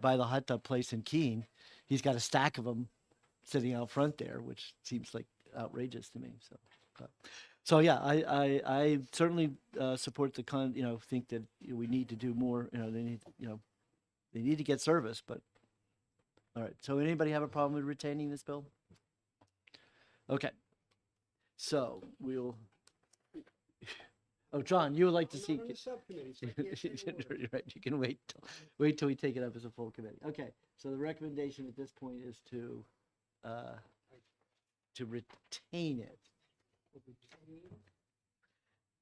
by the hot tub place in Keene, he's got a stack of them sitting out front there, which seems like outrageous to me. So yeah, I certainly support think that we need to do more. They need to get service, but all right. So anybody have a problem with retaining this bill? Okay. So we'll. Oh, John, you would like to I'm see. not on the subcommittee, so I can't say a word. You're right. You can wait till we take it up as a full committee. Okay. So the recommendation at this point is to retain it.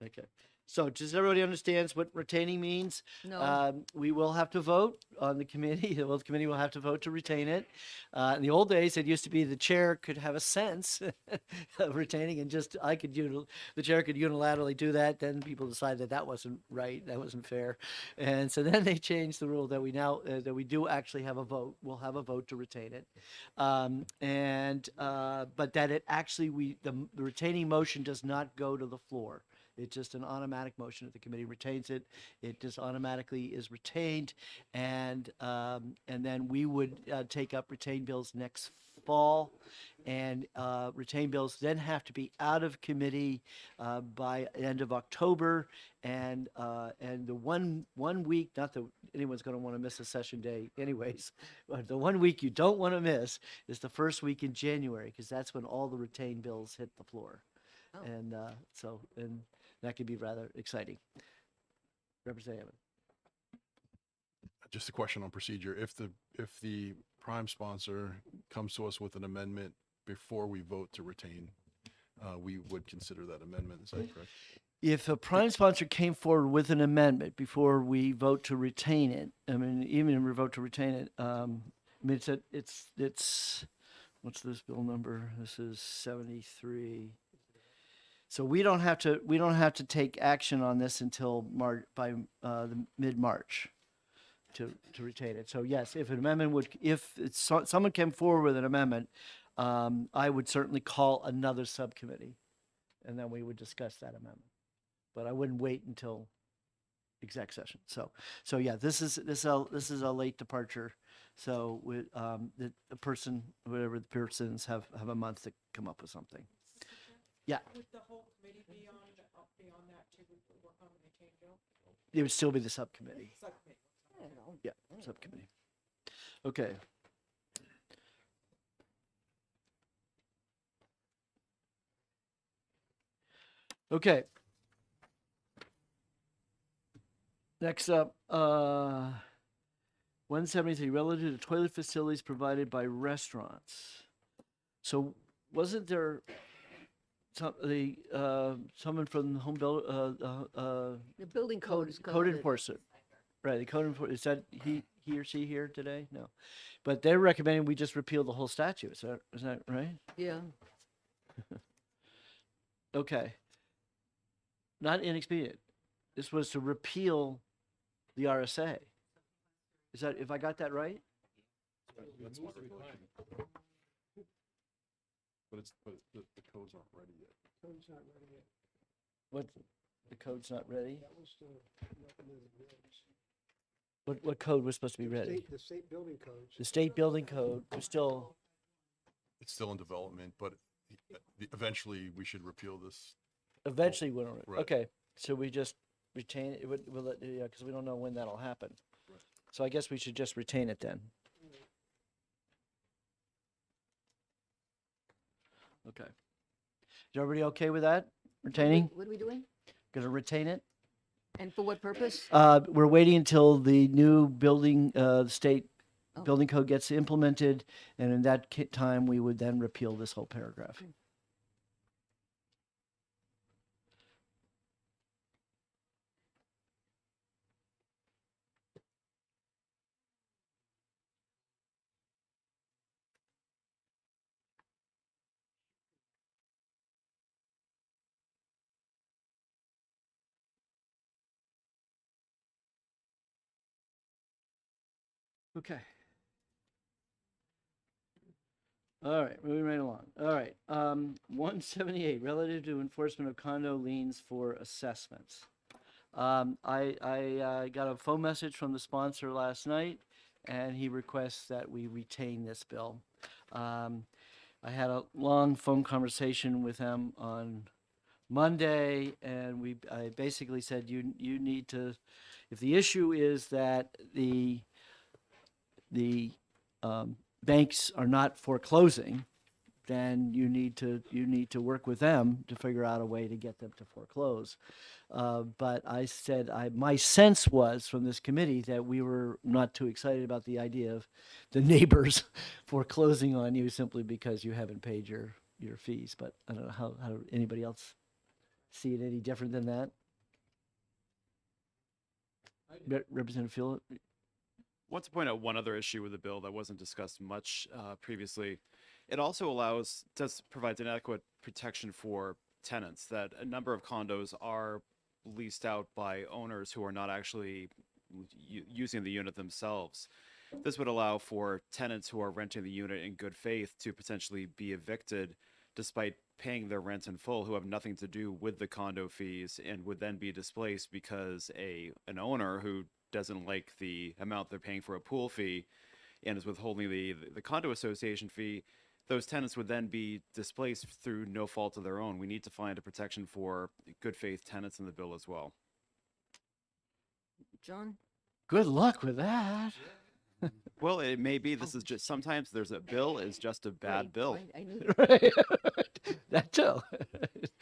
Okay. So does everybody understands what retaining means? No. We will have to vote on the committee. The committee will have to vote to retain it. In the old days, it used to be the chair could have a sense of retaining, and just the chair could unilaterally do that. Then people decided that wasn't right, that wasn't fair, and so then they changed the rule that we now that we do actually have a vote. We'll have a vote to retain it, but that it actually the retaining motion does not go to the floor. It's just an automatic motion. If the committee retains it, it just automatically is retained, and then we would take up retained bills next fall, and retained bills then have to be out of committee by end of October, and the one week, not that anyone's going to want to miss a session day anyways, but the 1 week you don't want to miss is the first week in January, because that's when all the retained bills hit the floor. Oh. And that could be rather exciting. Representative. Just a question on procedure. If the prime sponsor comes to us with an amendment before we vote to retain, we would consider that amendment. Is that correct? If a prime sponsor came forward with an amendment before we vote to retain it, even if we vote to retain it, it's what's this bill number? This is 73. So we don't have to take action on this until the mid-March to retain it. So yes, if someone came forward with an amendment, I would certainly call another subcommittee, and then we would discuss that amendment. But I wouldn't wait until exec session. So yeah, this is a late departure. So the person, whatever the persons, have a month to come up with something. Yeah. Would the whole committee be on that too, to work on the retained bill? It would still be the subcommittee. Subcommittee. Yeah, subcommittee. Okay. Okay. Next up, 173, relative to toilet facilities provided by restaurants. So wasn't there someone from the home builder, The building code is code enforcer, right? The code enforcer, is that he or she here today? No, but they're recommending we just repeal the whole statute. Is that right? Yeah. Okay. Not inexpedient. This was to repeal the RSA. Is that, if I got that right? That's my recollection. But the codes aren't ready yet. Code's not ready yet. What, the code's not ready? That was the mechanism. Yeah. What code was supposed to be ready? The state building codes. The state building code was still, It's still in development, but eventually we should repeal this. eventually, Right. okay, so we just retain it, because we don't know when that'll happen. Right. So I guess we should just retain it then. Okay. Is everybody okay with that? Retaining? What are we doing? Gonna retain it? And for what purpose? We're waiting until the new building, state Oh. building code gets implemented, and in that time, we would then repeal this whole paragraph. Okay. All right, moving right along. All right, 178, relative to enforcement of condo liens for assessments. I got a phone message from the sponsor last night, and he requests that we retain this bill. I had a long phone conversation with him on Monday, and I basically said, you need to, if the issue is that the banks are not foreclosing, then you need to work with them to figure out a way to get them to foreclose. But I said, my sense was from this committee that we were not too excited about the idea of the neighbors foreclosing on you simply because you haven't paid your fees. But I don't know how anybody else see it any different than that. Representative Phillip? Want to point out one other issue with the bill that wasn't discussed much previously. It also provides inadequate protection for tenants, that a number of condos are leased out by owners who are not actually using the unit themselves. This would allow for tenants who are renting the unit in good faith to potentially be evicted despite paying their rent in full, who have nothing to do with the condo fees, and would then be displaced because an owner who doesn't like the amount they're paying for a pool fee and is withholding the condo association fee, those tenants would then be displaced through no fault of their own. We need to find a protection for good faith tenants in the bill as well. John? Good luck with that. Well, it may be this is just sometimes there's a bill is just a bad Right, bill. right, I knew Right. That too.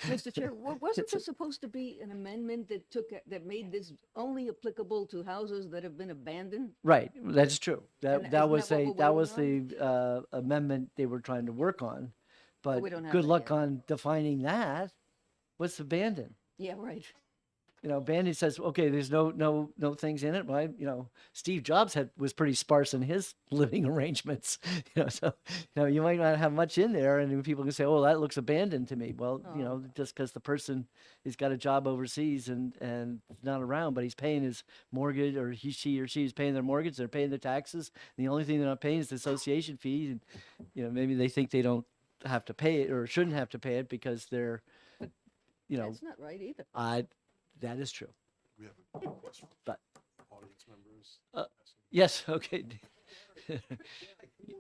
Mr. Chair, wasn't there supposed to be an amendment that made this only applicable to houses that have been abandoned? Right, that's true. And That isn't was that what we're that was voting the amendment they were trying to work on. But we don't have good that luck yet. on defining that. What's abandoned? Yeah, right. Abandoned says, okay, there's no things in it. Well, Steve Jobs was pretty sparse in his living arrangements. So you might not have much in there, and people can say, oh, that looks abandoned to me. Well, Oh. just because the person has got a job overseas and not around, but he's paying his mortgage, or she is paying their mortgage, they're paying their taxes. And the only thing they're not paying is the association fee, and maybe they think they don't have to pay it or shouldn't have to pay it because they're, That's not right either. that is true. We have a request from But- audience members. Yes, okay.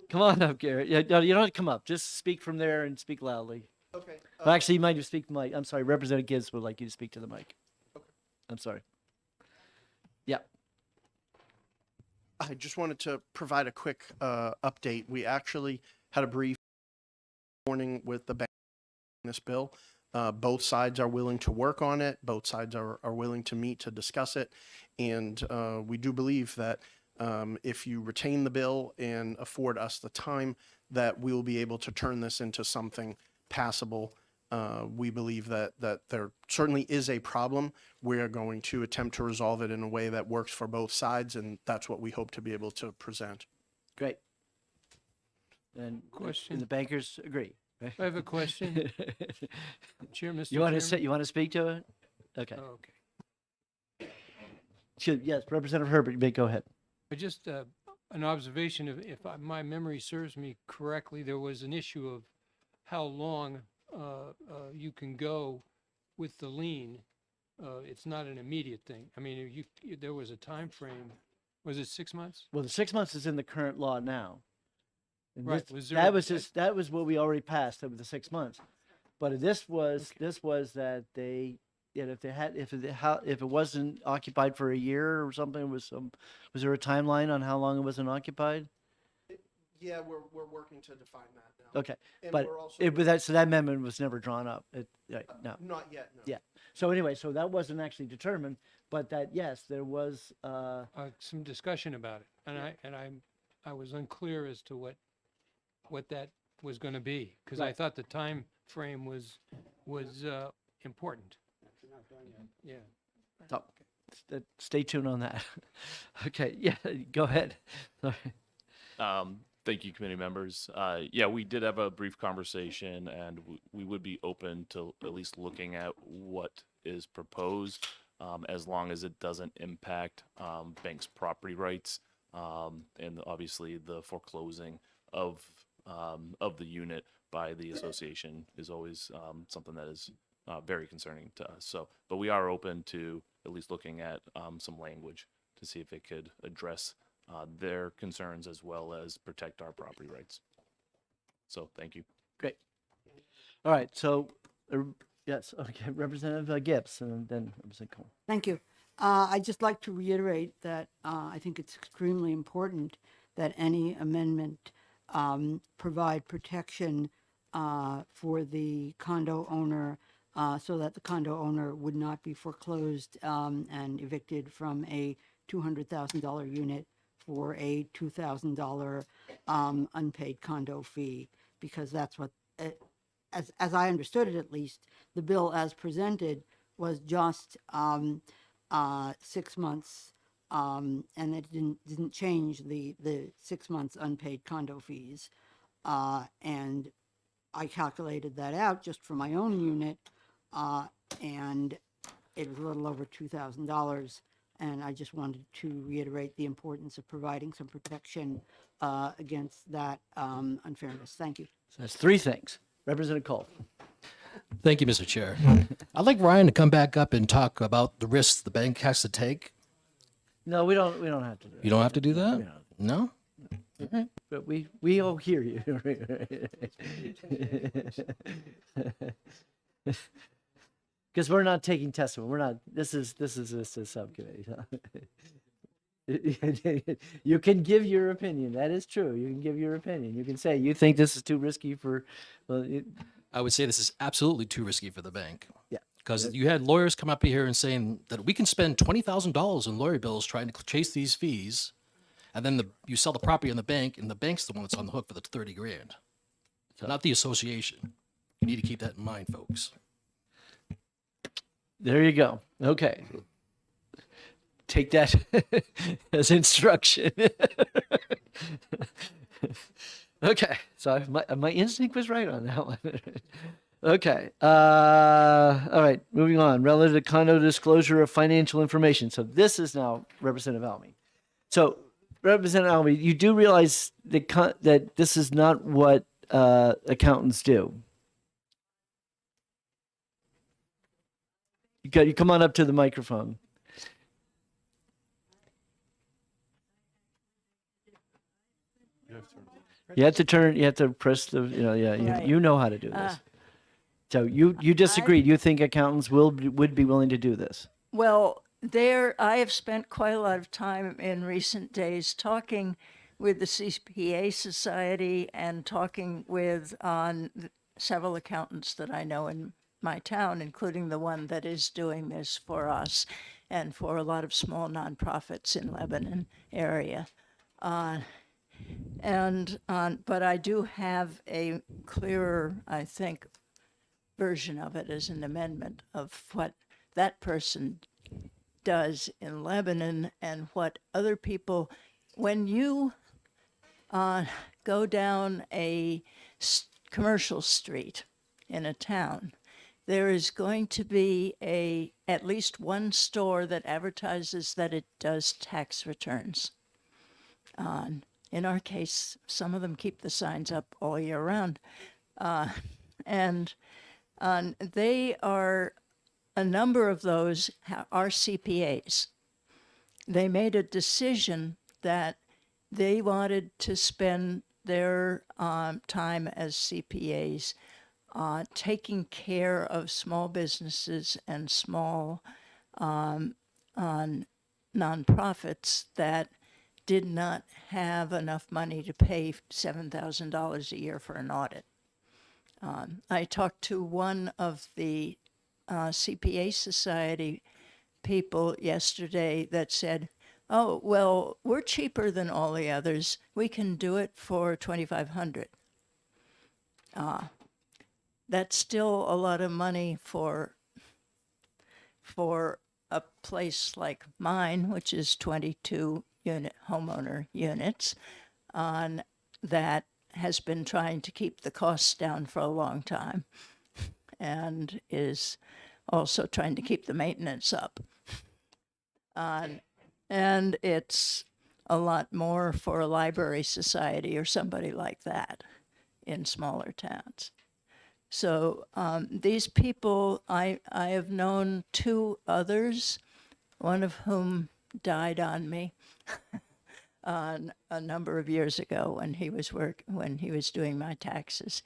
Come on up, Garrett. Yeah, no, you don't have to come up. Just speak from there and speak loudly. Okay. Well, actually, you might just speak to the mic. I'm sorry, Representative Gibbs would like you to speak to the mic. Okay. I'm sorry. Yeah. I just wanted to provide a quick update. We actually had a brief morning with the bank on this bill. Both sides are willing to work on it. Both sides are willing to meet to discuss it. And we do believe that if you retain the bill and afford us the time, that we will be able to turn this into something passable. We believe that there certainly is a problem. We are going to attempt to resolve it in a way that works for both sides, and that's what we hope to be able to present. Great. And Question. the bankers agree. Right? I have a question. Chair, Mr. You want to Chairman? say, you want to speak to it? Okay. Oh, okay. Yes, Representative Herbert, you may go ahead. But just an observation, my memory serves me correctly, there was an issue of how long you can go with the lien. It's not an immediate thing. I mean, there was a time frame. Was it 6 months? Well, the 6 months is in the current law now. And Right, this- was there that a- was that was what we already passed over the 6 months. But this was that if it wasn't occupied for a year or something, was there a timeline on how long it wasn't occupied? Yeah, we're working to define that now. Okay, And but we're also so that amendment was never drawn up. No. not yet, no. Yeah. So anyway, so that wasn't actually determined, but that yes, there was. Some discussion about it, and I was unclear as to what that was going to be, because I Right. thought the time frame was important. Yeah. So, stay tuned on that. Okay, yeah, go ahead. Sorry. Thank you, committee members. Yeah, we did have a brief conversation, and we would be open to at least looking at what is proposed, as long as it doesn't impact banks' property rights, and obviously the foreclosing of the unit by the association is always something that is very concerning to us. So, but we are open to at least looking at some language to see if it could address their concerns as well as protect our property rights. So thank you. Great. All right. So, yes. Okay. Representative Gibbs, and then Representative Cole. Thank you. I'd just like to reiterate that I think it's extremely important that any amendment provide protection for the condo owner so that the condo owner would not be foreclosed and evicted from a $200,000 unit for a $2,000 unpaid condo fee, because that's what, as I understood it at least, the bill as presented was just 6 months, and it didn't change the 6 months unpaid condo fees. And I calculated that out just for my own unit, and it was a little over $2,000. And I just wanted to reiterate the importance of providing some protection against that unfairness. Thank you. So that's three things. Representative Cole. Thank you, Mr. Chair. I'd like Ryan to come back up and talk about the risks the bank has to take. No, we don't. We don't have to do You don't have to do that? No? that. But we all hear you. Because we're not taking testimony. We're not. This is just a subcommittee. You can give your opinion. That is true. You can give your opinion. You can say you think this is too risky for. Well, I would say this is absolutely too risky for the bank. Yeah. Because you had lawyers come up here and saying that we can spend $20,000 in lawyer bills trying to chase these fees, and then you sell the property in the bank, and the bank's the one that's on the hook for the 30 grand, not the association. You need to keep that in mind, folks. there you go. Okay. Take that as instruction. Okay, so my instinct was right on that one. Okay, all right, moving on. Relative to condo disclosure of financial information. So this is now Representative Almy. So Representative Almy, you do realize that this is not what accountants do. You come on up to the microphone. You have to turn. You have to press the. Right. You know how to do this. So you disagreed. You think accountants would be willing to do this? Well, I have spent quite a lot of time in recent days talking with the CPA Society and talking with several accountants that I know in my town, including the one that is doing this for us and for a lot of small nonprofits in Lebanon area. But I do have a clearer, I think, version of it as an amendment of what that person does in Lebanon and what other people, when you go down a commercial street in a town, there is going to be at least one store that advertises that it does tax returns. In our case, some of them keep the signs up all year round. And they are, a number of those are CPAs. They made a decision that they wanted to spend their time as CPAs taking care of small businesses and small nonprofits that did not have enough money to pay $7,000 a year for an audit. I talked to one of the CPA Society people yesterday that said, "Oh, well, we're cheaper than all the others. We can do it for $2,500." That's still a lot of money for a place like mine, which is 22 homeowner units, that has been trying to keep the costs down for a long time and is also trying to keep the maintenance up. And it's a lot more for a library society or somebody like that in smaller towns. So these people, I have known two others, one of whom died on me, a number of years ago when when he was doing my taxes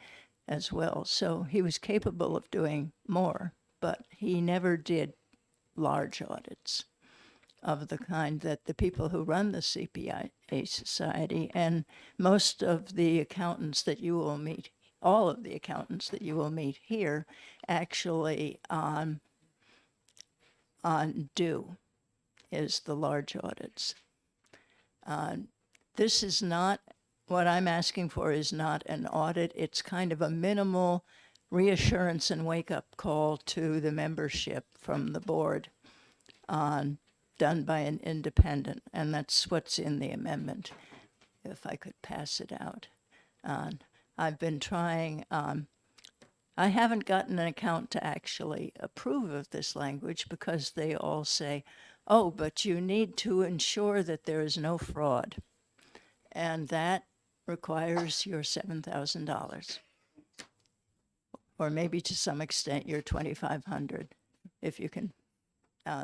as well. So he was capable of doing more, but he never did large audits of the kind that the people who run the CPA Society and most of the accountants that you will meet, all of the accountants that you will meet here, actually do is the large audits. This is not, what I'm asking for is not an audit. It's kind of a minimal reassurance and wake-up call to the membership from the board done by an independent, and that's what's in the amendment, if I could pass it out. I've been trying, I haven't gotten an account to actually approve of this language because they all say, oh, but you need to ensure that there is no fraud. And that requires your $7,000. Or maybe to some extent your $2,500, if you can.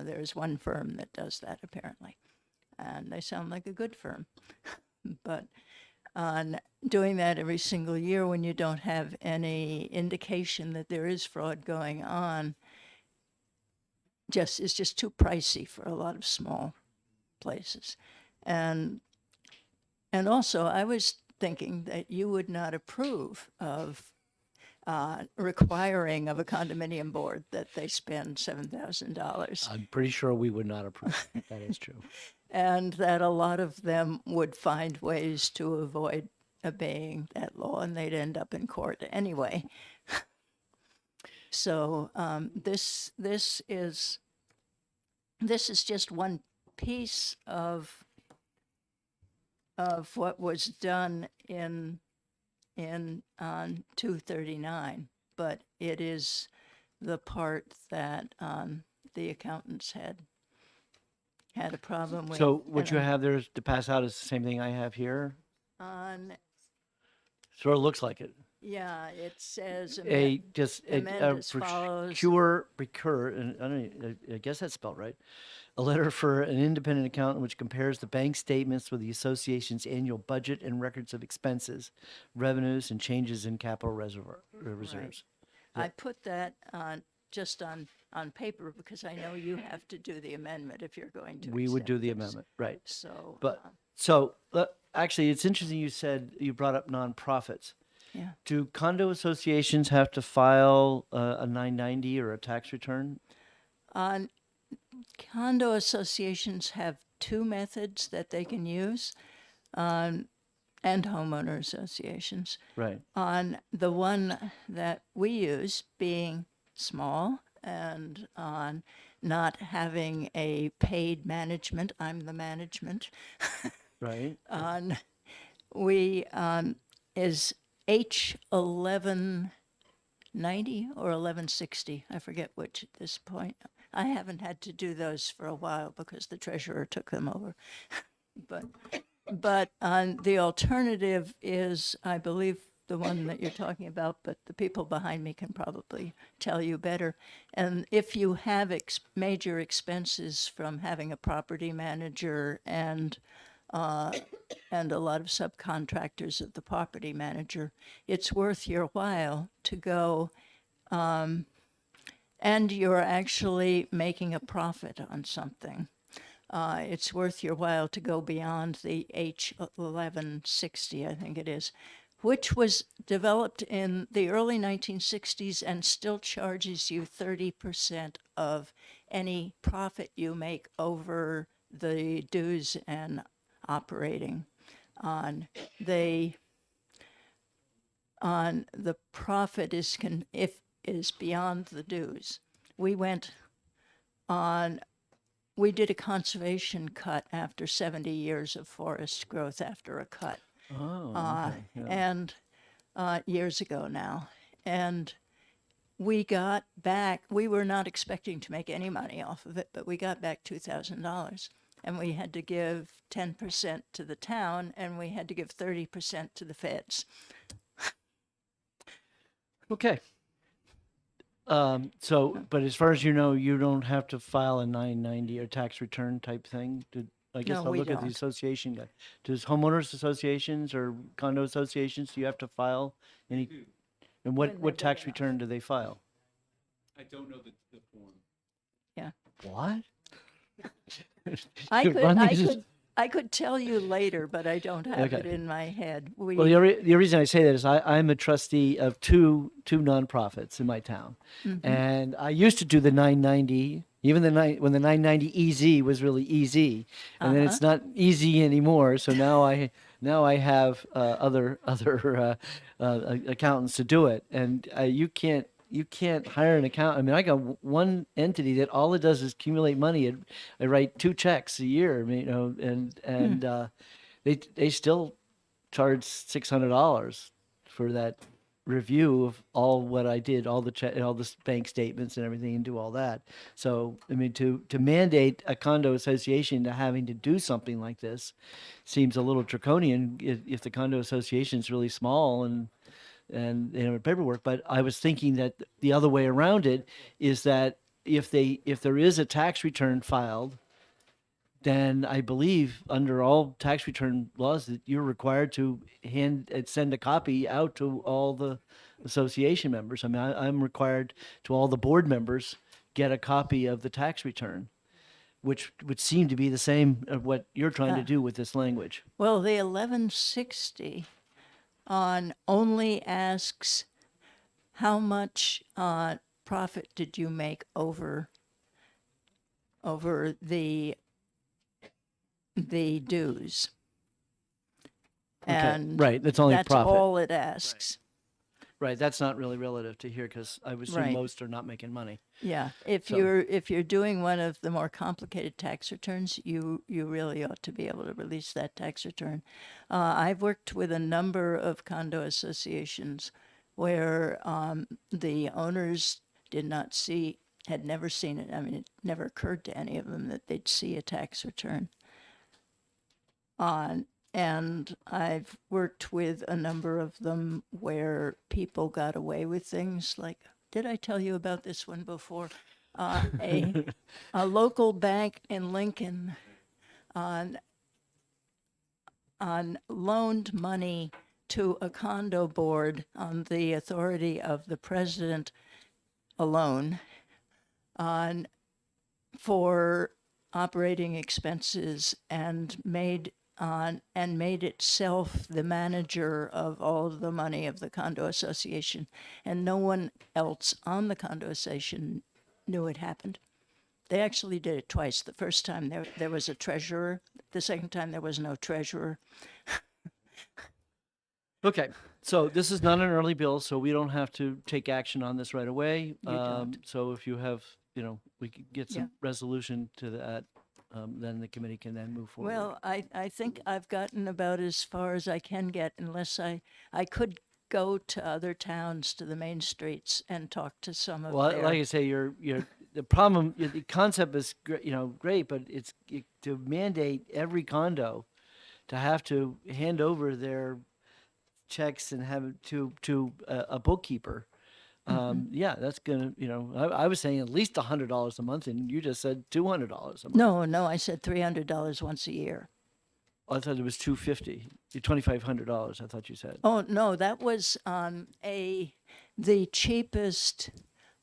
There's one firm that does that apparently. And they sound like a good firm. But on doing that every single year when you don't have any indication that there is fraud going on, is just too pricey for a lot of small places. And also, I was thinking that you would not approve of requiring of a condominium board that they spend $7,000. I'm pretty sure we would not approve. That is true. And that a lot of them would find ways to avoid obeying that law, and they'd end up in court anyway. So this is just one piece of what was done in 239, but it is the part that the accountants had a problem with. So what you And have there to pass out is the same thing I have here. on, Sort of looks like it. yeah, it says Amend as follows. recur, and I guess that's spelled right. A letter for an independent accountant which compares the bank statements with the association's annual budget and records of expenses, revenues, and changes in capital reserves. I put that just on paper because I know you have to do the amendment if you're going to. We would do accept the this. amendment, right? So, But so actually, it's interesting you brought up nonprofits. yeah. Do condo associations have to file a 990 or a tax return? Condo associations have two methods that they can use, and homeowner associations. Right. On the one that we use being small and on not having a paid management, I'm the management. Right. We is H1190 or 1160. I forget which at this point. I haven't had to do those for a while because the treasurer took them over. But the alternative is, I believe, the one that you're talking about, but the people behind me can probably tell you better. And if you have major expenses from having a property manager and a lot of subcontractors of the property manager, it's worth your while to go, and you're actually making a profit on something. It's worth your while to go beyond the H1160, I think it is, which was developed in the early 1960s and still charges you 30% of any profit you make over the dues and operating. On the profit is beyond the dues. We did a conservation cut after 70 years of forest growth after a cut. Oh, okay. Yeah. And years ago now. And we got back, we were not expecting to make any money off of it, but we got back $2,000. And we had to give 10% to the town, and we had to give 30% to the feds. Okay. So, but as far as you know, you don't have to file a 990 or tax return type thing. I guess No, I'll we look at the don't. association guy. Does homeowners associations or condo associations, do you have to file any? And When what they're big tax enough. return do they file? I don't know the form. What? I You could, run I these- could, I could tell you later, but I don't have it Okay. in my head. Well, the reason I say that is I'm a trustee of two nonprofits in my town, and I used to do the 990, even when the 990 EZ was really easy, and then it's not easy anymore. So now I have other accountants to do it, and you can't hire an accountant. I mean, I got one entity that all it does is accumulate money. I write 2 checks a year, and they still charge $600 for that review of all what I did, all the bank statements and everything, and do all that. So, I mean, to mandate a condo association to having to do something like this seems a little draconian if the condo association is really small and paperwork. But I was thinking that the other way around it is that if there is a tax return filed, then I believe under all tax return laws that you're required to send a copy out to all the association members. I mean, I'm required to all the board members get a copy of the tax return, which would seem to be the same of what you're trying to do with this language. Well, the 1160 only asks how much profit did you make over the dues. Okay, And right, that's only that's profit. all it asks. Right, that's not really relative to here because I would assume Right. most are not making money. Yeah, if So- you're doing one of the more complicated tax returns, you really ought to be able to release that tax return. I've worked with a number of condo associations where the owners had never seen it. I mean, it never occurred to any of them that they'd see a tax return. And I've worked with a number of them where people got away with things like, did I tell you about this one before? A local bank in Lincoln loaned money to a condo board on the authority of the president alone for operating expenses and made itself the manager of all of the money of the condo association, and no one else on the condo association knew it happened. They actually did it twice. The first time there was a treasurer. The second time there was no treasurer. Okay, so this is not an early bill, so we don't have to take action on this right away. don't. So if you have, we could get some Yeah. resolution to that, then the committee can then move forward. Well, I think I've gotten about as far as I can get, unless I could go to other towns, to the main streets, and talk to some of Well, their. like I say, the problem, the concept is great, but to mandate every condo to have to hand over their checks and have it to a bookkeeper. Yeah, that's gonna, I was saying at least $100 a month, and you just said $200 a month. No, I said $300 once a year. I thought it was $250, $2,500. I thought you said. Oh, no, that was the cheapest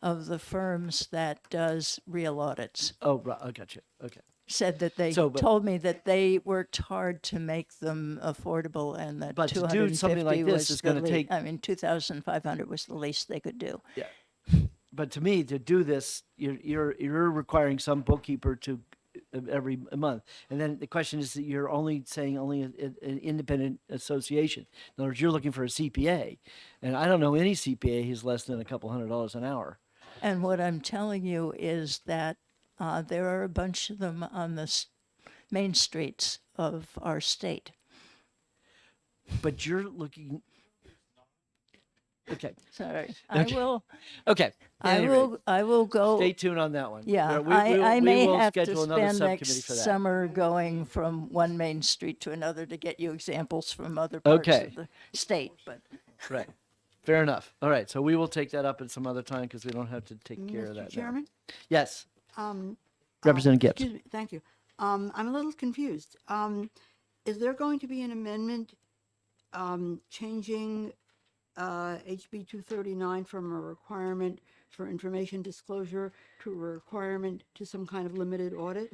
of the firms that does real audits. Oh, right, I got you. Okay. Said that they So, but- told me that they worked hard to make them affordable, and that But to do 250 something like this was is the gonna lea- take- I mean, 2,500 was the least they could do. Yeah. But to me, to do this, you're requiring some bookkeeper to every month, and then the question is that you're only saying an independent association. In other words, you're looking for a CPA, and I don't know any CPA who's less than a couple $100 an hour. And what I'm telling you is that there are a bunch of them on the main streets of our state. But you're looking. Okay. Sorry, Okay. At any rate, I will go. Stay tuned on that one. Yeah, we I may will have to schedule another spend subcommittee next for that. summer going from one main street to another to get you examples from other parts Okay. of the state, but. Right. Fair enough. All right. So we will take that up at some other time because we don't have to take care of Mr. that now. Chairman? Yes. Um, Representative Gibbs. Excuse me, thank you. I'm a little confused. Is there going to be an amendment changing HB 239 from a requirement for information disclosure to a requirement to some kind of limited audit?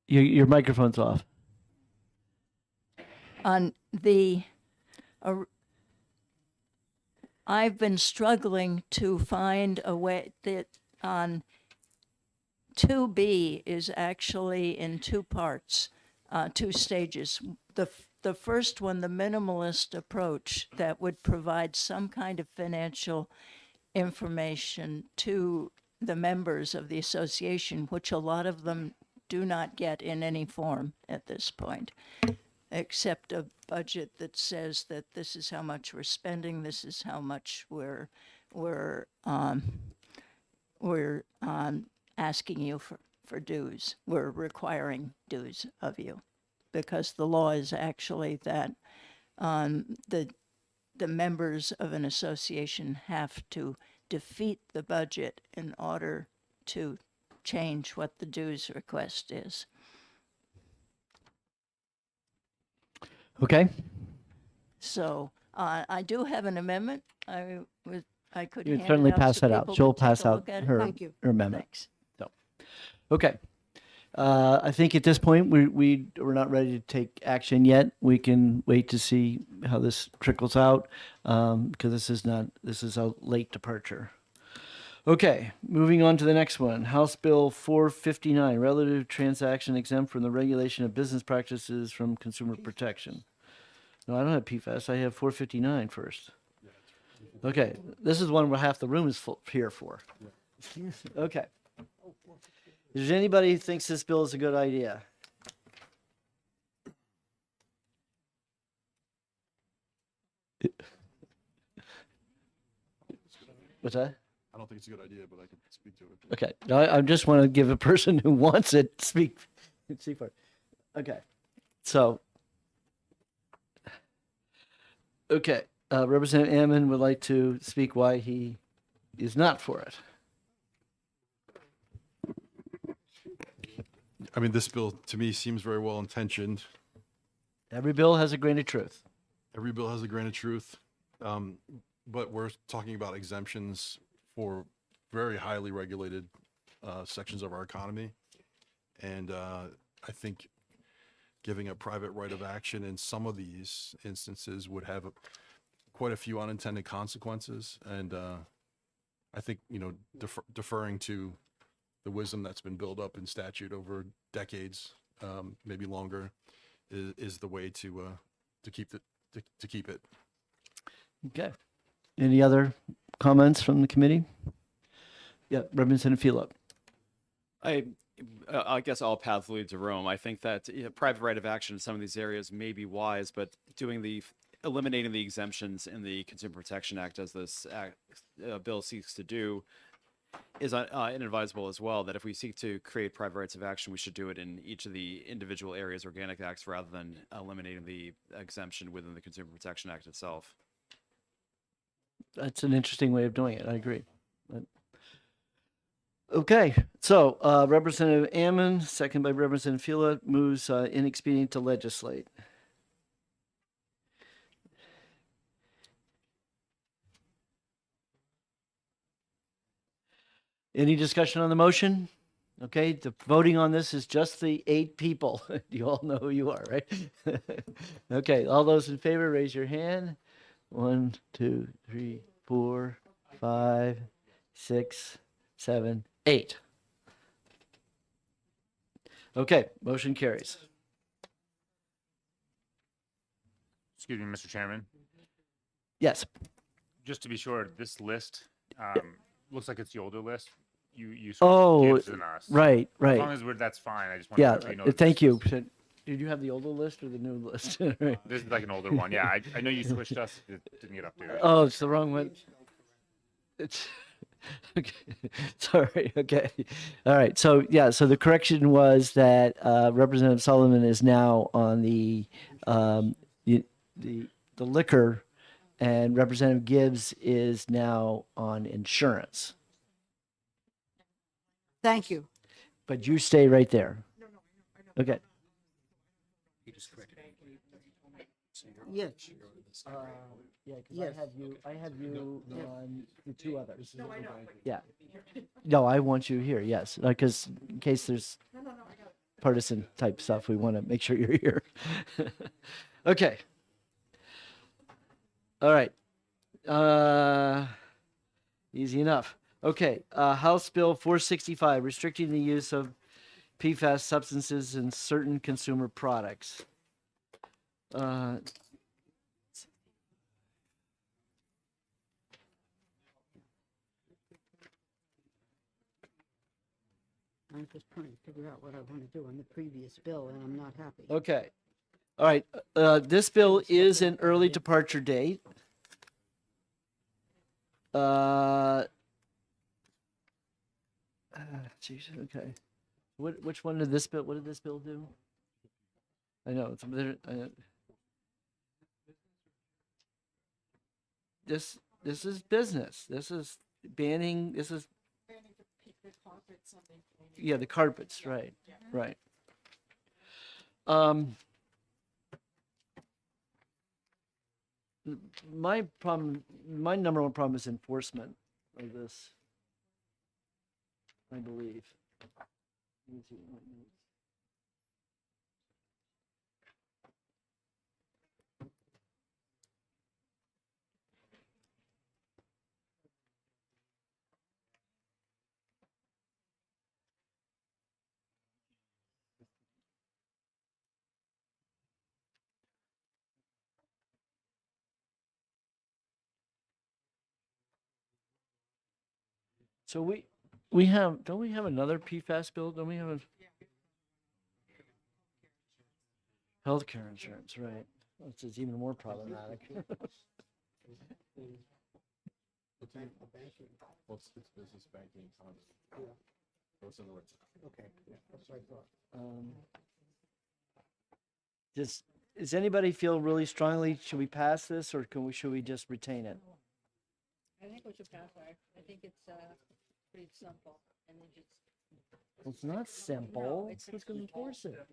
Your microphone's off. On the, I've been struggling to find a way that on 2B is actually in two parts, two stages. The first one, the minimalist approach that would provide some kind of financial information to the members of the association, which a lot of them do not get in any form at this point, except a budget that says that this is how much we're spending, this is how much we're asking you for dues. We're requiring dues of you, because the law is actually that the members of an association have to defeat the budget in order to change what the dues request is. Okay. So I do have an amendment. I could You hand certainly it out pass so that out. people She'll could take pass a out look at it. her, Thank you. her amendment. Thanks. Okay. I think at this point we're not ready to take action yet. We can wait to see how this trickles out because this is a late departure. Okay, moving on to the next one. House Bill 459, relative transaction exempt from the regulation of business practices from consumer protection. No, I don't have PFAS. I have 459 first. Okay, this is one where half the room is here for. Okay. Is there anybody who thinks this bill is a good idea? What's that? I don't think it's a good idea, but I can speak to it. Okay, no, I just want to give a person who wants it speak for it. Okay, so, okay, Representative Ammon would like to speak why he is not for it. I mean, this bill to me seems very well intentioned. Every bill has a grain of truth. Every bill has a grain of truth. But we're talking about exemptions for very highly regulated sections of our economy. And I think giving a private right of action in some of these instances would have quite a few unintended consequences. And I think, deferring to the wisdom that's been built up in statute over decades, maybe longer, is the way to keep it. Okay. Any other comments from the committee? Yeah, Representative Philip. I guess all paths lead to Rome. I think that private right of action in some of these areas may be wise, but eliminating the exemptions in the Consumer Protection Act, as this bill seeks to do, is inadvisable as well. That if we seek to create private rights of action, we should do it in each of the individual areas, organic acts, rather than eliminating the exemption within the Consumer Protection Act itself. That's an interesting way of doing it. I agree. Okay, so Representative Ammon, second by Representative Philip, moves inexpedient to legislate. Any discussion on the motion? Okay, the voting on this is just the 8 people. You all know who you are, right? Okay, all those in favor, raise your hand. 1, 2, 3, 4, 5, 6, 7, 8. Okay, motion carries. Excuse me, Mr. Chairman. Yes. Just to be sure, this list looks like it's the older list. You Oh, switched Gibbs and us. right. As long as that's fine. I just want to Yeah, make sure you know that thank this you. is- Did you have the older list or the new list? Right. This is like an older one. Yeah, I know you switched us. It didn't get updated. Oh, it's the wrong one. It's okay. Sorry. Okay. All right. So yeah. So the correction was that Representative Sullivan is now on the liquor, and Representative Gibbs is now on insurance. Thank you. but you stay right there. Okay. Yes. Yeah, because Yes. I have you on the two others. Yeah. No, I want you here, yes, because in case there's partisan type stuff, we want to make sure you're here. Okay. All right. Easy enough. Okay, House Bill 465, restricting the use of PFAS substances in certain consumer products. I'm just trying to figure out what I want to do on the previous bill, and I'm not happy. Okay. All right. This bill is an early departure date. Geez, okay. Which one did this bill? What did this bill do? I know it's this is business. This is banning. This is yeah, the carpets, right, right. My number one problem is enforcement of this, I believe. Let me see my notes. So we have, don't we have another PFAS bill? Don't we have a healthcare insurance, right? Which is even more problematic. Business banking. Does anybody feel really strongly, should we pass this or should we just retain it? I think we should pass it. I think it's pretty simple and then just. Well, it's not simple. Who's going to enforce it?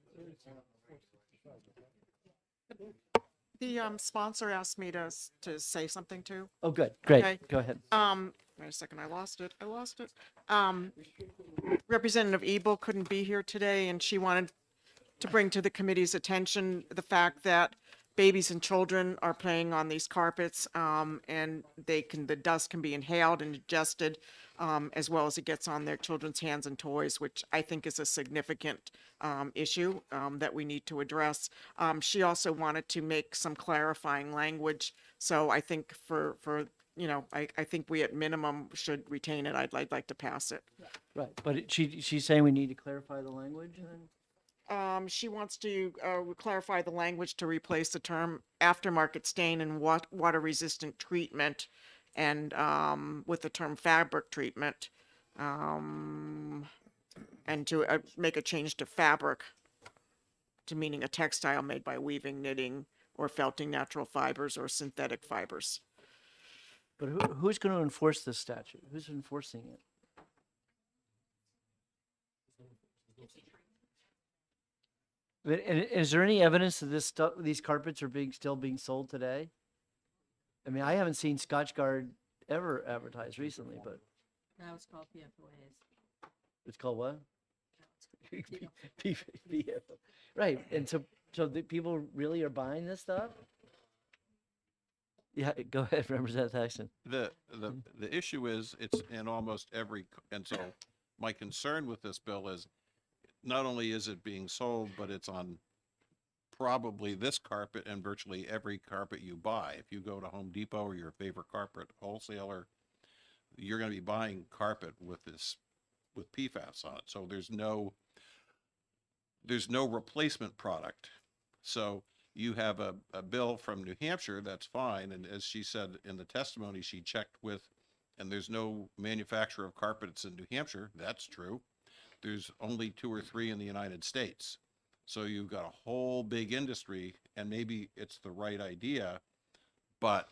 The sponsor asked me to say something too. Oh, good. Great. Okay. Go ahead. Wait a second, I lost it. Representative Ebel couldn't be here today, and she wanted to bring to the committee's attention the fact that babies and children are playing on these carpets, and the dust can be inhaled and ingested, as well as it gets on their children's hands and toys, which I think is a significant issue that we need to address. She also wanted to make some clarifying language, so I think I think we at minimum should retain it. I'd like to pass it. Right. But she's saying we need to clarify the language then? She wants to clarify the language to replace the term aftermarket stain and water resistant treatment and with the term fabric treatment, and to make a change to fabric to meaning a textile made by weaving, knitting, or felting natural fibers or synthetic fibers. But who's going to enforce this statute? Who's enforcing it? And is there any evidence that these carpets are still being sold today? I mean, I haven't seen Scotchgard ever advertised recently, but Now it's called PFOAs. it's called what? PFO. Right, and so the people really are buying this stuff? Yeah, go ahead, Representative Thaxton. The issue is it's in almost every, and so my concern with this bill is not only is it being sold, but it's on probably this carpet and virtually every carpet you buy. If you go to Home Depot or your favorite carpet wholesaler, you're going to be buying carpet with PFAS on it. So there's no replacement product. So you have a bill from New Hampshire, that's fine. And as she said in the testimony, she checked with, and there's no manufacturer of carpets in New Hampshire. That's true. There's only 2 or 3 in the United States. So you've got a whole big industry, and maybe it's the right idea, but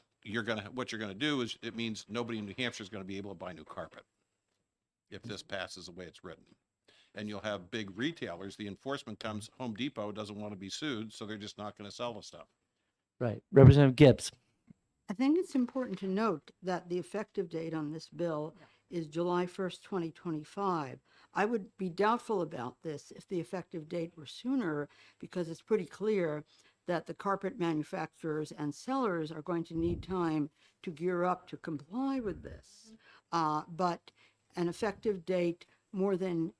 what you're gonna do is it means nobody in New Hampshire is gonna be able to buy new carpet if this passes the way it's written. and you'll have big retailers. The enforcement comes, Home Depot doesn't want to be sued, so they're just not going to sell the stuff. Right. Representative Gibbs. I think it's important to note that the effective date on this bill is July 1st, 2025. I would be doubtful about this if the effective date were sooner, because it's pretty clear that the carpet manufacturers and sellers are going to need time to gear up to comply with this. But an effective date more than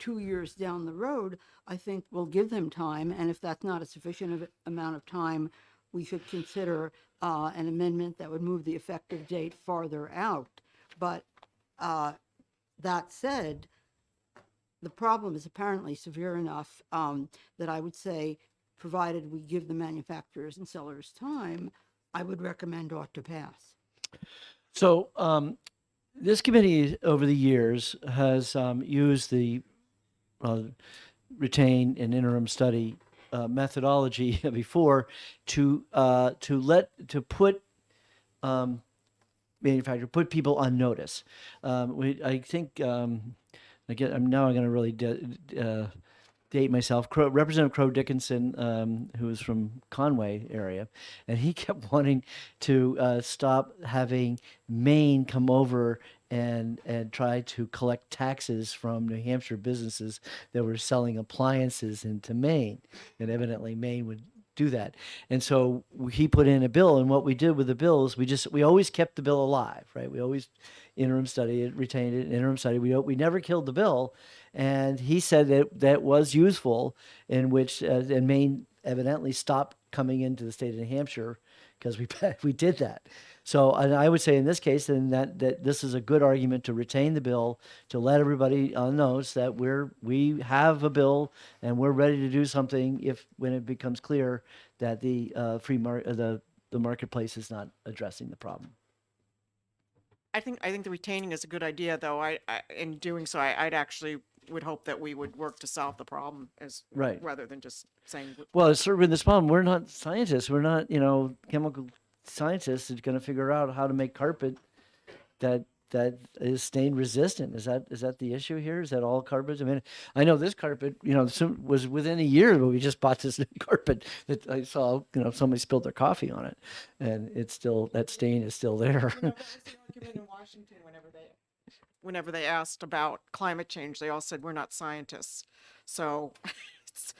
2 years down the road, I think will give them time. And if that's not a sufficient amount of time, we should consider an amendment that would move the effective date farther out. But that said, the problem is apparently severe enough that I would say, provided we give the manufacturers and sellers time, I would recommend ought to pass. So this committee over the years has used the retain an interim study methodology before to put put people on notice. I think I'm going to really date myself. Representative Crow Dickinson, who is from Conway area, and he kept wanting to stop having Maine come over and try to collect taxes from New Hampshire businesses that were selling appliances into Maine, and evidently Maine would do that. And so he put in a bill, and what we did with the bill is we always kept the bill alive, right? We always interim study it, retained it, interim study. We never killed the bill, and he said that was useful, in which and Maine evidently stopped coming into the state of New Hampshire because we did that. So, and I would say in this case, then that this is a good argument to retain the bill, to let everybody know that we have a bill and we're ready to do something when it becomes clear that the the marketplace is not addressing the problem. I think the retaining is a good idea, though. In doing so, I'd actually would hope that we would work to solve the problem Right. rather than just saying. Well, it's sort of this problem. We're not scientists. We're not, chemical scientists are going to figure out how to make carpet that is stain resistant. Is that the issue here? Is that all carpets? I mean, I know this carpet, was within a year, but we just bought this new carpet that I saw, somebody spilled their coffee on it, and it's still, that stain is still there. That was the argument in Washington whenever they asked about climate change. They all said, we're not scientists. So, it's,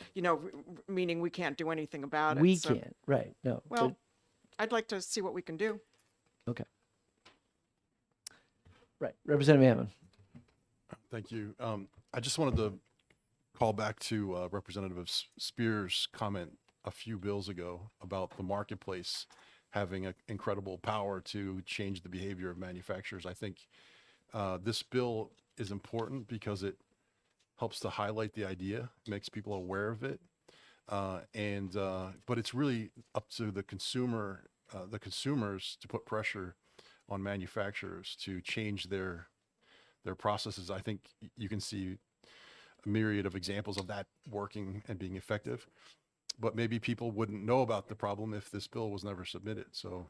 meaning we can't do anything about it. We So, can't, right? No. Well, I'd like to see what we can do. Okay. Right, Representative Hammond. Thank you. I just wanted to call back to Representative Spears' comment a few bills ago about the marketplace having an incredible power to change the behavior of manufacturers. I think this bill is important because it helps to highlight the idea, makes people aware of it, but it's really up to the consumers to put pressure on manufacturers to change their processes. I think you can see a myriad of examples of that working and being effective, but maybe people wouldn't know about the problem if this bill was never submitted. So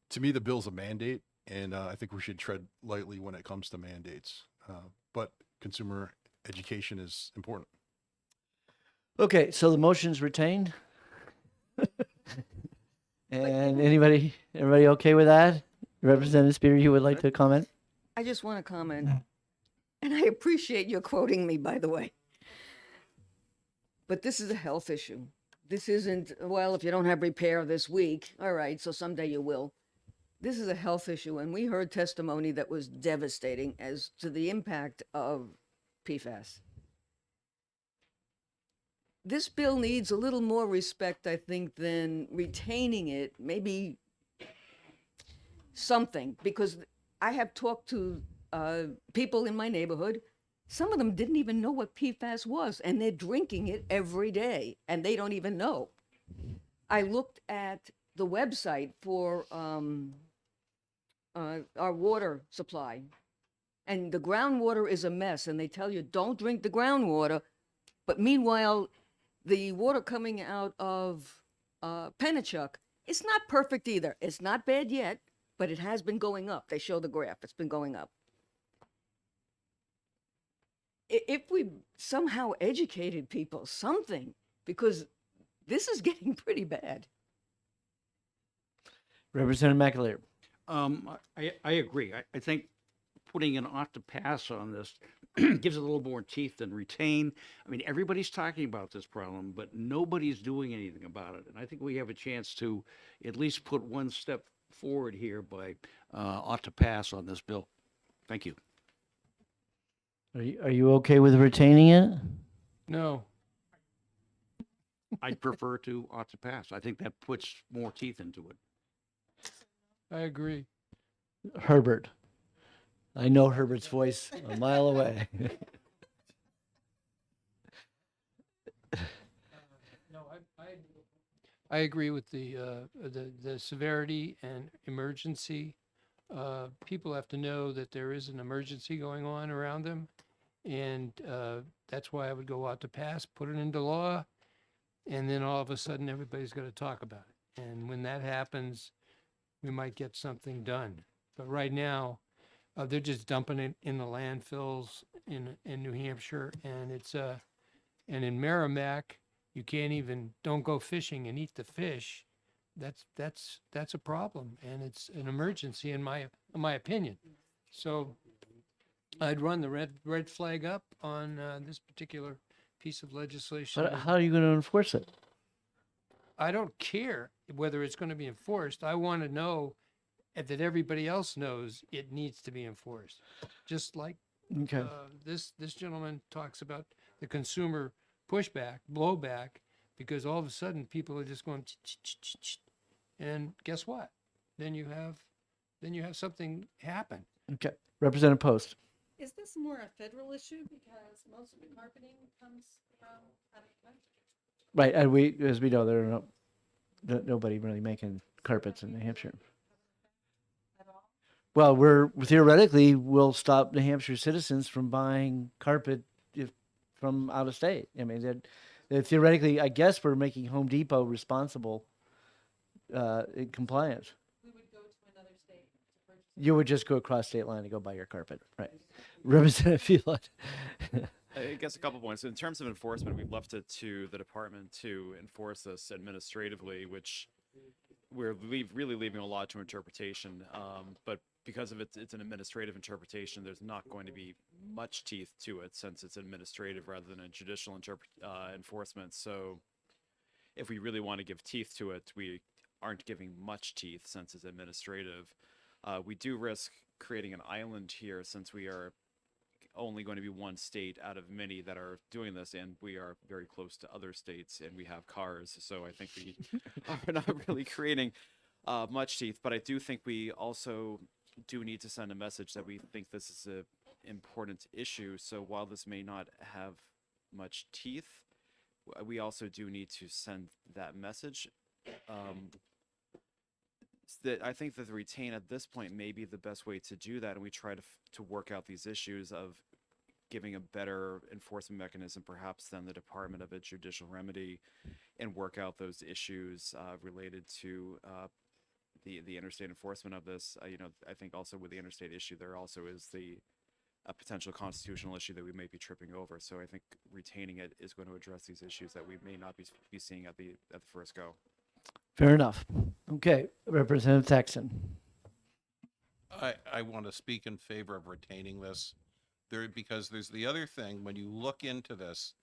to me, the bill's a mandate, and I think we should tread lightly when it comes to mandates. But consumer education is important. Okay, so the motion's retained. And everybody okay with that? Representative Spear, you would like to comment? I just want to comment, and I appreciate your quoting me, by the way. But this is a health issue. This isn't, well, if you don't have repair this week, all right, so someday you will. This is a health issue, and we heard testimony that was devastating as to the impact of PFAS. This bill needs a little more respect, I think, than retaining it, maybe something, because I have talked to people in my neighborhood. Some of them didn't even know what PFAS was, and they're drinking it every day, and they don't even know. I looked at the website for our water supply, and the groundwater is a mess, and they tell you don't drink the groundwater, but meanwhile, the water coming out of Pennachuck, it's not perfect either. It's not bad yet, but it has been going up. They show the graph. It's been going up. if we somehow educated people, something, because this is getting pretty bad. Representative McAleer. I agree. I think putting an ought to pass on this gives it a little more teeth than retain. I mean, everybody's talking about this problem, but nobody's doing anything about it. And I think we have a chance to at least put one step forward here by ought to pass on this bill. Thank you. Are you okay with retaining it? No, I'd prefer to ought to pass. I think that puts more teeth into it. I agree. Herbert. I know Herbert's voice a mile away. No, I agree with the severity and emergency. People have to know that there is an emergency going on around them. And that's why I would go out to pass, put it into law, and then all of a sudden everybody's going to talk about it. And when that happens, we might get something done. But right now, they're just dumping it in the landfills in New Hampshire, and and in Merrimack, you can't even, don't go fishing and eat the fish. That's a problem, and it's an emergency in my opinion. So I'd run the red flag up on this particular piece of legislation. But how are you going to enforce it? I don't care whether it's going to be enforced. I want to know that everybody else knows it needs to be enforced. Just like Okay. this gentleman talks about the consumer pushback, blowback, because all of a sudden people are just going, and guess what? Then you have something happen. Okay. Representative Post. Is this more a federal issue because most of the carpeting comes from out of the country? Right. And as we know, there are nobody really making carpets in New Hampshire. Well, we'll stop New Hampshire citizens from buying carpet from out of state. I mean, theoretically, I guess we're making Home Depot responsible, in compliance. We would go to another state to purchase. You would just go across state line to go buy your carpet, right? Representative Filot. I guess a couple points. In terms of enforcement, we've left it to the department to enforce this administratively, which we're really leaving a lot to interpretation. But because of it's an administrative interpretation, there's not going to be much teeth to it since it's administrative rather than a judicial enforcement. So if we really want to give teeth to it, we aren't giving much teeth since it's administrative. We do risk creating an island here since we are only going to be one state out of many that are doing this, and we are very close to other states and we have cars. So I think we are not really creating much teeth, but I do think we also do need to send a message that we think this is an important issue. So while this may not have much teeth, we also do need to send that message. That I think that the retain at this point may be the best way to do that, and we try to work out these issues of giving a better enforcement mechanism perhaps than the Department of a judicial remedy, and work out those issues related to the interstate enforcement of this. I think also with the interstate issue, there also is a potential constitutional issue that we may be tripping over. So I think retaining it is going to address these issues that we may not be seeing at the first go. Fair enough. Okay. Representative Texan. I want to speak in favor of retaining this because there's the other thing, when you look into this,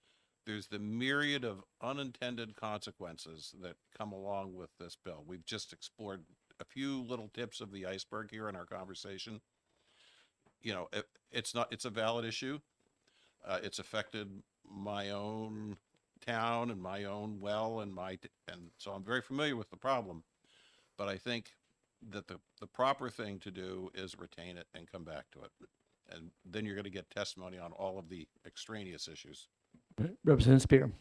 there's the myriad of unintended consequences that come along with this bill. We've just explored a few little tips of the iceberg here in our conversation. It's a valid issue. It's affected my own town and my own well and so I'm very familiar with the problem, but I think that the proper thing to do is retain it and come back to it, and then you're going to get testimony on all of the extraneous issues. Representative Spear.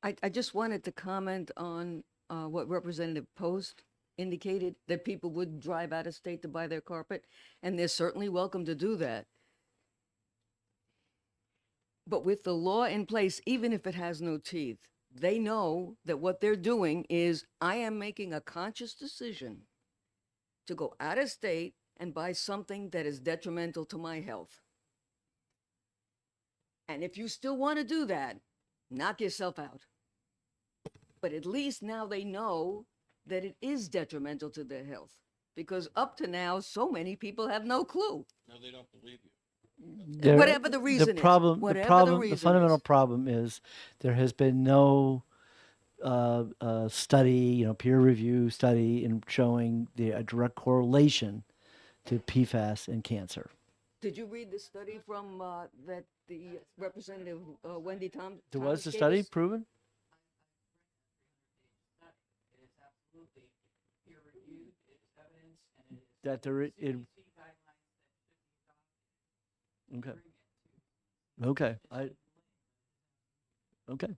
I just wanted to comment on what Representative Post indicated, that people would drive out of state to buy their carpet, and they're certainly welcome to do that. But with the law in place, even if it has no teeth, they know that what they're doing is, I am making a conscious decision to go out of state and buy something that is detrimental to my health. And if you still want to do that, knock yourself out. But at least now they know that it is detrimental to their health. Because up to now, so many people have no clue. No, they don't believe you. Whatever the reason is, the whatever the problem, reason the fundamental is. problem is there has been no study, peer review study in showing a direct correlation to PFAS and cancer. Did you read the study from that the Representative Wendy Thomas? There was Thomas a gave study us? proven? That there it. Okay. Okay. Okay.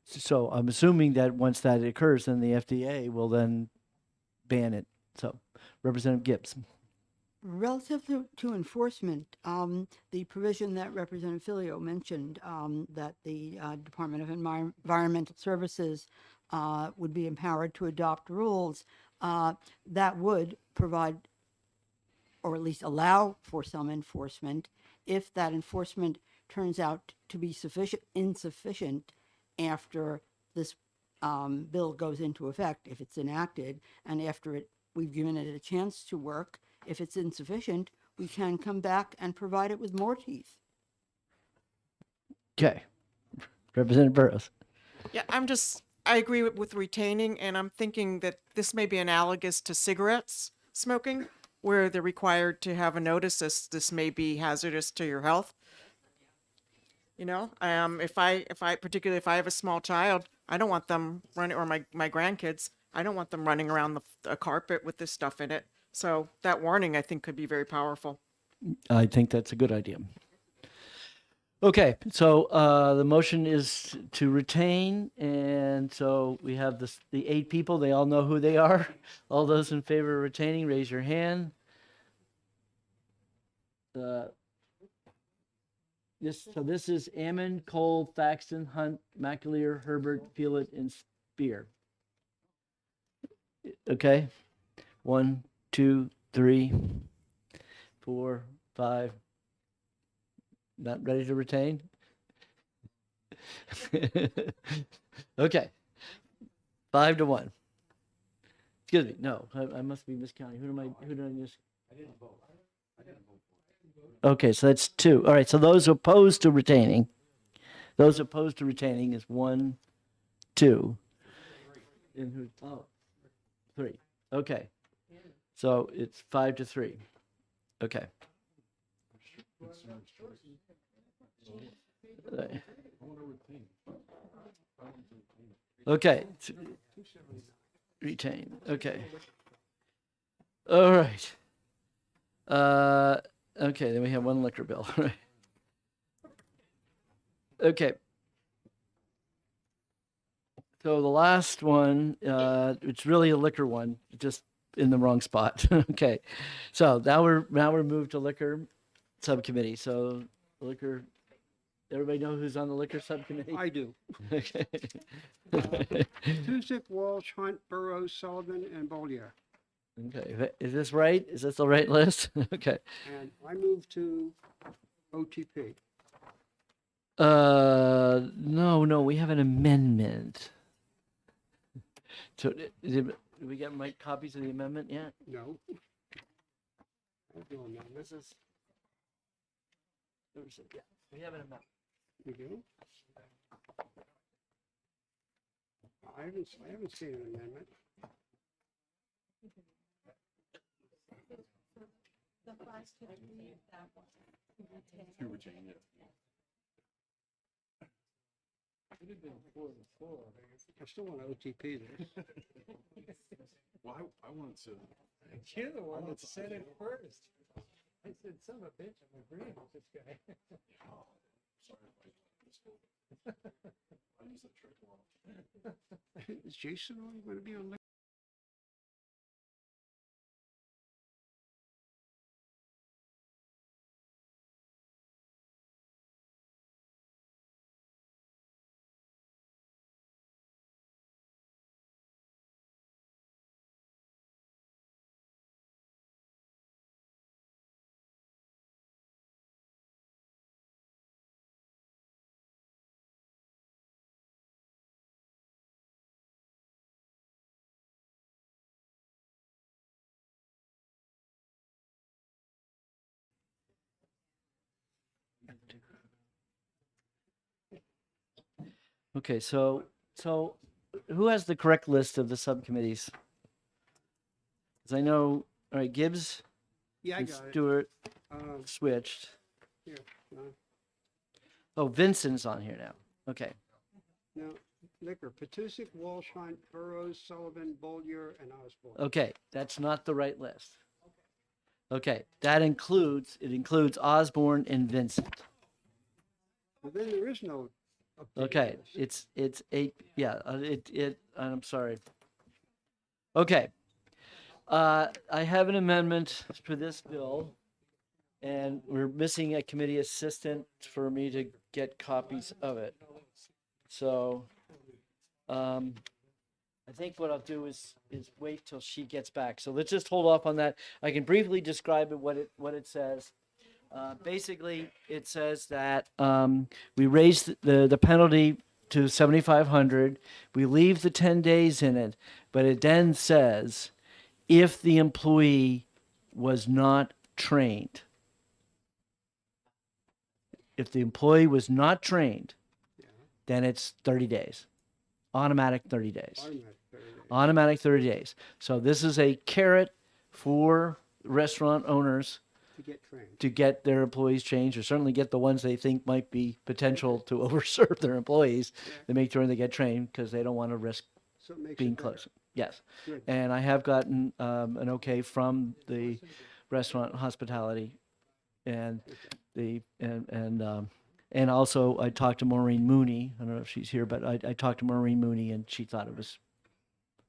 So I'm assuming that once that occurs, then the FDA will then ban it. So, Representative Gibbs. Relative to enforcement, the provision that Representative Filio mentioned, that the Department of Environmental Services would be empowered to adopt rules, that would provide, or at least allow for some enforcement, if that enforcement turns out to be insufficient after this bill goes into effect, if it's enacted, and after we've given it a chance to work. If it's insufficient, we can come back and provide it with more teeth. Okay. Representative Burrows. Yeah, I agree with retaining, and I'm thinking that this may be analogous to cigarettes smoking, where they're required to have a notice this may be hazardous to your health. If I particularly if I have a small child, I don't want them running, or my grandkids, I don't want them running around the carpet with this stuff in it. So that warning, I think, could be very powerful. I think that's a good idea. Okay, so the motion is to retain, and so we have the 8 people. They all know who they are. All those in favor of retaining, raise your hand. This is Ammon, Cole, Thaxton, Hunt, McAleer, Herbert, Fielded, and Spear. Okay, 1, 2, 3, 4, 5. Not ready to retain? Okay. 5-1. Excuse me. No, I must be miscounting. Who did I miss? I didn't vote. Okay, so that's 2. All right, so those opposed to retaining is 1, 2. And who? Oh, 3. Okay. So it's 5-3. Okay. Okay. Retain. Okay. All right. Okay, then we have one liquor bill. Right. Okay. So the last one, it's really a liquor one, just in the wrong spot. Okay. So now we're moved to liquor subcommittee. So liquor, everybody know who's on the liquor subcommittee? I do. Okay. Tusick, Walsh, Hunt, Burrows, Sullivan, and Bollier. Okay. Is this right? Is this the right list? Okay. And I move to OTP. No, we have an amendment. So did we get copies of the amendment yet? No. I have no amendment. This is. Yeah, we have an amendment. You do? I haven't seen an amendment. The 5 to 3, that one. To retain it. I still want OTP this. Well, I wanted to. You're the one that said it first. I said, son of a bitch, I'm agreeing with this guy. Sorry if I used that trick a lot. Is Jason only going to be on Okay, so who has the correct list of the subcommittees? Because I know, all right, Gibbs Yeah, I and got it. Stewart Um, switched. Here, Oh, Vincent's on here now. Okay. now, liquor, Patusic, Walsh, Hunt, Burrows, Sullivan, Bollier, and Osborne. Okay, that's not the right list. Okay, that includes, it includes Osborne and Vincent. Well, then there is no. updated Okay, list. it's eight, yeah, I'm sorry. Okay. I have an amendment for this bill, and we're missing a committee assistant for me to get copies of it. So, I think what I'll do is wait till she gets back. So let's just hold off on that. I can briefly describe it, what it says. Basically, it says that we raise the penalty to 7,500. We leave the 10 days in it, but it then says if the employee was not trained. If the employee was not trained, then it's 30 days. Automatic 30 days. Automatic, 30 days. Automatic 30 days. So this is a carrot for restaurant owners To get trained. to get their employees changed, or certainly get the ones they think might be potential to overserve their employees. They make sure they get trained because they don't want to risk So it makes being it better. close. Yes. Good. And I have gotten an okay from the restaurant hospitality and and also I talked to Maureen Mooney. I don't know if she's here, but I talked to Maureen Mooney and she thought it was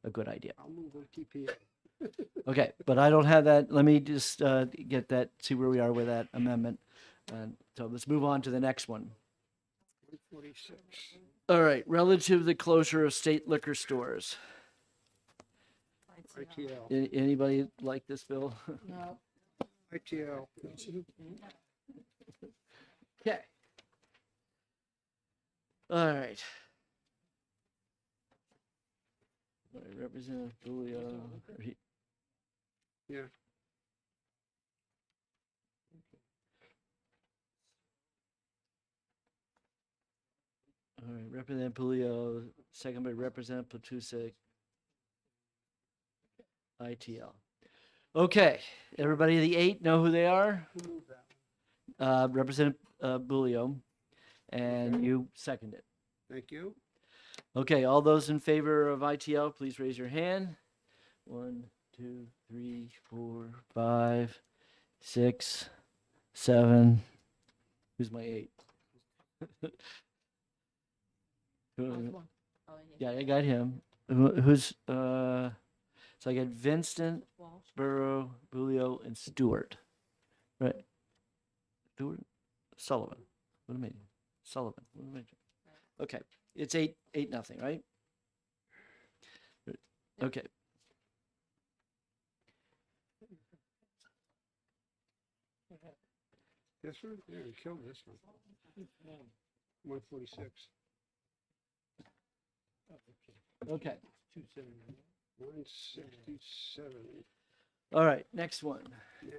a good idea. I'll move OTPA. Okay, but I don't have that. Let me just get that, see where we are with that amendment. And so let's move on to the next one. 146. All right, relative to the closure of state liquor stores. ITL. Anybody like this bill? No. ITL. Okay. All right. All right, Representative Bulio. Yeah. All right, Representative Bulio, second by Representative Platusek. ITL. Okay, everybody, the 8 know who they are? Who moved that? Representative Bulio, and you second it. Thank you. Okay, all those in favor of ITL, please raise your hand. 1, 2, 3, 4, 5, 6, 7. Who's my 8? Yeah, I got him. Who's so I got Vincent, Burrow, Bulio, and Stewart. Right? Stewart? Sullivan. What am I? Sullivan. What am I doing? Okay. It's 8-0, right? Okay. This one? Yeah, we killed this one. 146. Okay. 167. All right. Next one. Yeah.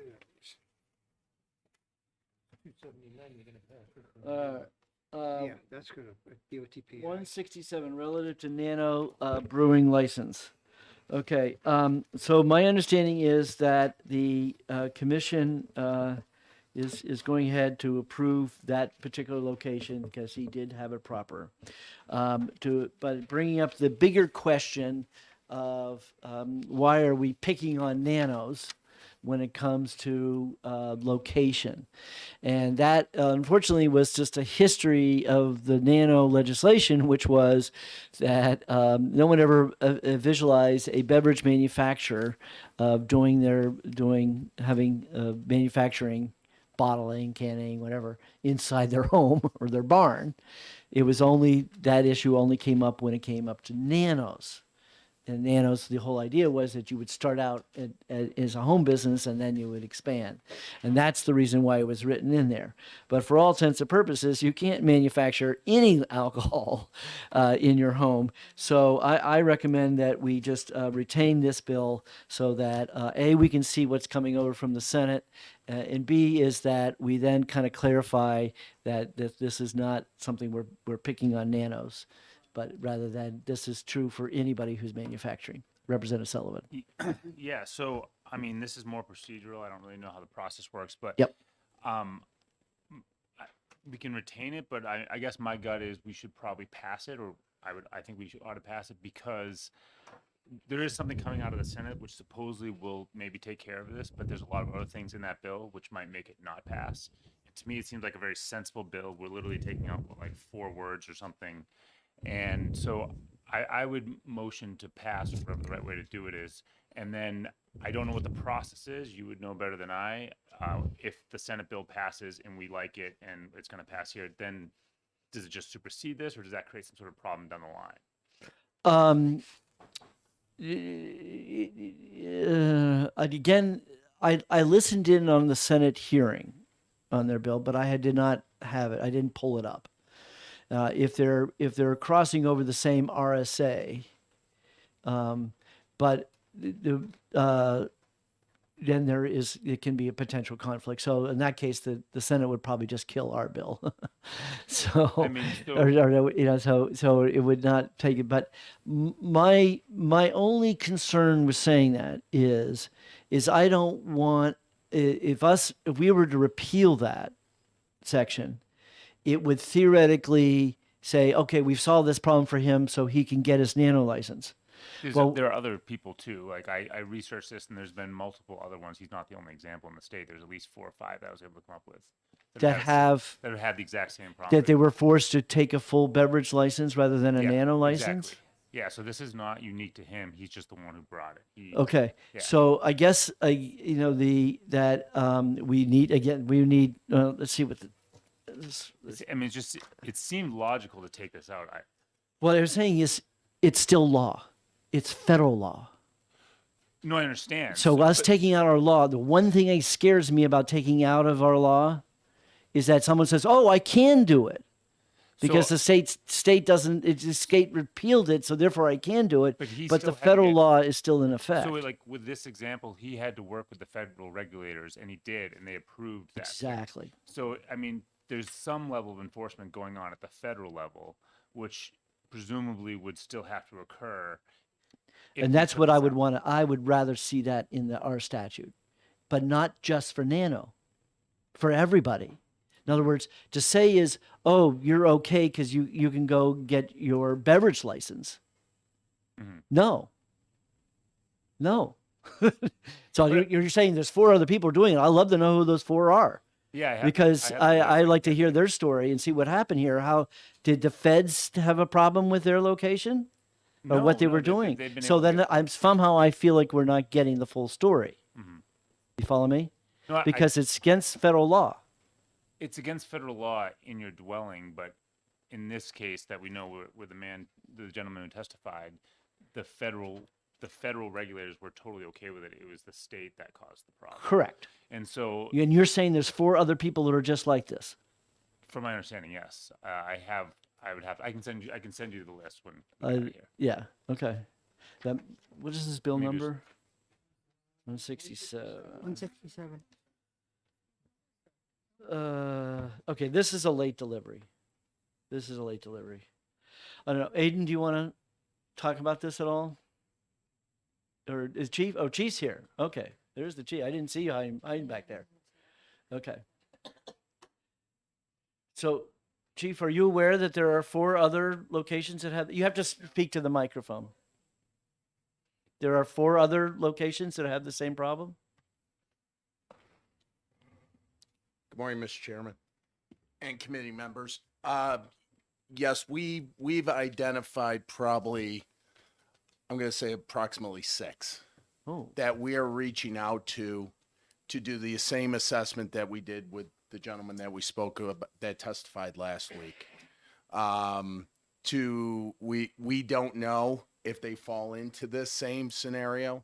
Yeah, that's gonna, DOTP. 167 relative to Nano brewing license. Okay, so my understanding is that the commission is going ahead to approve that particular location because he did have it proper. But bringing up the bigger question of why are we picking on Nanos when it comes to location. And that unfortunately was just a history of the Nano legislation, which was that no one ever visualized a beverage manufacturer having manufacturing, bottling, canning, whatever, inside their home or their barn. It was only, that issue only came up when it came up to Nanos. And Nanos, the whole idea was that you would start out as a home business and then you would expand. And that's the reason why it was written in there. But for all intents and purposes, you can't manufacture any alcohol in your home. So I recommend that we just retain this bill so that A, we can see what's coming over from the Senate, and B, is that we then kind of clarify that this is not something we're picking on Nanos, but rather than this is true for anybody who's manufacturing. Representative Sullivan. Yeah, so, I mean, this is more procedural. I don't really know how the process works, but Yep. We can retain it, but I guess my gut is we should probably pass it, or I think we ought to pass it, because there is something coming out of the Senate which supposedly will maybe take care of this, but there's a lot of other things in that bill which might make it not pass. And to me, it seems like a very sensible bill. We're literally taking out like 4 words or something. And so I would motion to pass, whatever the right way to do it is. And then I don't know what the process is. You would know better than I. If the Senate bill passes and we like it and it's going to pass here, then does it just supersede this, or does that create some sort of problem down the line? Again, I listened in on the Senate hearing on their bill, but I did not have it. I didn't pull it up. If they're crossing over the same RSA, but then it can be a potential conflict. So in that case, the Senate would probably just kill our bill. So, I mean, so it would not take it. But my only concern with saying that is I don't want, if we were to repeal that section, it would theoretically say, okay, we've solved this problem for him so he can get his nano license. There are other people too. Like I researched this, and there's been multiple other ones. He's not the only example in the state. There's at least 4 or 5 that I was able to come up with that have had the exact same problem. That they were forced to take a full beverage license rather than a nano license. Exactly. Yeah, so this is not unique to him. He's just the one who brought it. Okay, yeah. So I guess we need. Let's see what the. I mean, it seemed logical to take this out. What they're saying is it's still law. It's federal law. No, I understand. So taking out our law, the one thing that scares me about taking out of our law is that someone says, "Oh, I can do it," because the state doesn't. The state repealed it, so therefore I can do it. But the federal law is still in effect. So, like with this example, he had to work with the federal regulators, and he did, and they approved that. Exactly. So, I mean, there's some level of enforcement going on at the federal level, which presumably would still have to occur. And that's what I would want to. I would rather see that in our statute, but not just for nano, for everybody. In other words, to say is, oh, you're okay because you can go get your beverage license. Mm-hmm. No. So you're saying there's 4 other people doing it. I'd love to know who those 4 are. Yeah, because I like to hear their story and see what happened here. How did the feds have a problem with their location? Or what they were doing. So then somehow I feel like we're not getting the full story. Mm-hmm. You follow me? No, because it's against federal law. It's against federal law in your dwelling, but in this case that we know with the gentleman who testified, the federal regulators were totally okay with it. It was the state that caused the problem. Correct. And so, and you're saying there's 4 other people that are just like this. From my understanding, yes. I can send you the list when we get it here. Yeah. Okay. What is this bill number? 167. 167. Okay. This is a late delivery. I don't know. Aiden, do you want to talk about this at all? Or is Chief? Oh, Chief's here. Okay. There's the Chief. I didn't see you hiding back there. Okay. So, Chief, are you aware that there are 4 other locations that have? You have to speak to the microphone. There are 4 other locations that have the same problem? Good morning, Mr. Chairman and committee members. Yes, we've identified probably, I'm going to say approximately 6 that we are reaching out to do the same assessment that we did with the gentleman that we spoke of that testified last week. We don't know if they fall into this same scenario,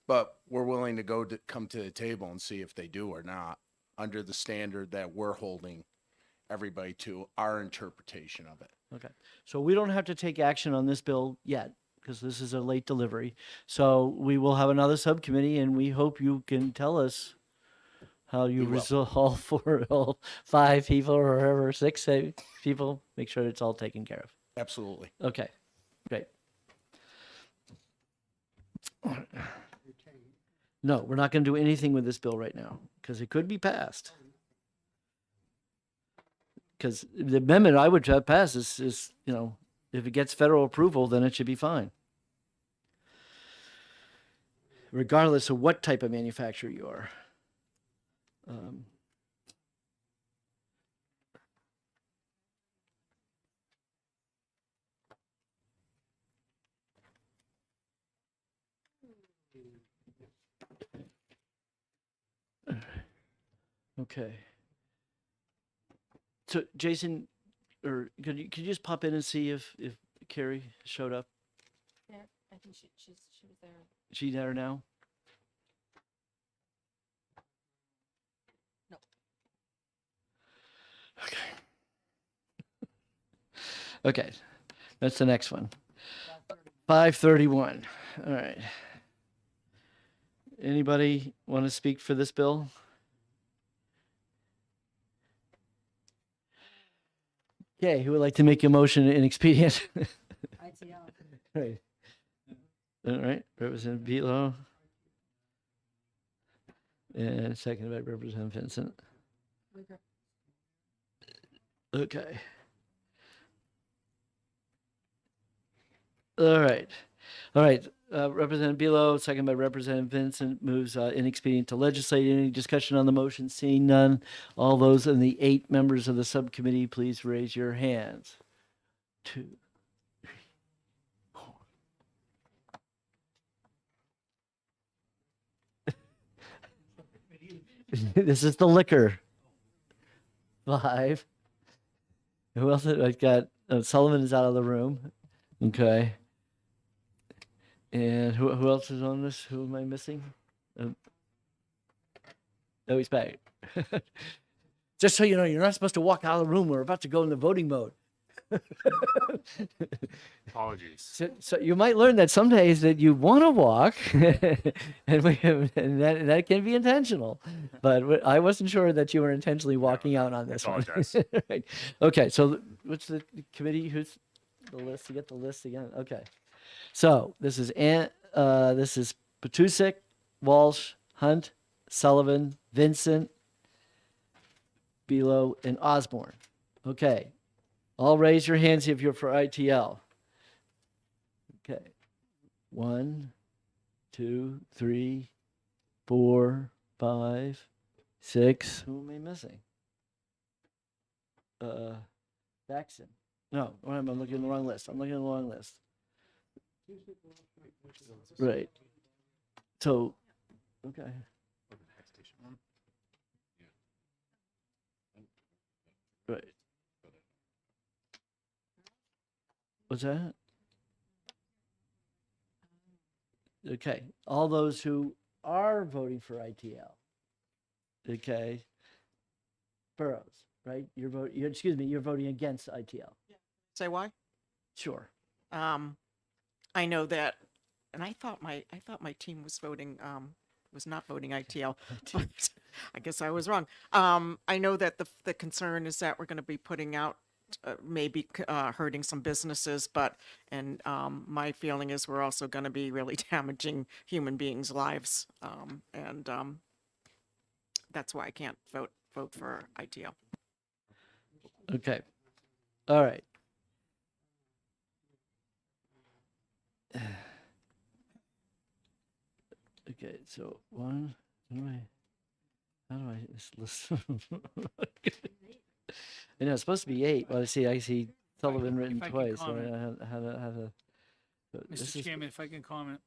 but we're willing to come to the table and see if they do or not under the standard that we're holding everybody to our interpretation of it. Okay. So we don't have to take action on this bill yet because this is a late delivery. So we will have another subcommittee and we hope you can tell us how you We will. resolve for all 5 people or whatever, 6 people, make sure it's all taken care of. Absolutely. Okay, great. No, we're not going to do anything with this bill right now because it could be passed. Because the amendment I would have passed is, you know, if it gets federal approval, then it should be fine. Regardless of what type of manufacturer you are. Okay. So Jason, or could you just pop in and see if Carrie showed up? Yeah, I think she was there. She there now? No. Okay. Okay, that's the next one. 531. All right. Anybody want to speak for this bill? Okay, who would like to make a motion in expedient? Right. All right, Representative Bealow. And seconded by Representative Vincent. Okay. All right. All right. Representative Bealow, second by Representative Vincent, moves inexpedient to legislate. Any discussion on the motion? Seeing none. All those in the 8 members of the subcommittee, please raise your hands. 2, 3, 4. This is the liquor. 5. Who else? I've got Sullivan is out of the room. Okay. And who else is on this? Who am I missing? Oh, he's back. Just so you know, you're not supposed to walk out of the room. We're about to go into voting mode. Apologies. So you might learn that some days that you want to walk, and that can be intentional. But I wasn't sure that you were intentionally walking out on this one. Apologize. Right. Okay, so what's the committee? Who's the list? You get the list again. Okay. So this is Petusik, Walsh, Hunt, Sullivan, Vincent, Bealow, and Osborne. Okay. All raise your hands if you're for ITL. Okay. 1, 2, 3, 4, 5, 6. Who am I missing? Jackson. No, I'm looking at the wrong list. Right. So, okay. Right. What's that? Okay. All those who are voting for ITL. Okay. Burrows, right? You're voting against ITL. Say why? Sure. I know that, and I thought my team was voting, was not voting ITL. But I guess I was wrong. I know that the concern is that we're going to be putting out, maybe hurting some businesses, and my feeling is we're also going to be really damaging human beings' lives, and that's why I can't vote for ITL. Okay. All right. Okay, so one, how do I this list? I know it's supposed to be 8. Well, I see Sullivan written if I can twice. So comment. I had to. This Mr. is- Chairman, if I can comment.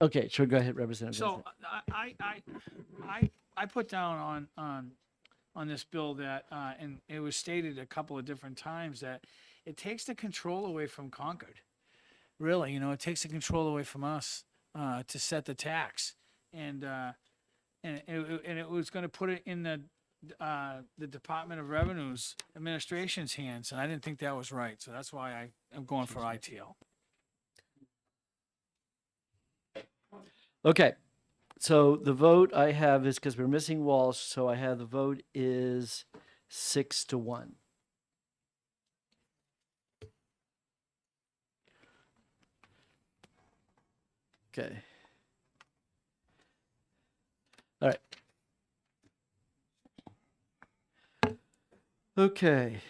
Okay, sure. Go ahead, Representative. So Vincent. I put down on this bill that, and it was stated a couple of different times that it takes the control away from Concord. really. It takes the control away from us to set the tax, and it was going to put it in the Department of Revenue's administration's hands, and I didn't think that was right. So that's why I'm going for ITL. Okay. So the vote I have is because we're missing Walsh. So I have the vote is 6-1. Okay. All right. Okay.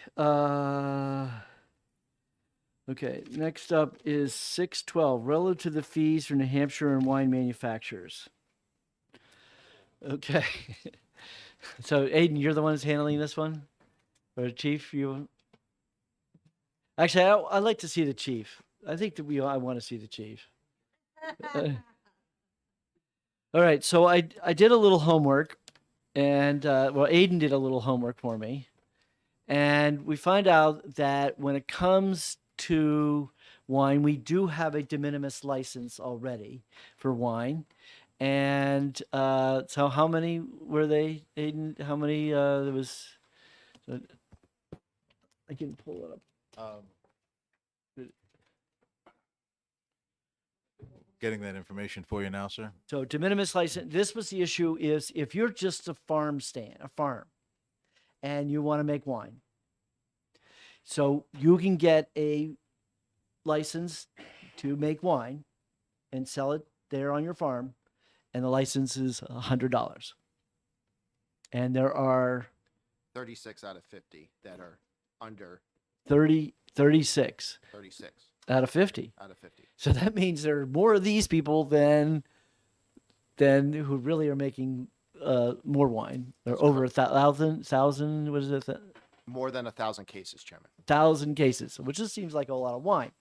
Okay. Next up is 6-12, relative to the fees for New Hampshire and wine manufacturers. Okay. So Aiden, you're the one who's handling this one? Or Chief, you? Actually, I'd like to see the chief. I think that I want to see the chief. All right, so I did a little homework, and well, Aiden did a little homework for me, and we find out that when it comes to wine, we do have a de minimis license already for wine, and so how many were they, Aiden? How many there was? I can pull it up. Getting that information for you now, sir. So de minimis license, this was the issue is if you're just a farm, and you want to make wine. So you can get a license to make wine and sell it there on your farm, and the license is $100. And there are 36 out of 50 that are under 36 36 out of 50. out of 50. So that means there are more of these people than who really are making more wine. Or over 1,000, what is it? More than 1,000 cases, Chairman. 1,000 cases, which just seems like a lot of wine.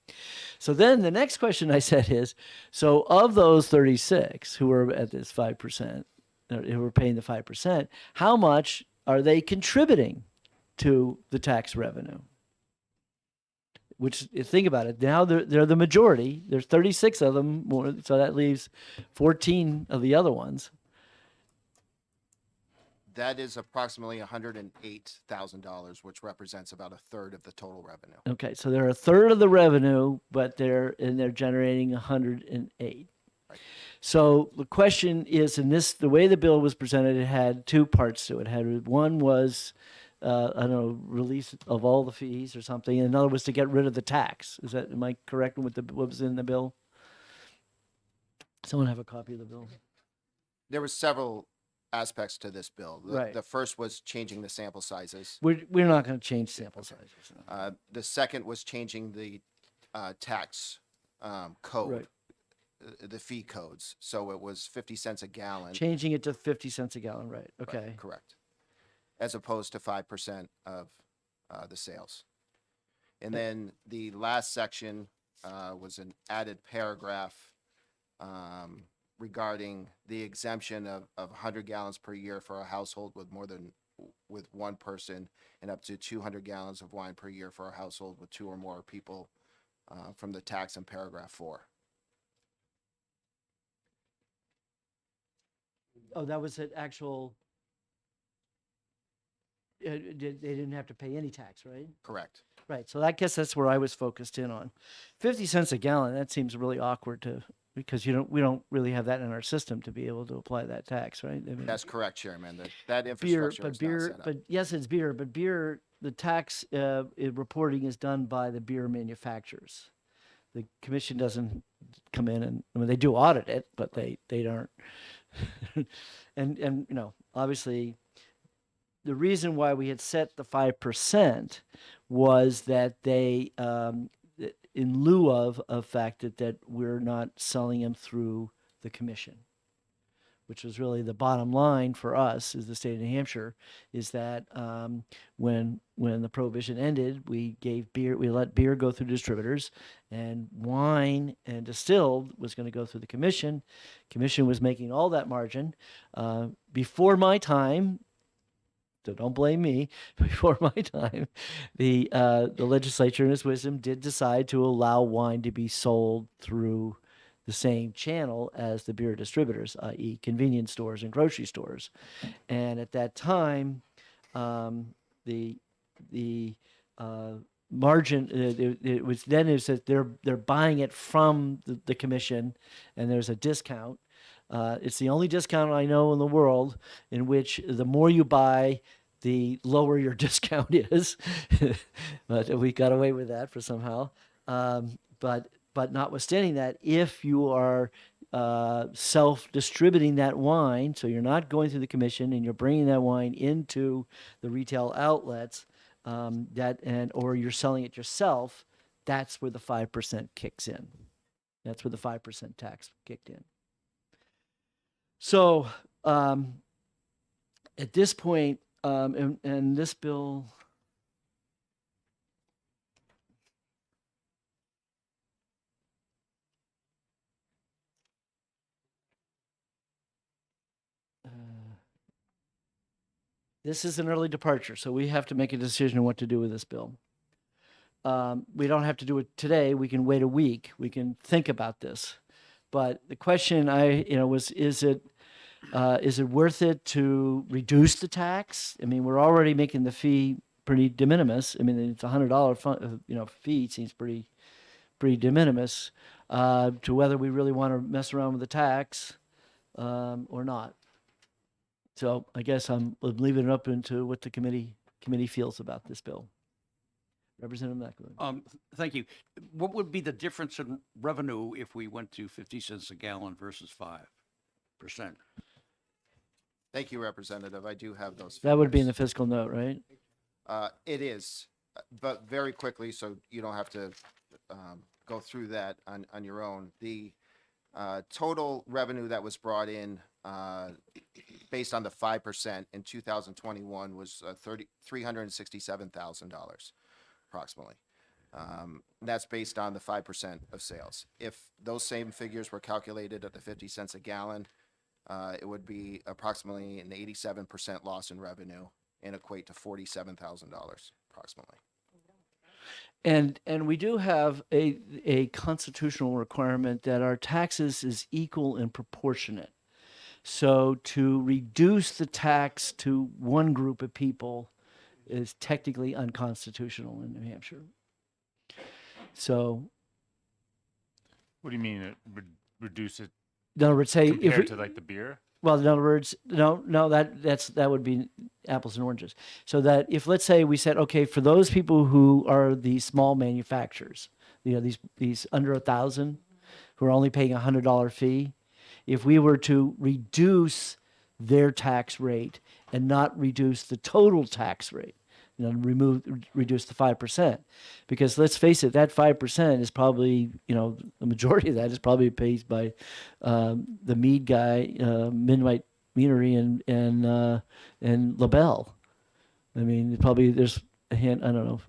So then the next question I said is, so of those 36 who are at this 5%, who are paying the 5%, how much are they contributing to the tax revenue? Which, think about it, now they're the majority. There's 36 of them more, so that leaves 14 of the other ones. That is approximately $108,000, which represents about a third of the total revenue. Okay, so they're a third of the revenue, but they're generating 108. Right. So the question is, the way the bill was presented, it had two parts to it. One was, I don't know, release of all the fees or something, and another was to get rid of the tax. Am I correct with what was in the bill? Someone have a copy of the bill? There were several aspects to this bill. Right. The first was changing the sample sizes. We're not going to change sample sizes. The second was changing the tax code, Right. The fee codes. So it was 50 cents a gallon. Changing it to 50 cents a gallon, right? Right, Okay. correct. As opposed to 5% of the sales. And then the last section was an added paragraph regarding the exemption of 100 gallons per year for a household with one person, and up to 200 gallons of wine per year for a household with two or more people from the tax in paragraph 4. Oh, that was an actual. They didn't have to pay any tax, right? Correct. Right. So I guess that's where I was focused in on. 50 cents a gallon. That seems really awkward because we don't really have that in our system to be able to apply that tax, right? I mean, That's correct, Chairman. That beer, infrastructure but is not beer, set up. but yes, it's beer, but beer. The tax reporting is done by the beer manufacturers. The commission doesn't come in and they do audit it, but they don't. and obviously, the reason why we had set the 5% was that they, in lieu of a fact that we're not selling them through the commission, which was really the bottom line for us as the state of New Hampshire, is that when the prohibition ended, we let beer go through distributors, and wine and distilled was going to go through the commission. Commission was making all that margin. Before my time, so don't blame me, before my time, the legislature in its wisdom did decide to allow wine to be sold through the same channel as the beer distributors, i.e. convenience stores and grocery stores. And at that time, the margin, it was then is that they're buying it from the commission, and there's a discount. It's the only discount I know in the world in which the more you buy, the lower your discount is. But we got away with that for somehow. But notwithstanding that, if you are self-distributing that wine, so you're not going through the commission and you're bringing that wine into the retail outlets, or you're selling it yourself, that's where the 5% kicks in. That's where the 5% tax kicked in. So at this point, and this bill, this is an early departure, so we have to make a decision on what to do with this bill. We don't have to do it today. We can wait a week. We can think about this. But the question was, is it worth it to reduce the tax? I mean, we're already making the fee pretty de minimis. I mean, it's $100 fee seems pretty de minimis. To whether we really want to mess around with the tax or not. So I guess I'm leaving it up into what the committee feels about this bill. Representative McAloon. Thank you. What would be the difference in revenue if we went to 50 cents a gallon versus 5%? Thank you, Representative. I do have those. That would be in figures. the fiscal note, right? It is, but very quickly, so you don't have to go through that on your own. The total revenue that was brought in based on the 5% in 2021 was $367,000 approximately. That's based on the 5% of sales. If those same figures were calculated at the 50 cents a gallon, it would be approximately an 87% loss in revenue and equate to $47,000 approximately. And we do have a constitutional requirement that our taxes is equal and proportionate. So to reduce the tax to one group of people is technically unconstitutional in New Hampshire. So, What do you mean reduce it in other words, say if compared to like the beer? Well, in other words, no, that would be apples and oranges. So that if, let's say, we said, okay, for those people who are the small manufacturers, these under 1,000, who are only paying $100 fee, if we were to reduce their tax rate and not reduce the total tax rate, reduce the 5%, because let's face it, that 5% is probably, the majority of that is probably paid by the mead guy, Midnight Meadery and LaBelle. I mean, probably there's a hand, I don't know,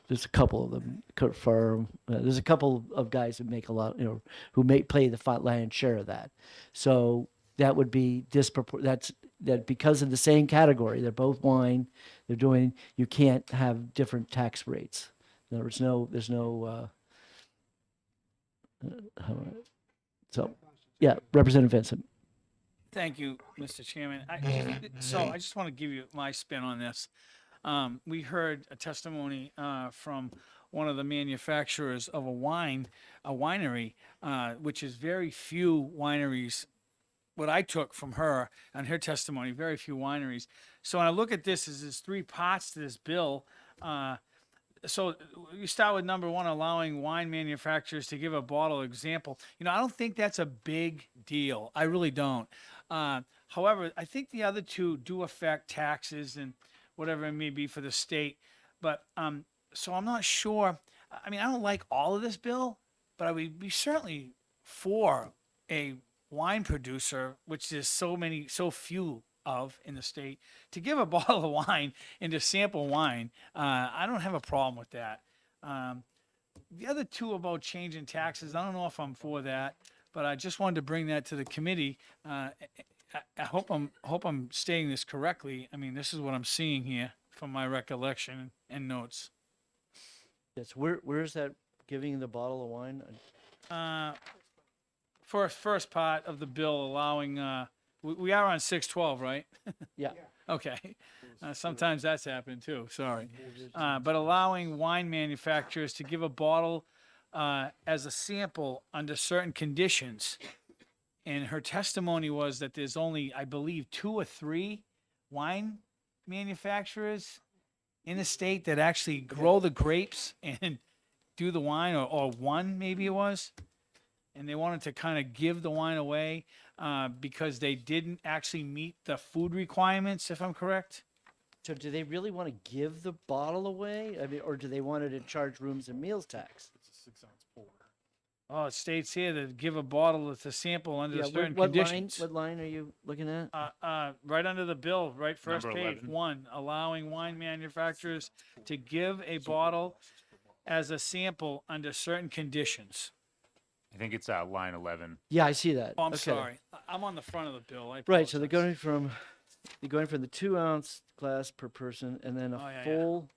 there's a couple of them. There's a couple of guys who make a lot, who play the lion's share of that. So that would be that because in the same category, they're both wine, you can't have different tax rates. In other words, there's no, so, yeah, Representative Vincent. Thank you, Mr. Chairman. I just want to give you my spin on this. We heard a testimony from one of the manufacturers of a winery, which is very few wineries. What I took from her and her testimony, very few wineries. So when I look at this, there's three parts to this bill. So you start with number one, allowing wine manufacturers to give a bottle example. I don't think that's a big deal. I really don't. However, I think the other two do affect taxes and whatever it may be for the state. But so I'm not sure. I mean, I don't like all of this bill, but I would be certainly for a wine producer, which there's so few of in the state, to give a bottle of wine and to sample wine. I don't have a problem with that. The other two about changing taxes, I don't know if I'm for that, but I just wanted to bring that to the committee I hope I'm stating this correctly. I mean, this is what I'm seeing here from my recollection and notes. Yes, where's that giving the bottle of wine? First part of the bill allowing, we are on 612, right? Yeah. Okay. Sometimes that's happened too, sorry. But allowing wine manufacturers to give a bottle as a sample under certain conditions. And her testimony was that there's only, I believe, 2 or 3 wine manufacturers in the state that actually grow the grapes and do the wine, or one maybe it was. And they wanted to kind of give the wine away because they didn't actually meet the food requirements, if I'm correct. So do they really want to give the bottle away? I mean, or do they want to charge rooms and meals tax? It's a 6-ounce pour. Oh, it states here to give a bottle with a sample under Yeah, certain what line, conditions. what line are you looking at? Right under the bill, right first Number page, 11. 1, allowing wine manufacturers to give a bottle as a sample under certain conditions. I think it's line 11. Yeah, I see that. Oh, I'm Okay. sorry. I'm on the front of the bill. I Right, so they're apologize. going from the 2-ounce glass per person and then a Oh, yeah, yeah. full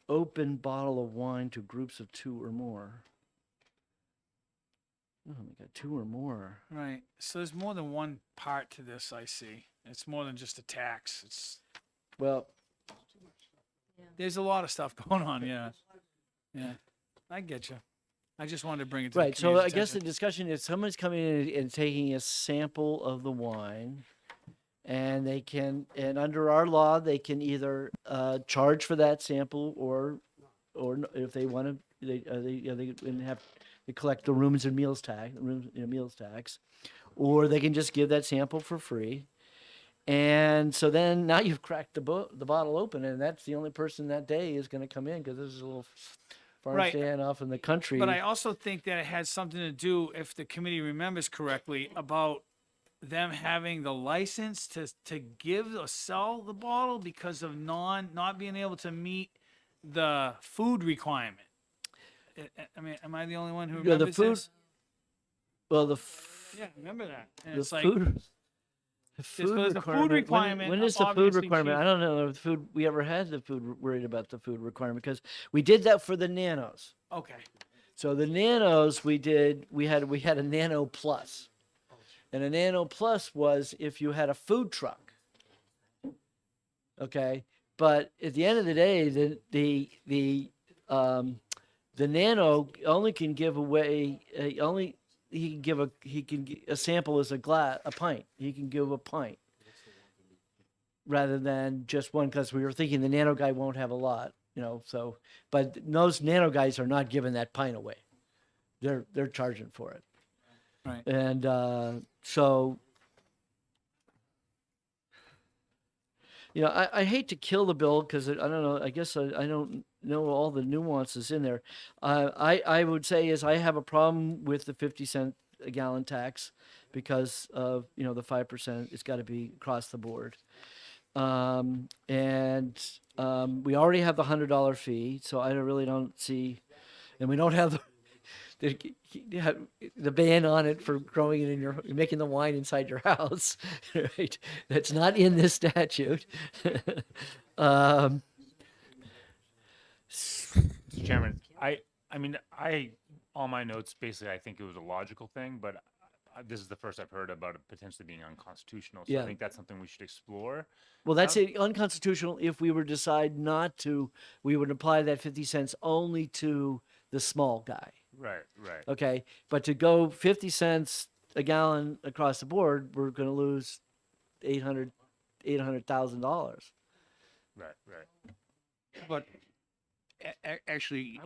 open bottle of wine to groups of 2 or more. Oh, we got 2 or more. Right. So there's more than one part to this, I see. It's more than just a tax. It's Well, There's a lot of stuff going on, yeah. Yeah. I get you. I just wanted to bring it to right. the So I community's guess the attention. discussion is someone's coming in and taking a sample of the wine, and they can, and under our law, they can either charge for that sample or if they want to, they can have they collect the rooms and meals tax, or they can just give that sample for free. And so then now you've cracked the bottle open, and that's the only person that day is going to come in because this is a little farm Right. stand off in the country. But I also think that it had something to do, if the committee remembers correctly, about them having the license to give or sell the bottle because of not being able to meet the food requirement. I mean, am I the only one who Yeah, remembers the food. this? Well, Yeah, I remember that. And the it's like, food. The there's food a food requirement. When is the food obviously, requirement? chief. I don't know if the food we ever had the food worried about the food requirement because we did that for the nanos. Okay. So the nanos we had a nano plus, and a nano plus was if you had a food truck. Okay, but at the end of the day, the nano only can give away he can give a sample as a pint. He can give a pint rather than just one because we were thinking the nano guy won't have a lot, so but those nano guys are not giving that pint away. They're charging for it. Right. And so I hate to kill the bill because I don't know. I guess I don't know all the nuances in there. I would say is I have a problem with the 50-cent a gallon tax because of the 5%. It's got to be across the board. We already have the $100 fee, so I really don't see, and we don't have the ban on it for growing it in making the wine inside your house, right? That's not in this statute. Mr. Chairman, I mean, all my notes, basically, I think it was a logical thing, but this is the first I've heard about it potentially being unconstitutional. So Yeah. I think that's something we should explore. Well, that's unconstitutional. If we were to decide not to, we would apply that 50 cents only to the small guy. Right, right. Okay, but to go 50 cents a gallon across the board, we're going to lose $800,000. Right, right. But actually,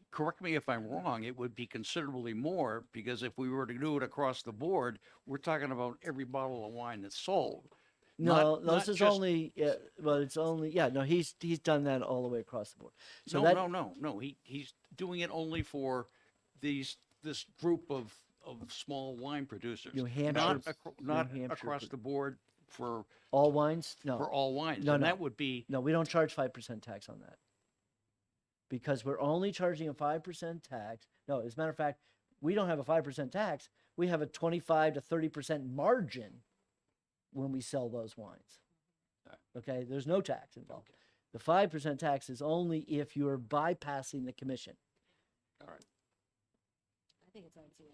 correct me if I'm wrong, it would be considerably more because if we were to do it across the board, we're talking about every bottle of wine that's sold. No, Not- no, not this is just- only. Well, it's only. Yeah, no, he's done that all the way across the board. So No. He's doing it only for this group of small wine producers. New Hampshire- Not, New not Hampshire across pro- the board for all wines. No, for all wines. No, And no. that would be No, we don't charge 5% tax on that because we're only charging a 5% tax. No, as a matter of fact, we don't have a 5% tax. We have a 25 to 30% margin when we sell those wines. Okay, there's no tax involved. The 5% tax is only if you're bypassing the commission. All right. I think it's on zero.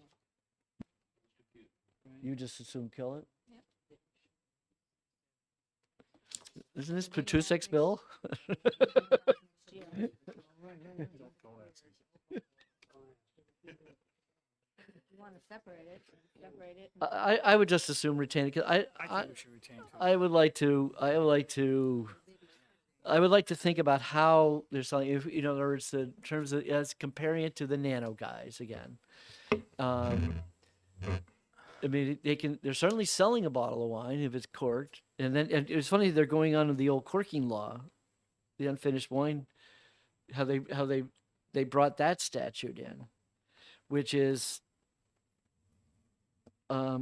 You just assume kill it? Isn't this Petusek's bill? You want to separate it, I would just assume retain it. 'Cause I think we should retain it. I would like to think about how they're selling. If in other words, in terms of as comparing it to the Nano guys again. I mean, they're certainly selling a bottle of wine if it's corked, and it's funny they're going on to the old corking law, the unfinished wine, how they brought that statute in, which is. I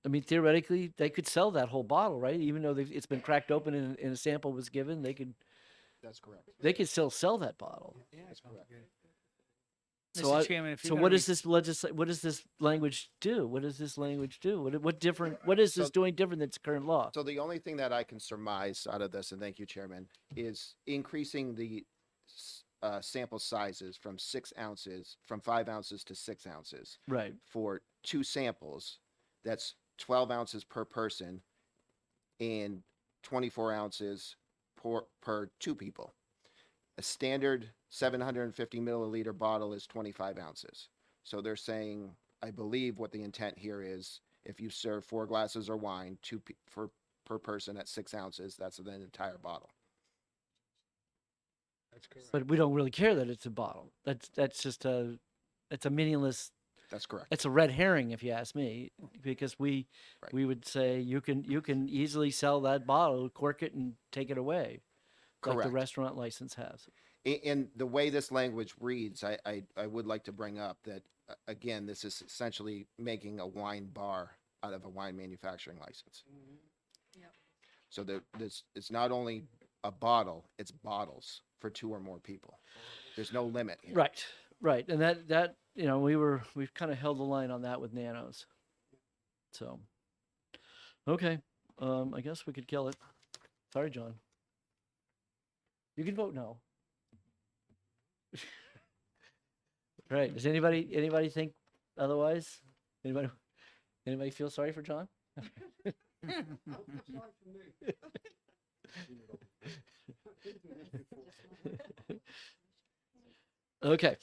mean, theoretically, they could sell that whole bottle, right? Even though it's been cracked open and a sample was given, they could still sell that bottle. That's correct. Mr. Chairman, if you're so gonna what does this what does this language do? What does this language do? What is this doing different than its current law? So the only thing that I can surmise out of this, and thank you, Chairman, is increasing the sample sizes from 5 ounces to 6 ounces. Right. For 2 samples, that's 12 ounces per person and 24 ounces per 2 people. A standard 750 milliliter bottle is 25 ounces. So they're saying, I believe what the intent here is, if you serve 4 glasses of wine, per person at 6 ounces, that's an entire bottle. But we don't really care that it's a bottle. That's just it's a meaningless. That's correct. It's a red herring, if you ask me, because we would say you can easily sell that bottle, cork it, and take it away, like the Correct. restaurant license has. In the way this language reads, I would like to bring up that, again, this is essentially making a wine bar out of a wine manufacturing license. Yep. So it's not only a bottle, it's bottles for 2 or more people. There's no limit here. Right, and that we've kind of held the line on that with Nanos. So, okay, I guess we could kill it. Sorry, John. You can vote no. Right. Does anybody think otherwise? Anybody feel sorry for John? Okay.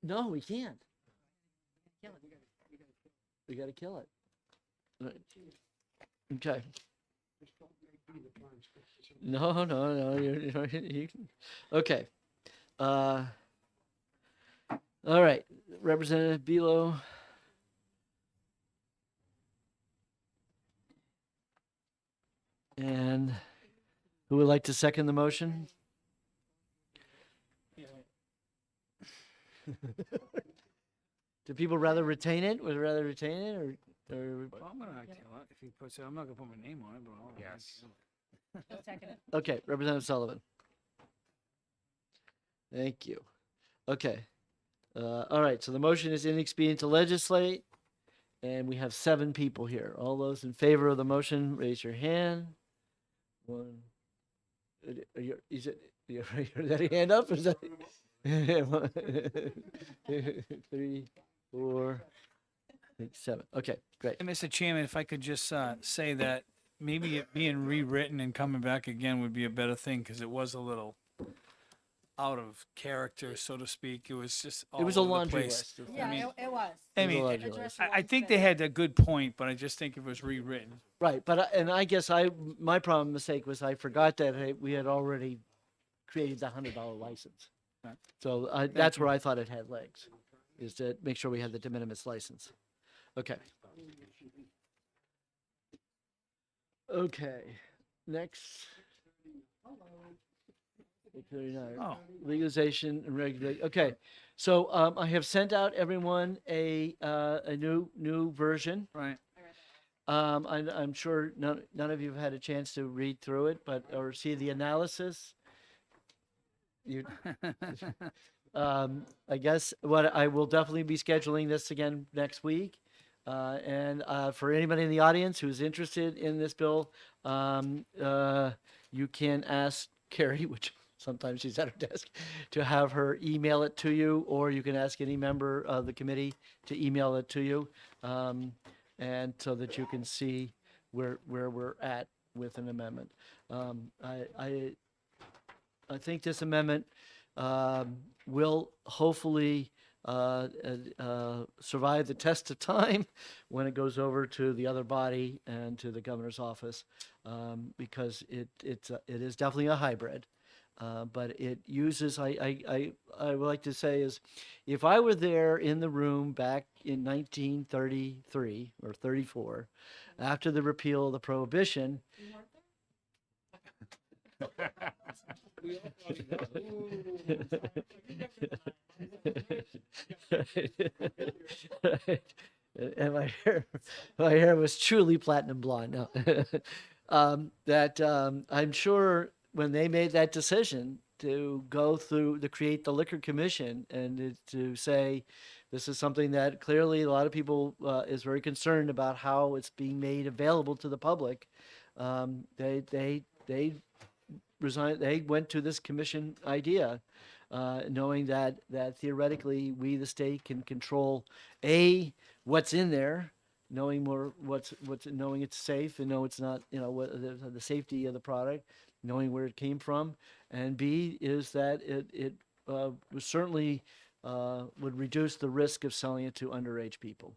No, we can't. We got to kill it. Right. Okay. No. You can. Okay. All right. Representative Belo. And who would like to second the motion? Do people rather retain it? Would rather retain it or Well, I'm gonna kill it if he puts it. I'm not gonna put my name on it, but I'll. Yes. I'll second it. okay, Representative Sullivan. Thank you. Okay. All right, so the motion is inexpedient to legislate, and we have 7 people here. All those in favor of the motion, raise your hand. 1. Is that a hand up? Is that 1, 2, 3, 4, 6, 7. Okay, great. And Mr. Chairman, if I could just say that maybe it being rewritten and coming back again would be a better thing, because it was a little out of character, so to speak. It was just all It was a over the laundry place. list. Yeah, I mean, it was. I It was a mean, laundry Address list. one I think they thing. had a good point, but I just think it was rewritten. Right, but and I guess my mistake was I forgot that we had already created the $100 license. Right. So that's where I thought it had legs, is to make sure we had the de minimis license. Okay. Okay, next. 839. Oh. Legalization and regulation. Okay, so I have sent out everyone a new version. Right. I'm sure none of you have had a chance to read through it, or see the analysis. You, I guess I will definitely be scheduling this again next week. And for anybody in the audience who's interested in this bill, you can ask Carrie, which sometimes she's at her desk, to have her email it to you, or you can ask any member of the committee to email it to you, and so that you can see where we're at with an amendment. I think this amendment will hopefully survive the test of time when it goes over to the other body and to the governor's office, because it is definitely a hybrid. But it uses, I would like to say is, if I were there in the room back in 1933 or 34, after the repeal of the prohibition, and my hair was truly platinum blonde. No. I'm sure when they made that decision to go through to create the Liquor Commission and to say this is something that clearly a lot of people is very concerned about how it's being made available to the public, they resigned. They went to this commission idea, knowing that theoretically we, the state, can control what's in there, knowing knowing it's safe and know it's not, the safety of the product, knowing where it came from, and B is that it certainly would reduce the risk of selling it to underage people,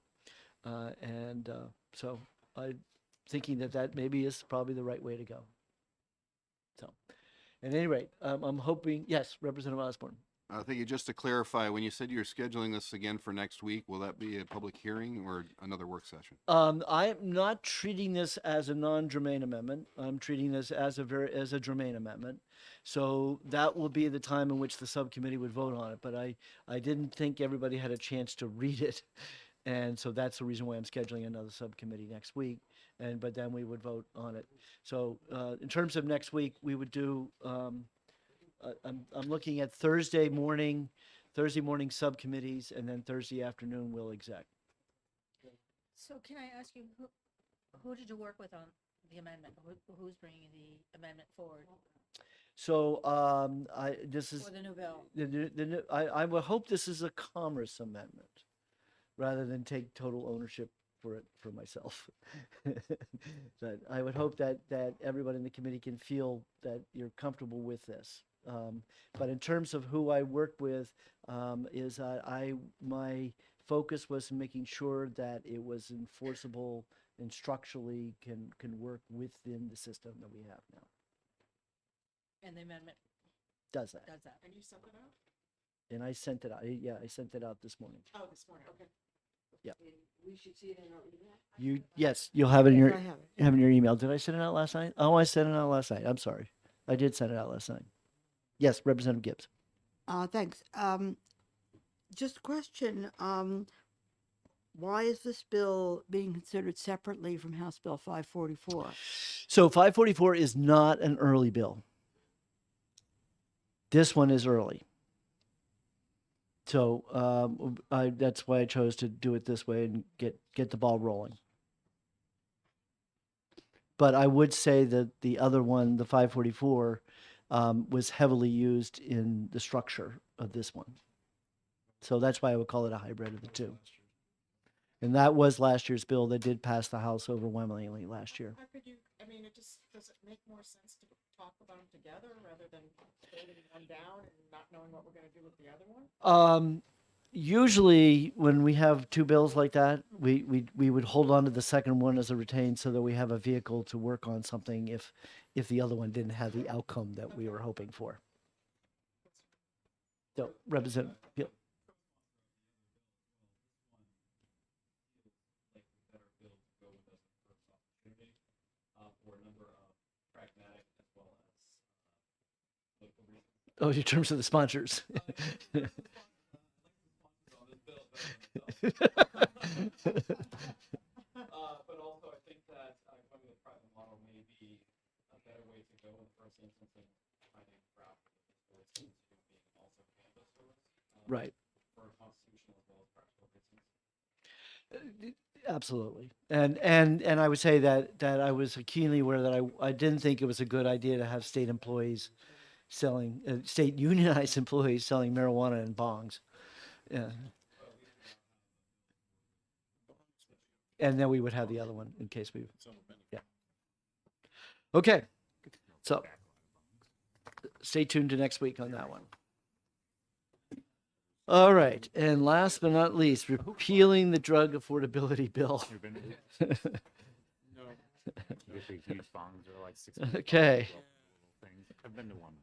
so I'm thinking that maybe is probably the right way to go. So, at any rate, I'm hoping, yes, Representative Osborne. Thank you. Just to clarify, when you said you're scheduling this again for next week, will that be a public hearing or another work session? I'm not treating this as a non-germane amendment. I'm treating this as a germane amendment. So that will be the time in which the subcommittee would vote on it. But I didn't think everybody had a chance to read it. And so that's the reason why I'm scheduling another subcommittee next week. But then we would vote on it. So in terms of next week, we would do, I'm looking at Thursday morning subcommittees, and then Thursday afternoon will exec. So can I ask you, who did you work with on the amendment? Who's bringing the amendment forward? So this is For the new bill. the new, I would hope this is a commerce amendment rather than take total ownership for it for myself. But I would hope that everybody in the committee can feel that you're comfortable with this. But in terms of who I worked with, is my focus was making sure that it was enforceable and structurally can work within the system that we have now. And the amendment Does that? does that. And you sent it out? And I sent it out. Yeah, I sent it out this morning. Oh, this morning, okay. Yeah. We should see it in our email. Yes, you'll have it in your I have it. have it in your email. Did I send it out last night? Oh, I sent it out last night. I'm sorry. I did send it out last night. Yes, Representative Gibbs. Thanks. Just a question. Why is this bill being considered separately from House Bill 544? So 544 is not an early bill. This one is early. So that's why I chose to do it this way and get the ball rolling. But I would say that the other one, the 544, was heavily used in the structure of this one. So that's why I would call it a hybrid of the two. And that was last year's bill that did pass the House overwhelmingly last year. How could you, does it make more sense to talk about them together rather than voting one down and not knowing what we're gonna do with the other one? Usually when we have two bills like that, we would hold on to the second one as a retained so that we have a vehicle to work on something if the other one didn't have the outcome that we were hoping for. So, Representative, yeah. Oh, in terms of the sponsors. But also, I think that going with the private model may be a better way to go in the first instance and finding a route towards being also canvassers. Right. For constitutional as well as practical reasons. Absolutely. And I would say that I was keenly aware that I didn't think it was a good idea to have state employees selling, state unionized employees selling marijuana and bongs. Yeah. And then we would have the other one in case we, yeah. Okay. So stay tuned to next week on that one. All right. And last but not least, repealing the drug affordability bill. Usually huge bongs are like 6 Okay. things. I've been to one.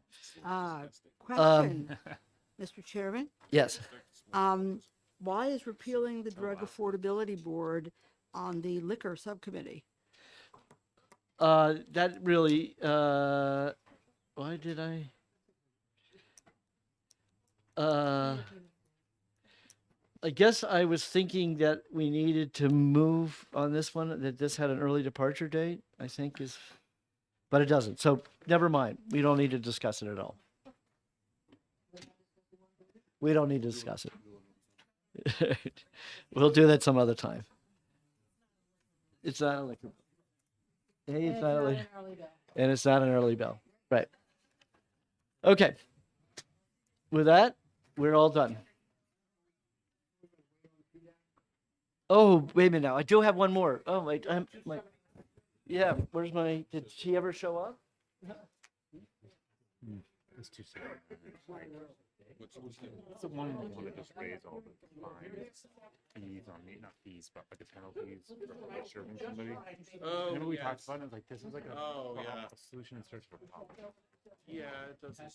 Question, Mr. Chairman? Yes. Why is repealing the Drug Affordability Board on the liquor subcommittee? That really, why did I guess I was thinking that we needed to move on this one, that this had an early departure date, I think is, but it doesn't. So never mind. We don't need to discuss it at all. We don't need to discuss it. We'll do that some other time. It's not a liquor. Hey, it's not a liquor. And it's not an early bell. Right. Okay. With that, we're all done. Oh, wait a minute now. I do have one more. Oh, wait. Yeah, where's my, did she ever show up? It's too soon. It's the one that just raised all the fines, fees on me, not fees, but like the penalties for like serving somebody. Remember we talked about it? It's like this is like a solution in search for a problem. Yeah, it doesn't.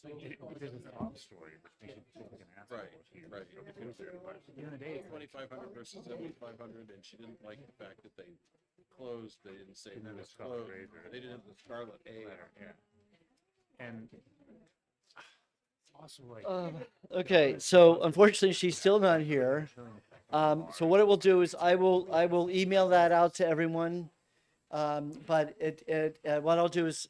There's a top story, which we should take an answer Right, for here. right. But at the end of the day, it's like, 2,500 versus 7,500, and she didn't like the fact that they closed. They didn't say that it's Scarlet closed. Razor. They didn't have the Scarlet A. yeah. And also like. Okay, so unfortunately, she's still not here. So what it will do is I will email that out to everyone. But what I'll do is,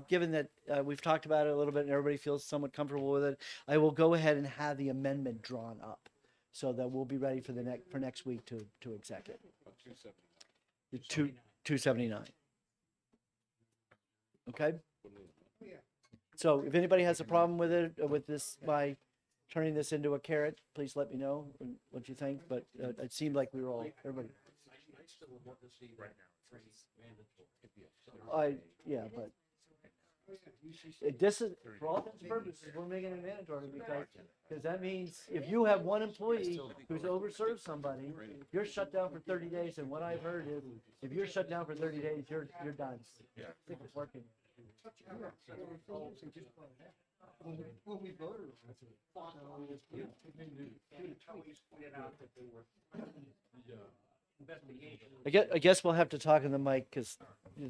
given that we've talked about it a little bit and everybody feels somewhat comfortable with it, I will go ahead and have the amendment drawn up, so that we'll be ready for next week to exec it. 279. Okay. So if anybody has a problem with it, with this, by turning this into a carrot, please let me know what you think. But it seemed like we were all, everybody. Yeah, but this is, for all intents and purposes, we're making it mandatory because that means if you have one employee who's overserved somebody, you're shut down for 30 days. And what I've heard is, if you're shut down for 30 days, you're done. Yeah. I think it's working. Well, we voted I guess we'll have to talk in the mic because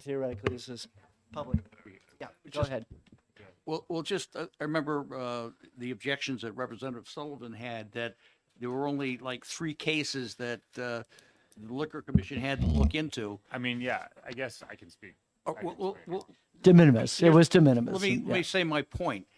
theoretically this is public. Yeah, go ahead. Well, just, I remember the objections that Representative Sullivan had, that there were only like 3 cases that the Liquor Commission had to look into. I mean, yeah, I guess I can speak. De minimis. It was de minimis. Let me Yeah. say my point.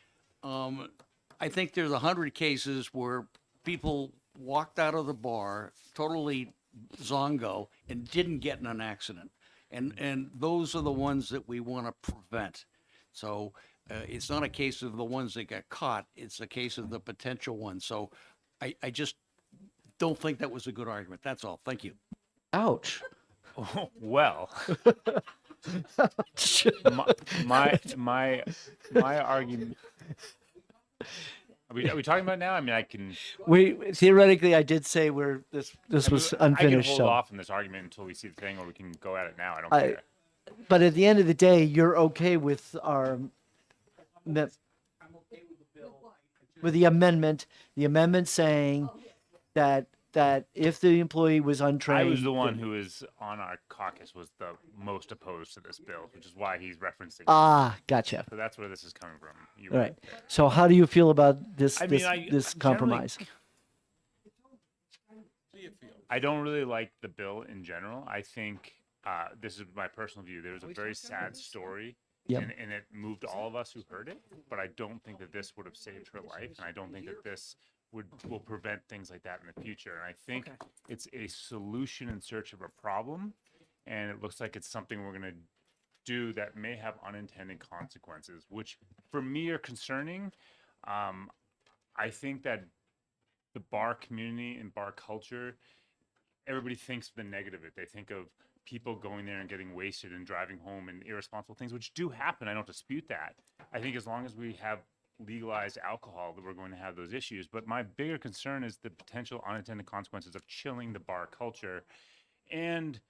I think there's 100 cases where people walked out of the bar totally zongo and didn't get in an accident. And those are the ones that we want to prevent. So it's not a case of the ones that got caught. It's a case of the potential ones. So I just don't think that was a good argument. That's all. Thank you. Ouch. Well, my argument. Are we talking about now? I mean, I can. We theoretically, I did say this was I can unfinished. hold So, off on this argument until we see the thing, or we can go at it now. I don't care. but at the end of the day, you're okay with our with the amendment. The amendment saying that if the employee was untrained, I was the one who is on our caucus was the most opposed to this bill, which is why he's referencing. Gotcha. So that's where this is coming from. You're Right. So how do you feel about this I mean, this I'm compromise? I don't really like the bill in general. I think this is my personal view. There was a very sad story, Yep. and it moved all of us who heard it. But I don't think that this would have saved her life, and I don't think that this will prevent things like that in the future. And I think Okay. it's a solution in search of a problem, and it looks like it's something we're going to do that may have unintended consequences, which for me are concerning. I think that the bar community and bar culture, everybody thinks the negative of it. They think of people going there and getting wasted and driving home and irresponsible things, which do happen. I don't dispute that. I think as long as we have legalized alcohol, that we're going to have those issues. But my bigger concern is the potential unintended consequences of chilling the bar culture. And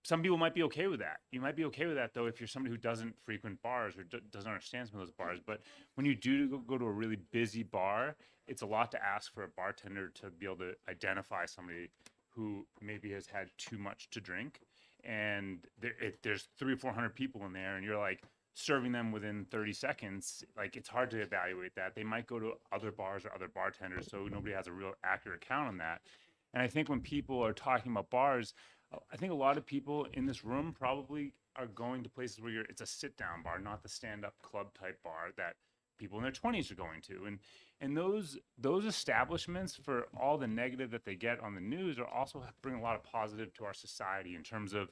some people might be okay with that. You might be okay with that, though, if you're somebody who doesn't frequent bars or doesn't understand some of those bars. But when you do go to a really busy bar, it's a lot to ask for a bartender to be able to identify somebody who maybe has had too much to drink. And there's 300 or 400 people in there, and you're like serving them within 30 seconds. Like, it's hard to evaluate that. They might go to other bars or other bartenders, so nobody has a real accurate count on that. And I think when people are talking about bars, I think a lot of people in this room probably are going to places where it's a sit-down bar, not the stand-up club type bar that people in their 20s are going to. And those establishments, for all the negative that they get on the news, are also bring a lot of positive to our society in terms of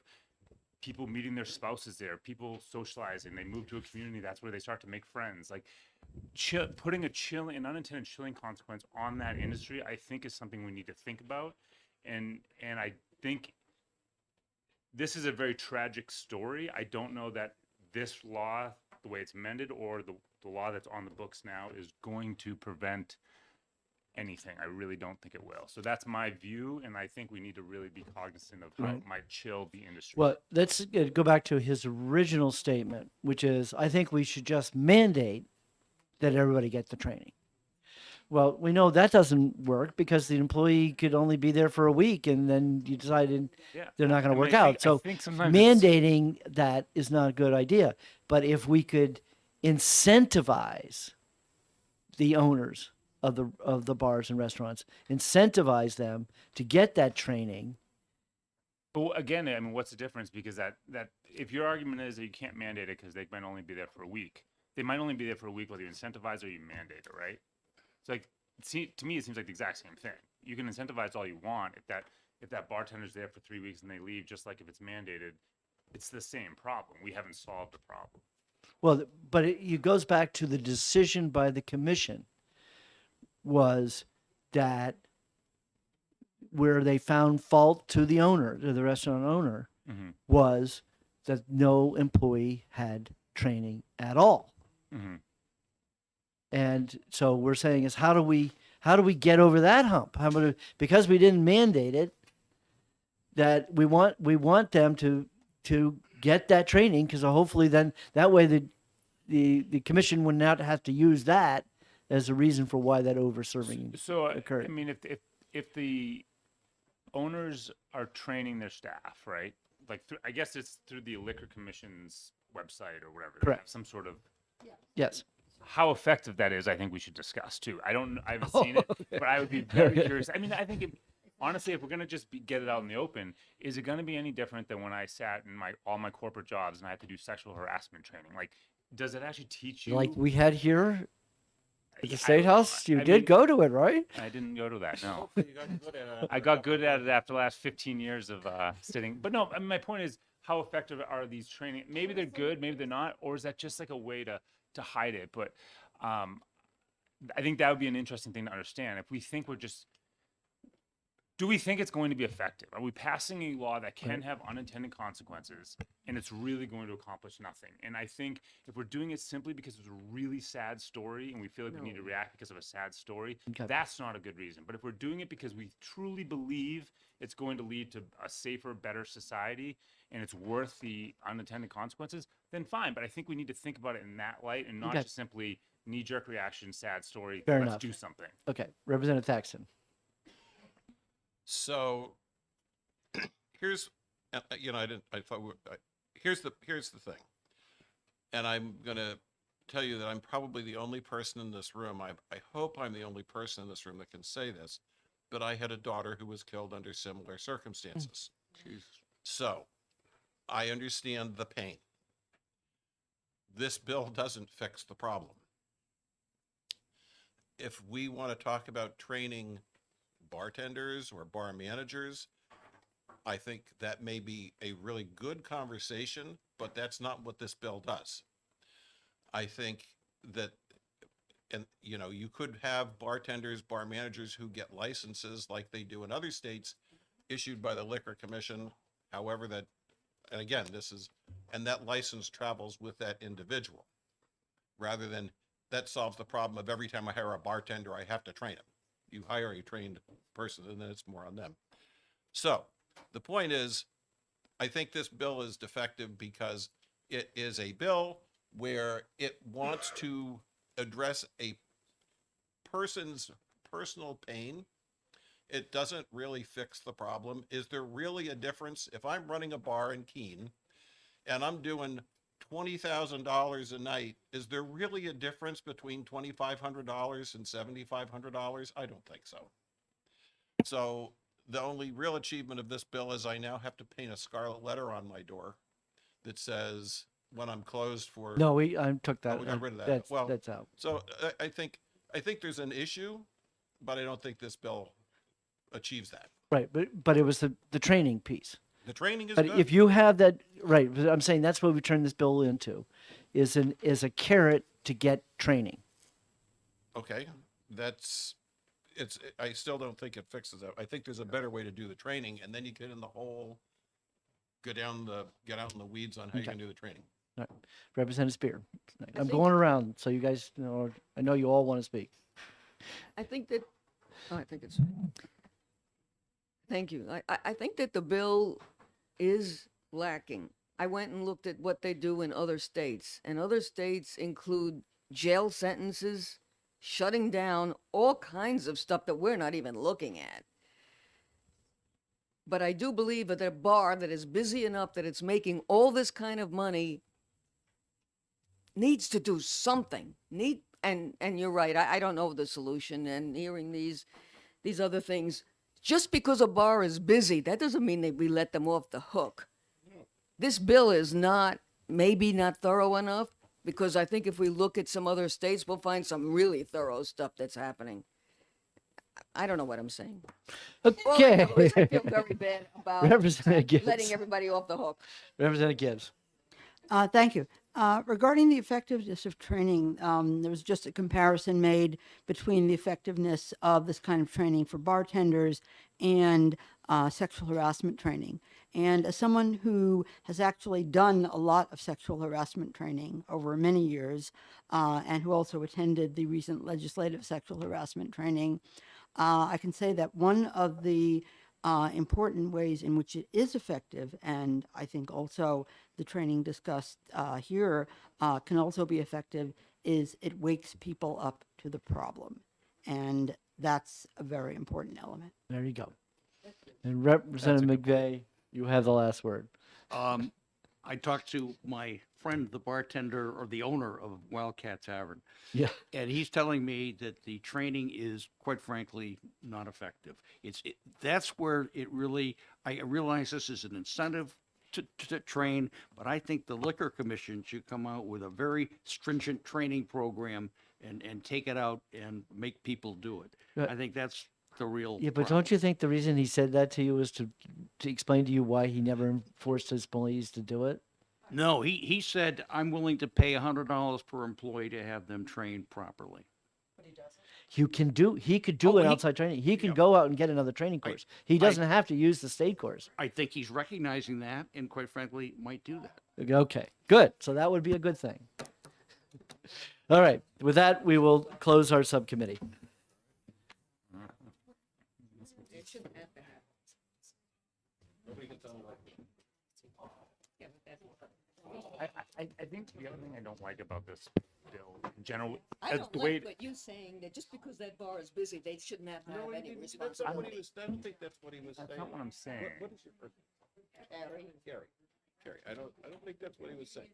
people meeting their spouses there, people socializing. They move to a community, that's where they start to make friends. Like, putting an unintended chilling consequence on that industry, I think, is something we need to think about. And I think this is a very tragic story. I don't know that this law, the way it's amended, or the law that's on the books now, is going to prevent anything. I really don't think it will. So that's my view, and I think we need to really be cognizant of how it might chill the industry. Well, let's go back to his original statement, which is, I think we should just mandate that everybody get the training. Well, we know that doesn't work because the employee could only be there for a week, and then you decided they're not going to work out. So mandating that is not a good idea. But if we could incentivize the owners of the bars and restaurants, incentivize them to get that training. But again, I mean, what's the difference? Because that if your argument is that you can't mandate it because they might only be there for a week, they might only be there for a week whether you incentivize or you mandate it, right? So, like, to me, it seems like the exact same thing. You can incentivize all you want. If that bartender's there for 3 weeks and they leave, just like if it's mandated, it's the same problem. We haven't solved the problem. Well, but it goes back to the decision by the commission was that where they found fault to the owner, to the restaurant owner, was that no employee had training at all. And so we're saying is how do we get over that hump? Because we didn't mandate it, that we want them to get that training, because hopefully then that way the commission would not have to use that as a reason for why that over-serving occurred. I mean, if the owners are training their staff, right? Like, I guess it's through the Liquor Commission's website or whatever. They have some sort of. Yes. How effective that is, I think we should discuss too. I haven't seen it, but I would be very curious. I mean, I think honestly, if we're gonna just get it out in the open, is it gonna be any different than when I sat in all my corporate jobs and I had to do sexual harassment training? Like, does it actually teach you? Like we had here at the State House? You did go to it, right? I didn't go to that, no. I got good at it after the last 15 years of sitting. But no, I mean, my point is, how effective are these training? Maybe they're good, maybe they're not, or is that just like a way to hide it? But I think that would be an interesting thing to understand. If we think do we think it's going to be effective? Are we passing a law that can have unintended consequences and it's really going to accomplish nothing? And I think if we're doing it simply because it's a really sad story and we feel like we need to react because of a sad story, that's not a good reason. But if we're doing it because we truly believe it's going to lead to a safer, better society and it's worth the unintended consequences, then fine. But I think we need to think about it in that light and not just simply knee-jerk reaction, sad story, Fair let's enough. do something. Okay, Representative Thaxton. So here's, here's the thing. And I'm going to tell you that I'm probably the only person in this room. I hope I'm the only person in this room that can say this, but I had a daughter who was killed under similar circumstances. So I understand the pain. This bill doesn't fix the problem. if we want to talk about training bartenders or bar managers, I think that may be a really good conversation, but that's not what this bill does. I think that, and you know, you could have bartenders, bar managers who get licenses like they do in other states issued by the Liquor Commission, however that, and again, and that license travels with that individual. Rather than, that solves the problem of every time I hire a bartender, I have to train him. You hire a trained person and then it's more on them. So the point is, I think this bill is defective because it is a bill where it wants to address a person's personal pain. It doesn't really fix the problem. Is there really a difference? If I'm running a bar in Keene and I'm doing $20,000 a night, is there really a difference between $2,500 and $7,500? I don't think so. So the only real achievement of this bill is I now have to paint a scarlet letter on my door that says when I'm closed for. No, I took that. Oh, we got rid of that. That's out. So I think there's an issue, but I don't think this bill achieves that. Right, but it was the training piece. The training is But good. if you have that, right, but I'm saying that's what we turned this bill into, is a carrot to get training. Okay, I still don't think it fixes that. I think there's a better way to do the training, and then you get in the whole, get out in the weeds on how you Okay. can do the training. All right. Representative Spear. I'm think- going around, so you guys know, I know you all want to speak. I think that, oh, I think it's, thank you. I think that the bill is lacking. I went and looked at what they do in other states, and other states include jail sentences, shutting down all kinds of stuff that we're not even looking at. But I do believe that a bar that is busy enough that it's making all this kind of money needs to do something. And you're right, I don't know the solution, and hearing these other things, just because a bar is busy, that doesn't mean that we let them off the hook. This bill is maybe not thorough enough, because I think if we look at some other states, we'll find some really thorough stuff that's happening. I don't know what I'm saying. All I Okay. know is I feel very bad about Representative Gibbs. letting everybody off the hook. Representative Gibbs. Thank you. Regarding the effectiveness of training, there was just a comparison made between the effectiveness of this kind of training for bartenders and sexual harassment training. And as someone who has actually done a lot of sexual harassment training over many years, and who also attended the recent legislative sexual harassment training, I can say that one of the important ways in which it is effective, and I think also the training discussed here can also be effective, is it wakes people up to the problem. And that's a very important element. There you go. And Representative McVeigh, you have the last word. I talked to my friend, the bartender or the owner of Wildcat Tavern. Yeah. And he's telling me that the training is, quite frankly, not effective. That's where it really, I realize this is an incentive to train, but I think the Liquor Commission should come out with a very stringent training program and take it out and make people do it. Right. I think that's the real Yeah, but problem. don't you think the reason he said that to you was to explain to you why he never forced his employees to do it? No, he said, I'm willing to pay $100 per employee to have them trained properly. He could do it outside training. He can go out and get another training course. He doesn't have to use the state course. I think he's recognizing that and quite frankly might do that. Okay, good. So that would be a good thing. All right. With that, we will close our subcommittee. I think the other thing I don't like about this bill in general, I as don't the way like what you saying that just because that bar is busy, they shouldn't have to have any That's responsibility. not what he was, I don't think that's what he was saying. That's not what I'm saying. What is your first? Gary, I don't think that's what he was saying.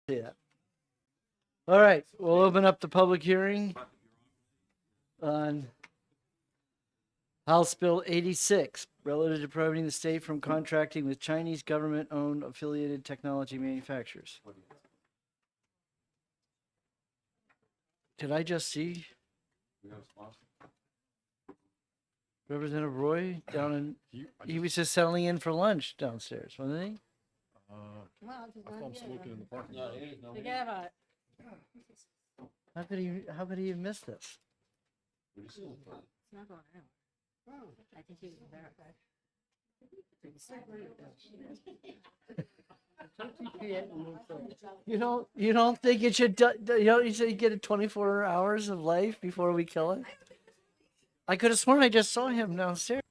Yeah. All right, we'll open up the public hearing on House Bill 86, relative to prohibiting the state from contracting with Chinese government-owned affiliated technology manufacturers. Did I just see Representative Roy down in, he was just settling in for lunch downstairs, wasn't he? Forget about it. How could he have missed this? It's not going anywhere. I think he was verified. You don't think it should, you say you get 24 hours of life before we kill it? I could have sworn I just saw him downstairs.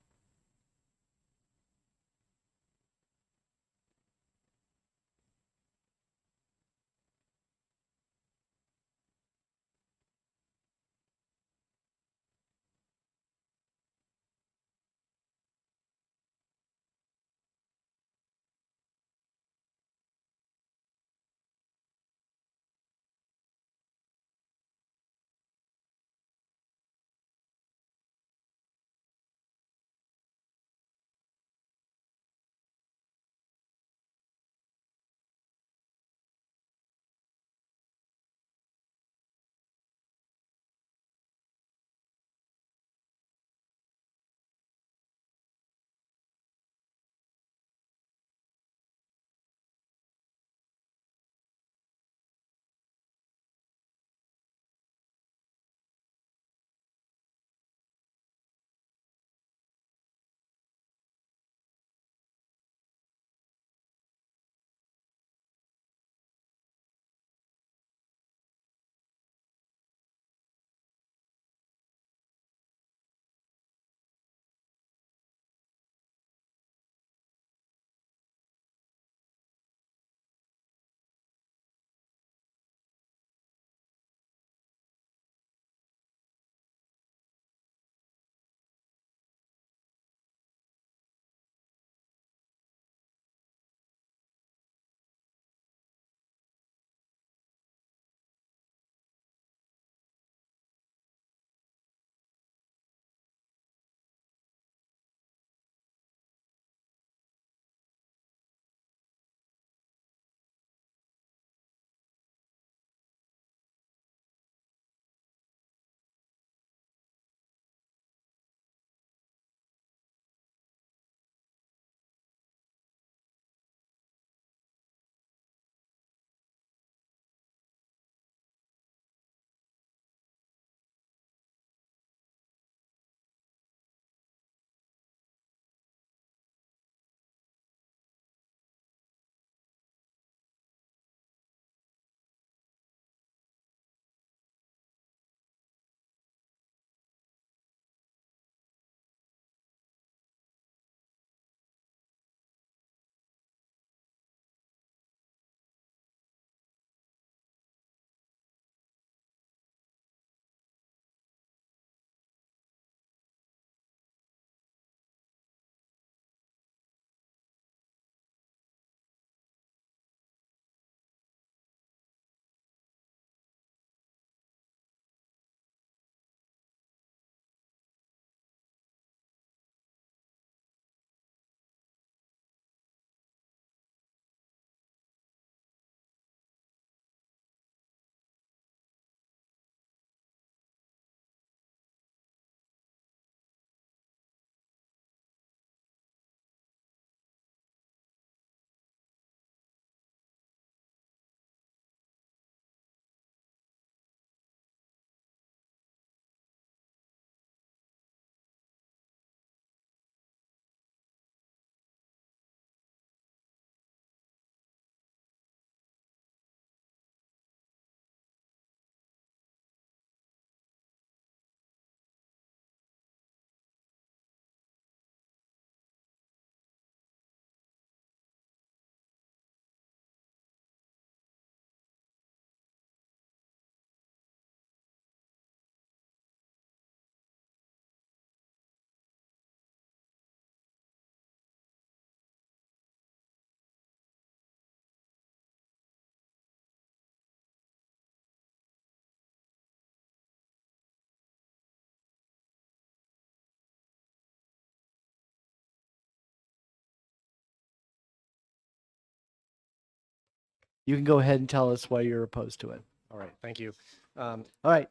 you can go ahead and tell us why you're opposed to it. All right, thank you. All right.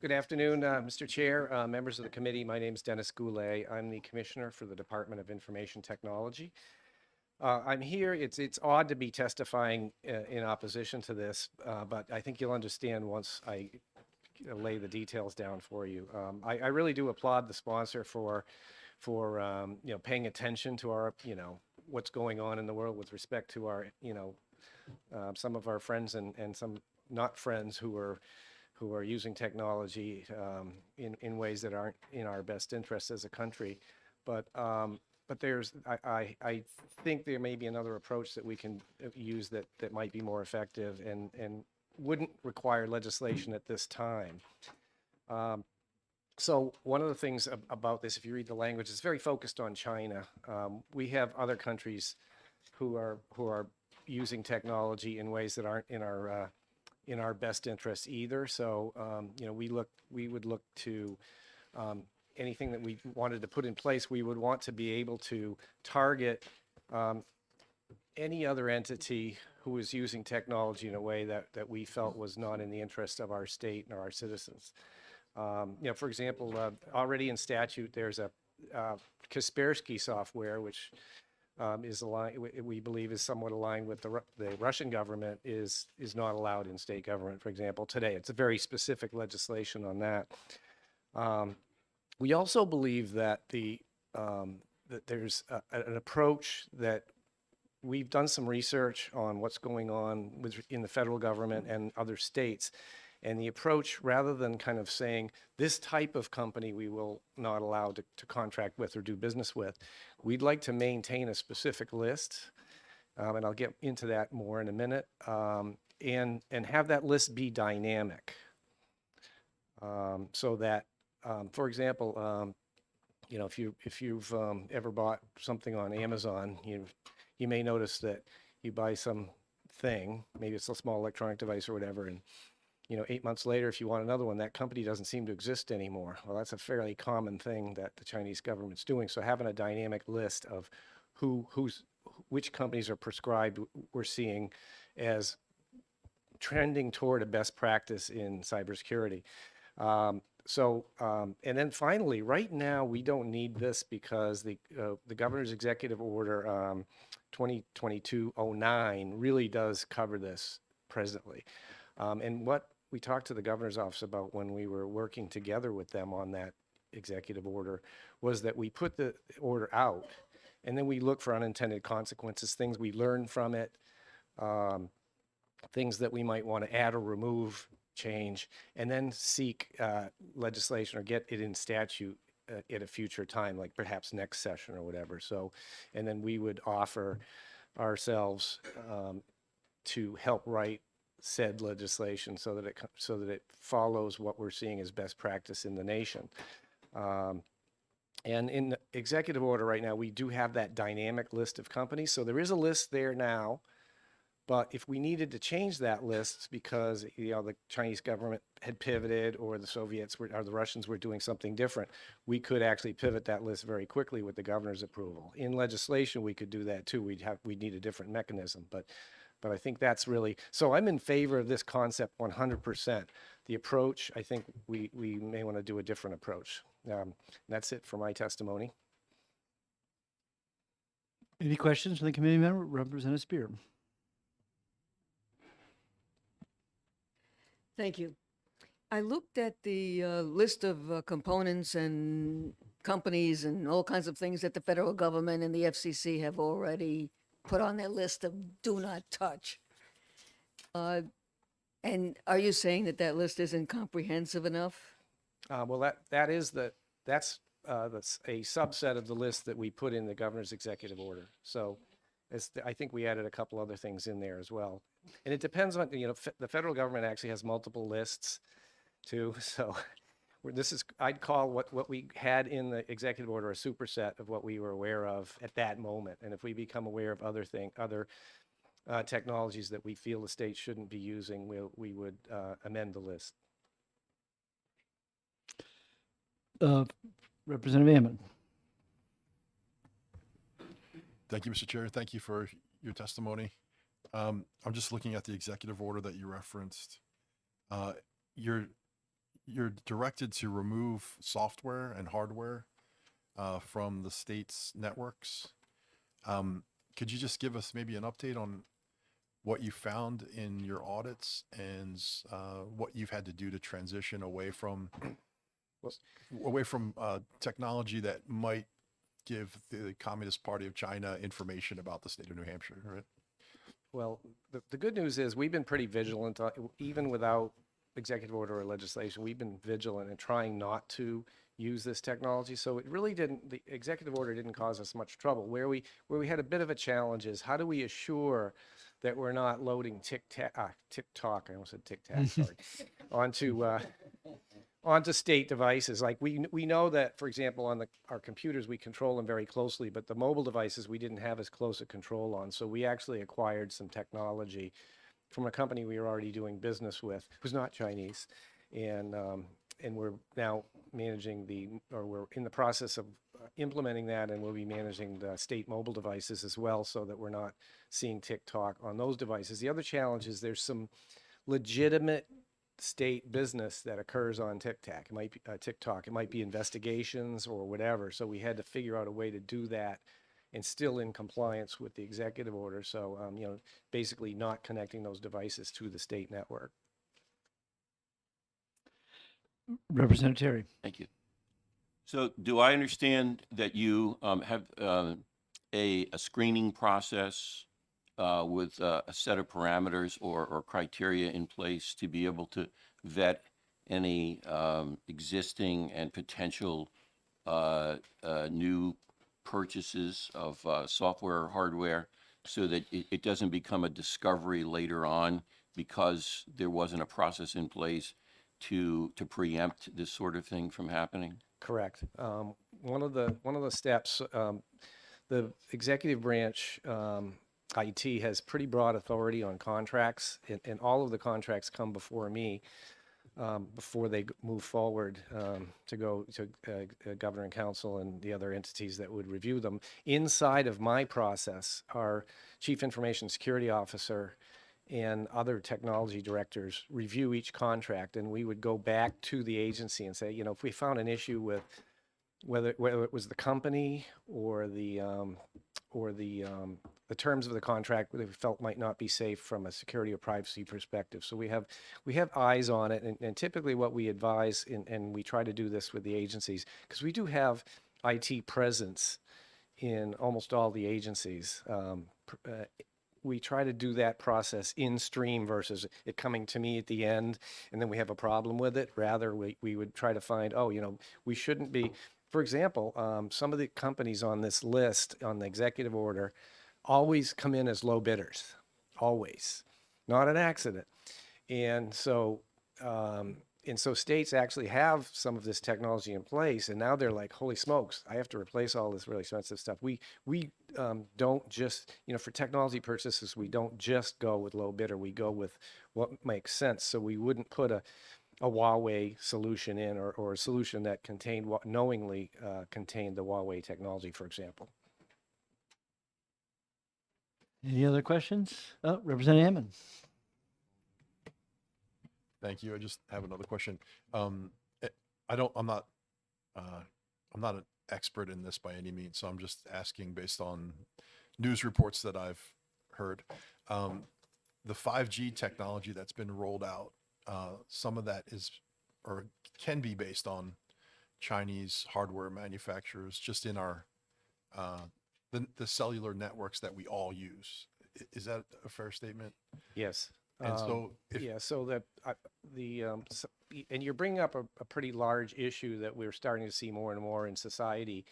Good afternoon, Mr. Chair, members of the committee. My name is Dennis Goulet. I'm the Commissioner for the Department of Information Technology. I'm here, it's odd to be testifying in opposition to this, but I think you'll understand once I lay the details down for you. I really do applaud the sponsor for paying attention to our, what's going on in the world with respect to our, some of our friends and some not friends who are using technology in ways that aren't in our best interests as a country. But I think there may be another approach that we can use that might be more effective and wouldn't require legislation at this time. So one of the things about this, if you read the language, it's very focused on China. We have other countries who are using technology in ways that aren't in our best interests either. So we would look to anything that we wanted to put in place. We would want to be able to target any other entity who is using technology in a way that we felt was not in the interest of our state or our citizens. For example, already in statute, there's a Kaspersky software, which is aligned, we believe is somewhat aligned with the Russian government, is not allowed in state government, for example, today. It's a very specific legislation on that. We also believe that that there's an approach that we've done some research on what's going on in the federal government and other states. And the approach, rather than kind of saying this type of company we will not allow to contract with or do business with, we'd like to maintain a specific list, and I'll get into that more in a minute, and have that list be dynamic, so that, for example, if you've ever bought something on Amazon, you may notice that you buy some thing, maybe it's a small electronic device or whatever, and 8 months later, if you want another one, that company doesn't seem to exist anymore. Well, that's a fairly common thing that the Chinese government's doing. So having a dynamic list of which companies are prescribed, we're seeing as trending toward a best practice in cybersecurity. And then finally, right now, we don't need this because the governor's executive order 2022-09 really does cover this presently. And what we talked to the governor's office about when we were working together with them on that executive order was that we put the order out and then we look for unintended consequences, things we learn from it, things that we might want to add or remove, change, and then seek legislation or get it in statute at a future time, like perhaps next session or whatever. So, and then we would offer ourselves to help write said legislation so that it follows what we're seeing as best practice in the nation. And in the executive order right now, we do have that dynamic list of companies. So there is a list there now, but if we needed to change that list because the Chinese government had pivoted or the Soviets or the Russians were doing something different, we could actually pivot that list very quickly with the governor's approval. In legislation, we could do that too. We'd need a different mechanism, but I think that's really, so I'm in favor of this concept 100%. The approach, I think we may want to do a different approach. That's it for my testimony. Any questions from the committee member? Representative Spear. Thank you. I looked at the list of components and companies and all kinds of things that the federal government and the FCC have already put on their list of do not touch. And are you saying that list isn't comprehensive enough? Well, that's a subset of the list that we put in the governor's executive order. So I think we added a couple other things in there as well. And it depends on, the federal government actually has multiple lists too. So I'd call what we had in the executive order a superset of what we were aware of at that moment. And if we become aware of other technologies that we feel the state shouldn't be using, we would amend the list. Representative Ammon. Thank you, Mr. Chair. Thank you for your testimony. I'm just looking at the executive order that you referenced. Uh, you're directed to remove software and hardware from the state's networks. Could you just give us maybe an update on what you found in your audits and what you've had to do to transition away from technology that might give the Communist Party of China information about the state of New Hampshire, right? Well, the good news is we've been pretty vigilant, even without executive order or legislation, we've been vigilant in trying not to use this technology. So it really didn't, the executive order didn't cause us much trouble. Where we had a bit of a challenge is how do we assure that we're not loading TikTok, I almost said Tic-Tac, sorry, onto state devices. Like we know that, for example, on our computers, we control them very closely, but the mobile devices, we didn't have as close a control on. So we actually acquired some technology from a company we were already doing business with, who's not Chinese. And we're now managing we're in the process of implementing that, and we'll be managing the state mobile devices as well, so that we're not seeing TikTok on those devices. The other challenge is there's some legitimate state business that occurs on TikTok. It might be TikTok. It might be investigations or whatever. So we had to figure out a way to do that and still in compliance with the executive order. So, basically not connecting those devices to the state network. Representative Terry. Thank you. So do I understand that you have a screening process with a set of parameters or criteria in place to be able to vet any existing and potential new purchases of software or hardware, so that it doesn't become a discovery later on because there wasn't a process in place to preempt this sort of thing from happening? Correct. One of the steps, the executive branch IT has pretty broad authority on contracts, and all of the contracts come before me before they move forward to go to governor and council and the other entities that would review them. Inside of my process, our chief information security officer and other technology directors review each contract, and we would go back to the agency and say, if we found an issue with whether it was the company or the terms of the contract that we felt might not be safe from a security or privacy perspective. So we have eyes on it, and typically what we advise, and we try to do this with the agencies, because we do have IT presence in almost all the agencies. We try to do that process in stream versus it coming to me at the end and then we have a problem with it. Rather, we would try to find, we shouldn't be, for example, some of the companies on this list on the executive order always come in as low bidders, always, not an accident. And so states actually have some of this technology in place, and now they're like, holy smokes, I have to replace all this really expensive stuff. We don't just, for technology purchases, we don't just go with low bidder, we go with what makes sense. So we wouldn't put a Huawei solution in, or a solution that knowingly contained the Huawei technology, for example. Any other questions? Oh, Representative Hammond. Thank you. I just have another question. I'm not an expert in this by any means, so I'm just asking based on news reports that I've heard. The 5G technology that's been rolled out, some of that is or can be based on Chinese hardware manufacturers, just in our the cellular networks that we all use. Is that a fair statement? Yes. And so and you're bringing up a pretty large issue that we're starting to see more and more in society,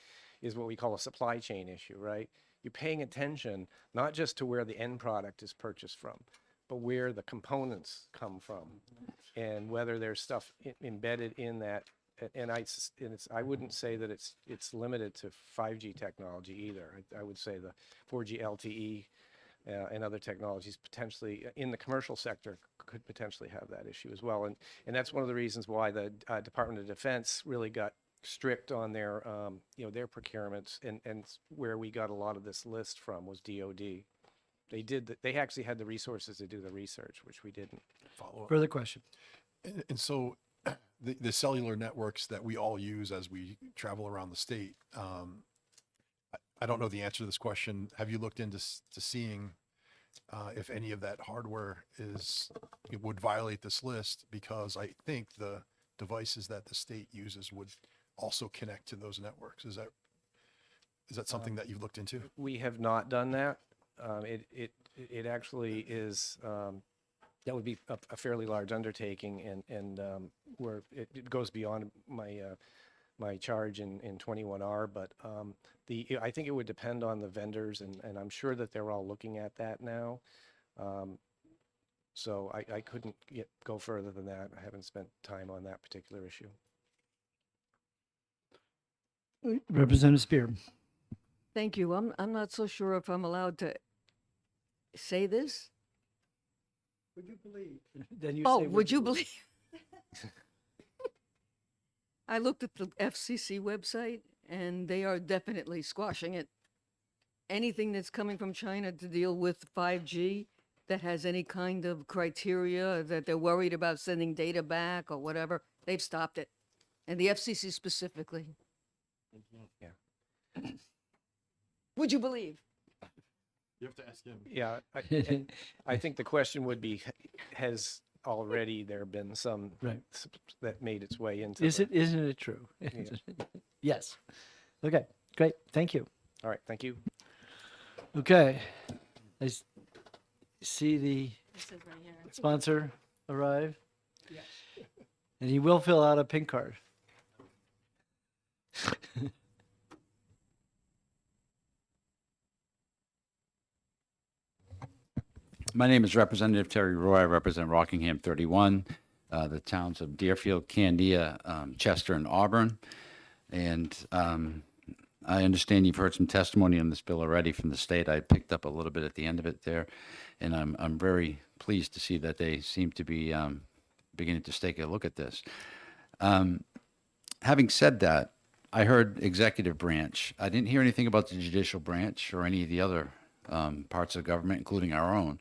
is what we call a supply chain issue, right? You're paying attention not just to where the end product is purchased from, but where the components come from, and whether there's stuff embedded in that. And I wouldn't say that it's limited to 5G technology either. I would say the 4G LTE and other technologies potentially in the commercial sector could potentially have that issue as well. And that's one of the reasons why the Department of Defense really got strict on their their procurements, and where we got a lot of this list from was DoD. They actually had the resources to do the research, which we didn't. Follow up. Further question. And so the cellular networks that we all use as we travel around the state, I don't know the answer to this question. Have you looked into to seeing if any of that hardware it would violate this list? Because I think the devices that the state uses would also connect to those networks. Is that something that you've looked into? We have not done that. It actually is, that would be a fairly large undertaking, and where it goes beyond my charge in 21R, but I think it would depend on the vendors, and I'm sure that they're all looking at that now. So I couldn't go further than that. I haven't spent time on that particular issue. Representative Spear. Thank you. I'm not so sure if I'm allowed to say this. Would you believe? Then you Oh, say, would you believe? I looked at the FCC website, and they are definitely squashing it. Anything that's coming from China to deal with 5G that has any kind of criteria that they're worried about sending data back or whatever, they've stopped it. And the FCC specifically. Yeah. Would you believe? You have to ask him. Yeah, I think the question would be, has already there been some Right. that made its way into Isn't it true? Yes. Okay, great. Thank you. All right, thank you. Okay. See the This is right here. sponsor arrive? And he will fill out a pink card. My name is Representative Terry Roy. I represent Rockingham 31, the towns of Deerfield, Candia, Chester, and Auburn. And I understand you've heard some testimony on this bill already from the state. I picked up a little bit at the end of it there, and I'm very pleased to see that they seem to be beginning to take a look at this. Having said that, I heard executive branch. I didn't hear anything about the judicial branch or any of the other parts of government, including our own.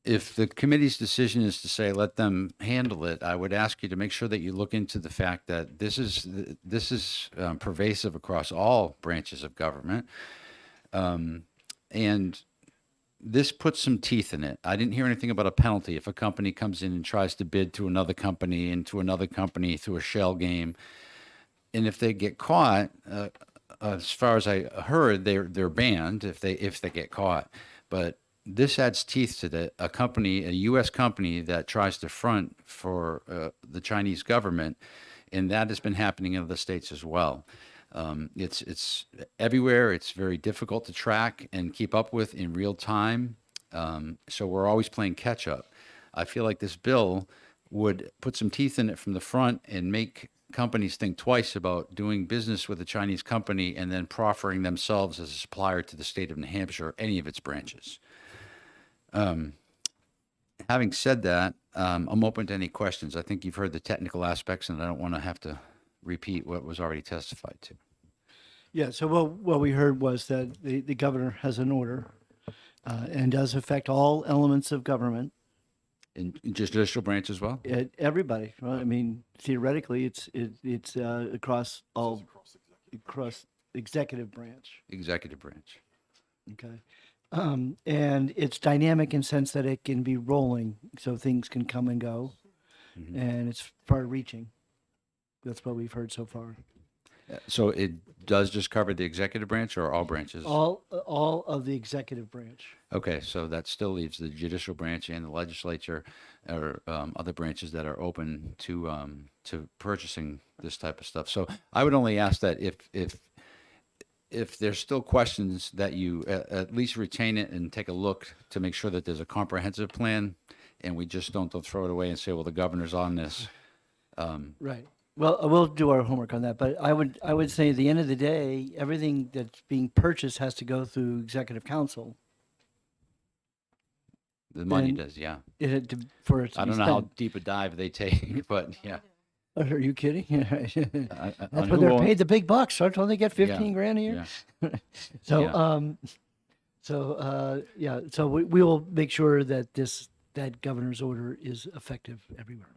If the committee's decision is to say let them handle it, I would ask you to make sure that you look into the fact that this is pervasive across all branches of government, and this puts some teeth in it. I didn't hear anything about a penalty if a company comes in and tries to bid to another company and to another company through a shell game, and if they get caught. As far as I heard, they're banned if they get caught. But this adds teeth to a U.S. company that tries to front for the Chinese government, and that has been happening in other states as well. It's everywhere. It's very difficult to track and keep up with in real time. So we're always playing catch up. I feel like this bill would put some teeth in it from the front and make companies think twice about doing business with a Chinese company and then proffering themselves as a supplier to the state of New Hampshire or any of its branches. Having said that, I'm open to any questions. I think you've heard the technical aspects, and I don't want to have to repeat what was already testified to. Yeah, so what we heard was that the governor has an order and does affect all elements of government. In judicial branch as well? Everybody. Well, I mean, theoretically, it's across executive branch. Executive branch. Okay. And it's dynamic in sense that it can be rolling, so things can come and go, and it's far-reaching. That's what we've heard so far. So it does just cover the executive branch or all branches? All of the executive branch. Okay, so that still leaves the judicial branch and the legislature or other branches that are open to purchasing this type of stuff. So I would only ask that if there's still questions, that you at least retain it and take a look to make sure that there's a comprehensive plan, and we just don't throw it away and say, well, the governor's on this. Right. Well, we'll do our homework on that, but I would say at the end of the day, everything that's being purchased has to go through executive council. The money And does, yeah. For it to I be don't know how spent. deep a dive they take, but yeah. Are you kidding? That's on when they're who paid the big bucks. Don't they get 15 Yeah, grand a year? yeah. So, Yeah. So, yeah, so we will make sure that that governor's order is effective everywhere.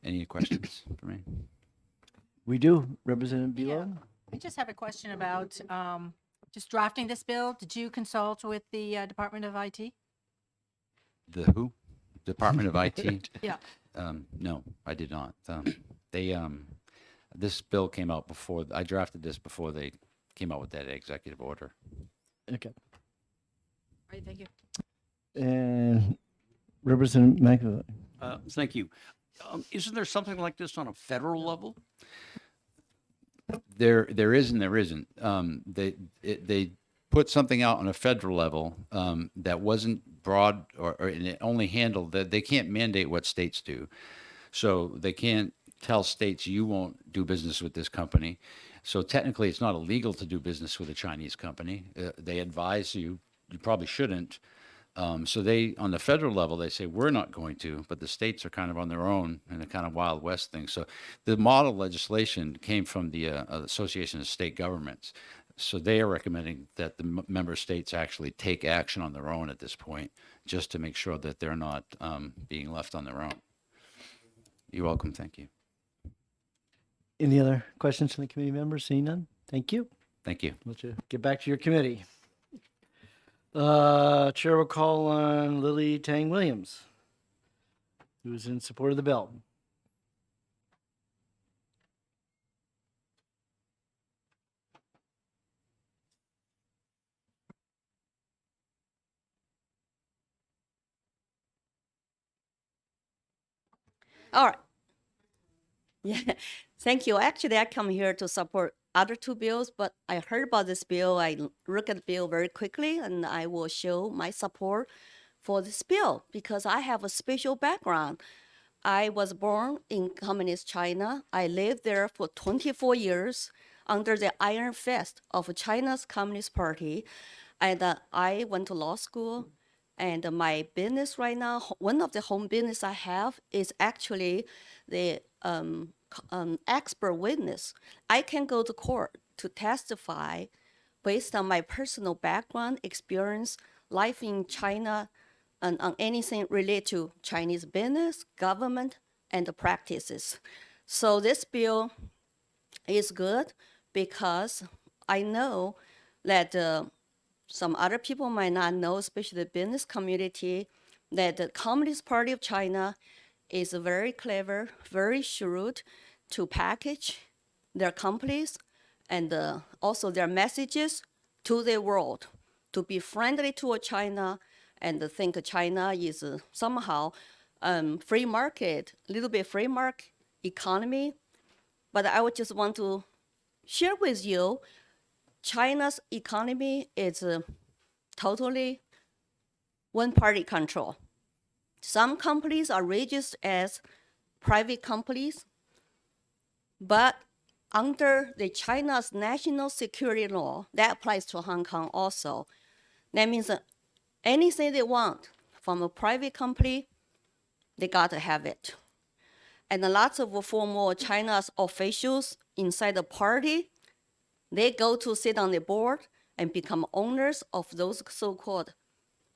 Any questions for me? We do, Representative Bealow? I just have a question about just drafting this bill. Did you consult with the Department of IT? The who? Department of IT? Yeah. No, I did not. This bill came out before, I drafted this before they came out with that executive order. Okay. All right, thank you. And Representative McAvoy? Thank you. Isn't there something like this on a federal level? There is and there isn't. They put something out on a federal level that wasn't broad and it only handled that they can't mandate what states do. So they can't tell states you won't do business with this company. So technically it's not illegal to do business with a Chinese company. They advise you probably shouldn't. So they, on the federal level, they say, we're not going to, but the states are kind of on their own in a kind of Wild West thing. So the model legislation came from the Association of State Governments. So they are recommending that the member states actually take action on their own at this point, just to make sure that they're not being left on their own. You're welcome. Thank you. Any other questions from the committee members? Seeing none? Thank you. Thank you. Let you get back to your committee. Chair will call on Lily Tang Williams, who's in support of the bill. All right. Yeah, thank you. Actually, I come here to support other two bills, but I heard about this bill. I look at the bill very quickly, and I will show my support for this bill because I have a special background. I was born in communist China. I lived there for 24 years under the iron fist of China's Communist Party. And I went to law school. And my business right now, one of the home business I have is actually the expert witness. I can go to court to testify based on my personal background, experience, life in China, and on anything related to Chinese business, government, and the practices. So this bill is good because I know that some other people might not know, especially the business community, that the Communist Party of China is very clever, very shrewd to package their companies and also their messages to the world, to be friendly to China and think China is somehow free market, a little bit free market economy. But I would just want to share with you, China's economy is totally one-party control. Some companies are registered as private companies, but under the China's national security law, that applies to Hong Kong also. That means that anything they want from a private company, they got to have it. And lots of former China's officials inside the party, they go to sit on the board and become owners of those so-called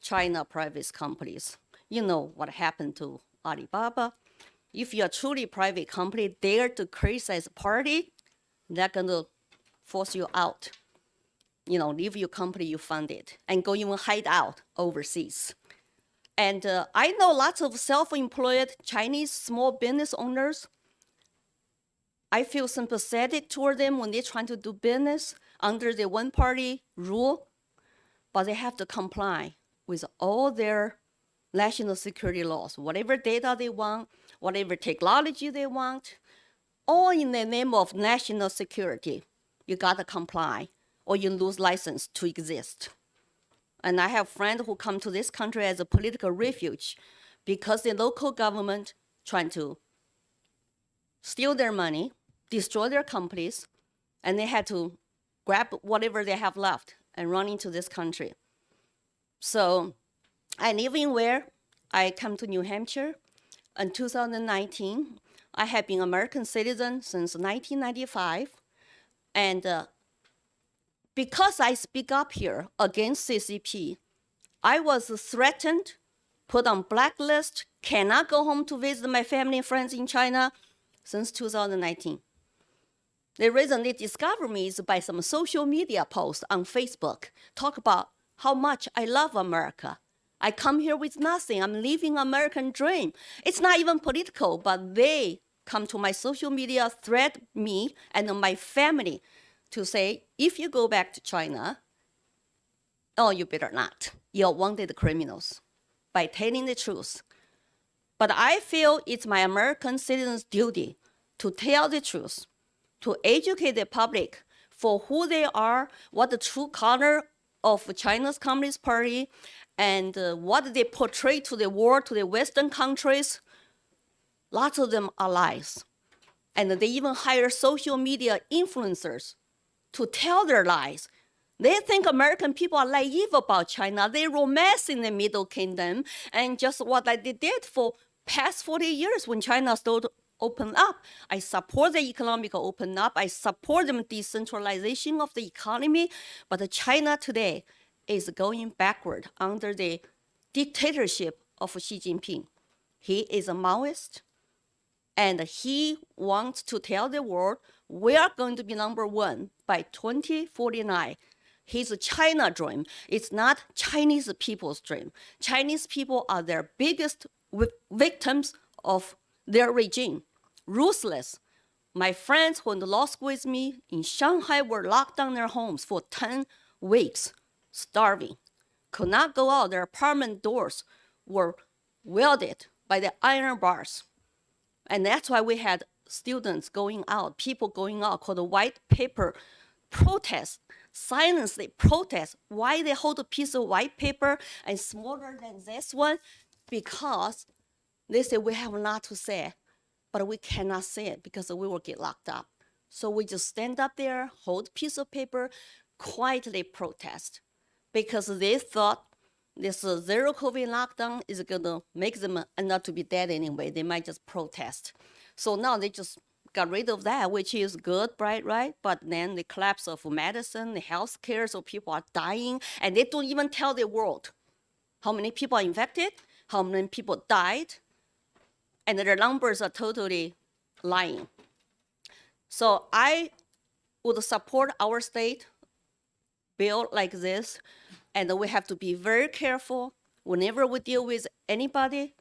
China private companies. You know what happened to Alibaba. If you're a truly private company, dare to criticize the party, they're going to force you out. You know, leave your company you funded and go even hide out overseas. And I know lots of self-employed Chinese small business owners. I feel sympathetic toward them when they're trying to do business under the one-party rule, but they have to comply with all their national security laws. Whatever data they want, whatever technology they want, all in the name of national security. You gotta comply or you lose license to exist. And I have friends who come to this country as a political refuge because the local government trying to steal their money, destroy their companies, and they had to grab whatever they have left and run into this country. So I live in where I come to New Hampshire in 2019. I have been American citizen since 1995. And because I speak up here against CCP, I was threatened, put on blacklist, cannot go home to visit my family and friends in China since 2019. The reason they discover me is by some social media posts on Facebook, talk about how much I love America. I come here with nothing. I'm living American dream. It's not even political, but they come to my social media, threat me and my family to say, if you go back to China, oh, you better not. You're wanted criminals by telling the truth. But I feel it's my American citizens' duty to tell the truth, to educate the public for who they are, what the true color of China's Communist Party, and what they portray to the world, to the Western countries. Lots of them are lies. And they even hire social media influencers to tell their lies. They think American people are naive about China. They romance in the Middle Kingdom, and just what they did for past 40 years when China started open up. I support the economic open up. I support the decentralization of the economy. But China today is going backward under the dictatorship of Xi Jinping. He is a Maoist, and he wants to tell the world we are going to be #1 by 2049. His China dream. It's not Chinese people's dream. Chinese people are their biggest victims of their regime. Ruthless. My friends who went to law school with me in Shanghai were locked down their homes for 10 weeks, starving, could not go out. Their apartment doors were welded by the iron bars. And that's why we had students going out, people going out, called the white paper protest, silently protest. Why they hold a piece of white paper and smaller than this one? Because they say we have a lot to say, but we cannot say it because we will get locked up. So we just stand up there, hold a piece of paper, quietly protest, because they thought this zero COVID lockdown is gonna make them not to be dead anyway. They might just protest. So now they just got rid of that, which is good, right? But then the collapse of medicine, the healthcare, so people are dying, and they don't even tell the world how many people are infected, how many people died, and their numbers are totally lying. So I would support our state bill like this, and we have to be very careful whenever we deal with anybody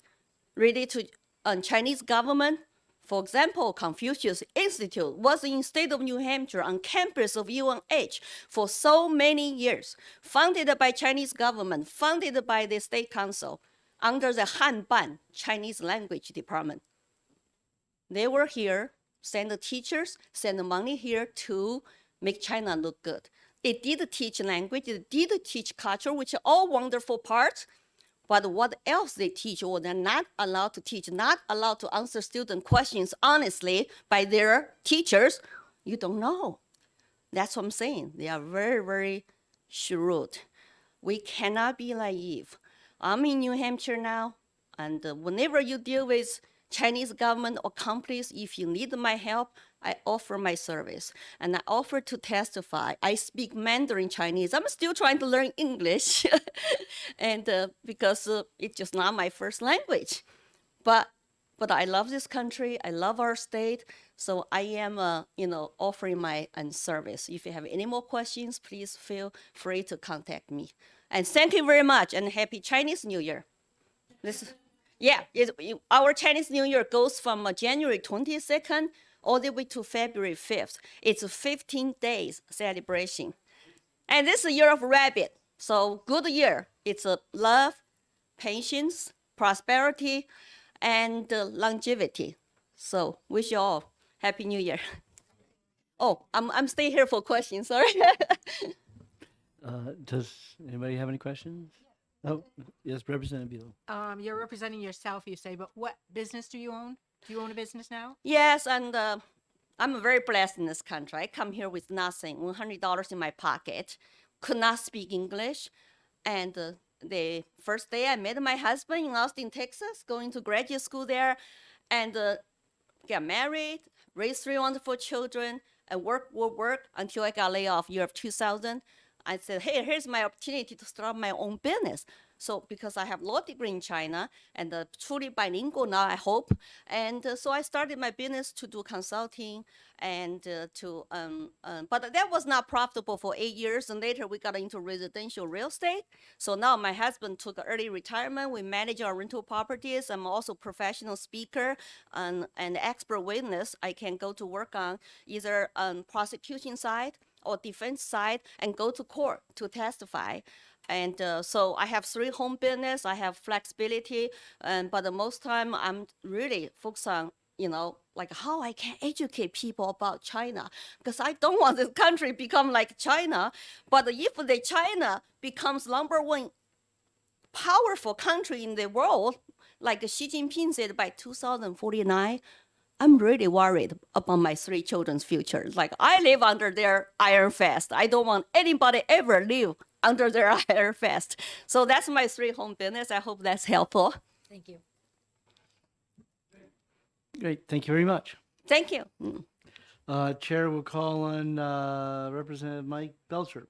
related to Chinese government. For example, Confucius Institute was in state of New Hampshire on campus of UNH for so many years, funded by Chinese government, funded by the state council, under the Hanban, Chinese language department. They were here, send the teachers, send the money here to make China look good. They did teach language, they did teach culture, which are all wonderful parts, but what else they teach or they're not allowed to teach, not allowed to answer student questions honestly by their teachers, you don't know. That's what I'm saying. They are very, very shrewd. We cannot be naive. I'm in New Hampshire now, and whenever you deal with Chinese government or companies, if you need my help, I offer my service. And I offer to testify. I speak Mandarin Chinese. I'm still trying to learn English, and because it's just not my first language. But I love this country. I love our state. So I am, offering my service. If you have any more questions, please feel free to contact me. And thank you very much, and happy Chinese New Year. Our Chinese New Year goes from January 22nd all the way to February 5th. It's a 15 days celebration. And this is a year of rabbit, so good year. It's a love, patience, prosperity, and longevity. So wish you all Happy New Year. Oh, I'm staying here for questions, sorry. Does anybody have any questions? Oh, yes, Representative Beal. You're representing yourself, you say, but what business do you own? Do you own a business now? Yes, and I'm very blessed in this country. I come here with nothing, $100 in my pocket, could not speak English. And the first day I met my husband in Austin, Texas, going to graduate school there, and got married, raised 3 wonderful children, and work until I got laid off year of 2000. I said, hey, here's my opportunity to start my own business. So because I have law degree in China and truly bilingual now, I hope. And so I started my business to do consulting and but that was not profitable for 8 years. And later we got into residential real estate. So now my husband took early retirement. We manage our rental properties. I'm also professional speaker and expert witness. I can go to work on either prosecution side or defense side and go to court to testify. And so I have 3 home business. I have flexibility, but the most time I'm really focused on, like how I can educate people about China, because I don't want this country become like China. But if the China becomes #1 powerful country in the world, like Xi Jinping said by 2049, I'm really worried about my 3 children's future. Like I live under their iron fist. I don't want anybody ever live under their iron fist. So that's my 3 home business. I hope that's helpful. Thank you. Great, thank you very much. Thank you. Chair will call on Representative Mike Belcher.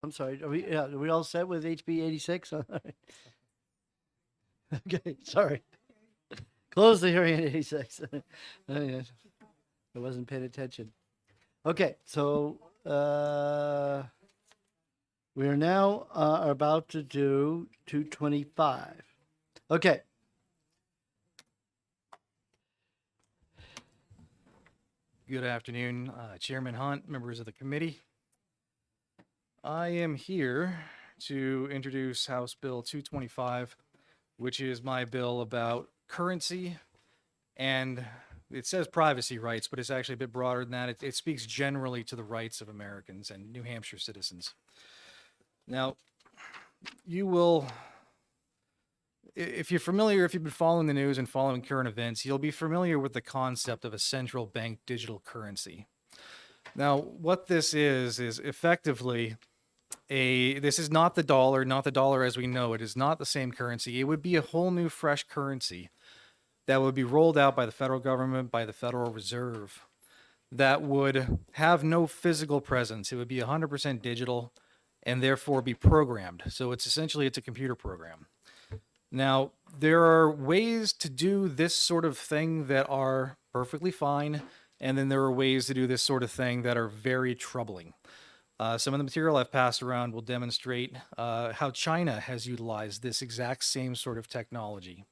I'm sorry, are we all set with HB 86? Okay, sorry. Close the hearing at 86. I wasn't paying attention. Okay, so we are now about to do 225. Okay. Good afternoon, Chairman Hunt, members of the committee. I am here to introduce House Bill 225, which is my bill about currency, and it says privacy rights, but it's actually a bit broader than that. It speaks generally to the rights of Americans and New Hampshire citizens. Now, you will, if you're familiar, if you've been following the news and following current events, you'll be familiar with the concept of a central bank digital currency. Now, what this is effectively this is not the dollar as we know it. Is not the same currency. It would be a whole new fresh currency that would be rolled out by the federal government, by the Federal Reserve, that would have no physical presence. It would be 100% digital and therefore be programmed. So it's a computer program. Now, there are ways to do this sort of thing that are perfectly fine, and then there are ways to do this sort of thing that are very troubling. Some of the material I've passed around will demonstrate how China has utilized this exact same sort of technology.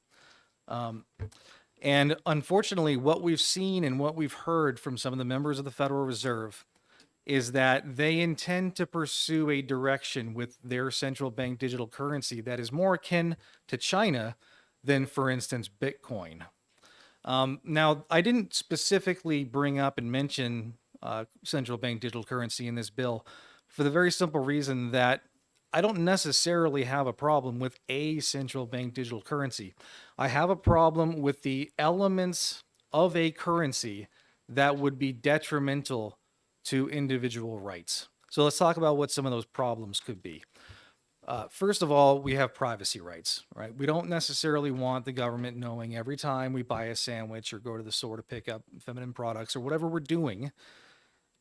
And unfortunately, what we've seen and what we've heard from some of the members of the Federal Reserve is that they intend to pursue a direction with their central bank digital currency that is more akin to China than, for instance, Bitcoin. Now, I didn't specifically bring up and mention central bank digital currency in this bill for the very simple reason that I don't necessarily have a problem with a central bank digital currency. I have a problem with the elements of a currency that would be detrimental to individual rights. So let's talk about what some of those problems could be. First of all, we have privacy rights, right? We don't necessarily want the government knowing every time we buy a sandwich or go to the store to pick up feminine products or whatever we're doing.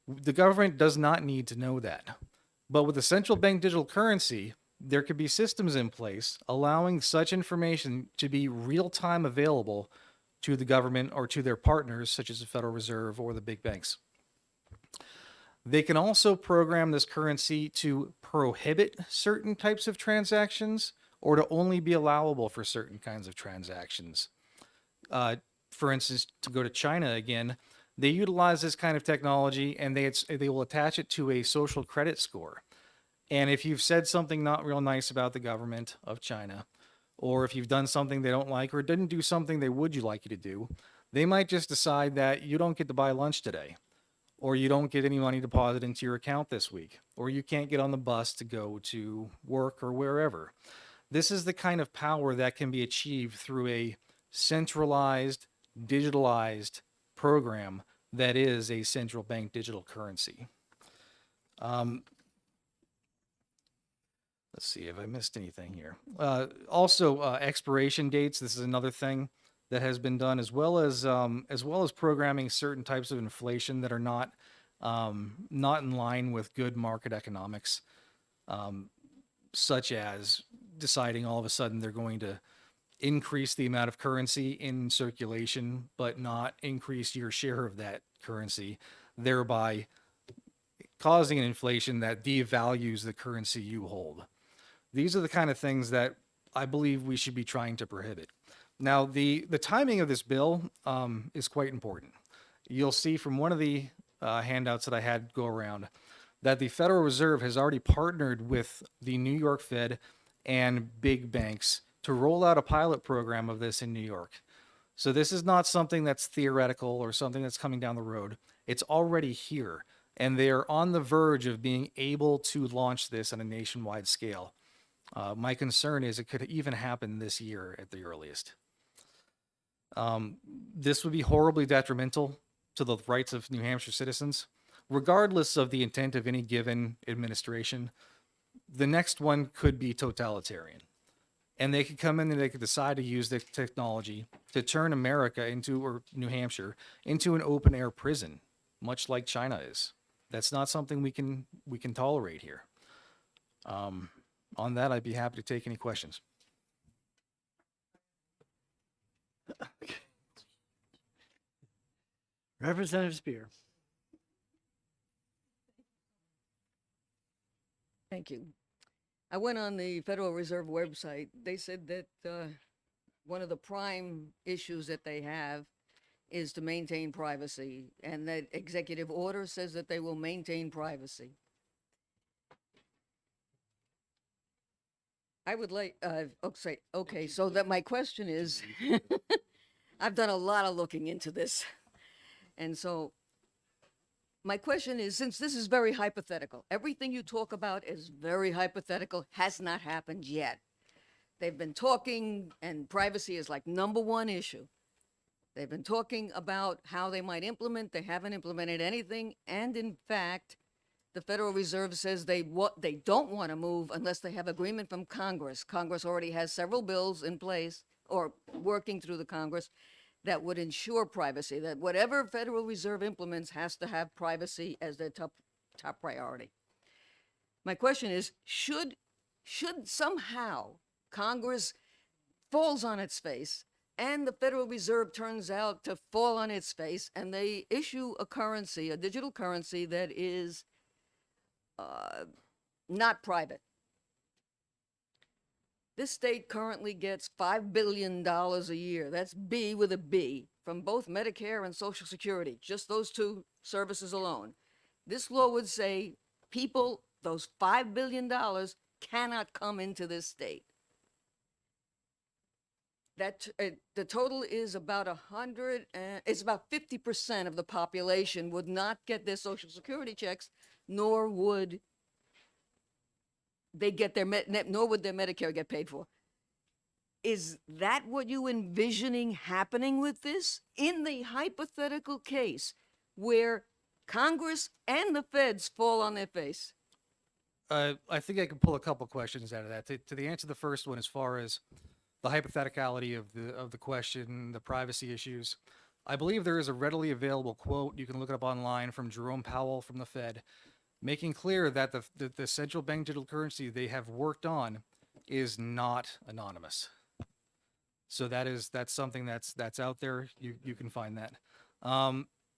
The government does not need to know that. But with a central bank digital currency, there could be systems in place allowing such information to be real-time available to the government or to their partners, such as the Federal Reserve or the big banks. They can also program this currency to prohibit certain types of transactions or to only be allowable for certain kinds of transactions. For instance, to go to China again, they utilize this kind of technology and they will attach it to a social credit score. And if you've said something not real nice about the government of China, or if you've done something they don't like or didn't do something they would like you to do, they might just decide that you don't get to buy lunch today. or you don't get any money deposited into your account this week, or you can't get on the bus to go to work or wherever. This is the kind of power that can be achieved through a centralized, digitalized program that is a central bank digital currency. Let's see if I missed anything here. Also, expiration dates. This is another thing that has been done, as well as programming certain types of inflation that are not in line with good market economics, such as deciding all of a sudden they're going to increase the amount of currency in circulation, but not increase your share of that currency, thereby causing an inflation that devalues the currency you hold. These are the kind of things that I believe we should be trying to prohibit. Now, the timing of this bill is quite important. You'll see from one of the handouts that I had go around that the Federal Reserve has already partnered with the New York Fed and big banks to roll out a pilot program of this in New York. So this is not something that's theoretical or something that's coming down the road. It's already here, and they are on the verge of being able to launch this on a nationwide scale. My concern is it could even happen this year at the earliest. This would be horribly detrimental to the rights of New Hampshire citizens, regardless of the intent of any given administration. The next one could be totalitarian. And they could come in and they could decide to use the technology to turn America into, or New Hampshire, into an open air prison, much like China is. That's not something we can tolerate here. On that, I'd be happy to take any questions. Representative Spear. Thank you. I went on the Federal Reserve website. They said that one of the prime issues that they have is to maintain privacy, and that executive order says that they will maintain privacy. I would like, okay, so that my question is, I've done a lot of looking into this. And so my question is, since this is very hypothetical, everything you talk about is very hypothetical, has not happened yet. They've been talking, and privacy is like #1 issue. They've been talking about how they might implement. They haven't implemented anything. And in fact, the Federal Reserve says they don't want to move unless they have agreement from Congress. Congress already has several bills in place or working through the Congress that would ensure privacy, that whatever Federal Reserve implements has to have privacy as their top priority. My question is, should somehow Congress falls on its face and the Federal Reserve turns out to fall on its face and they issue a currency, a digital currency that is not private. This state currently gets $5 billion a year. That's B with a B from both Medicare and Social Security, just those two services alone. This law would say people, those $5 billion cannot come into this state. That the total is about 100, it's about 50% of the population would not get their Social Security checks, nor would they get their nor would their Medicare get paid for. Is that what you envisioning happening with this? In the hypothetical case where Congress and the feds fall on their face? I think I can pull a couple questions out of that. To the answer to the first one, as far as the hypotheticality of the question, the privacy issues, I believe there is a readily available quote, you can look it up online, from Jerome Powell from the Fed, making clear that the central bank digital currency they have worked on is not anonymous. So that's something that's out there. You can find that.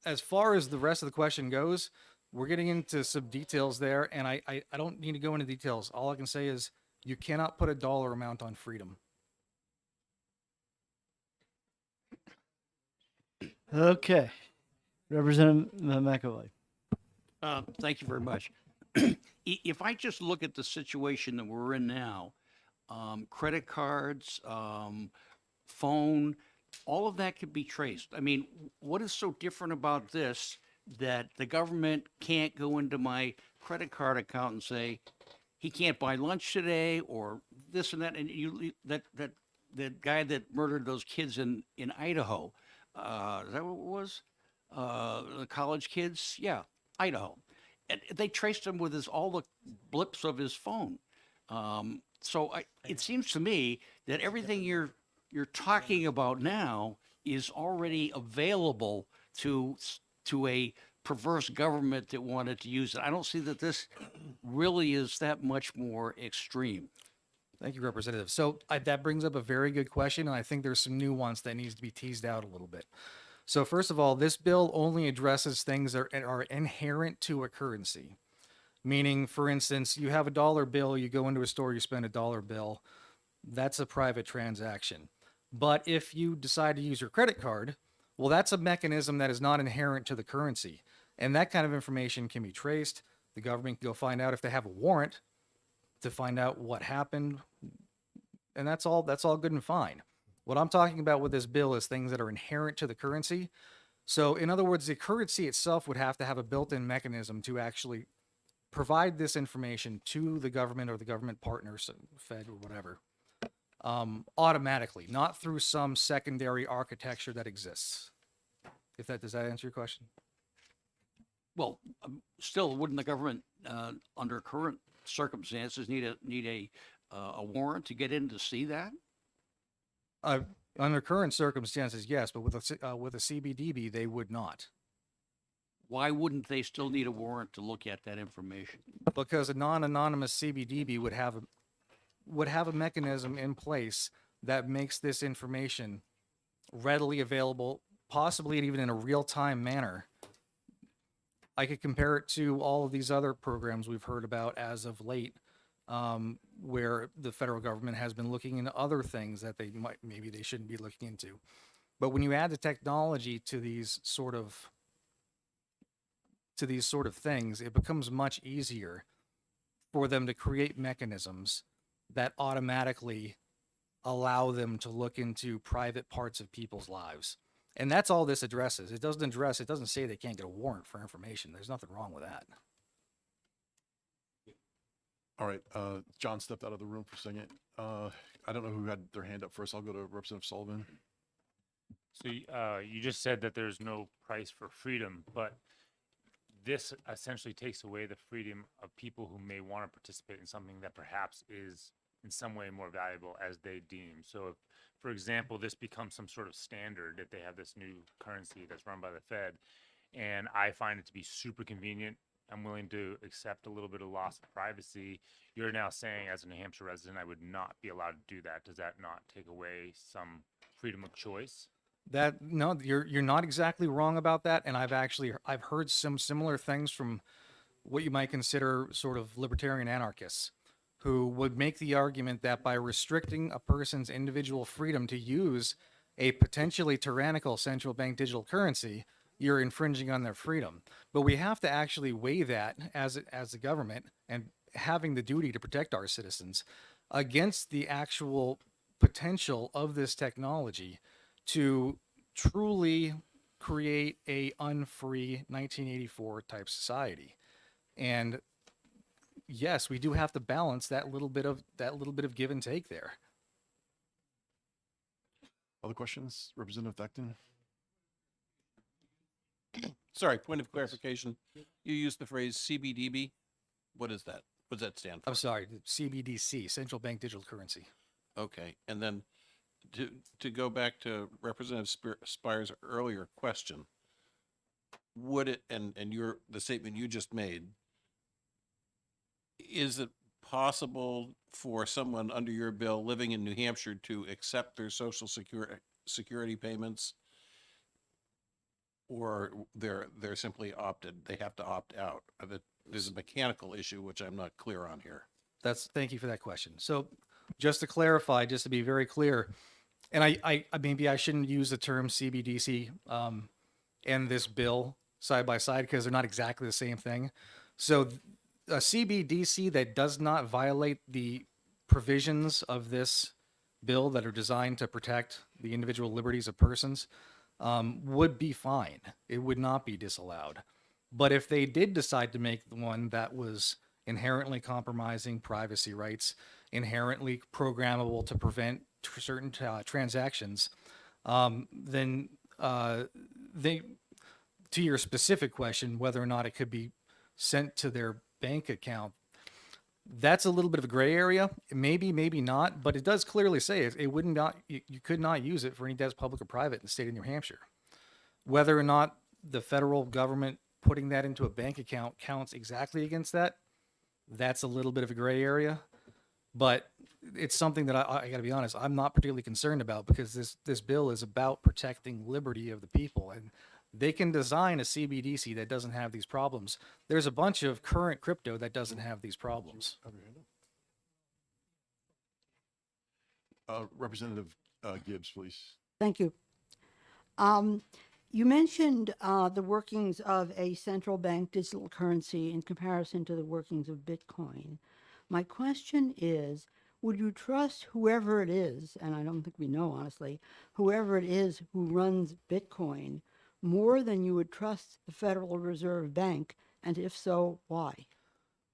As far as the rest of the question goes, we're getting into some details there, and I don't need to go into details. All I can say is you cannot put a dollar amount on freedom. Okay. Representative McAvoy. Thank you very much. If I just look at the situation that we're in now, credit cards, phone, all of that could be traced. I mean, what is so different about this that the government can't go into my credit card account and say, he can't buy lunch today or this and that. And that guy that murdered those kids in Idaho, is that what it was? The college kids? Yeah, Idaho. And they traced him with all the blips of his phone. It seems to me that everything you're talking about now is already available to a perverse government that wanted to use it. I don't see that this really is that much more extreme. Thank you, Representative. So that brings up a very good question, and I think there's some nuance that needs to be teased out a little bit. So first of all, this bill only addresses things that are inherent to a currency. Meaning, for instance, you have a dollar bill, you go into a store, you spend a dollar bill. That's a private transaction. But if you decide to use your credit card, well, that's a mechanism that is not inherent to the currency. And that kind of information can be traced. The government can go find out if they have a warrant to find out what happened. And that's all good and fine. What I'm talking about with this bill is things that are inherent to the currency. So in other words, the currency itself would have to have a built-in mechanism to actually provide this information to the government or the government partners, Fed or whatever, automatically, not through some secondary architecture that exists. Does that answer your question? Well, still, wouldn't the government, under current circumstances, need a warrant to get in to see that? Under current circumstances, yes, but with a CBDB, they would not. Why wouldn't they still need a warrant to look at that information? Because a non-anonymous CBDB would have a mechanism in place that makes this information readily available, possibly even in a real-time manner. I could compare it to all of these other programs we've heard about as of late, where the federal government has been looking into other things that maybe they shouldn't be looking into. But when you add the technology to these sort of things, it becomes much easier for them to create mechanisms that automatically allow them to look into private parts of people's lives. And that's all this addresses. It doesn't say they can't get a warrant for information. There's nothing wrong with that. All right, John stepped out of the room for a second. I don't know who had their hand up first. I'll go to Representative Sullivan. So you just said that there's no price for freedom, but this essentially takes away the freedom of people who may want to participate in something that perhaps is in some way more valuable as they deem. So if, for example, this becomes some sort of standard, that they have this new currency that's run by the Fed, and I find it to be super convenient, I'm willing to accept a little bit of loss of privacy. You're now saying, as a New Hampshire resident, I would not be allowed to do that. Does that not take away some freedom of choice? No, you're not exactly wrong about that. And I've heard some similar things from what you might consider sort of libertarian anarchists, who would make the argument that by restricting a person's individual freedom to use a potentially tyrannical central bank digital currency, you're infringing on their freedom. But we have to actually weigh that as the government and having the duty to protect our citizens against the actual potential of this technology to truly create a unfree 1984 type society. And yes, we do have to balance that little bit of give and take there. Other questions? Representative Thecton? Sorry, point of clarification. You used the phrase CBDB. What is that? What does that stand for? I'm sorry, CBDC, Central Bank Digital Currency. Okay, and then to go back to Representative Spire's earlier question, would it, and the statement you just made, is it possible for someone under your bill living in New Hampshire to accept their Social Security payments, or they're simply opted? They have to opt out. There's a mechanical issue which I'm not clear on here. Thank you for that question. So, just to clarify, just to be very clear, and I maybe I shouldn't use the term CBDC and this bill side by side because they're not exactly the same thing. So, a CBDC that does not violate the provisions of this bill that are designed to protect the individual liberties of persons would be fine. It would not be disallowed. But if they did decide to make the one that was inherently compromising privacy rights, inherently programmable to prevent certain transactions, then they, to your specific question, whether or not it could be sent to their bank account, that's a little bit of a gray area. Maybe, maybe not, but it does clearly say it would not, you could not use it for any debts, public or private, in the state of New Hampshire. Whether or not the federal government putting that into a bank account counts exactly against that, that's a little bit of a gray area. But it's something that I got to be honest, I'm not particularly concerned about, because this bill is about protecting liberty of the people, and they can design a CBDC that doesn't have these problems. There's a bunch of current crypto that doesn't have these problems. Representative Gibbs, please. Thank you. You mentioned the workings of a central bank digital currency in comparison to the workings of Bitcoin. My question is, would you trust whoever it is, and I don't think we know, honestly, whoever it is who runs Bitcoin more than you would trust the Federal Reserve Bank? And if so, why?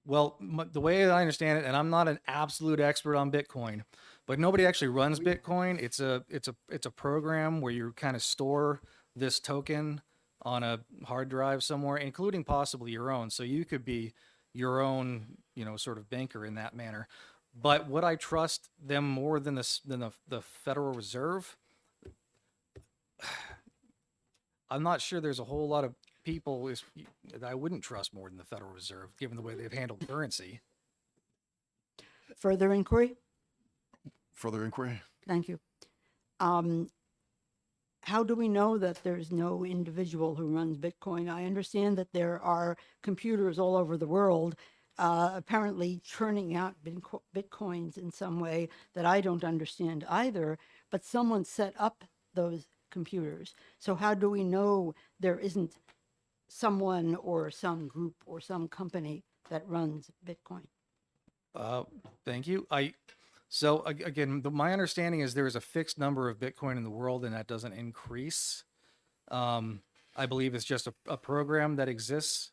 Well, the way I understand it, and I'm not an absolute expert on Bitcoin, but nobody actually runs Bitcoin. It's a program where you kind of store this token on a hard drive somewhere, including possibly your own. So you could be your own, sort of banker in that manner. But would I trust them more than the Federal Reserve? I'm not sure there's a whole lot of people that I wouldn't trust more than the Federal Reserve, given the way they've handled currency. Further inquiry? Further inquiry? Thank you. How do we know that there's no individual who runs Bitcoin? I understand that there are computers all over the world apparently churning out Bitcoins in some way that I don't understand either, but someone set up those computers. So how do we know there isn't someone or some group or some company that runs Bitcoin? Thank you. So again, my understanding is there is a fixed number of Bitcoin in the world, and that doesn't increase. I believe it's just a program that exists.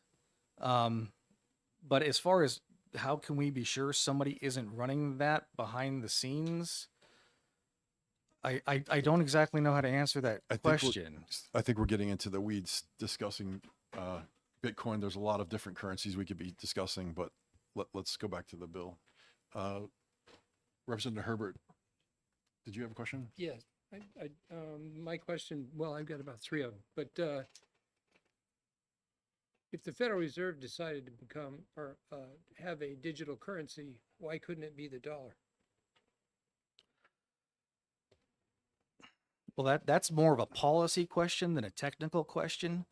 But as far as how can we be sure somebody isn't running that behind the scenes, I don't exactly know how to answer that question. I think we're getting into the weeds discussing Bitcoin. There's a lot of different currencies we could be discussing, but let's go back to the bill. Representative Herbert, did you have a question? Yes, my question, well, I've got about three of them, but if the Federal Reserve decided to become or have a digital currency, why couldn't it be the dollar? Well, that's more of a policy question than a technical question.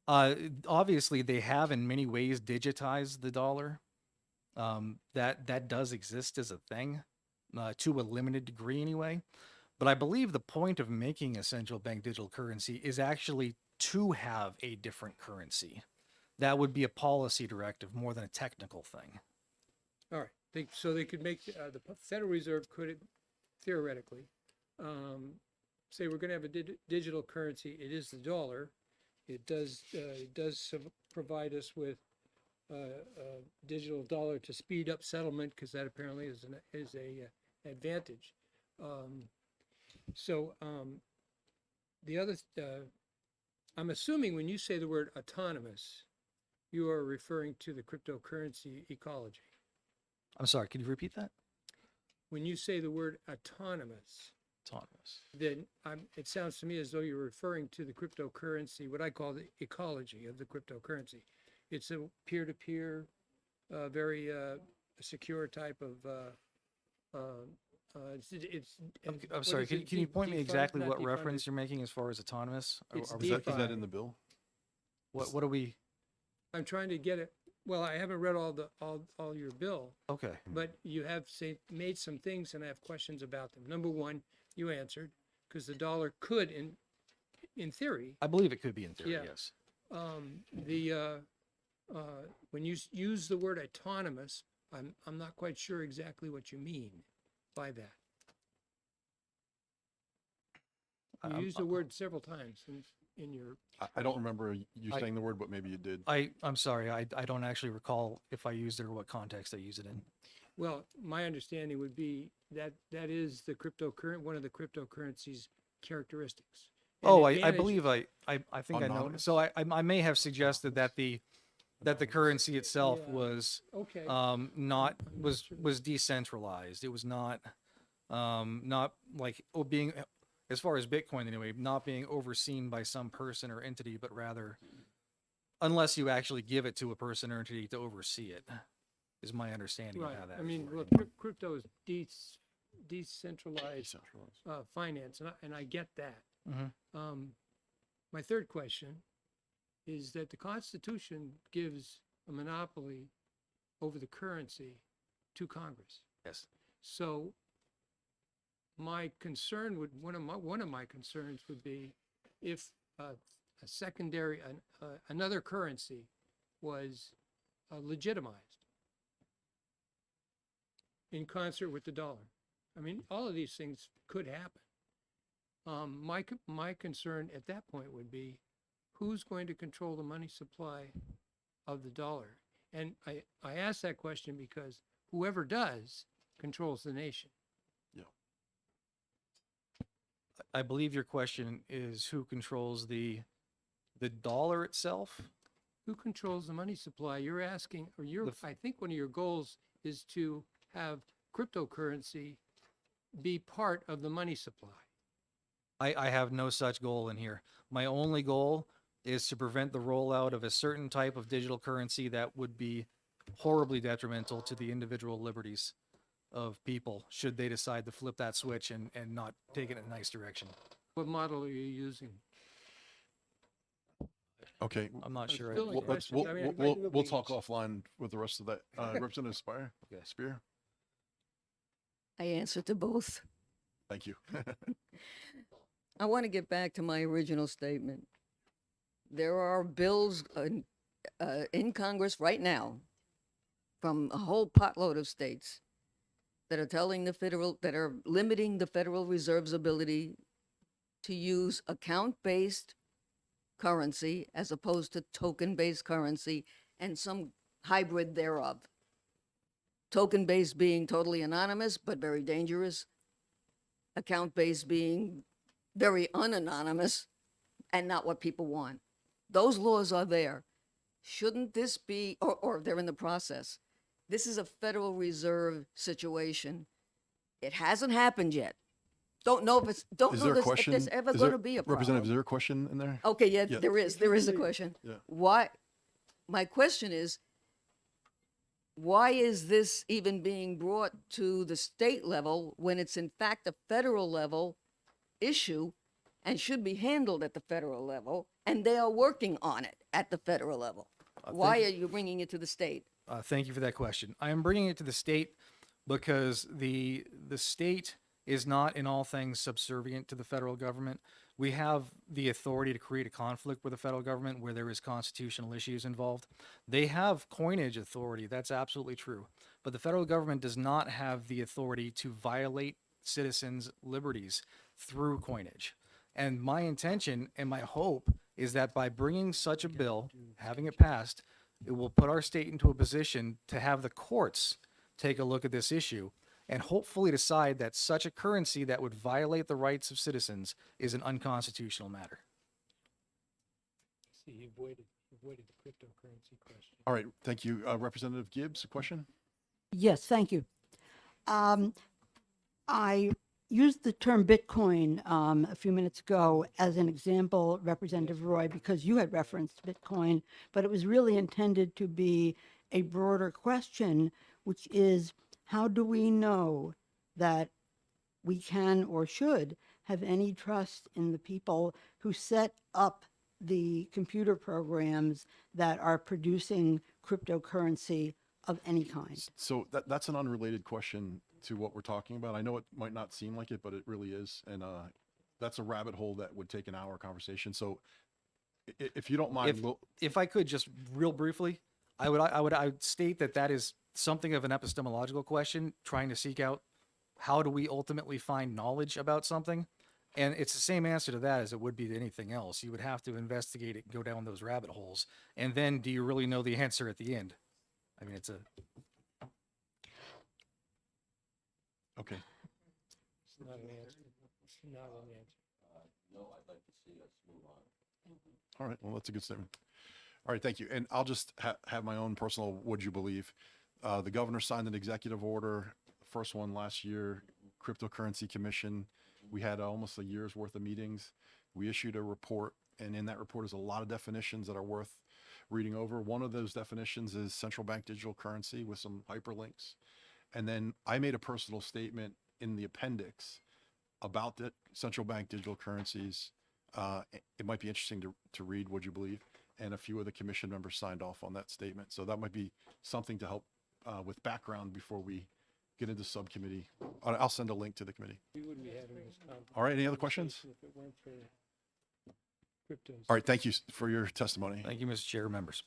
Obviously, they have in many ways digitized the dollar. That does exist as a thing, to a limited degree anyway. But I believe the point of making a central bank digital currency is actually to have a different currency. That would be a policy directive more than a technical thing. All right, so they could make, the Federal Reserve could theoretically say we're going to have a digital currency. It is the dollar. It does provide us with a digital dollar to speed up settlement, because that apparently is a advantage. The other, I'm assuming when you say the word autonomous, you are referring to the cryptocurrency ecology. I'm sorry, could you repeat that? When you say the word autonomous, then it sounds to me as though you're referring to the cryptocurrency, what I call the ecology of the cryptocurrency. It's a peer-to-peer, very secure type of. I'm sorry, can you point me exactly what reference you're making as far as autonomous? It's Is that in the bill? What are we? I'm trying to get it. Well, I haven't read all your bill. Okay. But you have made some things, and I have questions about them. Number one, you answered, because the dollar could, in theory. I believe it could be in theory. Yeah. Yes. When you use the word autonomous, I'm not quite sure exactly what you mean by that. You used the word several times in your, I don't remember you I- saying the word, but maybe you did. I'm sorry, I don't actually recall if I used it or what context I used it in. well, my understanding would be that that is the one of the cryptocurrency's characteristics. and Oh, I advantages. believe I think I know. Anonymous? So I may have suggested that the currency itself Yeah. was Okay. not I'm not was sure. was decentralized. It was not not like being, as far as Bitcoin anyway, not being overseen by some person or entity, but rather, unless you actually give it to a person or entity to oversee it, is my understanding Right. of how that. I mean, is look, working. crypto is decentralized finance, and I get that. Mhm. My third question is that the Constitution gives a monopoly over the currency to Congress. Yes. So my concern one of my concerns would be if a secondary, another currency was legitimized in concert with the dollar. I mean, all of these things could happen. My concern at that point would be who's going to control the money supply of the dollar? And I ask that question because whoever does controls the nation. I believe your question is who controls the dollar itself? Who controls the money supply? You're asking, or I think one of your goals is to have cryptocurrency be part of the money supply. I have no such goal in here. My only goal is to prevent the rollout of a certain type of digital currency that would be horribly detrimental to the individual liberties of people should they decide to flip that switch and not take it in a nice direction. What model are you using? Okay. I'm not sure. Still a We'll, let's, question. I mean, we'll talk offline with the rest of that. Representative Spire? Okay. Spear? I answer to both. Thank you. I want to get back to my original statement. There are bills in Congress right now from a whole potload of states that are that are limiting the Federal Reserve's ability to use account-based currency as opposed to token-based currency and some hybrid thereof. Token-based being totally anonymous but very dangerous. Account-based being very unanonymous and not what people want. Those laws are there. Shouldn't this be, or they're in the process. This is a Federal Reserve situation. It hasn't happened yet. Don't know if it's, don't Is know there a this, if question? there's ever Is going there- to be a problem. Representative, is there a question in there? Okay, yeah, Yeah. there is a question. Yeah. Why, my question is, why is this even being brought to the state level when it's in fact a federal level issue and should be handled at the federal level, and they are working on it at the federal level? Why are you bringing it to the state? Thank you for that question. I am bringing it to the state because the state is not in all things subservient to the federal government. We have the authority to create a conflict with the federal government where there is constitutional issues involved. They have coinage authority. That's absolutely true. But the federal government does not have the authority to violate citizens' liberties through coinage. And my intention and my hope is that by bringing such a bill, having it passed, it will put our state into a position to have the courts take a look at this issue and hopefully decide that such a currency that would violate the rights of citizens is an unconstitutional matter. See, you avoided the cryptocurrency question. All right. Thank you. Representative Gibbs, a question? Yes, thank you. I used the term Bitcoin a few minutes ago as an example, Representative Roy, because you had referenced Bitcoin, but it was really intended to be a broader question, which is how do we know that we can or should have any trust in the people who set up the computer programs that are producing cryptocurrency of any kind? So that's an unrelated question to what we're talking about. I know it might not seem like it, but it really is. And that's a rabbit hole that would take an hour conversation. So if you don't mind, If I could just real briefly, I would state that is something of an epistemological question, trying to seek out how do we ultimately find knowledge about something. And it's the same answer to that as it would be to anything else. You would have to investigate it and go down those rabbit holes. And then do you really know the answer at the end? I mean, it's a, Okay. It's not an answer. It's not an answer. All right, well, that's a good statement. All right, thank you. And I'll just have my own personal would you believe. The governor signed an executive order, the first one last year, Cryptocurrency Commission. We had almost a year's worth of meetings. We issued a report, and in that report is a lot of definitions that are worth reading over. One of those definitions is central bank digital currency with some hyperlinks. And then I made a personal statement in the appendix about the central bank digital currencies. It might be interesting to read, would you believe? And a few of the commission members signed off on that statement. So that might be something to help with background before we get into subcommittee. I'll send a link to the committee. We wouldn't be having this conversation All right, any other questions? if it weren't for cryptos. All right, thank you for your testimony. thank you, Mr. Chair, members.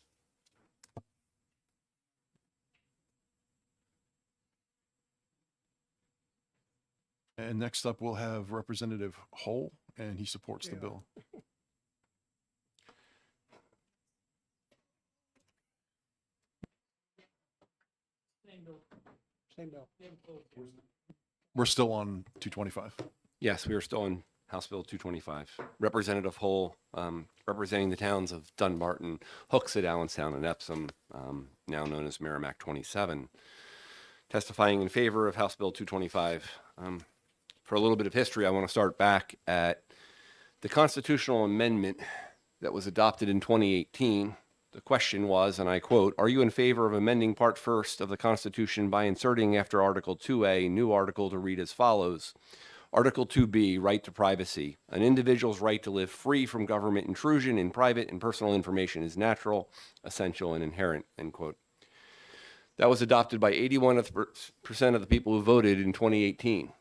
And next up, we'll have Representative Hull, and he supports the bill. Same bill. We're still on 225. Yes, we are still on House Bill 225. Representative Hull, representing the towns of Dunbarton, Hooksett, Allenstown, and Epsom, now known as Merrimack 27, testifying in favor of House Bill 225. For a little bit of history, I want to start back at the constitutional amendment that was adopted in 2018. The question was, and I quote, "Are you in favor of amending Part First of the Constitution by inserting after Article 2A a new article to read as follows? Article 2B, right to privacy. An individual's right to live free from government intrusion in private and personal information is natural, essential, and inherent," end quote. That was adopted by 81% of the people who voted in 2018.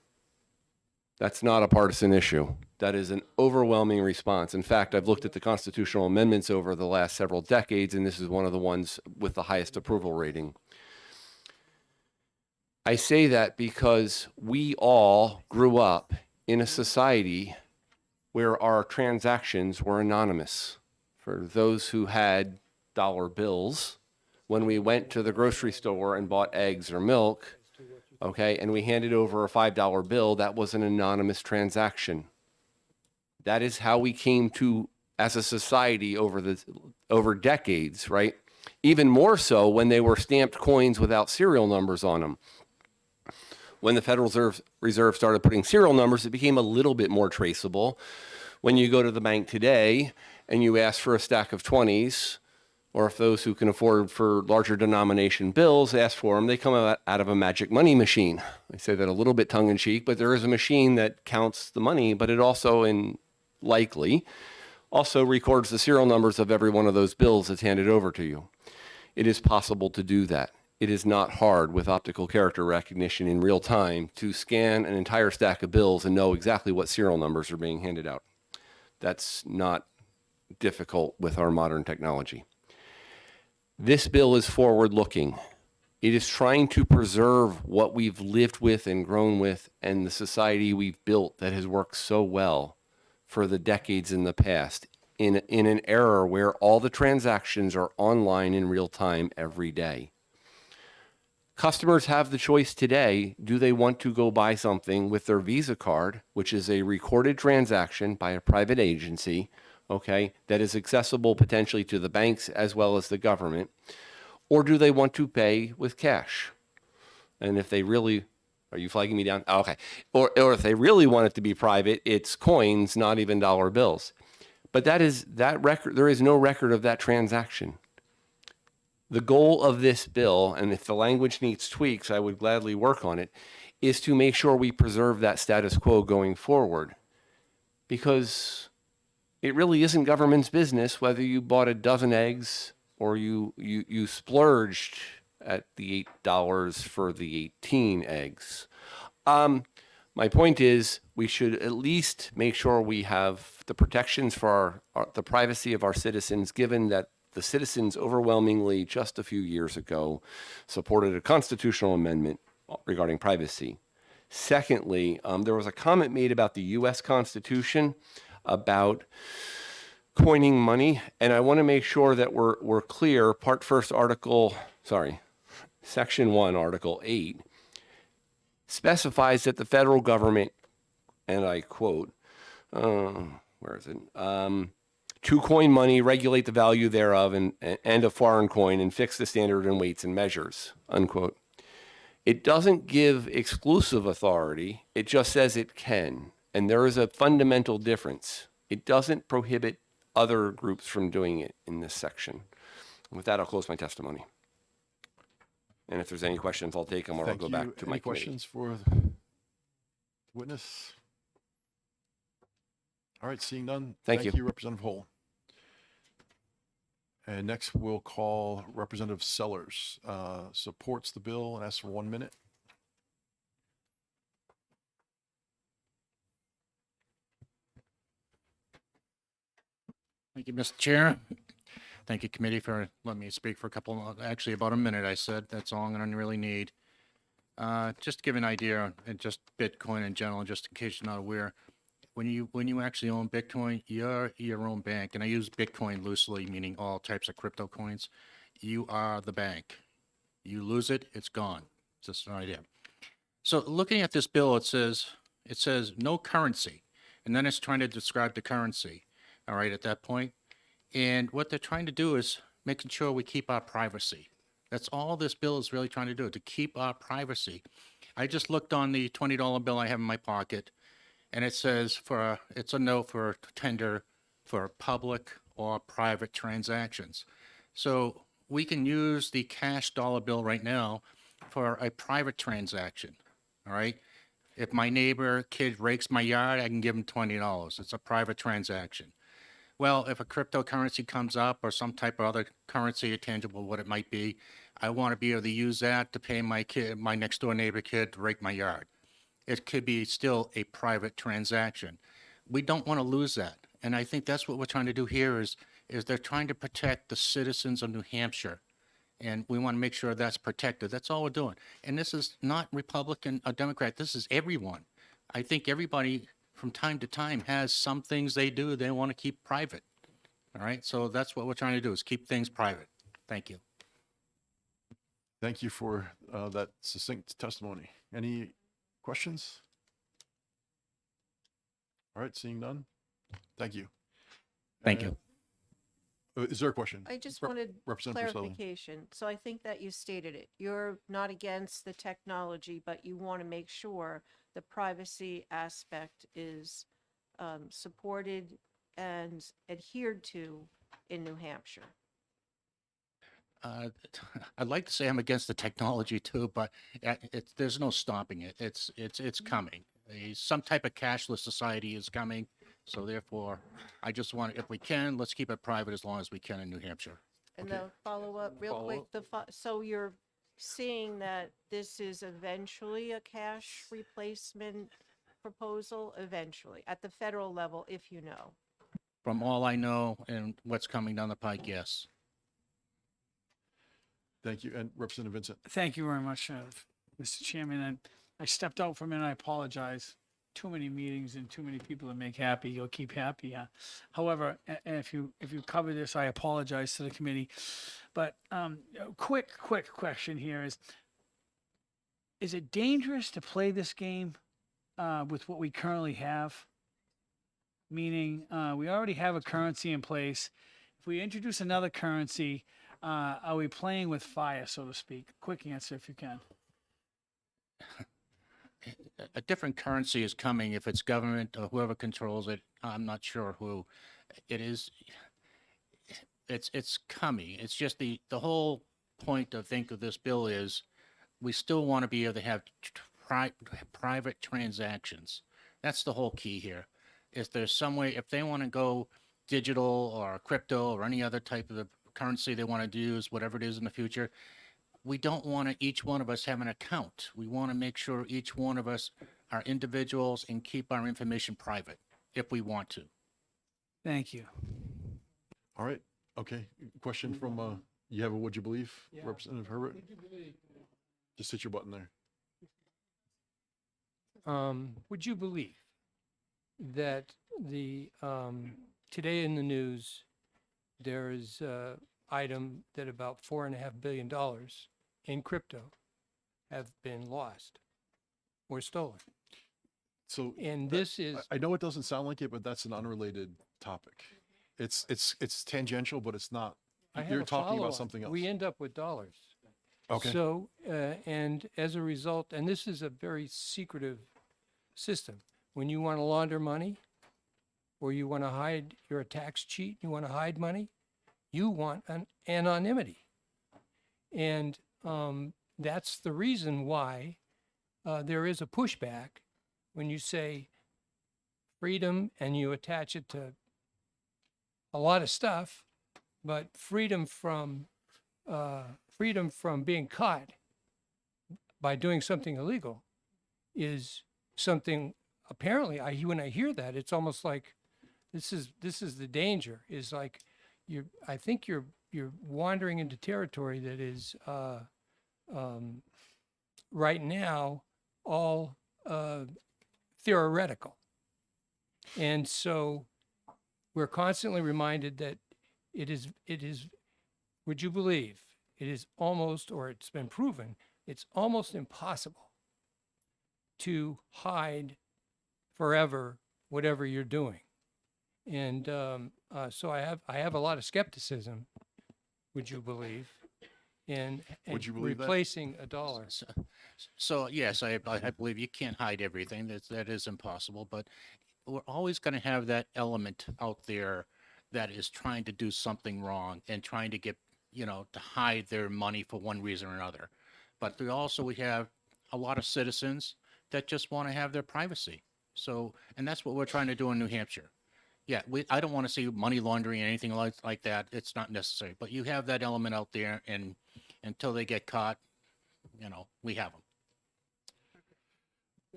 That's not a partisan issue. That is an overwhelming response. In fact, I've looked at the constitutional amendments over the last several decades, and this is one of the ones with the highest approval rating. I say that because we all grew up in a society where our transactions were anonymous. For those who had dollar bills, when we went to the grocery store and bought eggs or milk, okay, and we handed over a $5 bill, that was an anonymous transaction. That is how we came to, as a society, over decades, right? Even more so when they were stamped coins without serial numbers on them. When the Federal Reserve started putting serial numbers, it became a little bit more traceable. When you go to the bank today and you ask for a stack of 20s, or if those who can afford for larger denomination bills ask for them, they come out of a magic money machine. I say that a little bit tongue in cheek, but there is a machine that counts the money, but it also likely also records the serial numbers of every one of those bills that's handed over to you. It is possible to do that. It is not hard with optical character recognition in real time to scan an entire stack of bills and know exactly what serial numbers are being handed out. That's not difficult with our modern technology. This bill is forward-looking. It is trying to preserve what we've lived with and grown with and the society we've built that has worked so well for the decades in the past in an era where all the transactions are online in real time every day. Customers have the choice today. Do they want to go buy something with their Visa card, which is a recorded transaction by a private agency, okay, that is accessible potentially to the banks as well as the government, or do they want to pay with cash? And if they really, are you flagging me down? Oh, okay. Or if they really want it to be private, it's coins, not even dollar bills. But that record, there is no record of that transaction. The goal of this bill, and if the language needs tweaks, I would gladly work on it, is to make sure we preserve that status quo going forward. Because it really isn't government's business whether you bought a dozen eggs or you splurged at the $8 for the 18 eggs. My point is we should at least make sure we have the protections for the privacy of our citizens, given that the citizens overwhelmingly just a few years ago supported a constitutional amendment regarding privacy. Secondly, there was a comment made about the U.S. Constitution about coining money, and I want to make sure that we're clear. Section 1, Article 8 specifies that the federal government, and I quote, where is it? To coin money, regulate the value thereof and a foreign coin, and fix the standard in weights and measures, unquote. It doesn't give exclusive authority. It just says it can. And there is a fundamental difference. It doesn't prohibit other groups from doing it in this section. With that, I'll close my testimony. And if there's any questions, I'll take them or I'll go back to my Any committee. questions for the witness? All right, seeing none. Thank you. Representative Hull. And next, we'll call Representative Sellers. Supports the bill and asks for 1 minute. Thank you, Mr. Chair. Thank you, committee, for letting me speak for actually about a minute, I said. That's all I'm going to really need. Just to give an idea, and just Bitcoin in general, just in case you're not aware, when you actually own Bitcoin, you're your own bank. And I use Bitcoin loosely, meaning all types of crypto coins. You are the bank. You lose it, it's gone. Just an idea. So looking at this bill, it says no currency. And then it's trying to describe the currency, all right, at that point. And what they're trying to do is making sure we keep our privacy. That's all this bill is really trying to do, to keep our privacy. I just looked on the $20 bill I have in my pocket, and it says it's a note for tender for public or private transactions. So we can use the cash dollar bill right now for a private transaction, all right? If my neighbor kid rakes my yard, I can give him $20. It's a private transaction. Well, if a cryptocurrency comes up or some type of other currency, or tangible, what it might be, I want to be able to use that to pay my next door neighbor kid to rake my yard. It could be still a private transaction. We don't want to lose that. And I think that's what we're trying to do here is they're trying to protect the citizens of New Hampshire. And we want to make sure that's protected. That's all we're doing. And this is not Republican or Democrat. This is everyone. I think everybody from time to time has some things they do they want to keep private. All right. So that's what we're trying to do is keep things private. Thank you. Thank you for that succinct testimony. Any questions? All right, seeing none. Thank you. Thank you. Is there a question? I just wanted Representative Sullivan. clarification. So I think that you stated it. You're not against the technology, but you want to make sure the privacy aspect is supported and adhered to in New Hampshire. I'd like to say I'm against the technology too, but there's no stopping it. It's coming. Some type of cashless society is coming. So therefore, I just want, if we can, let's keep it private as long as we can in New Hampshire. And the follow-up real quick, so you're seeing that this is eventually a cash replacement proposal, eventually, at the federal level, if you know? From all I know and what's coming down the pike, yes. Thank you. And Representative Vincent. Thank you very much, Mr. Chairman. And I stepped out from it and I apologize. Too many meetings and too many people to make happy. You'll keep happy. However, and if you cover this, I apologize to the committee. But quick question here is it dangerous to play this game with what we currently have? Meaning we already have a currency in place. If we introduce another currency, are we playing with fire, so to speak? Quick answer if you can. A different currency is coming. If it's government or whoever controls it, I'm not sure who it is. It's coming. It's just the whole point of this bill is we still want to be able to have private transactions. That's the whole key here. If there's some way, if they want to go digital or crypto or any other type of currency they want to use, whatever it is in the future, we don't want each one of us have an account. We want to make sure each one of us are individuals and keep our information private if we want to. Thank you. All right. Okay. Question from, you have a would you believe? Yeah. Representative Herbert? Just hit your button there. would you believe that today in the news, there is a item that about $4.5 billion in crypto have been lost or stolen? So And that- this is, I know it doesn't sound like it, but that's an unrelated topic. It's tangential, but it's not. I have You're a talking about follow-on. something else. We end up with dollars. Okay. So, and as a result, and this is a very secretive system. When you want to launder money, or you want to hide, you're a tax cheat, you want to hide money, you want an anonymity. And that's the reason why there is a pushback when you say freedom and you attach it to a lot of stuff, but freedom from being caught by doing something illegal is something. Apparently, when I hear that, it's almost like this is the danger. Is like I think you're wandering into territory that is right now all theoretical, and so we're constantly reminded that it is. Would you believe it is almost, or it's been proven, it's almost impossible to hide forever whatever you're doing. And so I have a lot of skepticism, would you believe, in Would you believe that? replacing a dollar. So yes, I believe you can't hide everything. That is impossible. But we're always going to have that element out there that is trying to do something wrong and trying to get, to hide their money for one reason or another. But we have a lot of citizens that just want to have their privacy. So, and that's what we're trying to do in New Hampshire. Yeah, I don't want to see money laundering or anything like that. It's not necessary. But you have that element out there, and until they get caught, we have them.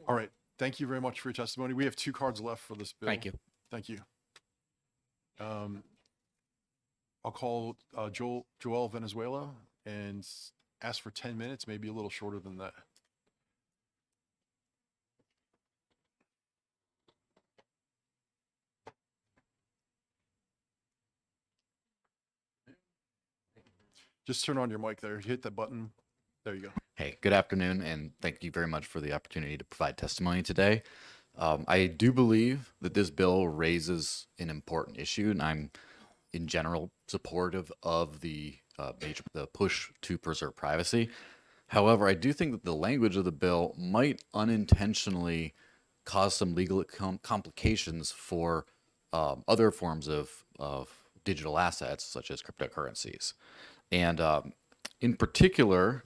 All right. Thank you very much for your testimony. We have 2 cards left for this bill. Thank you. Thank you. I'll call Joel Venezuela and ask for 10 minutes, maybe a little shorter than that. Just turn on your mic there. Hit that button. There you go. Hey, good afternoon, and thank you very much for the opportunity to provide testimony today. I do believe that this bill raises an important issue, and I'm, in general, supportive of the push to preserve privacy. However, I do think that the language of the bill might unintentionally cause some legal complications for other forms of digital assets, such as cryptocurrencies. And in particular,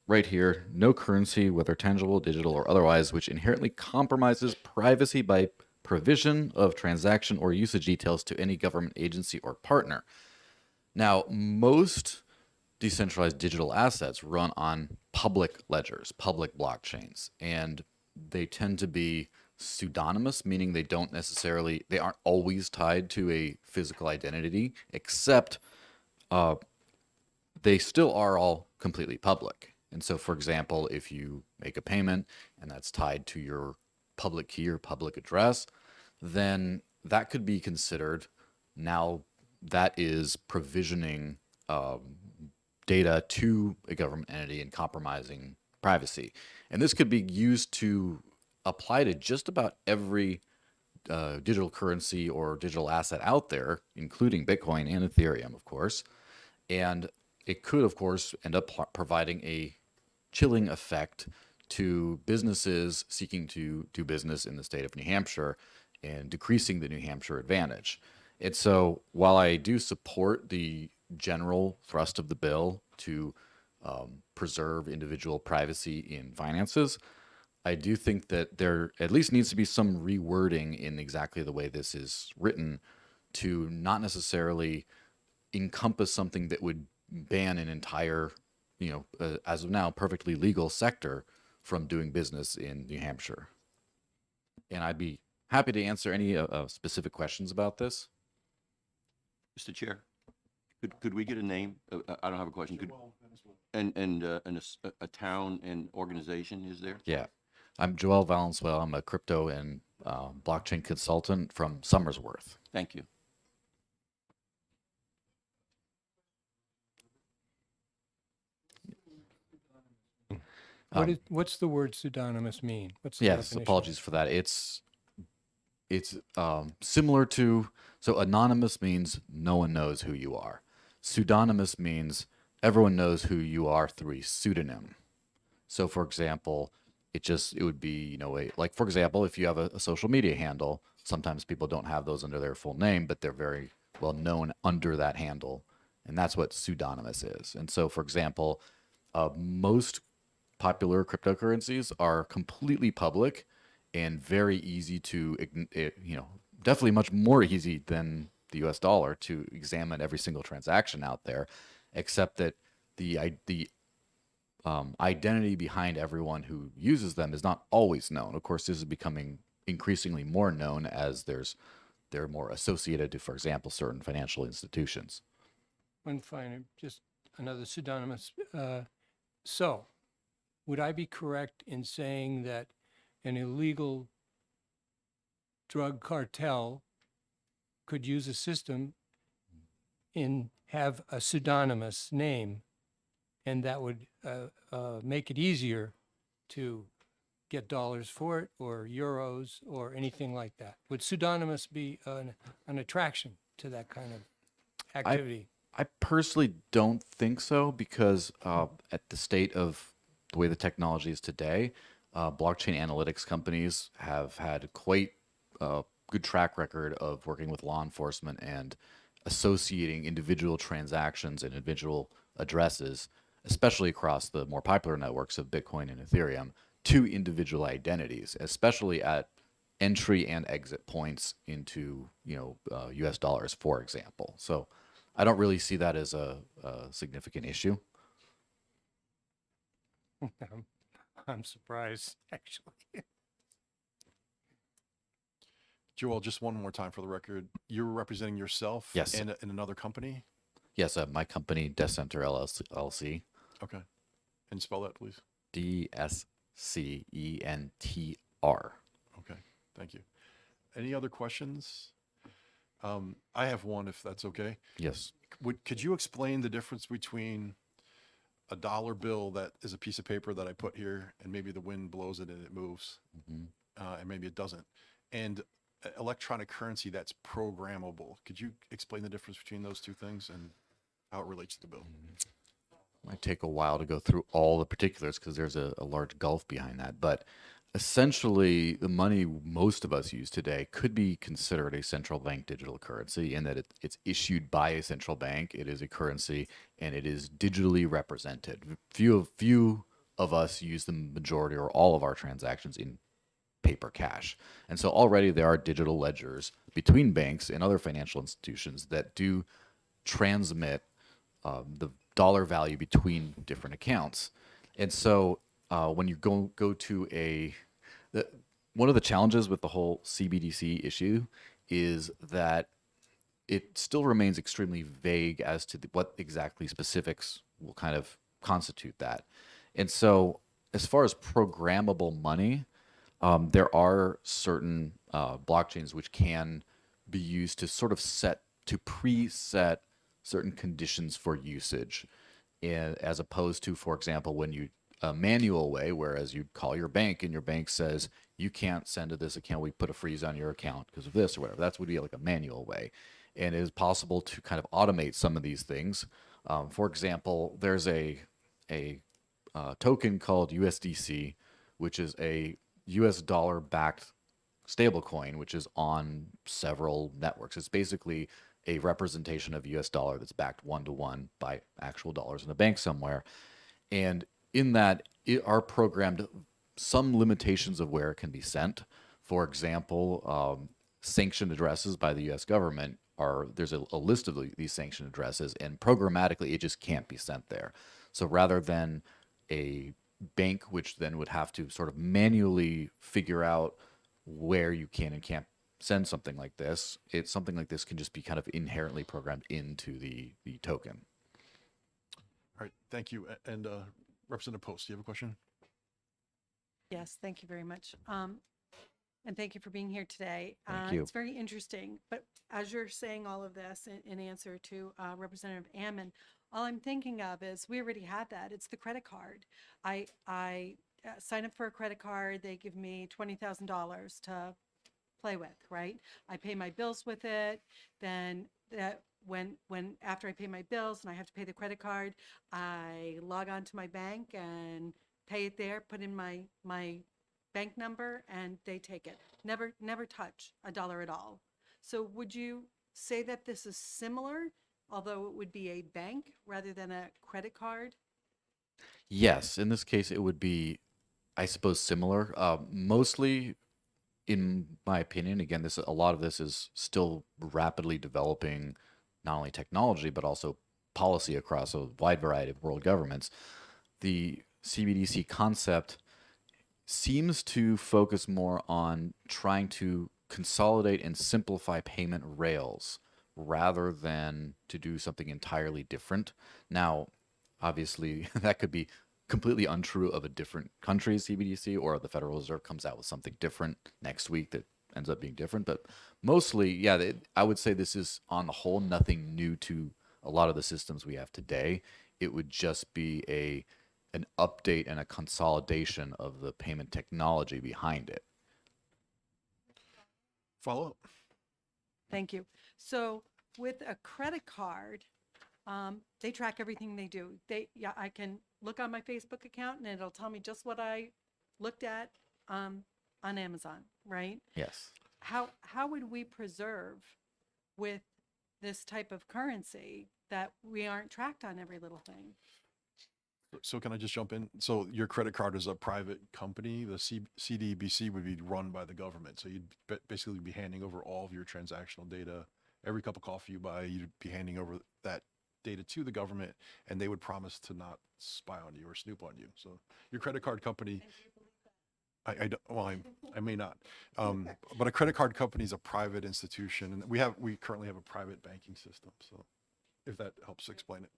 right here, no currency, whether tangible, digital, or otherwise, which inherently compromises privacy by provision of transaction or usage details to any government agency or partner. Now, most decentralized digital assets run on public ledgers, public blockchains, and they tend to be pseudonymous, meaning they aren't always tied to a physical identity, except they still are all completely public. And so, for example, if you make a payment and that's tied to your public key or public address, then that could be considered, now that is provisioning data to a government entity and compromising privacy. And this could be used to apply to just about every digital currency or digital asset out there, including Bitcoin and Ethereum, of course. And it could, of course, end up providing a chilling effect to businesses seeking to do business in the state of New Hampshire and decreasing the New Hampshire advantage. And so while I do support the general thrust of the bill to preserve individual privacy in finances, I do think that there at least needs to be some rewording in exactly the way this is written to not necessarily encompass something that would ban an entire, as of now, perfectly legal sector from doing business in New Hampshire. And I'd be happy to answer any specific questions about this. Mr. Chair, could we get a name? I don't have a question. And a town and organization is there? Yeah. I'm Joel Valenzuela. I'm a crypto and blockchain consultant from Summersworth. Thank you. What's the word pseudonymous mean? What's the Yes, definition? apologies for that. It's similar to, so anonymous means no one knows who you are. Pseudonymous means everyone knows who you are through a pseudonym. So for example, it would be, like for example, if you have a social media handle, sometimes people don't have those under their full name, but they're very well known under that handle. And that's what pseudonymous is. And so for example, most popular cryptocurrencies are completely public and very easy to, definitely much more easy than the US dollar to examine every single transaction out there, except that the identity behind everyone who uses them is not always known. Of course, this is becoming increasingly more known as they're more associated to, for example, certain financial institutions. One final, just another pseudonymous. So, would I be correct in saying that an illegal drug cartel could use a system have a pseudonymous name, and that would make it easier to get dollars for it, or euros, or anything like that? Would pseudonymous be an attraction to that kind of activity? I personally don't think so, because at the state of the way the technology is today, blockchain analytics companies have had quite a good track record of working with law enforcement and associating individual transactions and individual addresses, especially across the more popular networks of Bitcoin and Ethereum, to individual identities, especially at entry and exit points into US dollars, for example. So I don't really see that as a significant issue. I'm surprised, actually. Joel, just one more time for the record. You're representing yourself Yes. and another company? Yes, my company, Death Center LLC. Okay. And spell that, please. DSCENTR. Okay. Thank you. Any other questions? I have one, if that's okay. Yes. Could you explain the difference between a dollar bill that is a piece of paper that I put here, and maybe the wind blows it and it moves, and maybe it doesn't, and electronic currency that's programmable? Could you explain the difference between those two things and how it relates to the bill? Might take a while to go through all the particulars because there's a large gulf behind that. But essentially, the money most of us use today could be considered a central bank digital currency in that it's issued by a central bank. It is a currency and it is digitally represented. Few of us use the majority or all of our transactions in paper cash. And so already there are digital ledgers between banks and other financial institutions that do transmit the dollar value between different accounts. And so when you go to one of the challenges with the whole CBDC issue is that it still remains extremely vague as to what exactly specifics will kind of constitute that. And so as far as programmable money, there are certain blockchains which can be used to sort of preset certain conditions for usage, as opposed to, for example, when you a manual way, whereas you call your bank and your bank says you can't send to this account, we put a freeze on your account because of this or whatever. That would be like a manual way, and it is possible to kind of automate some of these things. For example, there's a token called USDC, which is a US dollar backed stablecoin, which is on several networks. It's basically a representation of US dollar that's backed 1-to-1 by actual dollars in a bank somewhere. And in that, it are programmed some limitations of where it can be sent. For example, sanctioned addresses by the US government there's a list of these sanctioned addresses, and programmatically it just can't be sent there. So rather than a bank, which then would have to sort of manually figure out where you can and can't send something like this, something like this can just be kind of inherently programmed into the token. All right, thank you. And Representative Post, do you have a question? Yes, thank you very much. And thank you for being here today. Thank you. It's very interesting, but as you're saying all of this in answer to Representative Ammon, all I'm thinking of is we already have that. It's the credit card. I sign up for a credit card. They give me $20,000 to play with, right? I pay my bills with it. Then that when after I pay my bills and I have to pay the credit card, I log on to my bank and pay it there, put in my bank number, and they take it. Never touch a dollar at all. So would you say that this is similar, although it would be a bank rather than a credit card? Yes, in this case, it would be, I suppose, similar. Mostly, in my opinion, again, a lot of this is still rapidly developing, not only technology but also policy across a wide variety of world governments. The CBDC concept seems to focus more on trying to consolidate and simplify payment rails rather than to do something entirely different. Now, obviously, that could be completely untrue of a different country's CBDC, or the Federal Reserve comes out with something different next week that ends up being different. But mostly, yeah, I would say this is, on the whole, nothing new to a lot of the systems we have today. It would just be an update and a consolidation of the payment technology behind it. Follow up. Thank you. So with a credit card, they track everything they do. I can look on my Facebook account and it'll tell me just what I looked at on Amazon, right? Yes. How would we preserve with this type of currency that we aren't tracked on every little thing? So can I just jump in? So your credit card is a private company. The CDBC would be run by the government. So you'd basically be handing over all of your transactional data. Every cup of coffee you buy, you'd be handing over that data to the government, and they would promise to not spy on you or snoop on you. So your credit card company, I don't, well, I may not, but a credit card company is a private institution, and we currently have a private banking system. So if that helps explain it.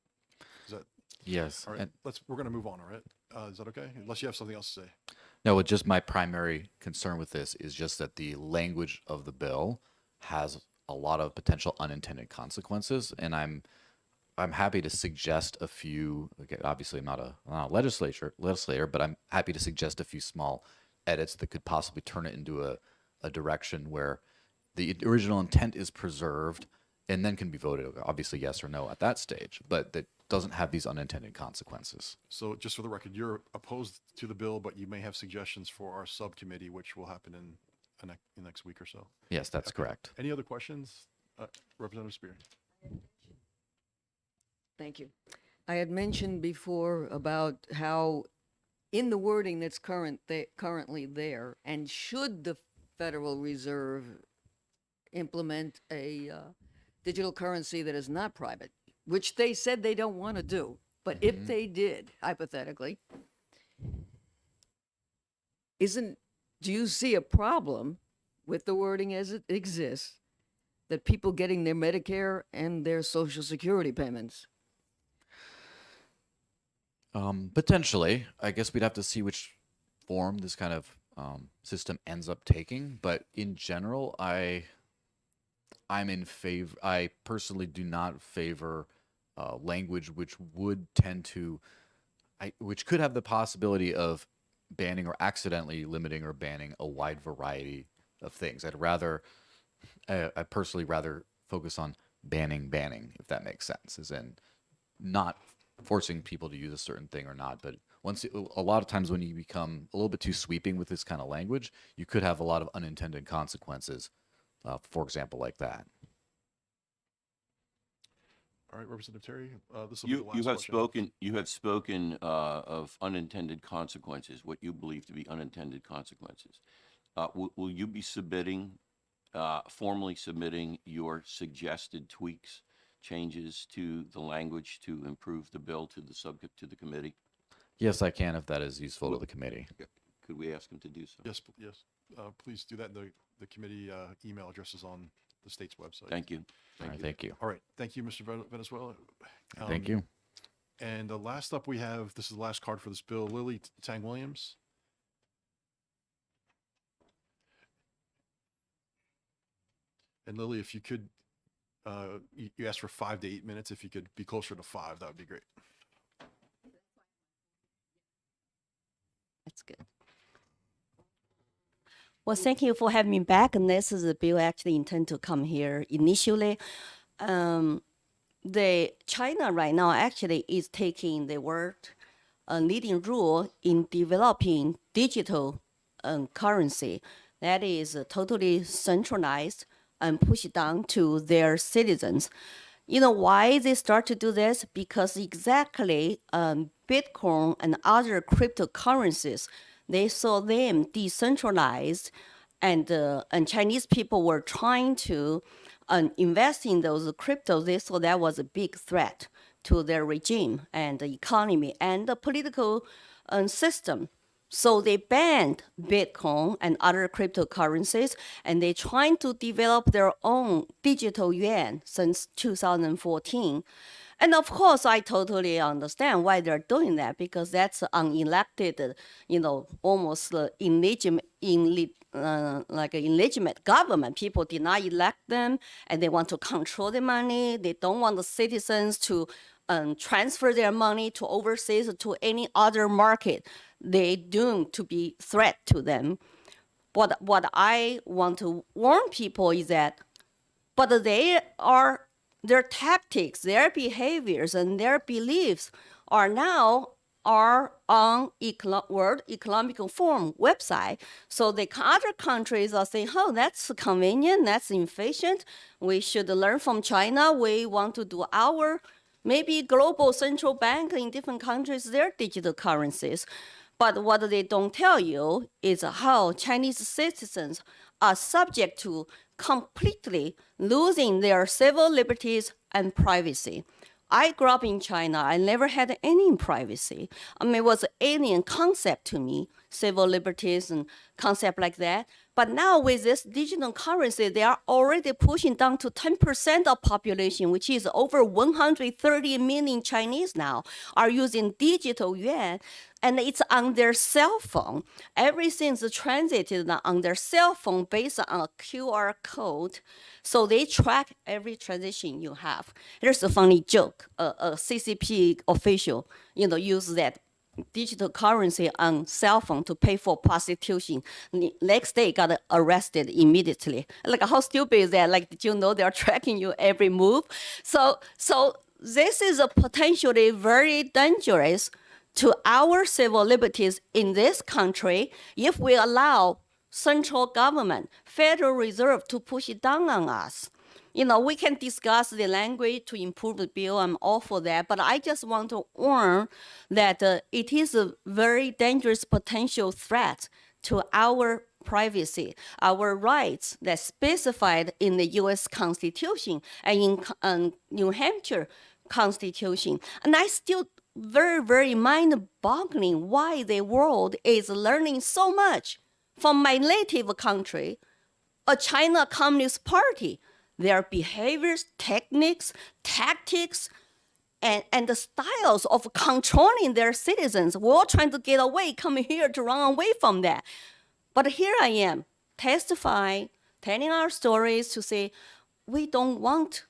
Is that? Yes. All right, we're going to move on, all right? Is that okay? Unless you have something else to say. No, just my primary concern with this is just that the language of the bill has a lot of potential unintended consequences, and I'm happy to suggest a few. Okay, obviously, I'm not a legislator, but I'm happy to suggest a few small edits that could possibly turn it into a direction where the original intent is preserved and then can be voted, obviously, yes or no at that stage, but that doesn't have these unintended consequences. So just for the record, you're opposed to the bill, but you may have suggestions for our subcommittee, which will happen in the next week or so. Yes, that's correct. Any other questions? Representative Spear. Thank you. I had mentioned before about how in the wording that's currently there, and should the Federal Reserve implement a digital currency that is not private, which they said they don't want to do, but if they did, hypothetically, do you see a problem with the wording as it exists, that people getting their Medicare and their Social Security payments? Potentially. I guess we'd have to see which form this kind of system ends up taking. But in general, I'm in favor. I personally do not favor language which would tend to, which could have the possibility of banning or accidentally limiting or banning a wide variety of things. I personally rather focus on banning, if that makes sense, as in not forcing people to use a certain thing or not. But a lot of times when you become a little bit too sweeping with this kind of language, you could have a lot of unintended consequences, for example, like that. All right, Representative Terry, this will be the last You have question. spoken of unintended consequences, what you believe to be unintended consequences. Will you be formally submitting your suggested tweaks, changes to the language to improve the bill to the committee? Yes, I can, if that is useful to the committee. Could we ask him to do so? Yes, please do that. The committee email address is on the state's website. Thank you. Thank you. All right, thank you, Mr. Venezuela. Thank you. And last up we have, this is the last card for this bill, Lily Tang Williams. And Lily, if you could, you asked for 5 to 8 minutes. If you could be closer to 5, that would be great. That's good. Well, thank you for having me back. And this is a bill actually intend to come here initially. The China right now actually is taking the world leading role in developing digital currency that is totally centralized and pushed down to their citizens. You know why they start to do this? Because exactly Bitcoin and other cryptocurrencies, they saw them decentralized, and Chinese people were trying to invest in those cryptos. They saw that was a big threat to their regime and the economy and the political system. So they banned Bitcoin and other cryptocurrencies, and they're trying to develop their own digital yuan since 2014. And of course, I totally understand why they're doing that, because that's unelected, almost illegitimate, like an illegitimate government. People did not elect them, and they want to control the money. They don't want the citizens to transfer their money to overseas or to any other market. They doomed to be threat to them. But what I want to warn people is that, but their tactics, their behaviors, and their beliefs are on World Economic Forum website. So the other countries are saying, oh, that's convenient, that's efficient. We should learn from China. We want to do our maybe global central bank in different countries, their digital currencies. But what they don't tell you is how Chinese citizens are subject to completely losing their civil liberties and privacy. I grew up in China. I never had any privacy. It was an alien concept to me, civil liberties and concept like that. But now with this digital currency, they are already pushing down to 10% of population, which is over 130 million Chinese now, are using digital yuan, and it's on their cell phone. Everything's transited on their cell phone based on a QR code. So they track every transaction you have. Here's a funny joke. A CCP official, used that digital currency on cell phone to pay for prostitution. Next day, got arrested immediately. Like, how stupid is that? Like, did you know they're tracking you every move? So this is a potentially very dangerous to our civil liberties in this country if we allow central government, Federal Reserve to push it down on us. We can discuss the language to improve the bill. I'm all for that. But I just want to warn that it is a very dangerous potential threat to our privacy, our rights that's specified in the U.S. Constitution and in New Hampshire Constitution. And I still very, very mind-boggling why the world is learning so much from my native country, a China Communist Party. Their behaviors, techniques, tactics, and the styles of controlling their citizens. We're all trying to get away, coming here to run away from that. But here I am, testifying, telling our stories to say, we don't want to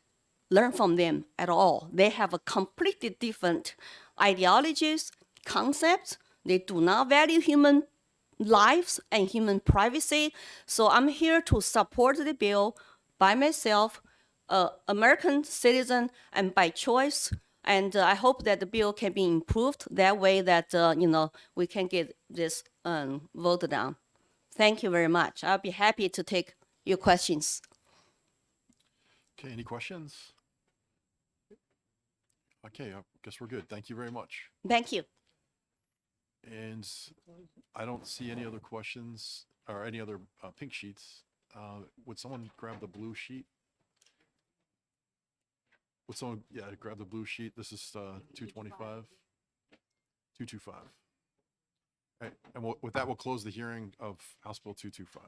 learn from them at all. They have a completely different ideologies, concepts. They do not value human lives and human privacy. So I'm here to support the bill by myself, American citizen, and by choice. And I hope that the bill can be improved that way that, we can get this voted down. Thank you very much. I'll be happy to take your questions. Okay, any questions? Okay, I guess we're good. Thank you very much. Thank you. And I don't see any other questions or any other pink sheets. Would someone grab the blue sheet? Would someone, grab the blue sheet? This is 225. 225. All right, and with that, we'll close the hearing of House Bill 225.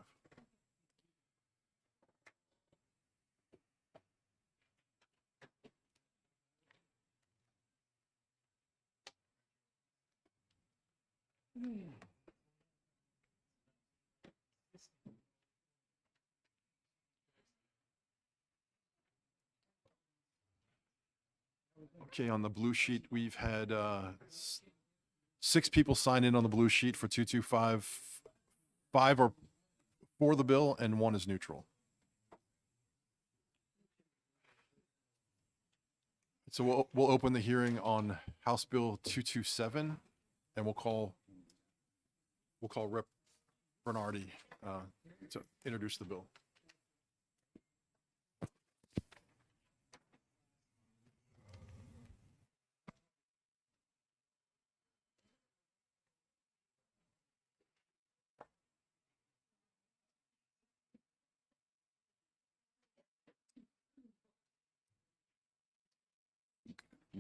Okay, on the blue sheet, we've had 6 people sign in on the blue sheet for 225. 5 are for the bill and 1 is neutral. So we'll open the hearing on House Bill 227, and we'll call Rep. Bernardi to introduce the bill.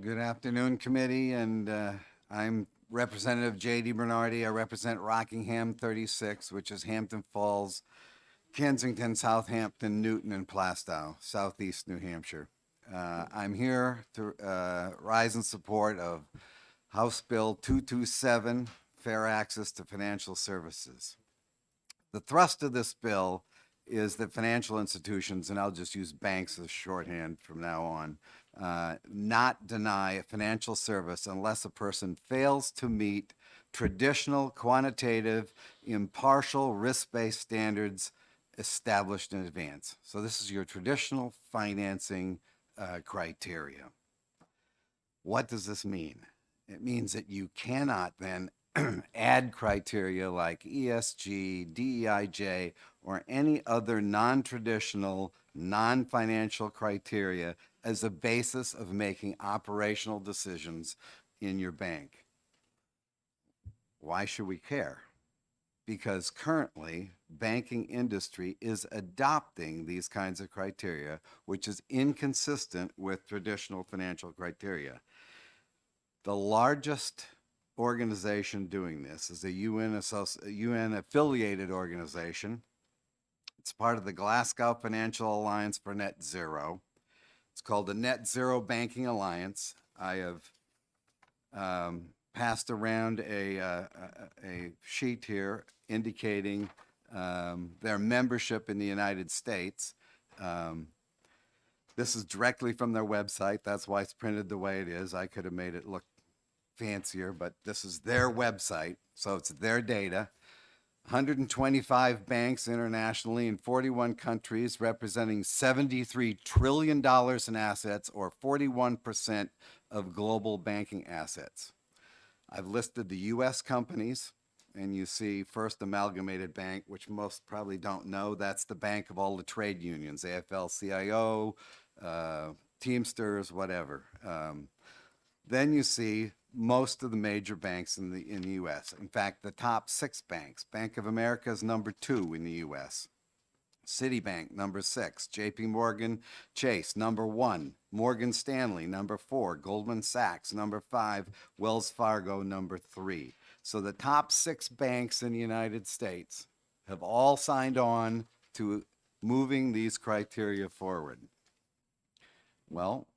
Good afternoon, committee, and I'm Representative J.D. Bernardi. I represent Rockingham 36, which is Hampton Falls, Kensington, Southampton, Newton, and Plastow, southeast New Hampshire. I'm here to rise in support of House Bill 227, Fair Access to Financial Services. The thrust of this bill is that financial institutions, and I'll just use banks as shorthand from now on, not deny a financial service unless a person fails to meet traditional, quantitative, impartial, risk-based standards established in advance. So this is your traditional financing criteria. What does this mean? It means that you cannot then add criteria like ESG, DEIJ, or any other non-traditional, non-financial criteria as a basis of making operational decisions in your bank. Why should we care? Because currently, banking industry is adopting these kinds of criteria, which is inconsistent with traditional financial criteria. The largest organization doing this is a UN affiliated organization. It's part of the Glasgow Financial Alliance for Net Zero. It's called the Net Zero Banking Alliance. I have passed around a sheet here indicating their membership in the United States. This is directly from their website. That's why it's printed the way it is. I could have made it look fancier, but this is their website, so it's their data. 125 banks internationally in 41 countries, representing $73 trillion in assets, or 41% of global banking assets. I've listed the U.S. companies, and you see First Amalgamated Bank, which most probably don't know. That's the bank of all the trade unions, AFL-CIO, Teamsters, whatever. Then you see most of the major banks in the U.S. In fact, the top 6 banks. Bank of America is number 2 in the U.S. Citibank, number 6. J.P. Morgan Chase, number 1. Morgan Stanley, number 4. Goldman Sachs, number 5. Wells Fargo, number 3. So the top 6 banks in the United States have all signed on to moving these criteria forward. Well,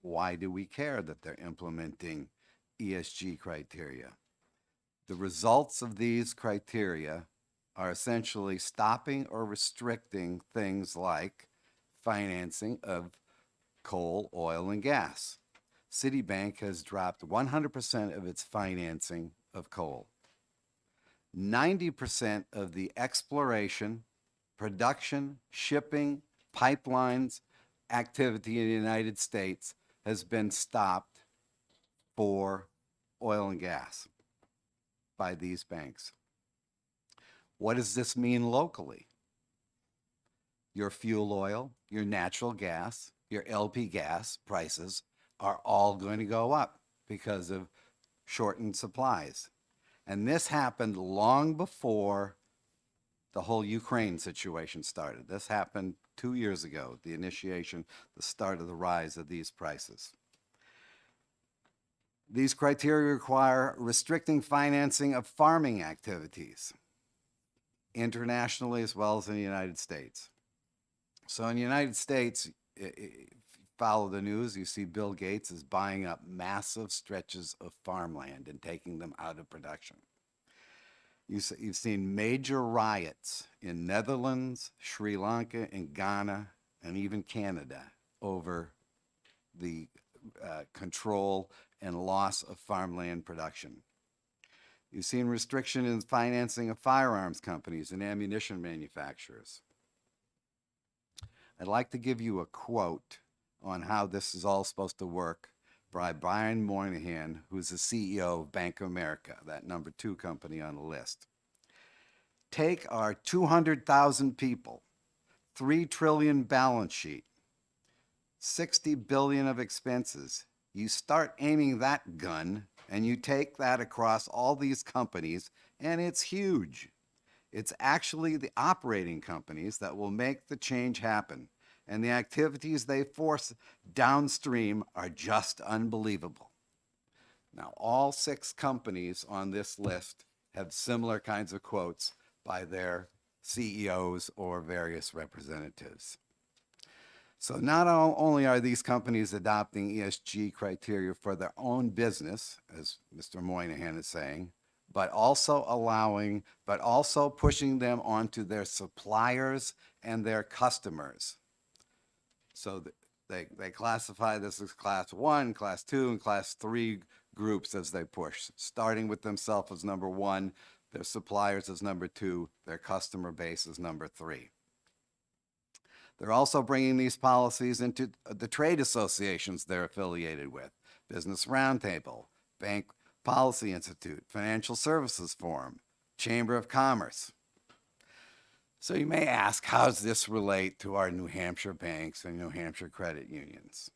why do we care that they're implementing ESG criteria? The results of these criteria are essentially stopping or restricting things like financing of coal, oil, and gas. Citibank has dropped 100% of its financing of coal. 90% of the exploration, production, shipping, pipelines activity in the United States has been stopped for oil and gas by these banks. What does this mean locally? Your fuel oil, your natural gas, your LP gas prices are all going to go up because of shortened supplies. And this happened long before the whole Ukraine situation started. This happened 2 years ago, the initiation, the start of the rise of these prices. These criteria require restricting financing of farming activities, internationally as well as in the United States. So in the United States, if you follow the news, you see Bill Gates is buying up massive stretches of farmland and taking them out of production. You've seen major riots in Netherlands, Sri Lanka, and Ghana, and even Canada over the control and loss of farmland production. You've seen restriction in financing of firearms companies and ammunition manufacturers. I'd like to give you a quote on how this is all supposed to work by Brian Moynihan, who's the CEO of Bank of America, that number 2 company on the list. Take our 200,000 people, 3 trillion balance sheet, 60 billion of expenses. You start aiming that gun and you take that across all these companies, and it's huge. It's actually the operating companies that will make the change happen, and the activities they force downstream are just unbelievable. Now, all 6 companies on this list have similar kinds of quotes by their CEOs or various representatives. So not only are these companies adopting ESG criteria for their own business, as Mr. Moynihan is saying, but also pushing them onto their suppliers and their customers. So they classify this as class 1, class 2, and class 3 groups as they push, starting with themselves as number 1, their suppliers as number 2, their customer base as number 3. They're also bringing these policies into the trade associations they're affiliated with: Business Roundtable, Bank Policy Institute, Financial Services Forum, Chamber of Commerce. So you may ask, how does this relate to our New Hampshire banks and New Hampshire credit unions?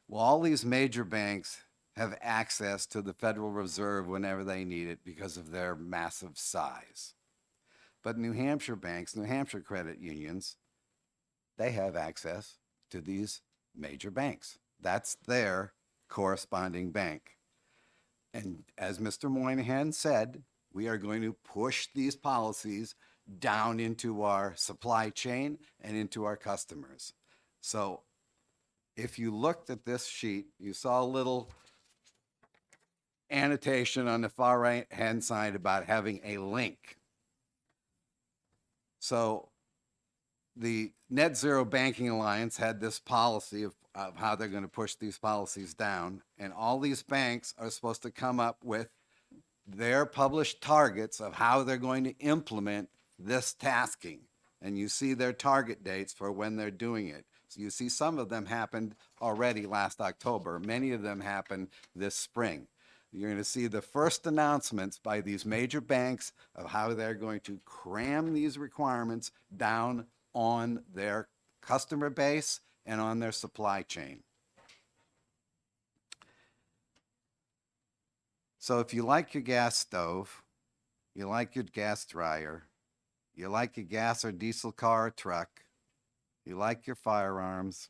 Well, all these major banks have access to the Federal Reserve whenever they need it because of their massive size. But New Hampshire banks, New Hampshire credit unions, they have access to these major banks. That's their corresponding bank. And as Mr. Moynihan said, we are going to push these policies down into our supply chain and into our customers. So if you looked at this sheet, you saw a little annotation on the far right hand side about having a link. So the Net Zero Banking Alliance had this policy of how they're going to push these policies down, and all these banks are supposed to come up with their published targets of how they're going to implement this tasking. And you see their target dates for when they're doing it. So you see some of them happened already last October. Many of them happened this spring. You're going to see the first announcements by these major banks of how they're going to cram these requirements down on their customer base and on their supply chain. So if you like your gas stove, you like your gas dryer, you like your gas or diesel car or truck, you like your firearms,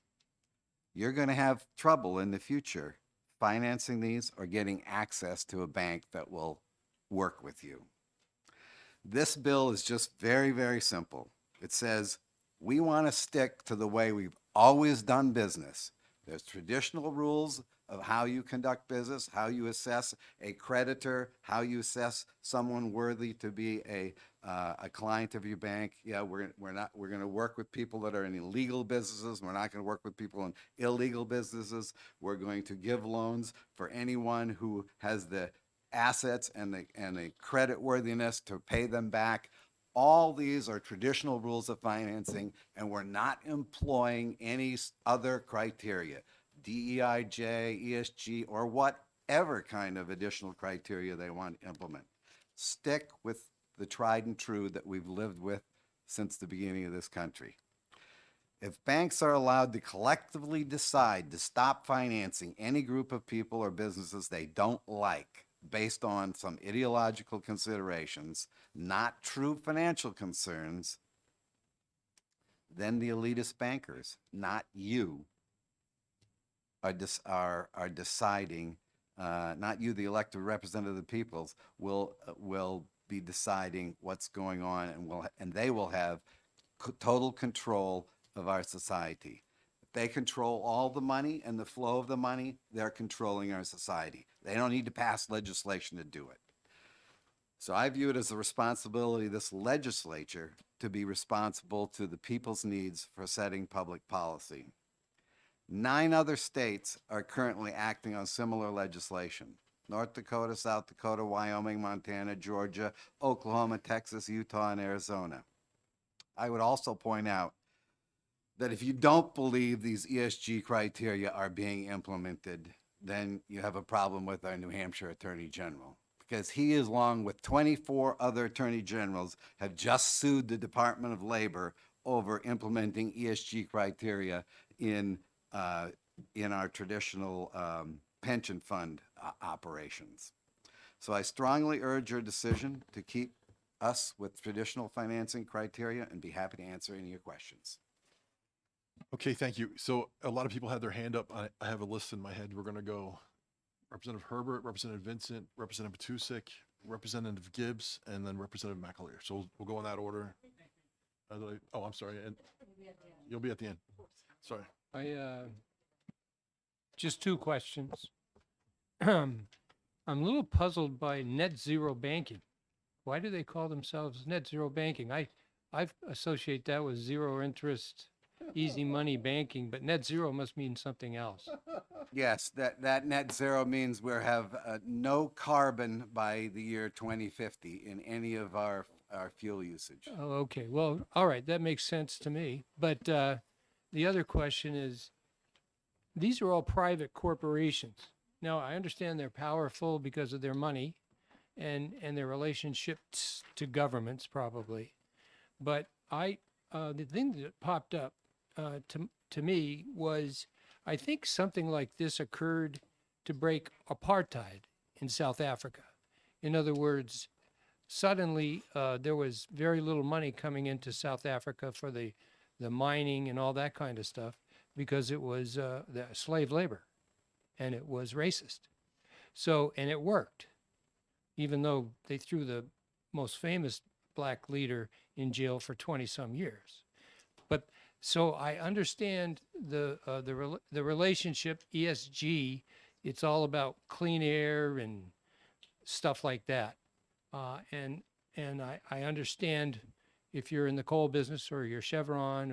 you're going to have trouble in the future financing these or getting access to a bank that will work with you. This bill is just very, very simple. It says, we want to stick to the way we've always done business. There's traditional rules of how you conduct business, how you assess a creditor, how you assess someone worthy to be a client of your bank. Yeah, we're going to work with people that are in illegal businesses. We're not going to work with people in illegal businesses. We're going to give loans for anyone who has the assets and the credit worthiness to pay them back. All these are traditional rules of financing, and we're not employing any other criteria, DEIJ, ESG, or whatever kind of additional criteria they want to implement. Stick with the tried and true that we've lived with since the beginning of this country. If banks are allowed to collectively decide to stop financing any group of people or businesses they don't like, based on some ideological considerations, not true financial concerns, then the elitist bankers, not you, are deciding, not you, the elected representative of the peoples, will be deciding what's going on, and they will have total control of our society. They control all the money and the flow of the money. They're controlling our society. They don't need to pass legislation to do it. So I view it as the responsibility of this legislature to be responsible to the people's needs for setting public policy. 9 other states are currently acting on similar legislation. North Dakota, South Dakota, Wyoming, Montana, Georgia, Oklahoma, Texas, Utah, and Arizona. I would also point out that if you don't believe these ESG criteria are being implemented, then you have a problem with our New Hampshire Attorney General, because he, along with 24 other attorney generals, have just sued the Department of Labor over implementing ESG criteria in our traditional pension fund operations. So I strongly urge your decision to keep us with traditional financing criteria, and be happy to answer any of your questions. Okay, thank you. So a lot of people had their hand up. I have a list in my head. We're going to go Representative Herbert, Representative Vincent, Representative Matusik, Representative Gibbs, and then Representative McAleer. So we'll go in that order. Oh, I'm sorry. And you'll be at the end. Sorry. Just 2 questions. I'm a little puzzled by net zero banking. Why do they call themselves net zero banking? I associate that with zero interest, easy money banking, but net zero must mean something else. Yes, that net zero means we'll have no carbon by the year 2050 in any of our fuel usage. Oh, okay. Well, all right. That makes sense to me. But the other question is, these are all private corporations. Now, I understand they're powerful because of their money and their relationships to governments, probably. But the thing that popped up to me was, I think something like this occurred to break apartheid in South Africa. In other words, suddenly there was very little money coming into South Africa for the mining and all that kind of stuff, because it was the slave labor and it was racist. So, and it worked, even though they threw the most famous black leader in jail for 20 some years. But so I understand the relationship, ESG, it's all about clean air and stuff like that. And I understand if you're in the coal business or you're Chevron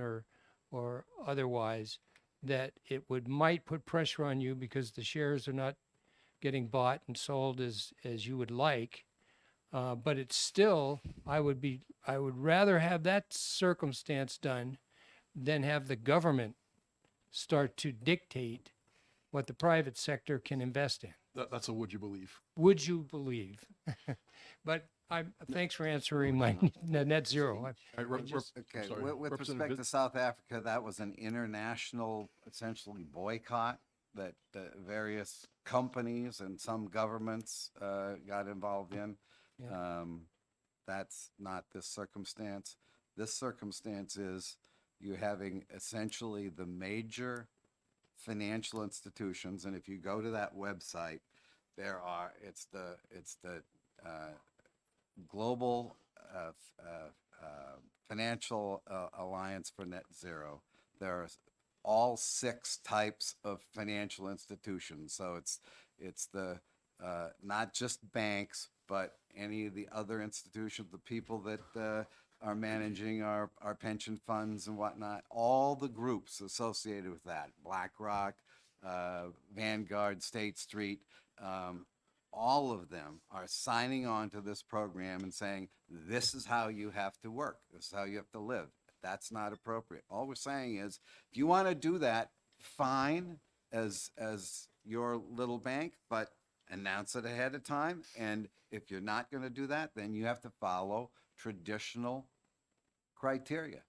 or otherwise, that it might put pressure on you because the shares are not getting bought and sold as you would like. But it's still, I would rather have that circumstance done than have the government start to dictate what the private sector can invest in. That's a would you believe. Would you believe? But thanks for answering my net zero. Okay, with respect to South Africa, that was an international, essentially, boycott that various companies and some governments got involved in. Yeah. That's not this circumstance. This circumstance is you having essentially the major financial institutions, and if you go to that website, it's the Global Financial Alliance for Net Zero. There are all 6 types of financial institutions. So it's the not just banks, but any of the other institutions, the people that are managing our pension funds and whatnot, all the groups associated with that, BlackRock, Vanguard, State Street, all of them are signing on to this program and saying, this is how you have to work. This is how you have to live. That's not appropriate. All we're saying is, if you want to do that, fine, as your little bank, but announce it ahead of time. And if you're not going to do that, then you have to follow traditional criteria.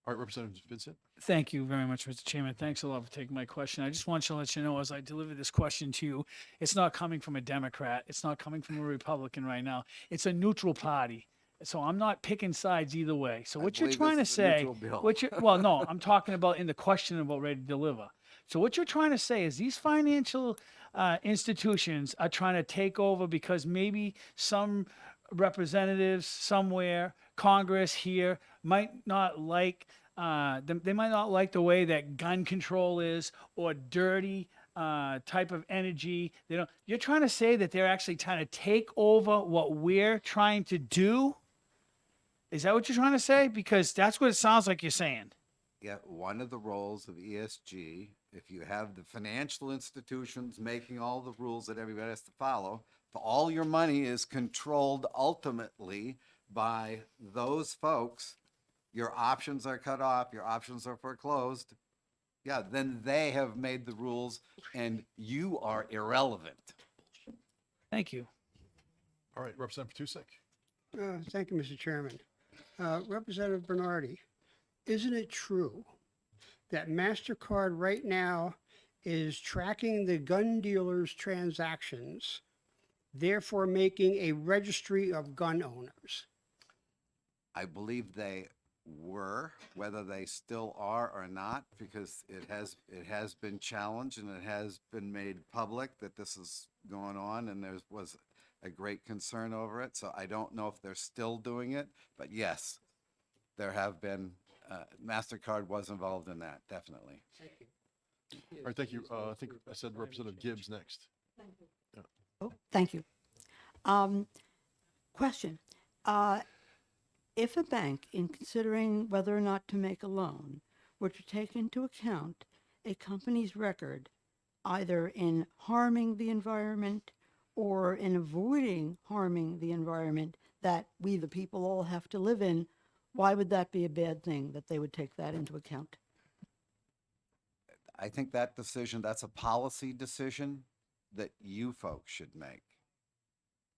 All right, Representative Vincent. Thank you very much, Mr. Chairman. Thanks a lot for taking my question. I just want to let you know, as I deliver this question to you, it's not coming from a Democrat. It's not coming from a Republican right now. It's a neutral party. So I'm not picking sides either way. So what you're trying to say, well, no, I'm talking about in the question about ready to deliver. So what you're trying to say is these financial institutions are trying to take over because maybe some representatives somewhere, Congress here, might not like they might not like the way that gun control is, or dirty type of energy. You're trying to say that they're actually trying to take over what we're trying to do? Is that what you're trying to say? Because that's what it sounds like you're saying. Yeah, one of the roles of ESG, if you have the financial institutions making all the rules that everybody has to follow, if all your money is controlled ultimately by those folks, your options are cut off, your options are foreclosed. Yeah, then they have made the rules and you are irrelevant. Thank you. All right, Representative Matusek. Thank you, Mr. Chairman. Representative Bernardi, isn't it true that MasterCard right now is tracking the gun dealers' transactions, therefore making a registry of gun owners? I believe they were, whether they still are or not, because it has been challenged and it has been made public that this is going on, and there was a great concern over it. So I don't know if they're still doing it, but yes, there have been. MasterCard was involved in that, definitely. All right, thank you. I think I said Representative Gibbs next. Oh, thank you. Question. If a bank, in considering whether or not to make a loan, were to take into account a company's record, either in harming the environment or in avoiding harming the environment that we, the people, all have to live in, why would that be a bad thing that they would take that into account? I think that decision, that's a policy decision that you folks should make.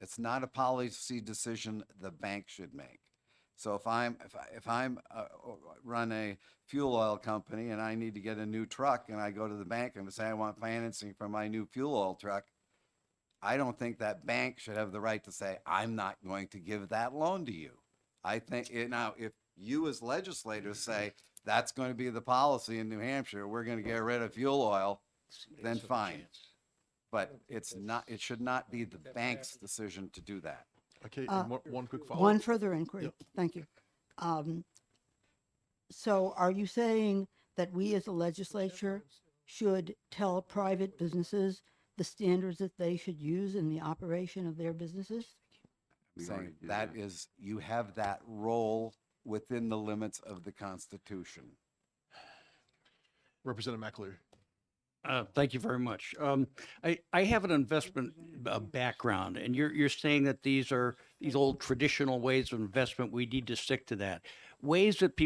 It's not a policy decision the bank should make. So if I'm run a fuel oil company and I need to get a new truck and I go to the bank and say I want financing for my new fuel oil truck, I don't think that bank should have the right to say, I'm not going to give that loan to you. I think, now, if you as legislators say, that's going to be the policy in New Hampshire, we're going to get rid of fuel oil, then fine. But it's not, it should not be the bank's decision to do that. Okay, and one quick follow-up. One further inquiry. Yep. Thank you. So are you saying that we as a legislature should tell private businesses the standards that they should use in the operation of their businesses? Saying that is, you have that role within the limits of the Constitution. Representative McAleer. Thank you very much. I have an investment background, and you're saying that these are these old traditional ways of investment. We need to stick to that. Ways that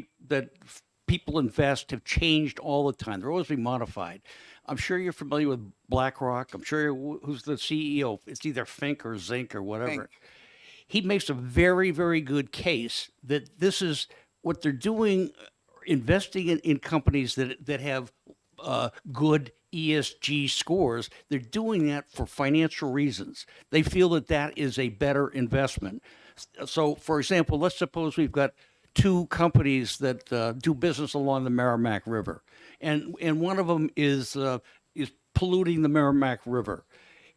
people invest have changed all the time. They're always being modified. I'm sure you're familiar with BlackRock. I'm sure who's the CEO. It's either Fink or Zink or whatever. Fink. He makes a very, very good case that this is what they're doing, investing in companies that have good ESG scores. They're doing that for financial reasons. They feel that that is a better investment. So, for example, let's suppose we've got two companies that do business along the Merrimack River, and one of them is polluting the Merrimack River,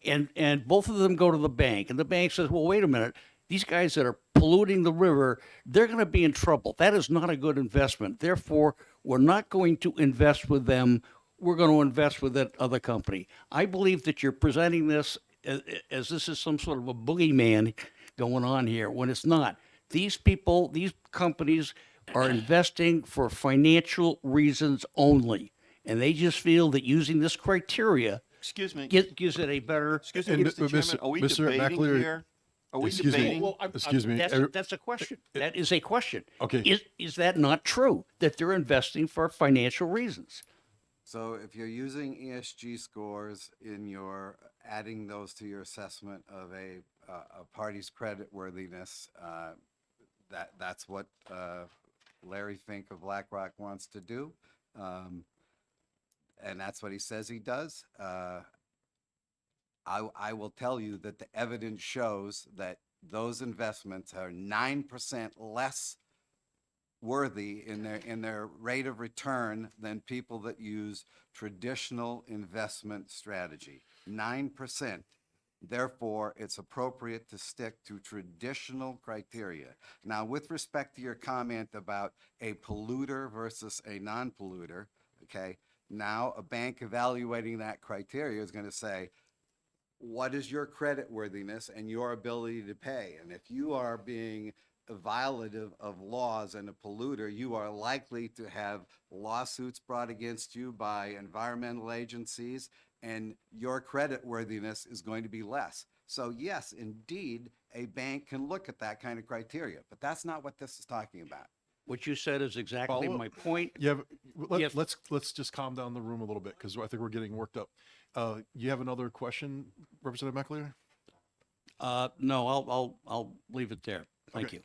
and both of them go to the bank, and the bank says, well, wait a minute. These guys that are polluting the river, they're going to be in trouble. That is not a good investment. Therefore, we're not going to invest with them. We're going to invest with that other company. I believe that you're presenting this as this is some sort of a boogeyman going on here, when it's not. These people, these companies are investing for financial reasons only. And they just feel that using this criteria Excuse me. gives it a better... Excuse me, Mr. Chairman, are we Mr. debating McAleer, here? Are we excuse me. debating? Well, Excuse me. That's a question. That is a question. Okay. Is that not true, that they're investing for financial reasons? So if you're using ESG scores in your, adding those to your assessment of a party's credit worthiness, that's what Larry Fink of BlackRock wants to do. And that's what he says he does. I will tell you that the evidence shows that those investments are 9% less worthy in their rate of return than people that use traditional investment strategy. 9%. Therefore, it's appropriate to stick to traditional criteria. Now, with respect to your comment about a polluter versus a non-polluter, okay, now a bank evaluating that criteria is going to say, what is your credit worthiness and your ability to pay? And if you are being violative of laws and a polluter, you are likely to have lawsuits brought against you by environmental agencies, and your credit worthiness is going to be less. So yes, indeed, a bank can look at that kind of criteria, but that's not what this is talking about. What you said is exactly Follow-up? my point. Yeah, Yes. let's just calm down the room a little bit because I think we're getting worked up. You have another question, Representative McAleer? No, I'll leave it there. Thank Okay. you.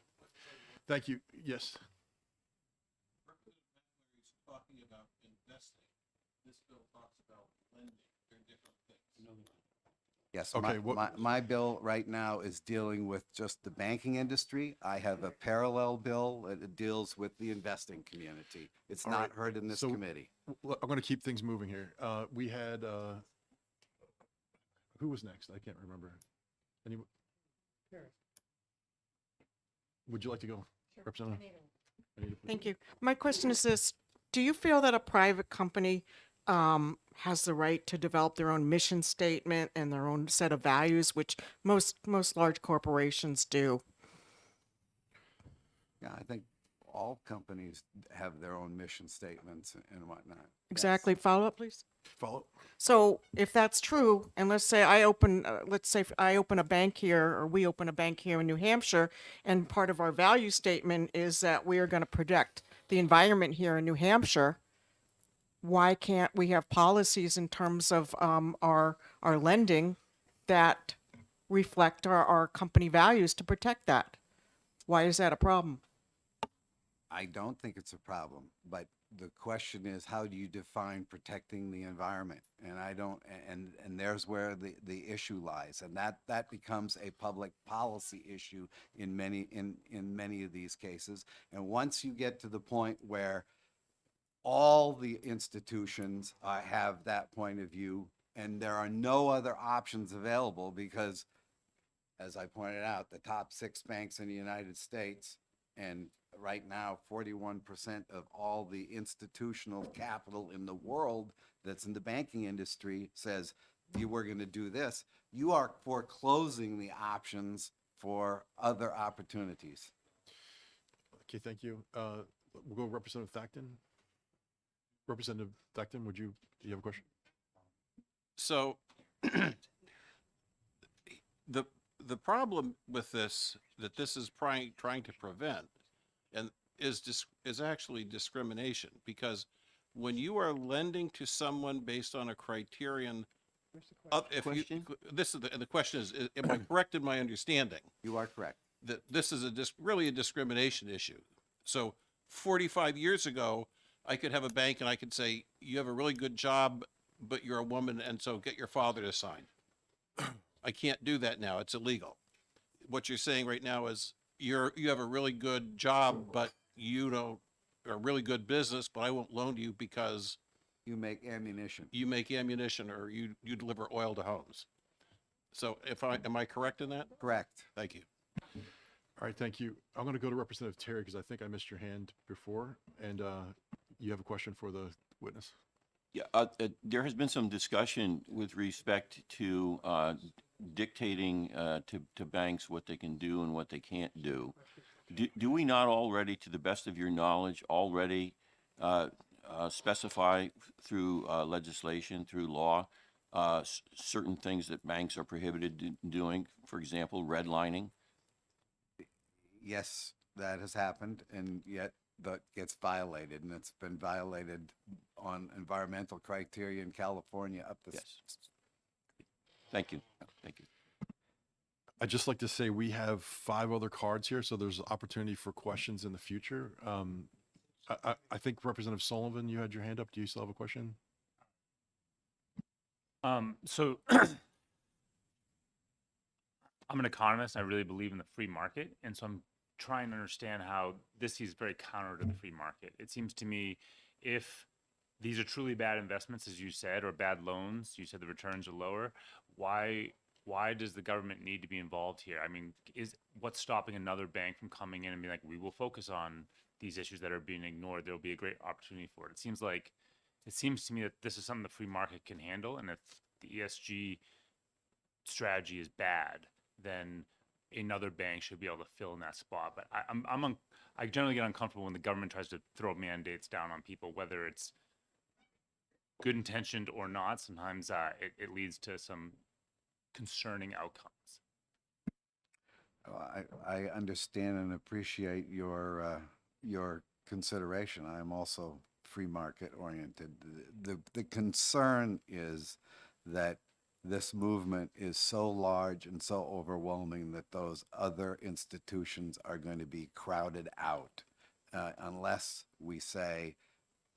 Thank you. Yes. Talking about investing. This bill talks about lending. They're different things. Yes, Okay, my bill right now is dealing with just the banking industry. I have a parallel bill that deals with the investing community. It's All not right, heard in this so committee. I'm going to keep things moving here. We had, who was next? I can't remember. Any? Would you like to go, Representative? Anita, please. Thank you. My question is this: do you feel that a private company has the right to develop their own mission statement and their own set of values, which most large corporations do? Yeah, I think all companies have their own mission statements and whatnot. Exactly. Follow up, please. Follow. So if that's true, and let's say I open a bank here, or we open a bank here in New Hampshire, and part of our value statement is that we are going to protect the environment here in New Hampshire. Why can't we have policies in terms of our lending that reflect our company values to protect that? Why is that a problem? I don't think it's a problem, but the question is, how do you define protecting the environment? And I don't, and there's where the issue lies, and that becomes a public policy issue in many of these cases. And once you get to the point where all the institutions have that point of view, and there are no other options available because, as I pointed out, the top 6 banks in the United States, and right now 41% of all the institutional capital in the world that's in the banking industry says you were going to do this, you are foreclosing the options for other opportunities. Okay, thank you. We'll go Representative Thacton. Representative Thacton, do you have a question? So the problem with this, that this is trying to prevent, and is actually discrimination, because when you are lending to someone based on a criterion of, if you, this is the question is, am I correct in my understanding? You are correct. That this is really a discrimination issue. So 45 years ago, I could have a bank and I could say, you have a really good job, but you're a woman, and so get your father to sign. I can't do that now. It's illegal. What you're saying right now is you have a really good job, but you don't, or a really good business, but I won't loan to you because you make ammunition. You make ammunition, or you deliver oil to homes. So am I correct in that? Correct. Thank you. All right, thank you. I'm going to go to Representative Terry because I think I missed your hand before, and you have a question for the witness. Yeah, there has been some discussion with respect to dictating to banks what they can do and what they can't do. Do we not already, to the best of your knowledge, already specify through legislation, through law, certain things that banks are prohibited doing? For example, redlining. Yes, that has happened, and yet that gets violated, and it's been violated on environmental criteria in California up to. Yes. Thank you. Thank you. I'd just like to say we have 5 other cards here, so there's opportunity for questions in the future. I think Representative Sullivan, you had your hand up. Do you still have a question? So I'm an economist. I really believe in the free market, and so I'm trying to understand how this is very counter to the free market. It seems to me, if these are truly bad investments, as you said, or bad loans, you said the returns are lower, why does the government need to be involved here? I mean, what's stopping another bank from coming in and being like, we will focus on these issues that are being ignored. There'll be a great opportunity for it. It seems to me that this is something the free market can handle, and if the ESG strategy is bad, then another bank should be able to fill in that spot. But I generally get uncomfortable when the government tries to throw mandates down on people, whether it's good intentioned or not. Sometimes it leads to some concerning outcomes. I understand and appreciate your consideration. I am also free market oriented. The concern is that this movement is so large and so overwhelming that those other institutions are going to be crowded out unless we say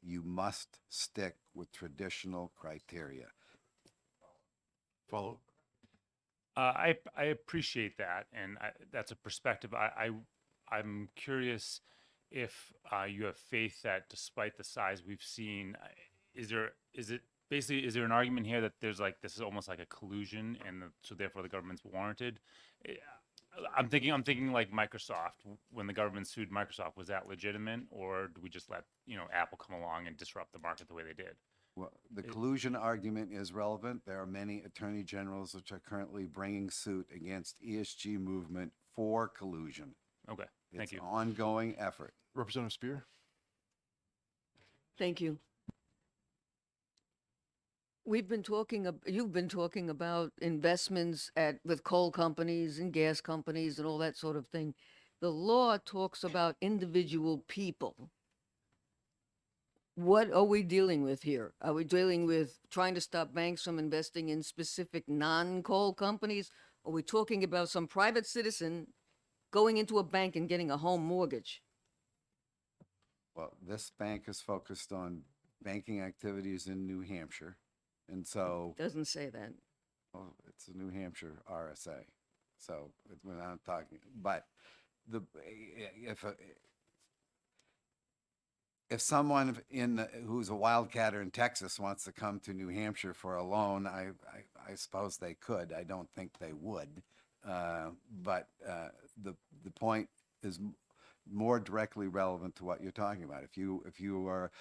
you must stick with traditional criteria. Follow. I appreciate that, and that's a perspective. I'm curious if you have faith that despite the size we've seen, is there an argument here that there's like this is almost like a collusion, and so therefore the government's warranted? I'm thinking like Microsoft, when the government sued Microsoft, was that legitimate, or do we just let Apple come along and disrupt the market the way they did? Well, the collusion argument is relevant. There are many attorney generals which are currently bringing suit against ESG movement for collusion. Okay, thank you. It's an ongoing effort. Representative Spear? Thank you. You've been talking about investments with coal companies and gas companies and all that sort of thing. The law talks about individual people. What are we dealing with here? Are we dealing with trying to stop banks from investing in specific non-coal companies? Are we talking about some private citizen going into a bank and getting a home mortgage? Well, this bank is focused on banking activities in New Hampshire. And so, Doesn't say that. well, it's a New Hampshire RSA. So we're not talking, but if someone who's a wildcatter in Texas wants to come to New Hampshire for a loan, I suppose they could. I don't think they would. But the point is more directly relevant to what you're talking about. If you are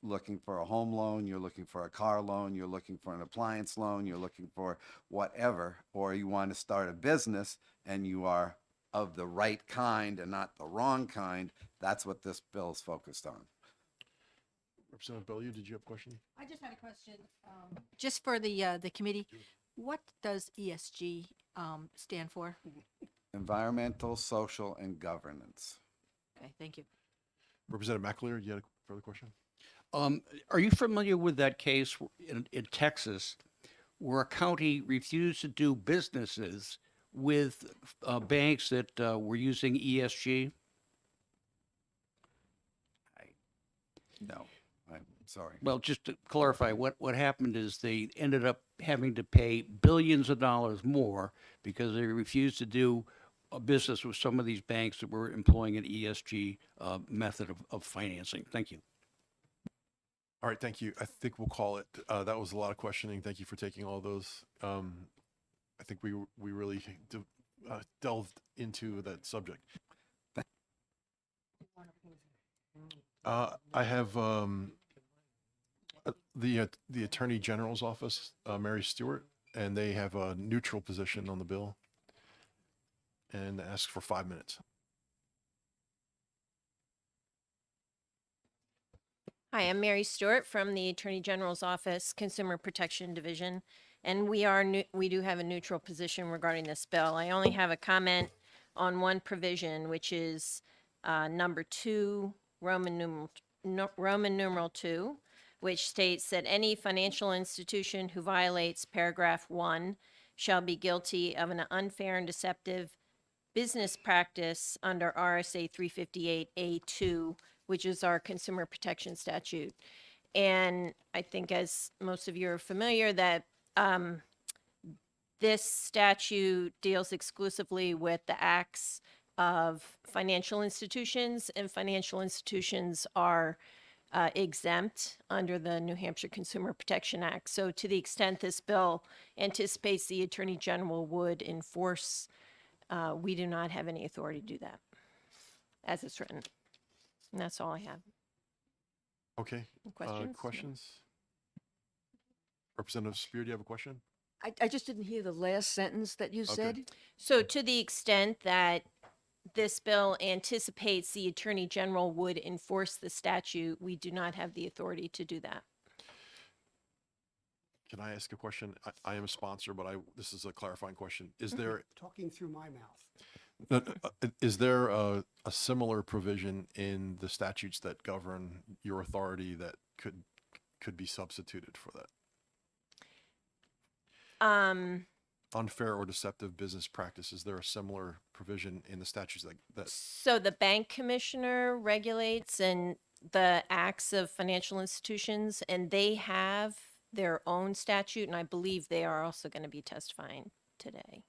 looking for a home loan, you're looking for a car loan, you're looking for an appliance loan, you're looking for whatever, or you want to start a business and you are of the right kind and not the wrong kind, that's what this bill is focused on. Representative Bellew, did you have a question? I just had a question, just for the committee. What does ESG stand for? Environmental, social, and governance. Okay, thank you. Representative McAleer, you had a further question? Are you familiar with that case in Texas where a county refused to do businesses with banks that were using ESG? No, I'm sorry. Well, just to clarify, what happened is they ended up having to pay billions of dollars more because they refused to do a business with some of these banks that were employing an ESG method of financing. Thank you. All right, thank you. I think we'll call it. That was a lot of questioning. Thank you for taking all those. I think we really delved into that subject. I have the Attorney General's office, Mary Stewart, and they have a neutral position on the bill and ask for 5 minutes. Hi, I'm Mary Stewart from the Attorney General's Office, Consumer Protection Division, and we do have a neutral position regarding this bill. I only have a comment on one provision, which is number 2, Roman numeral 2, which states that any financial institution who violates paragraph 1 shall be guilty of an unfair and deceptive business practice under RSA 358A2, which is our consumer protection statute. And I think, as most of you are familiar, that this statute deals exclusively with the acts of financial institutions, and financial institutions are exempt under the New Hampshire Consumer Protection Act. So to the extent this bill anticipates the Attorney General would enforce, we do not have any authority to do that as it's written. And that's all I have. Okay. Questions? Questions? Representative Spear, do you have a question? I just didn't hear the last sentence that you said. So to the extent that this bill anticipates the Attorney General would enforce the statute, we do not have the authority to do that. Can I ask a question? I am a sponsor, but this is a clarifying question. Is Mm-hmm. there, Talking through my mouth. is there a similar provision in the statutes that govern your authority that could be substituted for that? Unfair or deceptive business practice, is there a similar provision in the statutes that So the bank commissioner regulates and the acts of financial institutions, and they have their own statute, and I believe they are also going to be testifying today.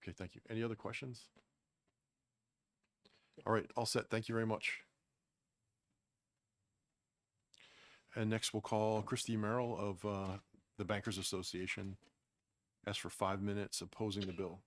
Okay, thank you. Any other questions? All right, all set. Thank you very much. And next we'll call Christy Merrill of the Bankers Association. Ask for 5 minutes opposing the bill.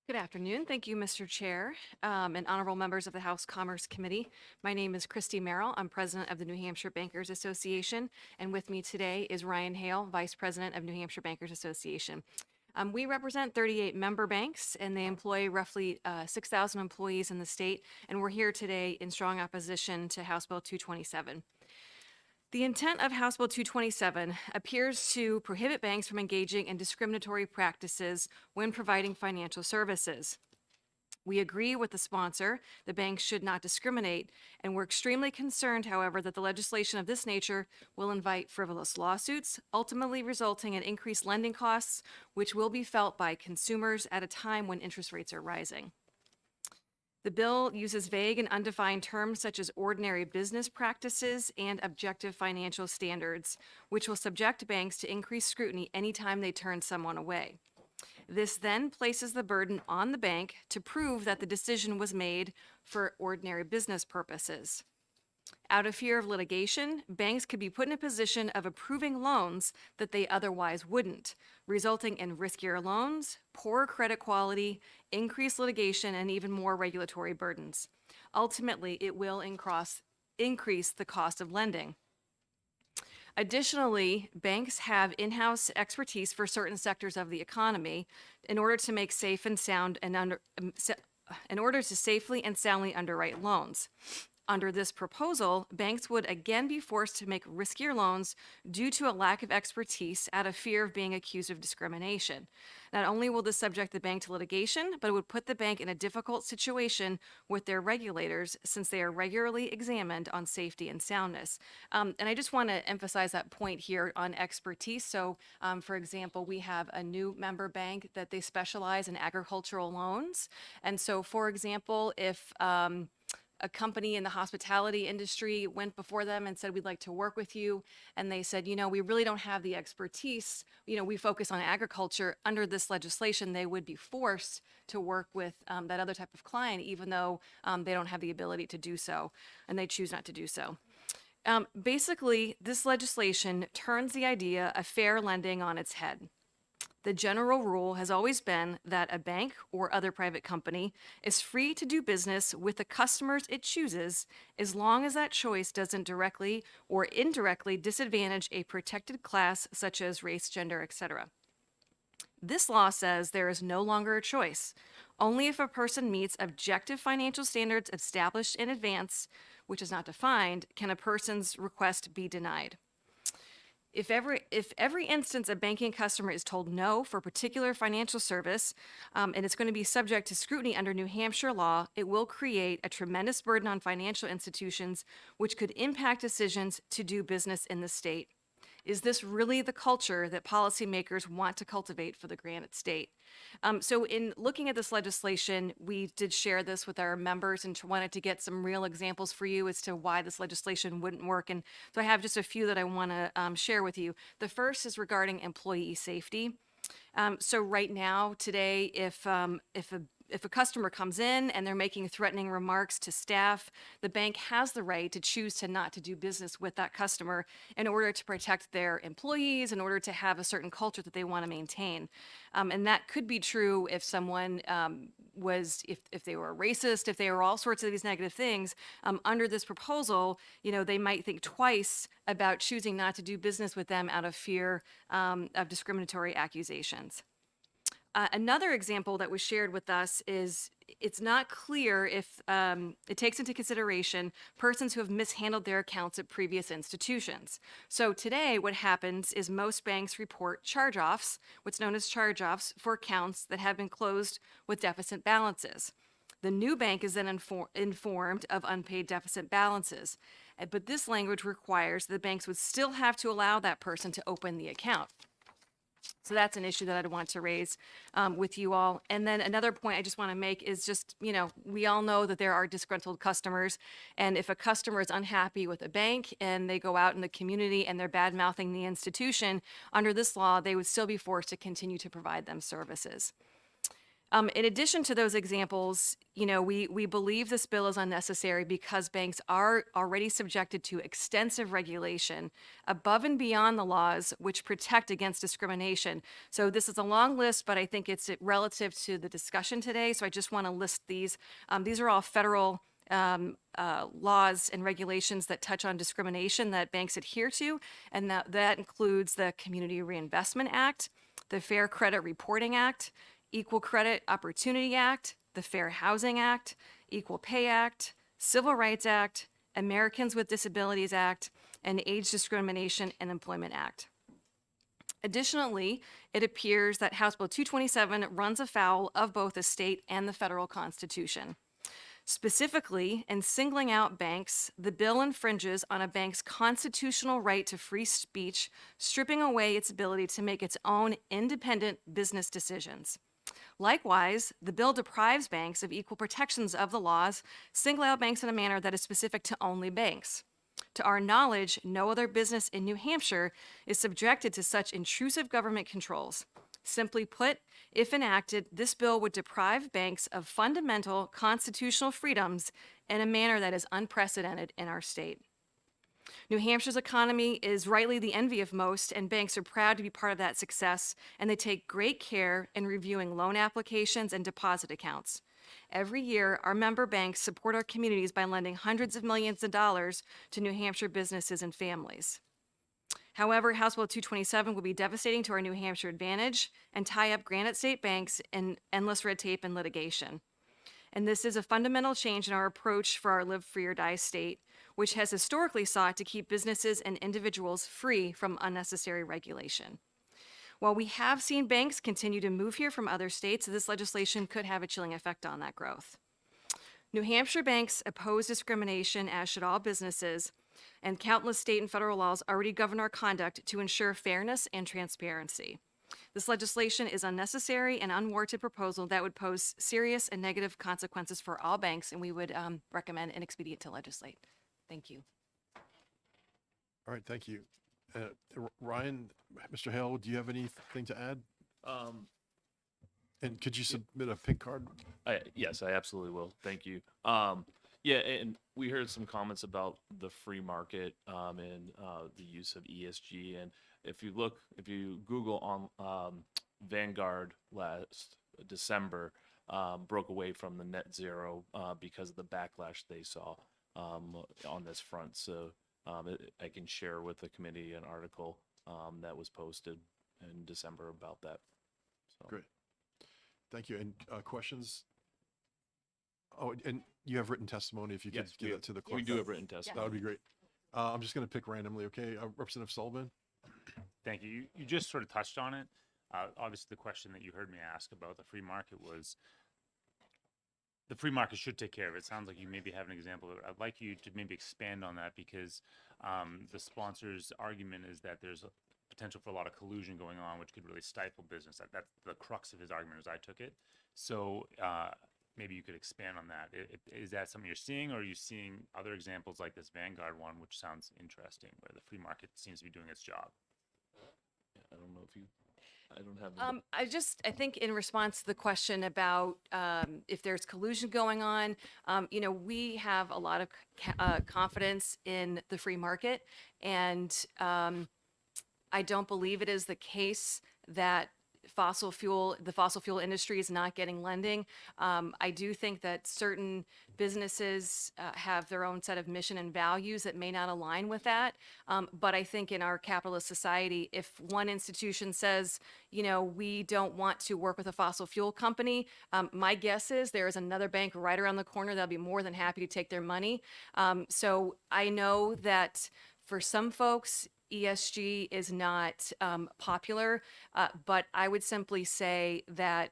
Good afternoon. Thank you, Mr. Chair, and honorable members of the House Commerce Committee. My name is Christy Merrill. I'm president of the New Hampshire Bankers Association, and with me today is Ryan Hale, vice president of New Hampshire Bankers Association. We represent 38 member banks, and they employ roughly 6,000 employees in the state, and we're here today in strong opposition to House Bill 227. The intent of House Bill 227 appears to prohibit banks from engaging in discriminatory practices when providing financial services. We agree with the sponsor, the banks should not discriminate, and we're extremely concerned, however, that the legislation of this nature will invite frivolous lawsuits, ultimately resulting in increased lending costs, which will be felt by consumers at a time when interest rates are rising. The bill uses vague and undefined terms such as ordinary business practices and objective financial standards, which will subject banks to increased scrutiny anytime they turn someone away. This then places the burden on the bank to prove that the decision was made for ordinary business purposes. Out of fear of litigation, banks could be put in a position of approving loans that they otherwise wouldn't, resulting in riskier loans, poor credit quality, increased litigation, and even more regulatory burdens. Ultimately, it will increase the cost of lending. Additionally, banks have in-house expertise for certain sectors of the economy in order to make safe and sound and in order to safely and soundly underwrite loans. Under this proposal, banks would again be forced to make riskier loans due to a lack of expertise out of fear of being accused of discrimination. Not only will this subject the bank to litigation, but it would put the bank in a difficult situation with their regulators since they are regularly examined on safety and soundness. And I just want to emphasize that point here on expertise. So, for example, we have a new member bank that they specialize in agricultural loans. And so, for example, if a company in the hospitality industry went before them and said, we'd like to work with you. And they said, we really don't have the expertise. We focus on agriculture. Under this legislation, they would be forced to work with that other type of client, even though they don't have the ability to do so, and they choose not to do so. Basically, this legislation turns the idea of fair lending on its head. The general rule has always been that a bank or other private company is free to do business with the customers it chooses as long as that choice doesn't directly or indirectly disadvantage a protected class such as race, gender, etc. This law says there is no longer a choice. Only if a person meets objective financial standards established in advance, which is not defined, can a person's request be denied. If every instance a banking customer is told no for a particular financial service, and it's going to be subject to scrutiny under New Hampshire law, it will create a tremendous burden on financial institutions, which could impact decisions to do business in the state. Is this really the culture that policymakers want to cultivate for the Granite State? So in looking at this legislation, we did share this with our members and wanted to get some real examples for you as to why this legislation wouldn't work. And so I have just a few that I want to share with you. The first is regarding employee safety. So right now, today, if if a customer comes in and they're making threatening remarks to staff, the bank has the right to choose to not to do business with that customer in order to protect their employees, in order to have a certain culture that they want to maintain. And that could be true if someone if they were racist, if they were all sorts of these negative things. Under this proposal, they might think twice about choosing not to do business with them out of fear of discriminatory accusations. Another example that was shared with us is it's not clear if it takes into consideration persons who have mishandled their accounts at previous institutions. So today, what happens is most banks report charge-offs, what's known as charge-offs, for accounts that have been closed with deficit balances. The new bank is then informed of unpaid deficit balances. But this language requires the banks would still have to allow that person to open the account. So that's an issue that I'd want to raise with you all. And then another point I just want to make is just, we all know that there are disgruntled customers. And if a customer is unhappy with a bank and they go out in the community and they're bad-mouthing the institution, under this law, they would still be forced to continue to provide them services. In addition to those examples, we believe this bill is unnecessary because banks are already subjected to extensive regulation above and beyond the laws which protect against discrimination. So this is a long list, but I think it's relative to the discussion today. So I just want to list these. These are all federal laws and regulations that touch on discrimination that banks adhere to, and that includes the Community Reinvestment Act, the Fair Credit Reporting Act, Equal Credit Opportunity Act, the Fair Housing Act, Equal Pay Act, Civil Rights Act, Americans with Disabilities Act, and Age Discrimination and Employment Act. Additionally, it appears that House Bill 227 runs afoul of both the state and the federal Constitution. Specifically, in singling out banks, the bill infringes on a bank's constitutional right to free speech, stripping away its ability to make its own independent business decisions. Likewise, the bill deprives banks of equal protections of the laws, singling out banks in a manner that is specific to only banks. To our knowledge, no other business in New Hampshire is subjected to such intrusive government controls. Simply put, if enacted, this bill would deprive banks of fundamental constitutional freedoms in a manner that is unprecedented in our state. New Hampshire's economy is rightly the envy of most, and banks are proud to be part of that success, and they take great care in reviewing loan applications and deposit accounts. Every year, our member banks support our communities by lending hundreds of millions of dollars to New Hampshire businesses and families. However, House Bill 227 will be devastating to our New Hampshire advantage and tie up Granite State banks in endless red tape and litigation. And this is a fundamental change in our approach for our live free or die state, which has historically sought to keep businesses and individuals free from unnecessary regulation. While we have seen banks continue to move here from other states, this legislation could have a chilling effect on that growth. New Hampshire banks oppose discrimination, as should all businesses, and countless state and federal laws already govern our conduct to ensure fairness and transparency. This legislation is unnecessary and unwarranted proposal that would pose serious and negative consequences for all banks, and we would recommend an expedient to legislate. Thank you. All right, thank you. Ryan, Mr. Hale, do you have anything to add? And could you submit a pink card? Yes, I absolutely will. Thank you. Yeah, and we heard some comments about the free market and the use of ESG. And if you Google on Vanguard last December broke away from the net zero because of the backlash they saw on this front. So I can share with the committee an article that was posted in December about that. So. Great. Thank you. And questions? Oh, and you have written testimony, if you could give that to the clerk. We do have written testimony. That would be great. I'm just going to pick randomly, okay? Representative Sullivan? Thank you. You just sort of touched on it. Obviously, the question that you heard me ask about the free market was the free market should take care of it. It sounds like you maybe have an example. I'd like you to maybe expand on that because the sponsor's argument is that there's a potential for a lot of collusion going on, which could really stifle business. That's the crux of his argument as I took it. So maybe you could expand on that. Is that something you're seeing, or are you seeing other examples like this Vanguard one, which sounds interesting, where the free market seems to be doing its job? I don't know if you... I don't have. I think in response to the question about if there's collusion going on, we have a lot of confidence in the free market, and I don't believe it is the case that the fossil fuel industry is not getting lending. I do think that certain businesses have their own set of mission and values that may not align with that. But I think in our capitalist society, if one institution says, we don't want to work with a fossil fuel company, my guess is there is another bank right around the corner that'll be more than happy to take their money. So I know that for some folks, ESG is not popular, but I would simply say that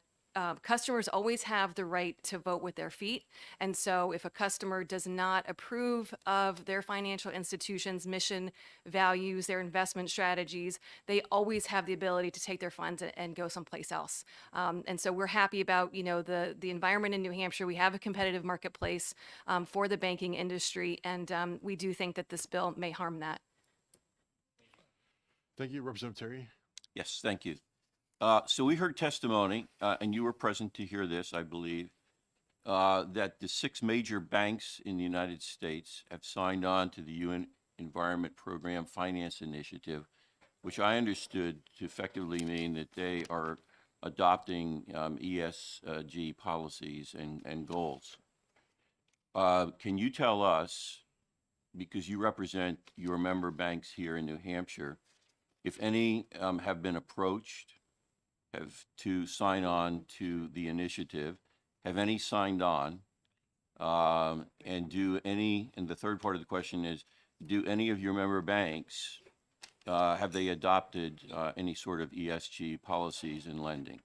customers always have the right to vote with their feet. And so if a customer does not approve of their financial institution's mission, values, their investment strategies, they always have the ability to take their funds and go someplace else. And so we're happy about, the environment in New Hampshire. We have a competitive marketplace for the banking industry, and we do think that this bill may harm that. Thank you, Representative Terry. Yes, thank you. So we heard testimony, and you were present to hear this, I believe, that the 6 major banks in the United States have signed on to the UN Environment Program Finance Initiative, which I understood to effectively mean that they are adopting ESG policies and goals. Can you tell us, because you represent your member banks here in New Hampshire, if any have been approached to sign on to the initiative, have any signed on? And the third part of the question is, do any of your member banks, have they adopted any sort of ESG policies in lending?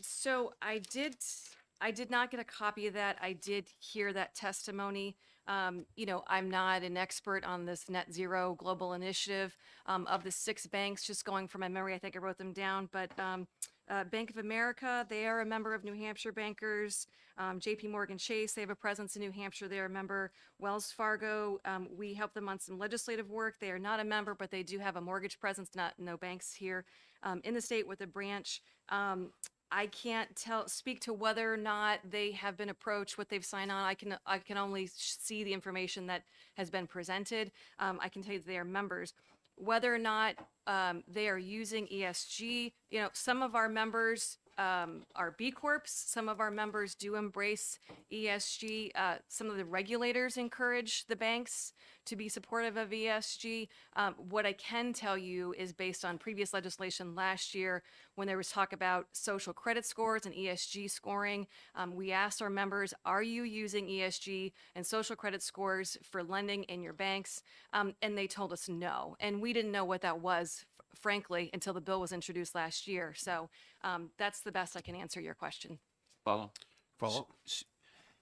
So I did not get a copy of that. I did hear that testimony. I'm not an expert on this net zero global initiative of the 6 banks, just going from my memory. I think I wrote them down, but Bank of America, they are a member of New Hampshire Bankers. JP Morgan Chase, they have a presence in New Hampshire. They're a member. Wells Fargo, we help them on some legislative work. They are not a member, but they do have a mortgage presence, no banks here in the state with a branch. I can't speak to whether or not they have been approached, what they've signed on. I can only see the information that has been presented. I can tell you that they are members. Whether or not they are using ESG, some of our members are B Corps. Some of our members do embrace ESG. Some of the regulators encourage the banks to be supportive of ESG. What I can tell you is based on previous legislation last year, when there was talk about social credit scores and ESG scoring, we asked our members, are you using ESG and social credit scores for lending in your banks? And they told us no. And we didn't know what that was, frankly, until the bill was introduced last year. So that's the best I can answer your question. Follow? Follow.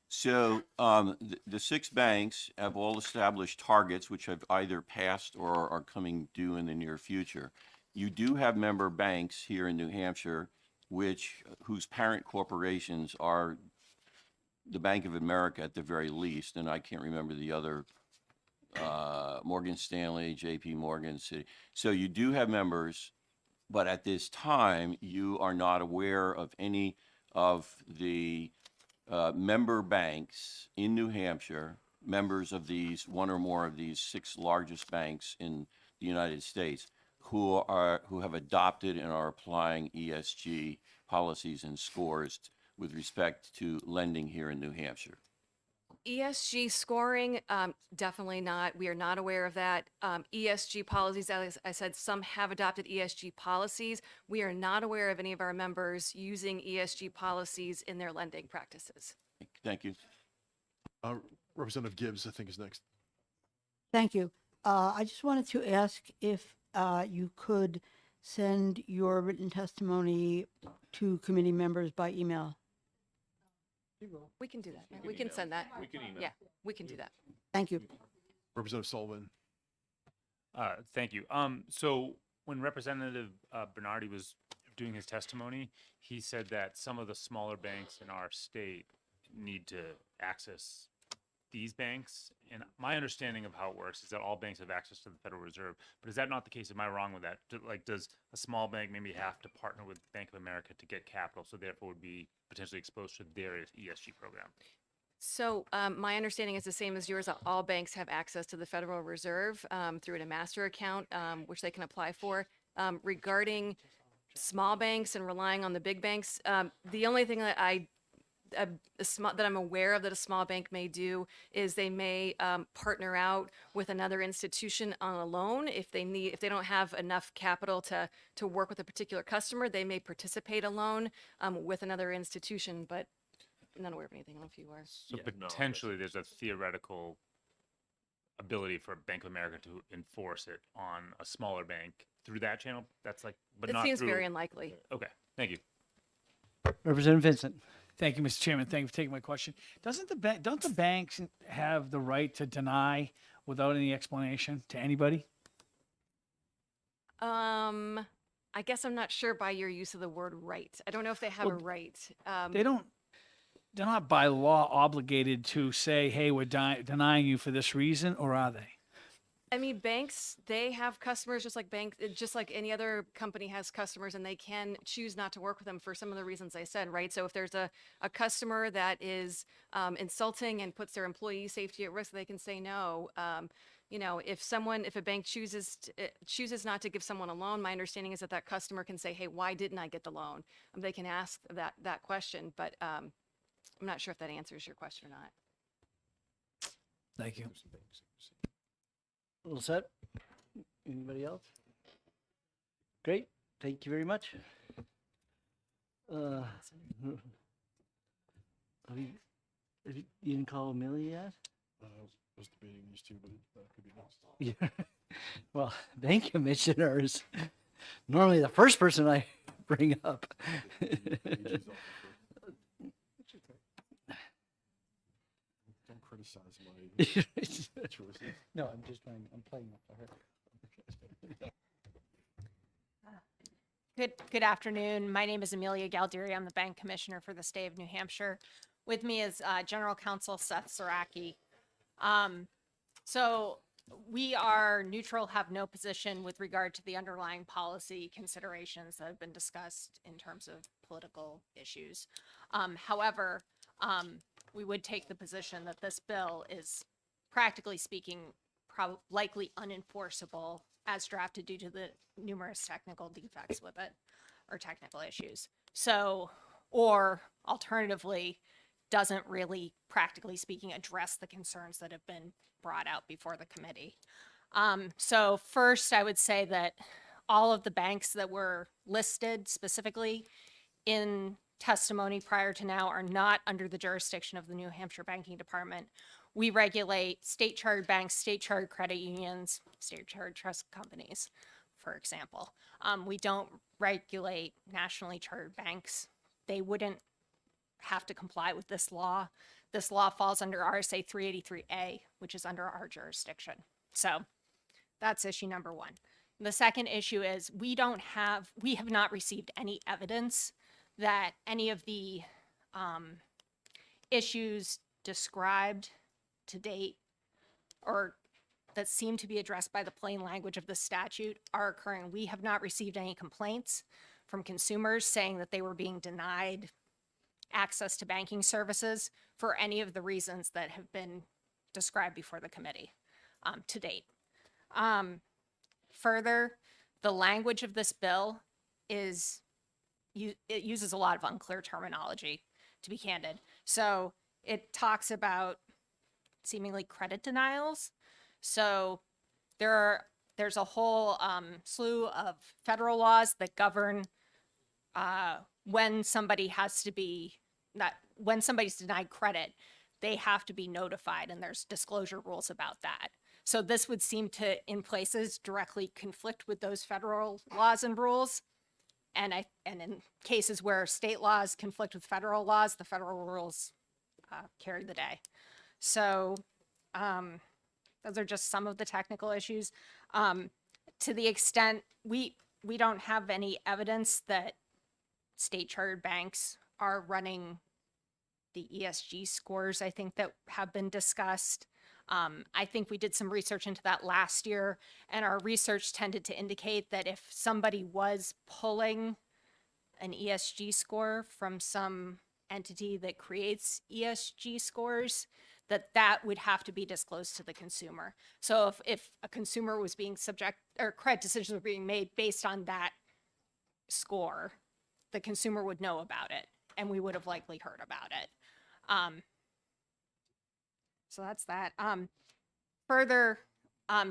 So the 6 banks have all established targets which have either passed or are coming due in the near future. You do have member banks here in New Hampshire whose parent corporations are the Bank of America at the very least, and I can't remember the other, Morgan Stanley, JP Morgan, Citi. So you do have members, but at this time, you are not aware of any of the member banks in New Hampshire, members of these, one or more of these 6 largest banks in the United States, who have adopted and are applying ESG policies and scores with respect to lending here in New Hampshire. ESG scoring, definitely not. We are not aware of that. ESG policies, as I said, some have adopted ESG policies. We are not aware of any of our members using ESG policies in their lending practices. Thank you. Representative Gibbs, I think, is next. Thank you. I just wanted to ask if you could send your written testimony to committee members by email. We can do that. We can send that. We can email. Yeah, we can do that. Thank you. Representative Sullivan. Thank you. So when Representative Bernardi was doing his testimony, he said that some of the smaller banks in our state need to access these banks, and my understanding of how it works is that all banks have access to the Federal Reserve, but is that not the case? Am I wrong with that? Like, does a small bank maybe have to partner with Bank of America to get capital, so therefore would be potentially exposed to their ESG program? So my understanding is the same as yours. That all banks have access to the Federal Reserve through a master account, which they can apply for. Regarding small banks and relying on the big banks, the only thing that that I'm aware of that a small bank may do is they may partner out with another institution on a loan if they don't have enough capital to work with a particular customer. They may participate a loan with another institution, but I'm not aware of anything. I don't know if you are. So potentially there's a theoretical ability for Bank of America to enforce it on a smaller bank through that channel. That's like, but It not seems through. very unlikely. Okay, thank you. Representative Vincent. Thank you, Mr. Chairman. Thank you for taking my question. Don't the banks have the right to deny without any explanation to anybody? I guess I'm not sure by your use of the word right. I don't know if they have a right. They're not by law obligated to say, hey, we're denying you for this reason, or are they? I mean, banks, they have customers just like any other company has customers, and they can choose not to work with them for some of the reasons I said, right? So if there's a customer that is insulting and puts their employee safety at risk, they can say no. If a bank chooses not to give someone a loan, my understanding is that customer can say, hey, why didn't I get the loan? They can ask that question, but I'm not sure if that answers your question or not. Thank you. All set? Anybody else? Great. Thank you very much. You didn't call Amelia yet? I was debating these two, but that could be next. Yeah. Well, bank commissioners, normally the first person I bring up. Don't criticize my choices. No, I'm playing up for her. Good afternoon. My name is Amelia Galdieri. I'm the bank commissioner for the state of New Hampshire. With me is General Counsel Seth Saraki. So we are neutral, have no position with regard to the underlying policy considerations that have been discussed in terms of political issues. However, we would take the position that this bill is, practically speaking, likely unenforceable as drafted due to the numerous technical defects with it, or technical issues. So, or alternatively, doesn't really, practically speaking, address the concerns that have been brought out before the committee. So first, I would say that all of the banks that were listed specifically in testimony prior to now are not under the jurisdiction of the New Hampshire Banking Department. We regulate state-chartered banks, state-chartered credit unions, state-chartered trust companies, for example. We don't regulate nationally chartered banks. They wouldn't have to comply with this law. This law falls under RSA 383A, which is under our jurisdiction. So that's issue number one. The second issue is we have not received any evidence that any of the issues described to date or that seem to be addressed by the plain language of the statute are occurring. We have not received any complaints from consumers saying that they were being denied access to banking services for any of the reasons that have been described before the committee to date. Further, the language of this bill it uses a lot of unclear terminology, to be candid. So it talks about seemingly credit denials. So there's a whole slew of federal laws that govern when somebody when somebody's denied credit, they have to be notified, and there's disclosure rules about that. So this would seem to, in places, directly conflict with those federal laws and rules. And in cases where state laws conflict with federal laws, the federal rules carry the day. So those are just some of the technical issues. To the extent we don't have any evidence that state chartered banks are running the ESG scores, I think, that have been discussed. I think we did some research into that last year, and our research tended to indicate that if somebody was pulling an ESG score from some entity that creates ESG scores, that would have to be disclosed to the consumer. So if a consumer was being subject, or credit decisions were being made based on that score, the consumer would know about it, and we would have likely heard about it. So that's that. Further,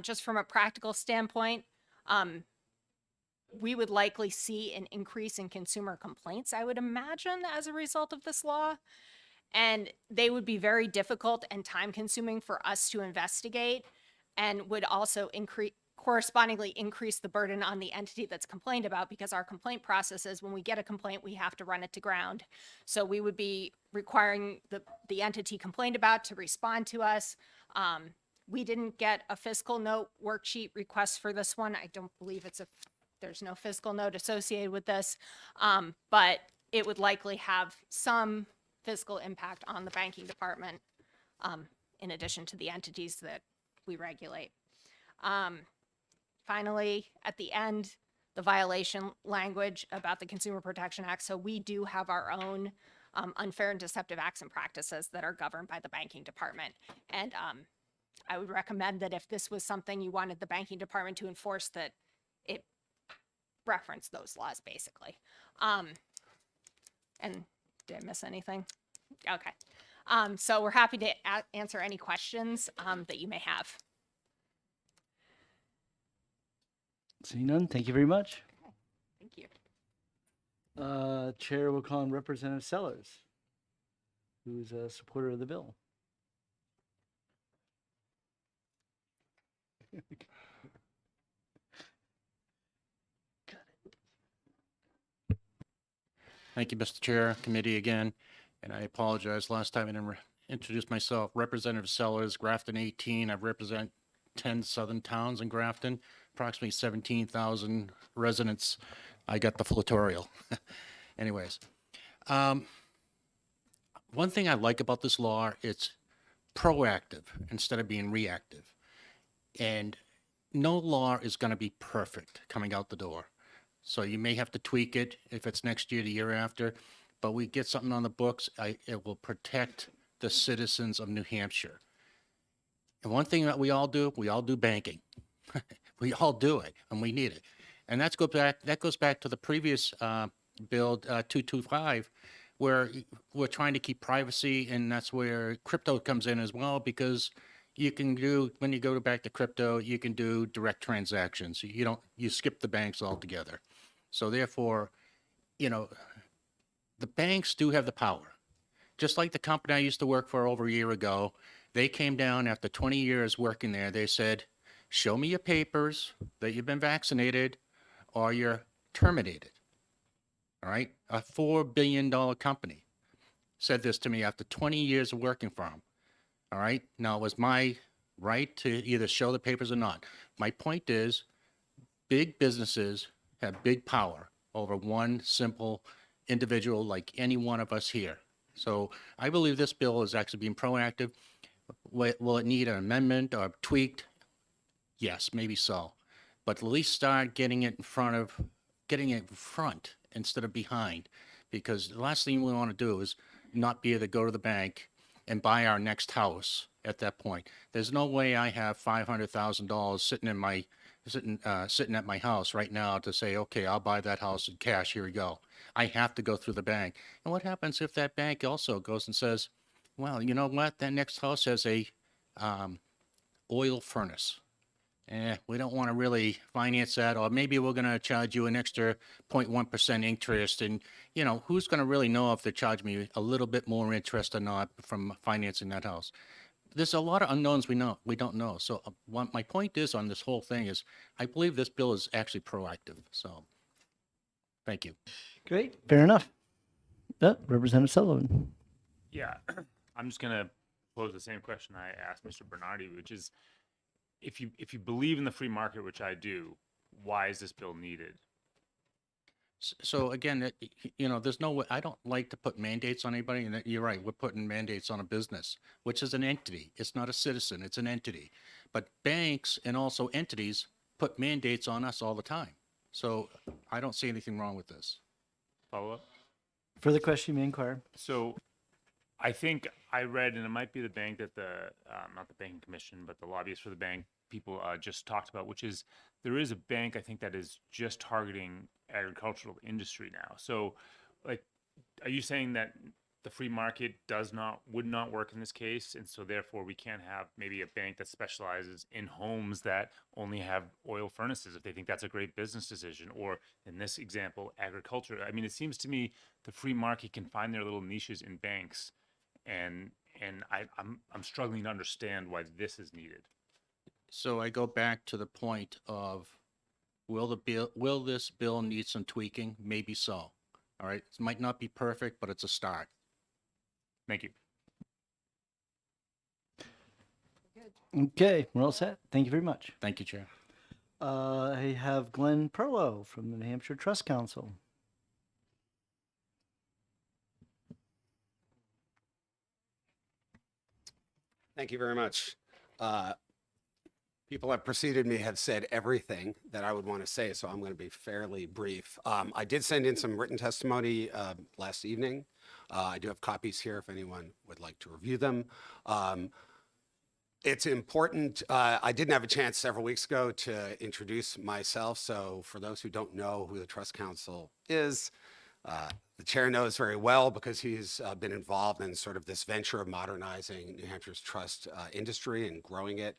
just from a practical standpoint, we would likely see an increase in consumer complaints, I would imagine, as a result of this law. And they would be very difficult and time consuming for us to investigate, and would also correspondingly increase the burden on the entity that's complained about, because our complaint process is when we get a complaint, we have to run it to ground. So we would be requiring the entity complained about to respond to us. We didn't get a fiscal note worksheet request for this one. I don't believe there's no fiscal note associated with this, but it would likely have some fiscal impact on the banking department, in addition to the entities that we regulate. Finally, at the end, the violation language about the Consumer Protection Act. So we do have our own unfair and deceptive acts and practices that are governed by the banking department. And I would recommend that if this was something you wanted the banking department to enforce, that it reference those laws, basically. And did I miss anything? Okay. So we're happy to answer any questions that you may have. Seeing none, thank you very much. Thank you. Chair will call on Representative Sellers, who's a supporter of the bill. Thank you, Mr. Chair, committee again, and I apologize. Last time I didn't introduce myself. Representative Sellers, Grafton 18. I represent 10 southern towns in Grafton, approximately 17,000 residents. I got the tutorial. Anyways, one thing I like about this law, it's proactive instead of being reactive. And no law is going to be perfect coming out the door. So you may have to tweak it if it's next year, the year after, but we get something on the books, it will protect the citizens of New Hampshire. And one thing that we all do banking. We all do it, and we need it. And that goes back to the previous bill 225, where we're trying to keep privacy, and that's where crypto comes in as well, because you can do, when you go back to crypto, you can do direct transactions. You skip the banks altogether. So therefore, the banks do have the power. Just like the company I used to work for over a year ago, they came down after 20 years working there. They said, show me your papers that you've been vaccinated or you're terminated. All right? A $4 billion company said this to me after 20 years of working for them. All right? Now, it was my right to either show the papers or not. My point is, big businesses have big power over one simple individual like any one of us here. So I believe this bill is actually being proactive. Will it need an amendment or tweaked? Yes, maybe so. But at least start getting it in front instead of behind. Because the last thing we want to do is not be able to go to the bank and buy our next house at that point. There's no way I have $500,000 sitting at my house right now to say, okay, I'll buy that house in cash. Here we go. I have to go through the bank. And what happens if that bank also goes and says, well, you know what? That next house has a oil furnace. We don't want to really finance that, or maybe we're going to charge you an extra 0.1% interest. And, who's going to really know if they charge me a little bit more interest or not from financing that house? There's a lot of unknowns we don't know. So what my point is on this whole thing is I believe this bill is actually proactive. So thank you. Great. Fair enough. Representative Sullivan. Yeah, I'm just going to pose the same question I asked Mr. Bernardi, which is, if you believe in the free market, which I do, why is this bill needed? So again, there's no way, I don't like to put mandates on anybody, and you're right, we're putting mandates on a business, which is an entity. It's not a citizen, it's an entity. But banks and also entities put mandates on us all the time. So I don't see anything wrong with this. Follow up? Further question, you may inquire. So I think I read, and it might be the bank that not the banking commission, but the lobbyists for the bank people just talked about, which is there is a bank, I think, that is just targeting agricultural industry now. So like, are you saying that the free market would not work in this case? And so therefore we can't have maybe a bank that specializes in homes that only have oil furnaces if they think that's a great business decision, or in this example, agriculture. I mean, it seems to me the free market can find their little niches in banks, and I'm struggling to understand why this is needed. So I go back to the point of, will this bill need some tweaking? Maybe so. All right. It might not be perfect, but it's a start. Thank you. Okay, we're all set. Thank you very much. Thank you, Chair. I have Glenn Perlow from the New Hampshire Trust Council. Thank you very much. People that preceded me have said everything that I would want to say, so I'm going to be fairly brief. I did send in some written testimony last evening. I do have copies here if anyone would like to review them. It's important. I didn't have a chance several weeks ago to introduce myself, so for those who don't know who the Trust Council is, the chair knows very well because he's been involved in sort of this venture of modernizing New Hampshire's trust industry and growing it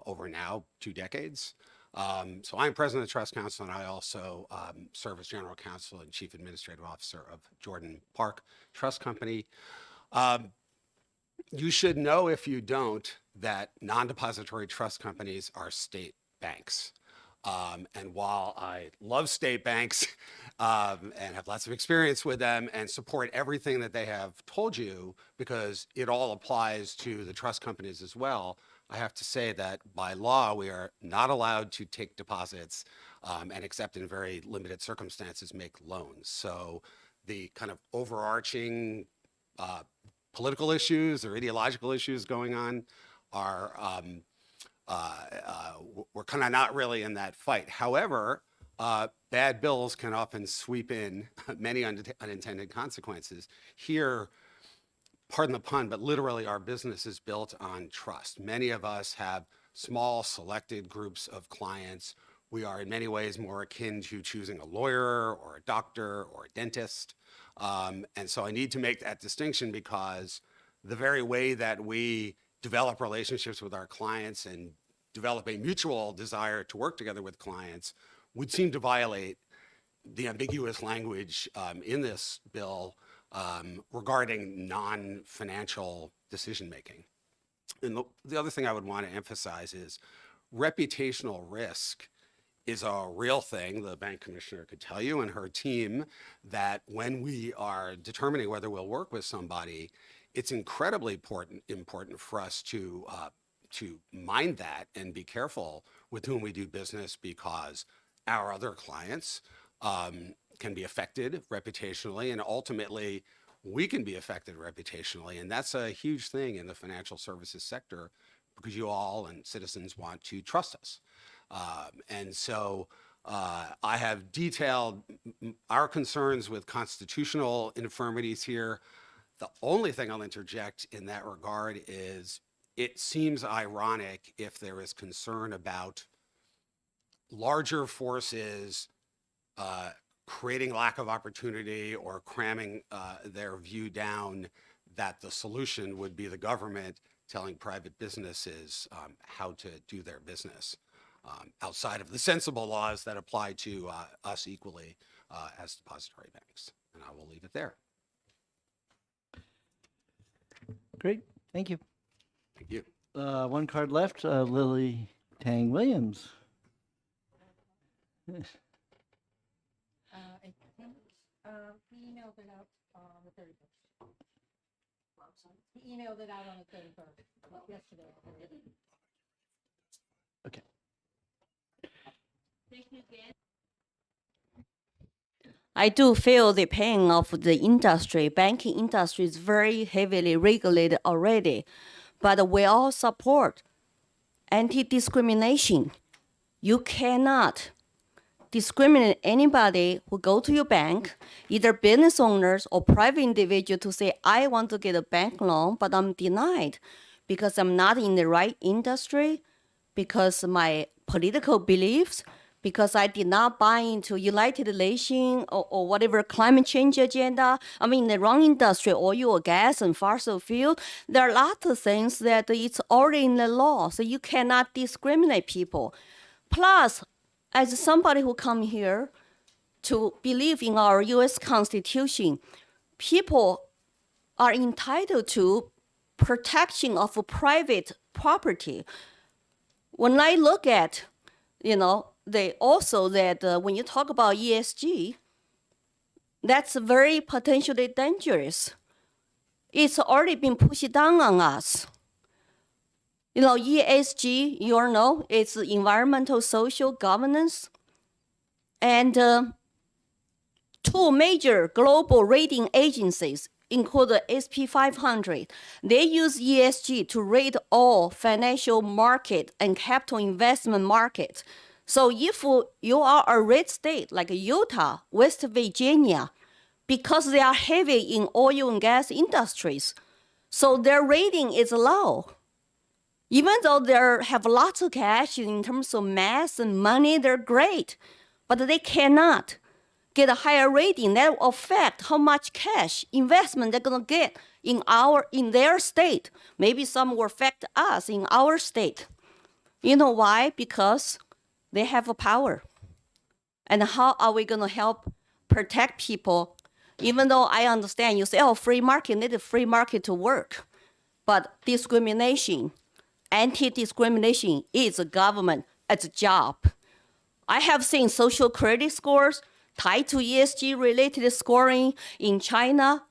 over now 2 decades. So I'm president of the Trust Council, and I also serve as general counsel and chief administrative officer of Jordan Park Trust Company. You should know, if you don't, that non-depository trust companies are state banks. And while I love state banks and have lots of experience with them and support everything that they have told you, because it all applies to the trust companies as well, I have to say that by law, we are not allowed to take deposits and except in very limited circumstances, make loans. So the kind of overarching political issues or ideological issues going on are we're kind of not really in that fight. However, bad bills can often sweep in many unintended consequences. Here, pardon the pun, but literally our business is built on trust. Many of us have small selected groups of clients. We are in many ways more akin to choosing a lawyer or a doctor or a dentist. And so I need to make that distinction because the very way that we develop relationships with our clients and develop a mutual desire to work together with clients would seem to violate the ambiguous language in this bill regarding non-financial decision-making. And the other thing I would want to emphasize is reputational risk is a real thing. The bank commissioner could tell you and her team that when we are determining whether we'll work with somebody, it's incredibly important for us to mind that and be careful with whom we do business, because our other clients can be affected reputationally, and ultimately we can be affected reputationally. And that's a huge thing in the financial services sector because you all and citizens want to trust us. And so I have detailed our concerns with constitutional infirmities here. The only thing I'll interject in that regard is it seems ironic if there is concern about larger forces creating lack of opportunity or cramming their view down, that the solution would be the government telling private businesses how to do their business outside of the sensible laws that apply to us equally as depository banks. And I will leave it there. Great, thank you. Thank you. One card left, Lily Tang Williams. I think he emailed it out on the 31st. He emailed it out on the 31st, yesterday. Okay. I do feel the pain of the industry. Banking industry is very heavily regulated already, but we all support anti-discrimination. You cannot discriminate anybody who go to your bank, either business owners or private individual, to say, I want to get a bank loan, but I'm denied because I'm not in the right industry, because my political beliefs, because I did not buy into United Nations or whatever climate change agenda. I'm in the wrong industry, oil or gas and fossil fuel. There are lots of things that it's already in the law, so you cannot discriminate people. Plus, as somebody who come here to believe in our U.S. Constitution, people are entitled to protection of private property. When I look at, they also that when you talk about ESG, that's very potentially dangerous. It's already been pushed down on us. ESG, it's environmental social governance. And two major global rating agencies, include the SP 500, they use ESG to rate all financial market and capital investment markets. So if you are a red state like Utah, West Virginia, because they are heavy in oil and gas industries, so their rating is low. Even though they have lots of cash in terms of mass and money, they're great, but they cannot get a higher rating. That will affect how much cash investment they're gonna get in their state. Maybe some will affect us in our state. You know why? Because they have a power. And how are we gonna help protect people? Even though I understand you say, free market, need a free market to work. But discrimination, anti-discrimination is a government, it's a job. I have seen social credit scores tied to ESG related scoring in China.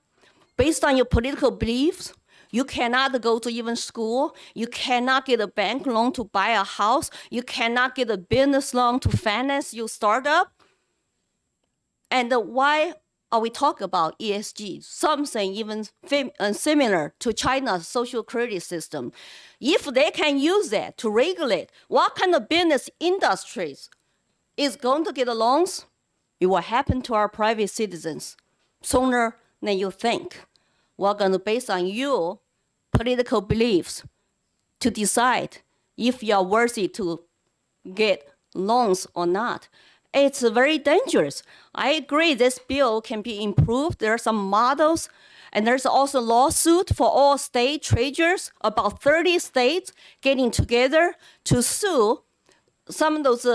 Based on your political beliefs, you cannot go to even school. You cannot get a bank loan to buy a house. You cannot get a business loan to finance your startup. And why are we talking about ESG? Something even similar to China's social credit system. If they can use that to regulate what kind of business industries is going to get loans, it will happen to our private citizens sooner than you think. We're going to, based on your political beliefs, to decide if you're worthy to get loans or not. It's very dangerous. I agree this bill can be improved. There are some models, and there's also lawsuit for all state treasurers, about 30 states getting together to sue some of those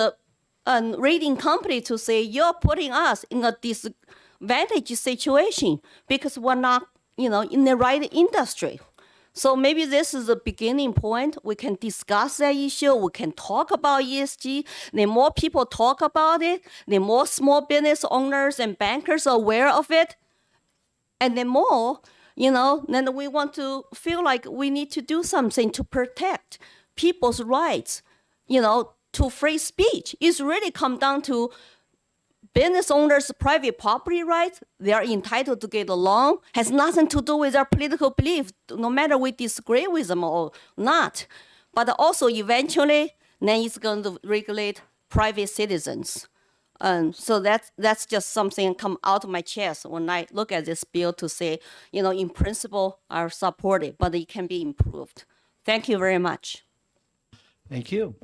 rating companies to say, you're putting us in a disadvantaged situation because we're not, in the right industry. So maybe this is a beginning point. We can discuss that issue. We can talk about ESG. The more people talk about it, the more small business owners and bankers are aware of it. And the more, then we want to feel like we need to do something to protect people's rights, to free speech. It's really come down to business owners' private property rights. They are entitled to get a loan. Has nothing to do with their political belief, no matter we disagree with them or not. But also eventually, then it's going to regulate private citizens. So that's just something come out of my chest when I look at this bill to say, in principle, I support it, but it can be improved. Thank you very much. Thank you.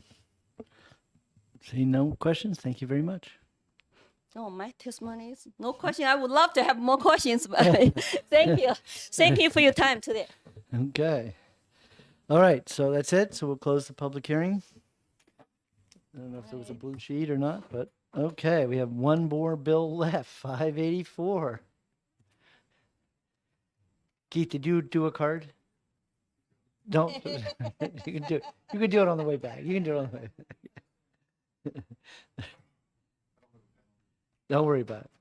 See no questions? Thank you very much. Oh, my testimony is no question. I would love to have more questions, but thank you. Thank you for your time today. Okay. All right, so that's it. So we'll close the public hearing. I don't know if there was a blue sheet or not, but okay, we have one more bill left, 584. Keith, did you do a card? Don't. You can do it. You can do it on the way back. You can do it on the way back. Don't worry about it.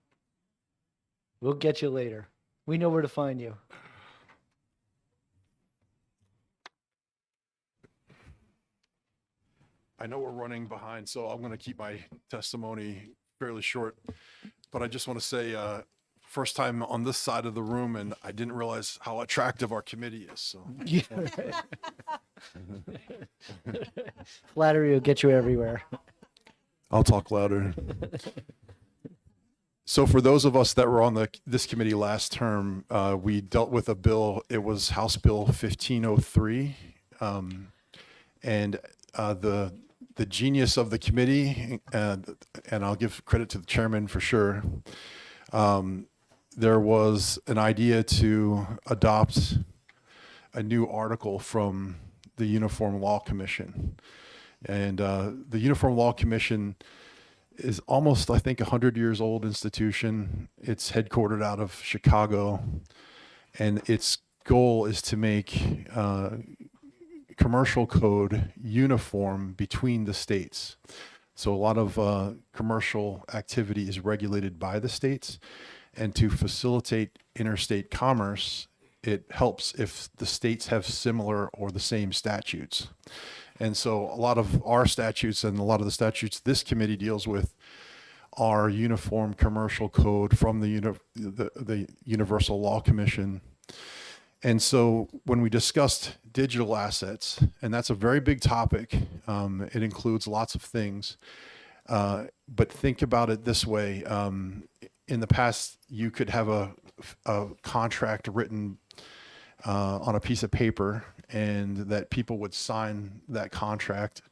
We'll get you later. We know where to find you. I know we're running behind, so I'm going to keep my testimony fairly short. but I just want to say, first time on this side of the room, and I didn't realize how attractive our committee is. So Yeah. Flattery will get you everywhere. I'll talk louder. So for those of us that were on this committee last term, we dealt with a bill. It was House Bill 1503, and the genius of the committee, and I'll give credit to the chairman for sure. There was an idea to adopt a new article from the Uniform Law Commission, and the Uniform Law Commission is almost, I think, 100 years old institution. It's headquartered out of Chicago, and its goal is to make commercial code uniform between the states. So a lot of commercial activity is regulated by the states, and to facilitate interstate commerce, it helps if the states have similar or the same statutes. And so a lot of our statutes and a lot of the statutes this committee deals with are uniform commercial code from the Universal Law Commission. And so when we discussed digital assets, and that's a very big topic, it includes lots of things, but think about it this way. In the past, you could have a contract written on a piece of paper, and that people would sign that contract,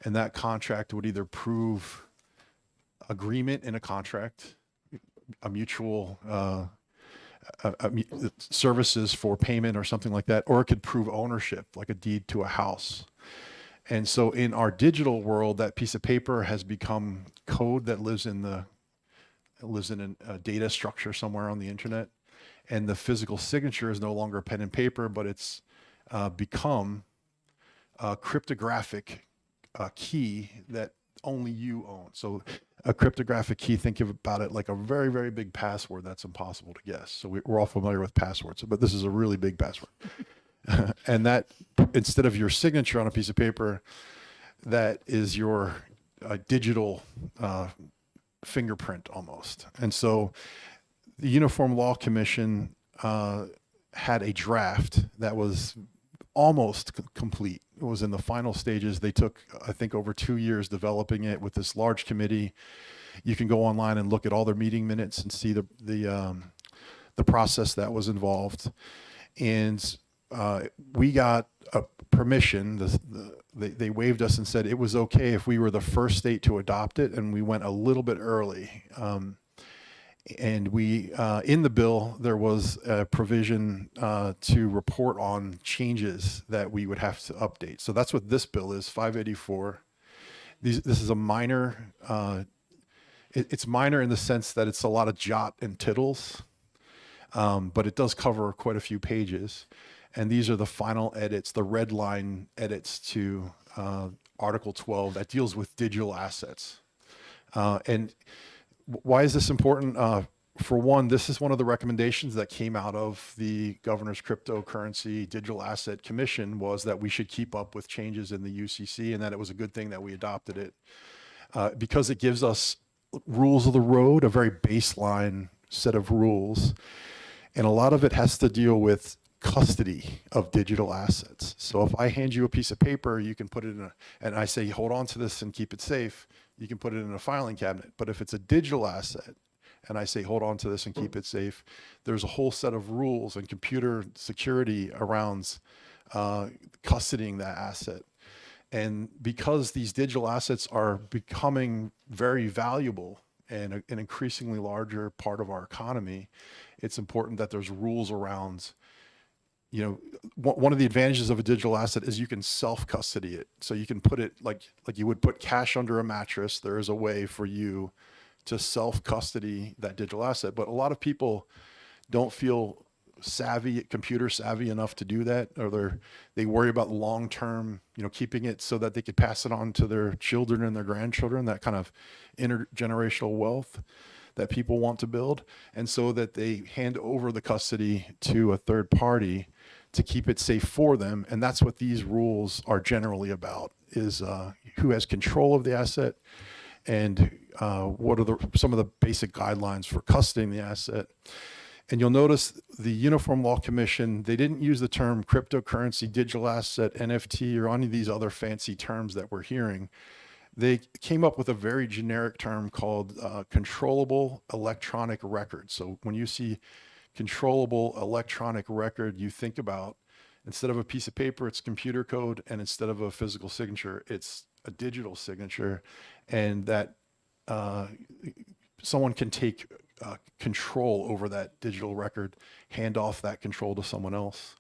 and that contract would either prove agreement in a contract, a mutual services for payment or something like that, or it could prove ownership, like a deed to a house. And so in our digital world, that piece of paper has become code that lives in a data structure somewhere on the internet. And the physical signature is no longer a pen and paper, but it's become a cryptographic key that only you own. So a cryptographic key, think about it like a very, very big password that's impossible to guess. So we're all familiar with passwords, but this is a really big password. And that, instead of your signature on a piece of paper, that is your digital fingerprint almost. And so the Uniform Law Commission had a draft that was almost complete. It was in the final stages. They took, I think, over 2 years developing it with this large committee. You can go online and look at all their meeting minutes and see the process that was involved. And we got a permission. They waived us and said it was okay if we were the first state to adopt it, and we went a little bit early. And we, in the bill, there was a provision to report on changes that we would have to update. So that's what this bill is, 584. This is a minor, it's minor in the sense that it's a lot of jot and tittles, but it does cover quite a few pages. And these are the final edits, the red line edits to Article 12 that deals with digital assets. And why is this important? For one, this is one of the recommendations that came out of the Governor's Cryptocurrency Digital Asset Commission, was that we should keep up with changes in the UCC, and that it was a good thing that we adopted it because it gives us rules of the road, a very baseline set of rules. And a lot of it has to deal with custody of digital assets. So if I hand you a piece of paper, you can put it in and I say, hold on to this and keep it safe, you can put it in a filing cabinet. But if it's a digital asset and I say, hold on to this and keep it safe, there's a whole set of rules and computer security around custodying that asset. And because these digital assets are becoming very valuable and an increasingly larger part of our economy, it's important that there's rules around. You know, one of the advantages of a digital asset is you can self-custody it. So you can put it like you would put cash under a mattress. There is a way for you to self-custody that digital asset. But a lot of people don't feel savvy, computer savvy enough to do that, or they worry about long-term, keeping it so that they could pass it on to their children and their grandchildren, that kind of intergenerational wealth that people want to build. And so that they hand over the custody to a third party to keep it safe for them. And that's what these rules are generally about, is who has control of the asset and what are some of the basic guidelines for custodying the asset. And you'll notice the Uniform Law Commission, they didn't use the term cryptocurrency, digital asset, NFT, or any of these other fancy terms that we're hearing. They came up with a very generic term called controllable electronic record. So when you see controllable electronic record, you think about, instead of a piece of paper, it's computer code, and instead of a physical signature, it's a digital signature, and that someone can take control over that digital record, hand off that control to someone else.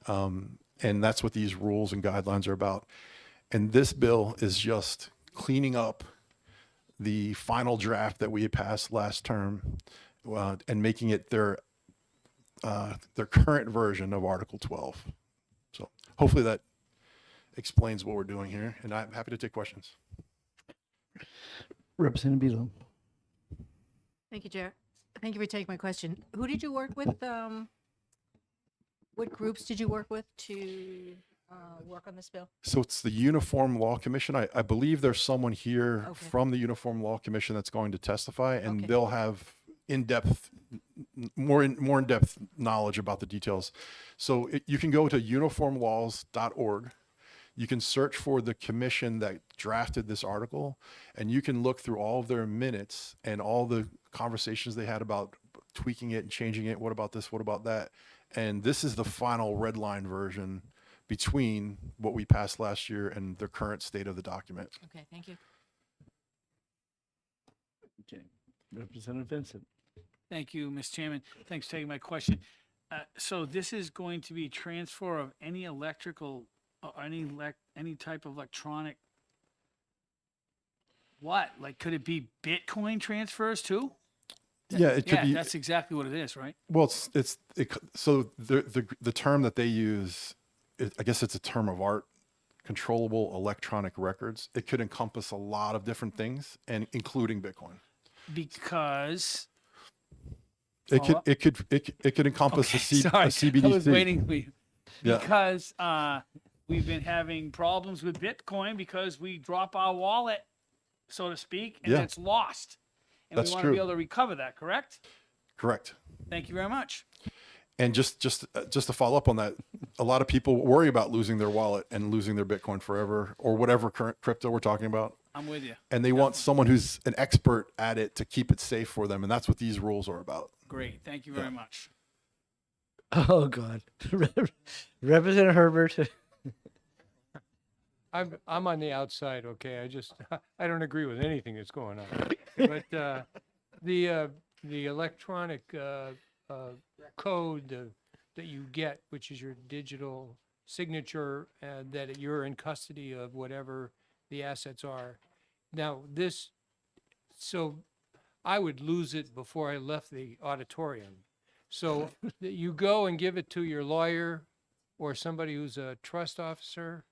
And that's what these rules and guidelines are about. And this bill is just cleaning up the final draft that we had passed last term and making it their current version of Article 12. So hopefully that explains what we're doing here, and I'm happy to take questions. Representative Beal. Thank you, Chair. Thank you for taking my question. Who did you work with? What groups did you work with to work on this bill? So it's the Uniform Law Commission. I believe there's someone here Okay. from the Uniform Law Commission that's going to testify, and Okay. they'll have more in-depth knowledge about the details. So you can go to uniformlaws.org. You can search for the commission that drafted this article, and you can look through all of their minutes and all the conversations they had about tweaking it and changing it. What about this? What about that? And this is the final red line version between what we passed last year and the current state of the document. Okay, thank you. Okay. Representative Vincent. Thank you, Mr. Chairman. Thanks for taking my question. So this is going to be transfer of any electrical, or any type of electronic. What? Like, could it be Bitcoin transfers too? Yeah, it could be. That's exactly what it is, right? Well, so the term that they use, I guess it's a term of art, controllable electronic records. It could encompass a lot of different things, and including Bitcoin. Because It could encompass sorry, a CBDC. I was waiting for you. Yeah. Because we've been having problems with Bitcoin because we drop our wallet, so to speak, and Yeah. it's lost. And That's we want to be true. able to recover that, correct? Correct. Thank you very much. And just to follow up on that, a lot of people worry about losing their wallet and losing their Bitcoin forever, or whatever current crypto we're talking about. I'm with you. And they want someone who's an expert at it to keep it safe for them, and that's what these rules are about. Great. Thank you very much. Oh, God. Representative Herbert. I'm on the outside, okay? I don't agree with anything that's going on. But the electronic code that you get, which is your digital signature, that you're in custody of whatever the assets are. Now, so I would lose it before I left the auditorium. So you go and give it to your lawyer or somebody who's a trust officer.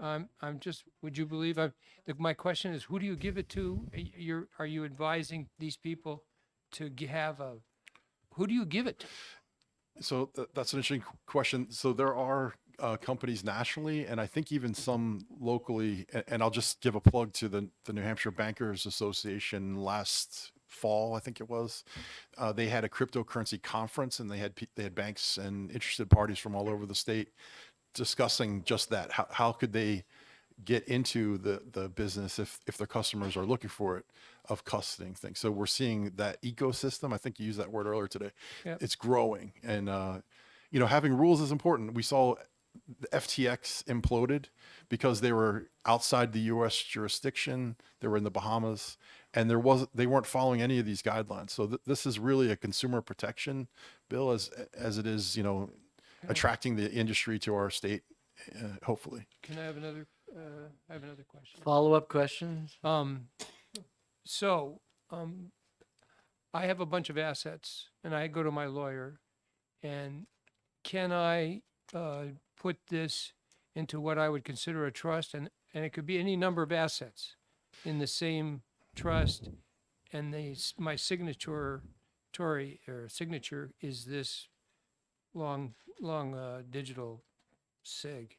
Would you believe, my question is, who do you give it to? Are you advising these people to who do you give it to? So that's an interesting question. So there are companies nationally, and I think even some locally, and I'll just give a plug to the New Hampshire Bankers Association last fall, I think it was. They had a cryptocurrency conference, and they had banks and interested parties from all over the state discussing just that. How could they get into the business if their customers are looking for it, of custodying things. So we're seeing that ecosystem. I think you used that word earlier today. Yep. It's growing, and having rules is important. We saw the FTX imploded because they were outside the U.S. jurisdiction. They were in the Bahamas, and they weren't following any of these guidelines. So this is really a consumer protection bill, as it is, attracting the industry to our state, hopefully. Can I have another question? Follow-up questions? I have a bunch of assets, and I go to my lawyer, and can I put this into what I would consider a trust, and it could be any number of assets in the same trust, and my signature is this long digital sig,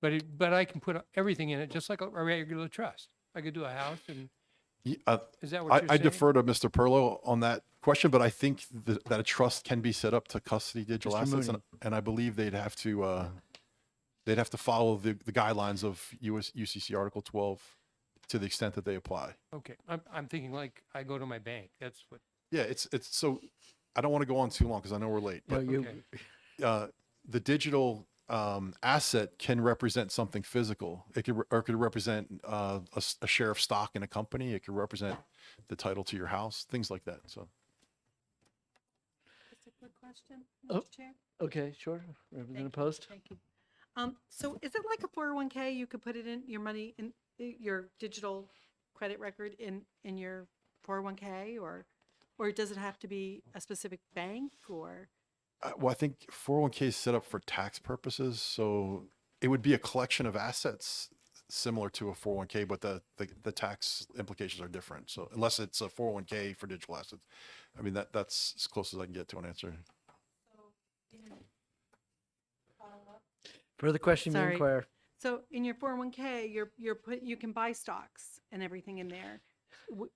but I can put everything in it just like a regular trust. I could do a house and Is that what I you're saying? defer to Mr. Perlow on that question, but I think that a trust can be set up to custody digital Mr. assets, Mooney. and I believe they'd have to follow the guidelines of UCC Article 12 to the extent that they apply. Okay, I'm thinking like I go to my bank. That's what. Yeah, it's so, I don't want to go on too long because I know we're late, No, but you, the digital asset can represent something physical. It could represent a share of stock in a company. It could represent the title to your house, things like that. So Just a quick question, Oh. Mr. Chair. okay, sure. Representative Post? Thank you. So is it like a 401k? You could put it in your money in your digital credit record in your 401k, or does it have to be a specific bank or? well, I think 401k is set up for tax purposes, so it would be a collection of assets similar to a 401k, but the tax implications are different. So unless it's a 401k for digital assets, I mean, that's as close as I can get to an answer. Further question, may Sorry. inquire. So in your 401k, you can buy stocks and everything in there.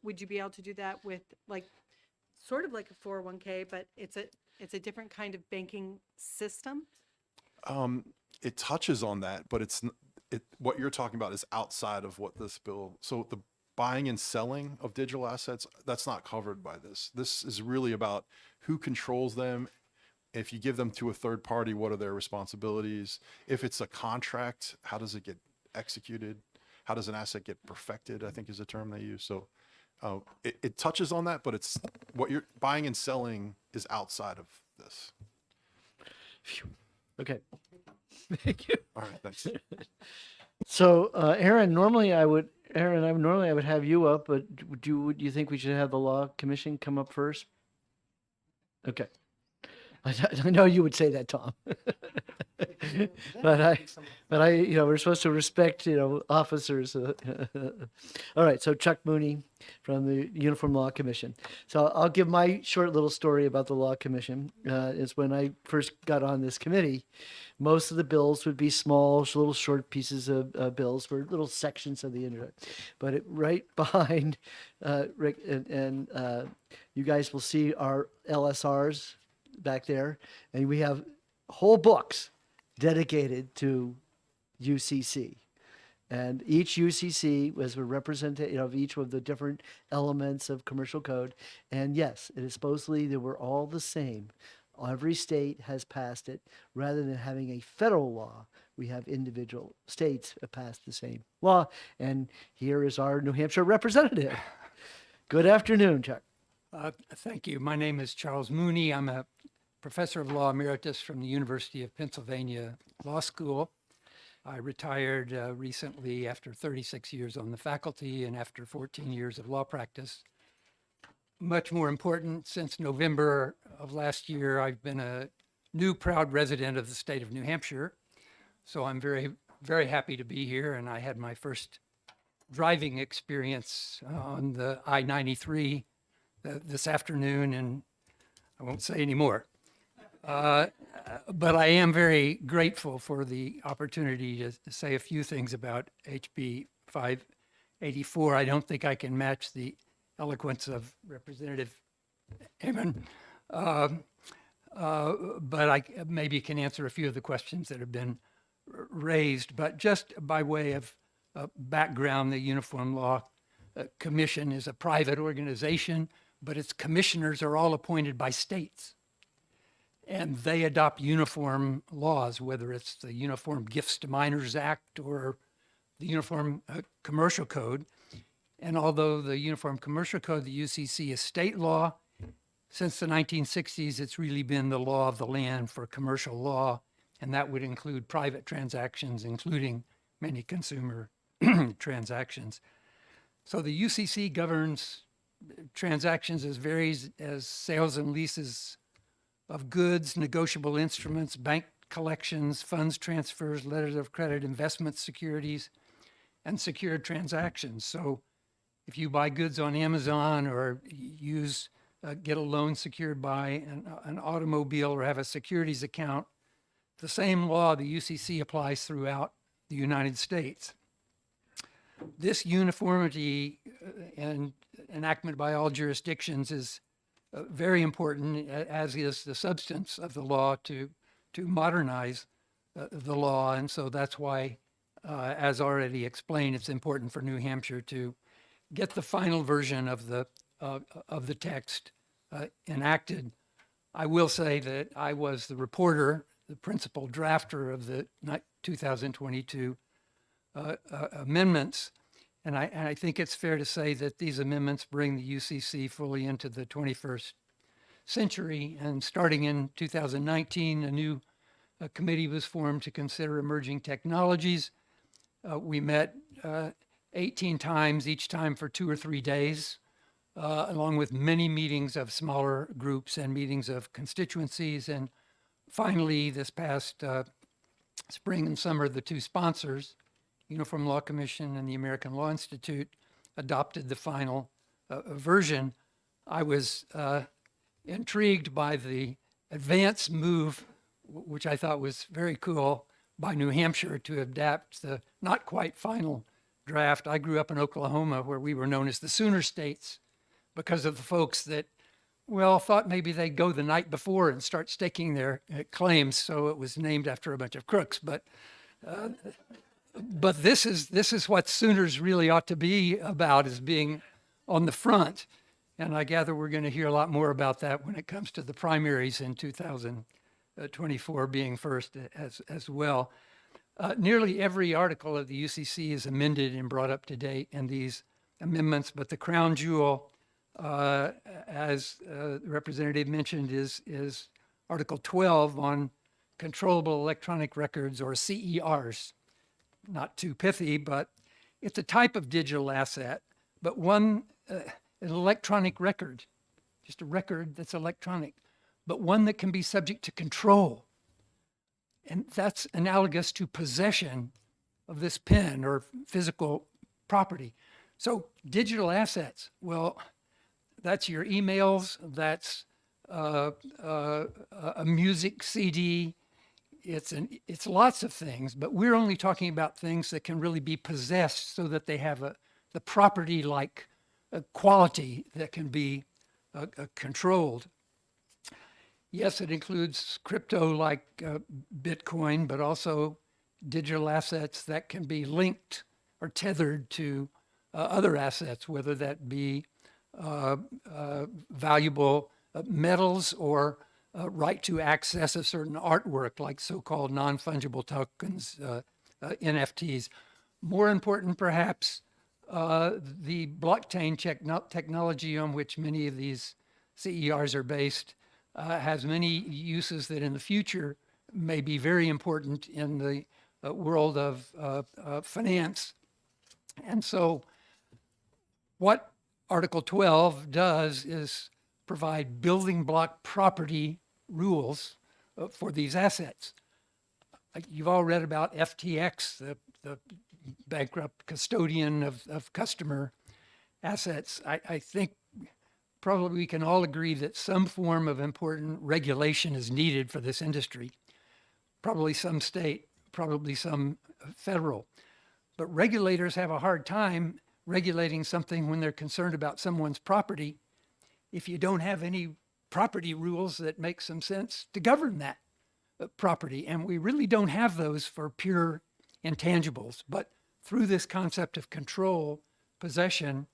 Would you be able to do that with sort of like a 401k, but it's a different kind of banking system? It touches on that, but what you're talking about is outside of what this bill. So the buying and selling of digital assets, that's not covered by this. This is really about who controls them. If you give them to a third party, what are their responsibilities? If it's a contract, how does it get executed? How does an asset get perfected, I think is the term they use. So it touches on that, but it's what you're buying and selling is outside of this. Okay. Thank you. All right, thanks. So, Aaron, I would have you up, but do you think we should have the Law Commission come up first? Okay. I know you would say that, Tom. but I, we're supposed to respect, officers. All right. So Chuck Mooney from the Uniform Law Commission. So I'll give my short little story about the Law Commission. Is when I first got on this committee, most of the bills would be small, little short pieces of bills for little sections of the internet. But right behind Rick and you guys will see our LSRs back there, and we have whole books dedicated to UCC, and each UCC was a representative of each of the different elements of commercial code. And yes, it is supposedly they were all the same. Every state has passed it. Rather than having a federal law, we have individual states have passed the same law. And here is our New Hampshire representative. Good afternoon, Chuck. Thank you. My name is Charles Mooney. I'm a professor of law emeritus from the University of Pennsylvania Law School. I retired recently after 36 years on the faculty and after 14 years of law practice. Much more important, since November of last year, I've been a new proud resident of the state of New Hampshire. So I'm very, very happy to be here. And I had my first driving experience on the I-93 this afternoon, and I won't say any more. But I am very grateful for the opportunity to say a few things about HB 584. I don't think I can match the eloquence of Representative Ammon, but I maybe can answer a few of the questions that have been raised. But just by way of background, the Uniform Law Commission is a private organization, but its commissioners are all appointed by states. And they adopt uniform laws, whether it's the Uniform Gifts to Minors Act or the Uniform Commercial Code. And although the Uniform Commercial Code, the UCC, is state law, since the 1960s, it's really been the law of the land for commercial law, and that would include private transactions, including many consumer transactions. So the UCC governs transactions as varies as sales and leases of goods, negotiable instruments, bank collections, funds transfers, letters of credit, investment securities, and secured transactions. So if you buy goods on Amazon or get a loan secured by an automobile or have a securities account, the same law, the UCC, applies throughout the United States. this uniformity and enactment by all jurisdictions is very important, as is the substance of the law to modernize the law. And so that's why, as already explained, it's important for New Hampshire to get the final version of the text enacted. I will say that I was the reporter, the principal drafter of the 2022 amendments. And I think it's fair to say that these amendments bring the UCC fully into the 21st century. And starting in 2019, a new committee was formed to consider emerging technologies. We met 18 times, each time for 2 or 3 days, along with many meetings of smaller groups and meetings of constituencies. And finally, this past spring and summer, the two sponsors, Uniform Law Commission and the American Law Institute, adopted the final version. I was intrigued by the advance move, which I thought was very cool, by New Hampshire to adapt the not quite final draft. I grew up in Oklahoma, where we were known as the Sooner States because of the folks that, well, thought maybe they'd go the night before and start staking their claims. So it was named after a bunch of crooks. But this is what Sooners really ought to be about, is being on the front. And I gather we're going to hear a lot more about that when it comes to the primaries in 2024 being first as well. Nearly every article of the UCC is amended and brought up to date in these amendments, but the crown jewel, as the representative mentioned, is Article 12 on controllable electronic records, or CERs. Not too pithy, but it's a type of digital asset, but one, an electronic record, just a record that's electronic, but one that can be subject to control. And that's analogous to possession of this pen or physical property. So digital assets, well, that's your emails, that's a music CD, it's lots of things, but we're only talking about things that can really be possessed so that they have the property-like quality that can be controlled. Yes, it includes crypto like Bitcoin, but also digital assets that can be linked or tethered to other assets, whether that be valuable metals or right to access a certain artwork, like so-called non-fungible tokens, NFTs. More important, perhaps, the blockchain technology on which many of these CERs are based has many uses that in the future may be very important in the world of finance. And so what Article 12 does is provide building block property rules for these assets. You've all read about FTX, the bankrupt custodian of customer assets. I think probably we can all agree that some form of important regulation is needed for this industry. Probably some state, probably some federal. But regulators have a hard time regulating something when they're concerned about someone's property if you don't have any property rules that make some sense to govern that property. And we really don't have those for pure intangibles. But through this concept of control, possession,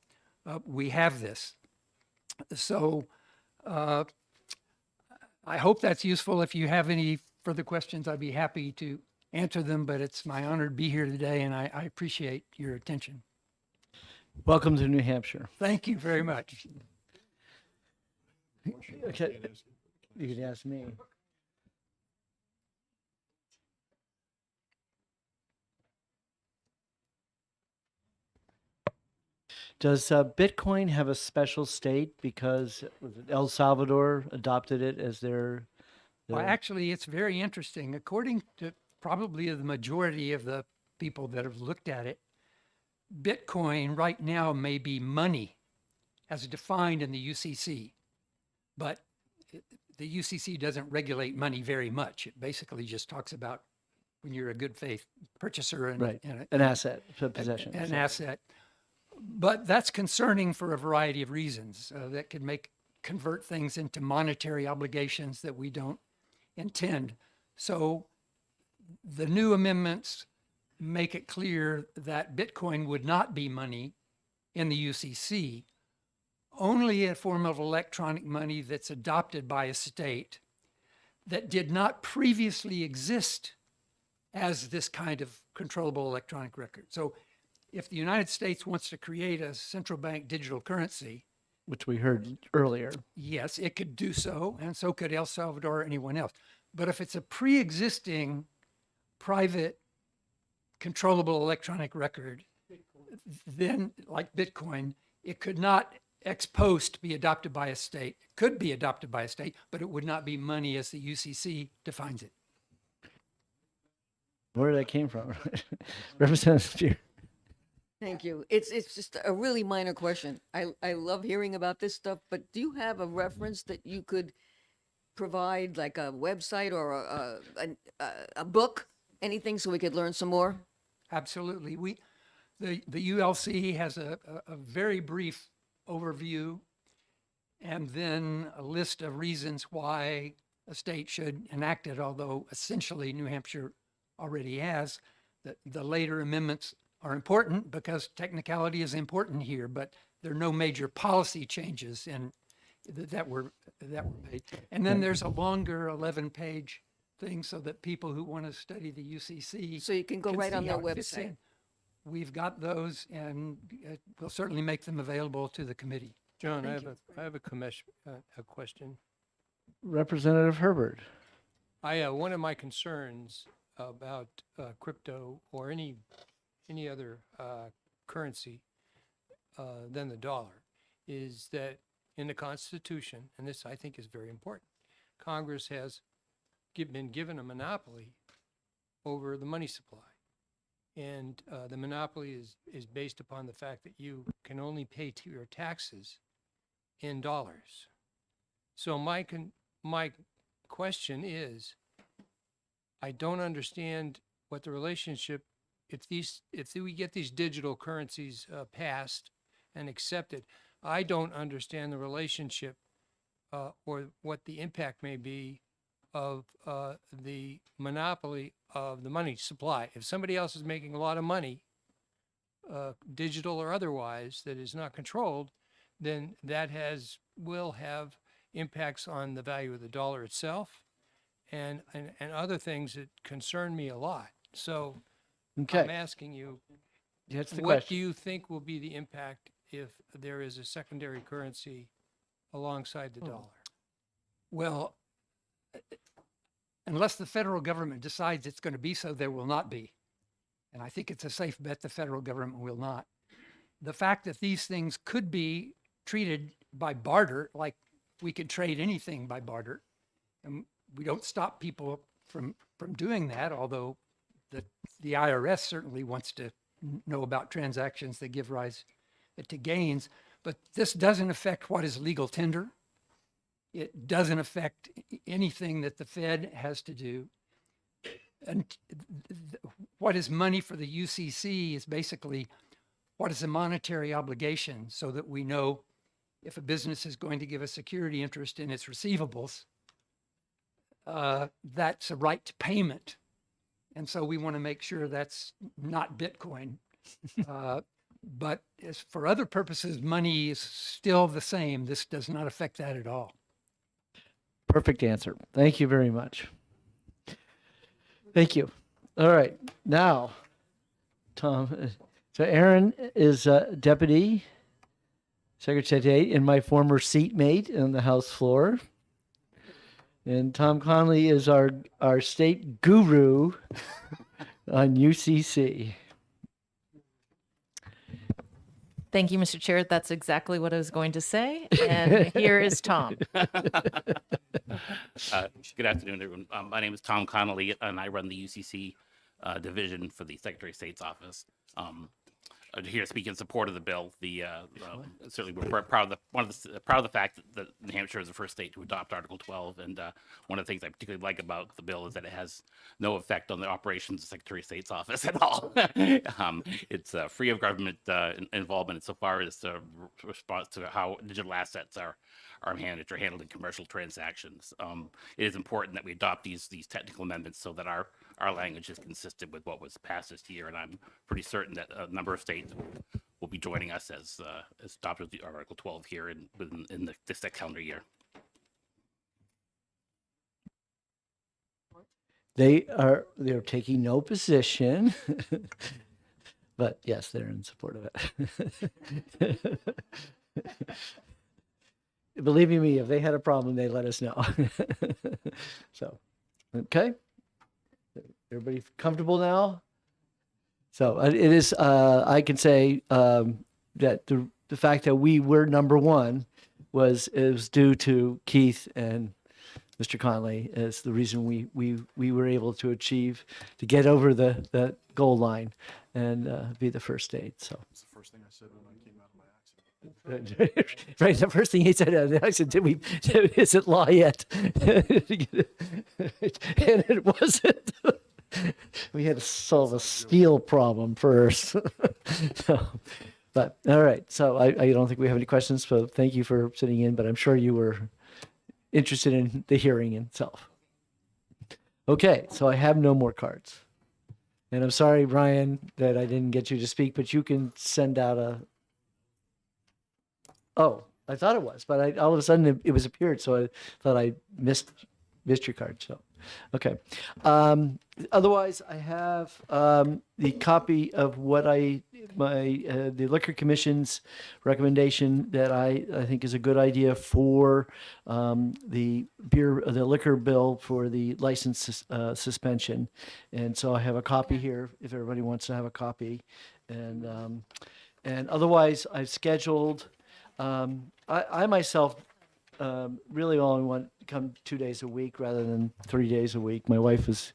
we have this. So I hope that's useful. If you have any further questions, I'd be happy to answer them, but it's my honor to be here today, and I appreciate your attention. Welcome to New Hampshire. Thank you very much. Okay, you can ask me. Does Bitcoin have a special state because El Salvador adopted it as their? Well, actually, it's very interesting. According to probably the majority of the people that have looked at it, Bitcoin right now may be money as defined in the UCC, but the UCC doesn't regulate money very much. It basically just talks about when you're a good faith purchaser and, Right. and An asset, a possession. an so- asset. But that's concerning for a variety of reasons that could convert things into monetary obligations that we don't intend. So the new amendments make it clear that Bitcoin would not be money in the UCC, only a form of electronic money that's adopted by a state that did not previously exist as this kind of controllable electronic record. So if the United States wants to create a central bank digital currency, Which we heard earlier. yes, it could do so, and so could El Salvador or anyone else. But if it's a pre-existing private controllable electronic record, then like Bitcoin, it could not ex post be adopted by a state. It could be adopted by a state, but it would not be money as the UCC defines it. Where that came from? Representative Spear. Thank you. It's just a really minor question. I love hearing about this stuff, but do you have a reference that you could provide, like a website or a book, anything, so we could learn some more? Absolutely. The ULC has a very brief overview and then a list of reasons why a state should enact it, although essentially New Hampshire already has. The later amendments are important because technicality is important here, but there are no major policy changes that were made. And then there's a longer 11-page thing so that people who want to study the UCC. So you can go right on see their how it fits website. in. We've got those and we'll certainly make them available to the committee. John, I Thank have a question. Representative Herbert. One of my concerns about crypto or any other currency than the dollar is that in the Constitution, and this I think is very important, Congress has been given a monopoly over the money supply. And the monopoly is based upon the fact that you can only pay to your taxes in dollars. So my question is, I don't understand what the relationship, if we get these digital currencies passed and accepted, I don't understand the relationship or what the impact may be of the monopoly of the money supply. If somebody else is making a lot of money, digital or otherwise, that is not controlled, then that will have impacts on the value of the dollar itself and other things that concern me a lot. So Okay. I'm asking you, That's the what do question. you think will be the impact if there is a secondary currency alongside the dollar? Well, unless the federal government decides it's going to be so, there will not be. And I think it's a safe bet the federal government will not. The fact that these things could be treated by barter, like we could trade anything by barter, and we don't stop people from doing that, although the IRS certainly wants to know about transactions that give rise to gains. But this doesn't affect what is legal tender. It doesn't affect anything that the Fed has to do. And what is money for the UCC is basically what is a monetary obligation so that we know if a business is going to give a security interest in its receivables, that's a right to payment. And so we want to make sure that's not Bitcoin. But as for other purposes, money is still the same. This does not affect that at all. Perfect answer. Thank you very much. Thank you. All right. Now, Tom, so Aaron is Deputy Secretary and my former seatmate on the House floor. And Tom Connolly is our state guru on UCC. Thank you, Mr. Chair. That's exactly what I was going to say. And here is Tom. Good afternoon, everyone. My name is Tom Connolly, and I run the UCC division for the Secretary of State's office. here to speak in support of the bill. Certainly we're proud of the fact that New Hampshire is the first state to adopt Article 12. And one of the things I particularly like about the bill is that it has no effect on the operations of the Secretary of State's office at all. It's free of government involvement insofar as the response to how digital assets are managed or handled in commercial transactions. It is important that we adopt these technical amendments so that our language is consistent with what was passed this year, and I'm pretty certain that a number of states will be joining us as adopters of Article 12 here in this next calendar year. They're taking no position, but yes, they're in support of it. Believe you me, if they had a problem, they'd let us know. So, okay. Everybody comfortable now? So it is, I can say that the fact that we were number one was due to Keith and Mr. Conley as the reason we were able to get over the goal line and be the first state. So. That's the first thing I said when I came out of my accident. Right, the first thing he said, I said, is it law yet? And it wasn't. We had to solve a steel problem first. But all right, so I don't think we have any questions, so thank you for sitting in, but I'm sure you were interested in the hearing itself. Okay, so I have no more cards. And I'm sorry, Brian, that I didn't get you to speak, but you can send out a... Oh, I thought it was, but all of a sudden it was appeared, so I thought I missed your card. So, okay. Otherwise, I have the copy of what the Liquor Commission's recommendation that I think is a good idea for the liquor bill for the license suspension, and so I have a copy here if everybody wants to have a copy, and otherwise I've scheduled. I myself really only want to come 2 days a week rather than 3 days a week. My wife is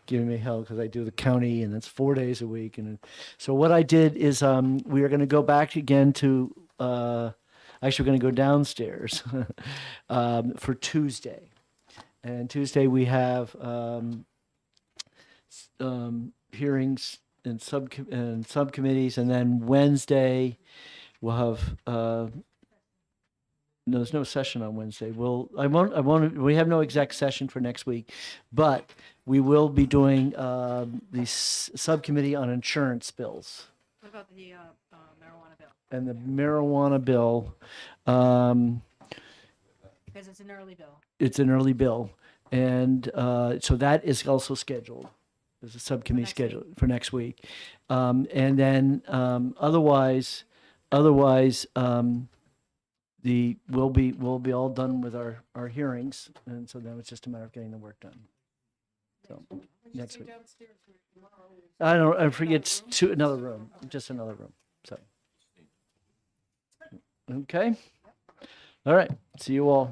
giving me hell because I do the county and it's 4 days a week. And so what I did is we are going to go back again to, actually we're going to go downstairs for Tuesday. And Tuesday we have hearings and subcommittees, and then Wednesday we'll have no, there's no session on Wednesday. We have no exec session for next week, but we will be doing the subcommittee on insurance bills. What about the marijuana bill? And the marijuana bill, Because it's an early bill. it's an early bill. And so that is also scheduled. There's a subcommittee scheduled for next week. And then otherwise, we'll be all done with our hearings, and so then it's just a matter of getting the work done. So next week. I forget, it's to another room, just another room. So okay, all right. See you all.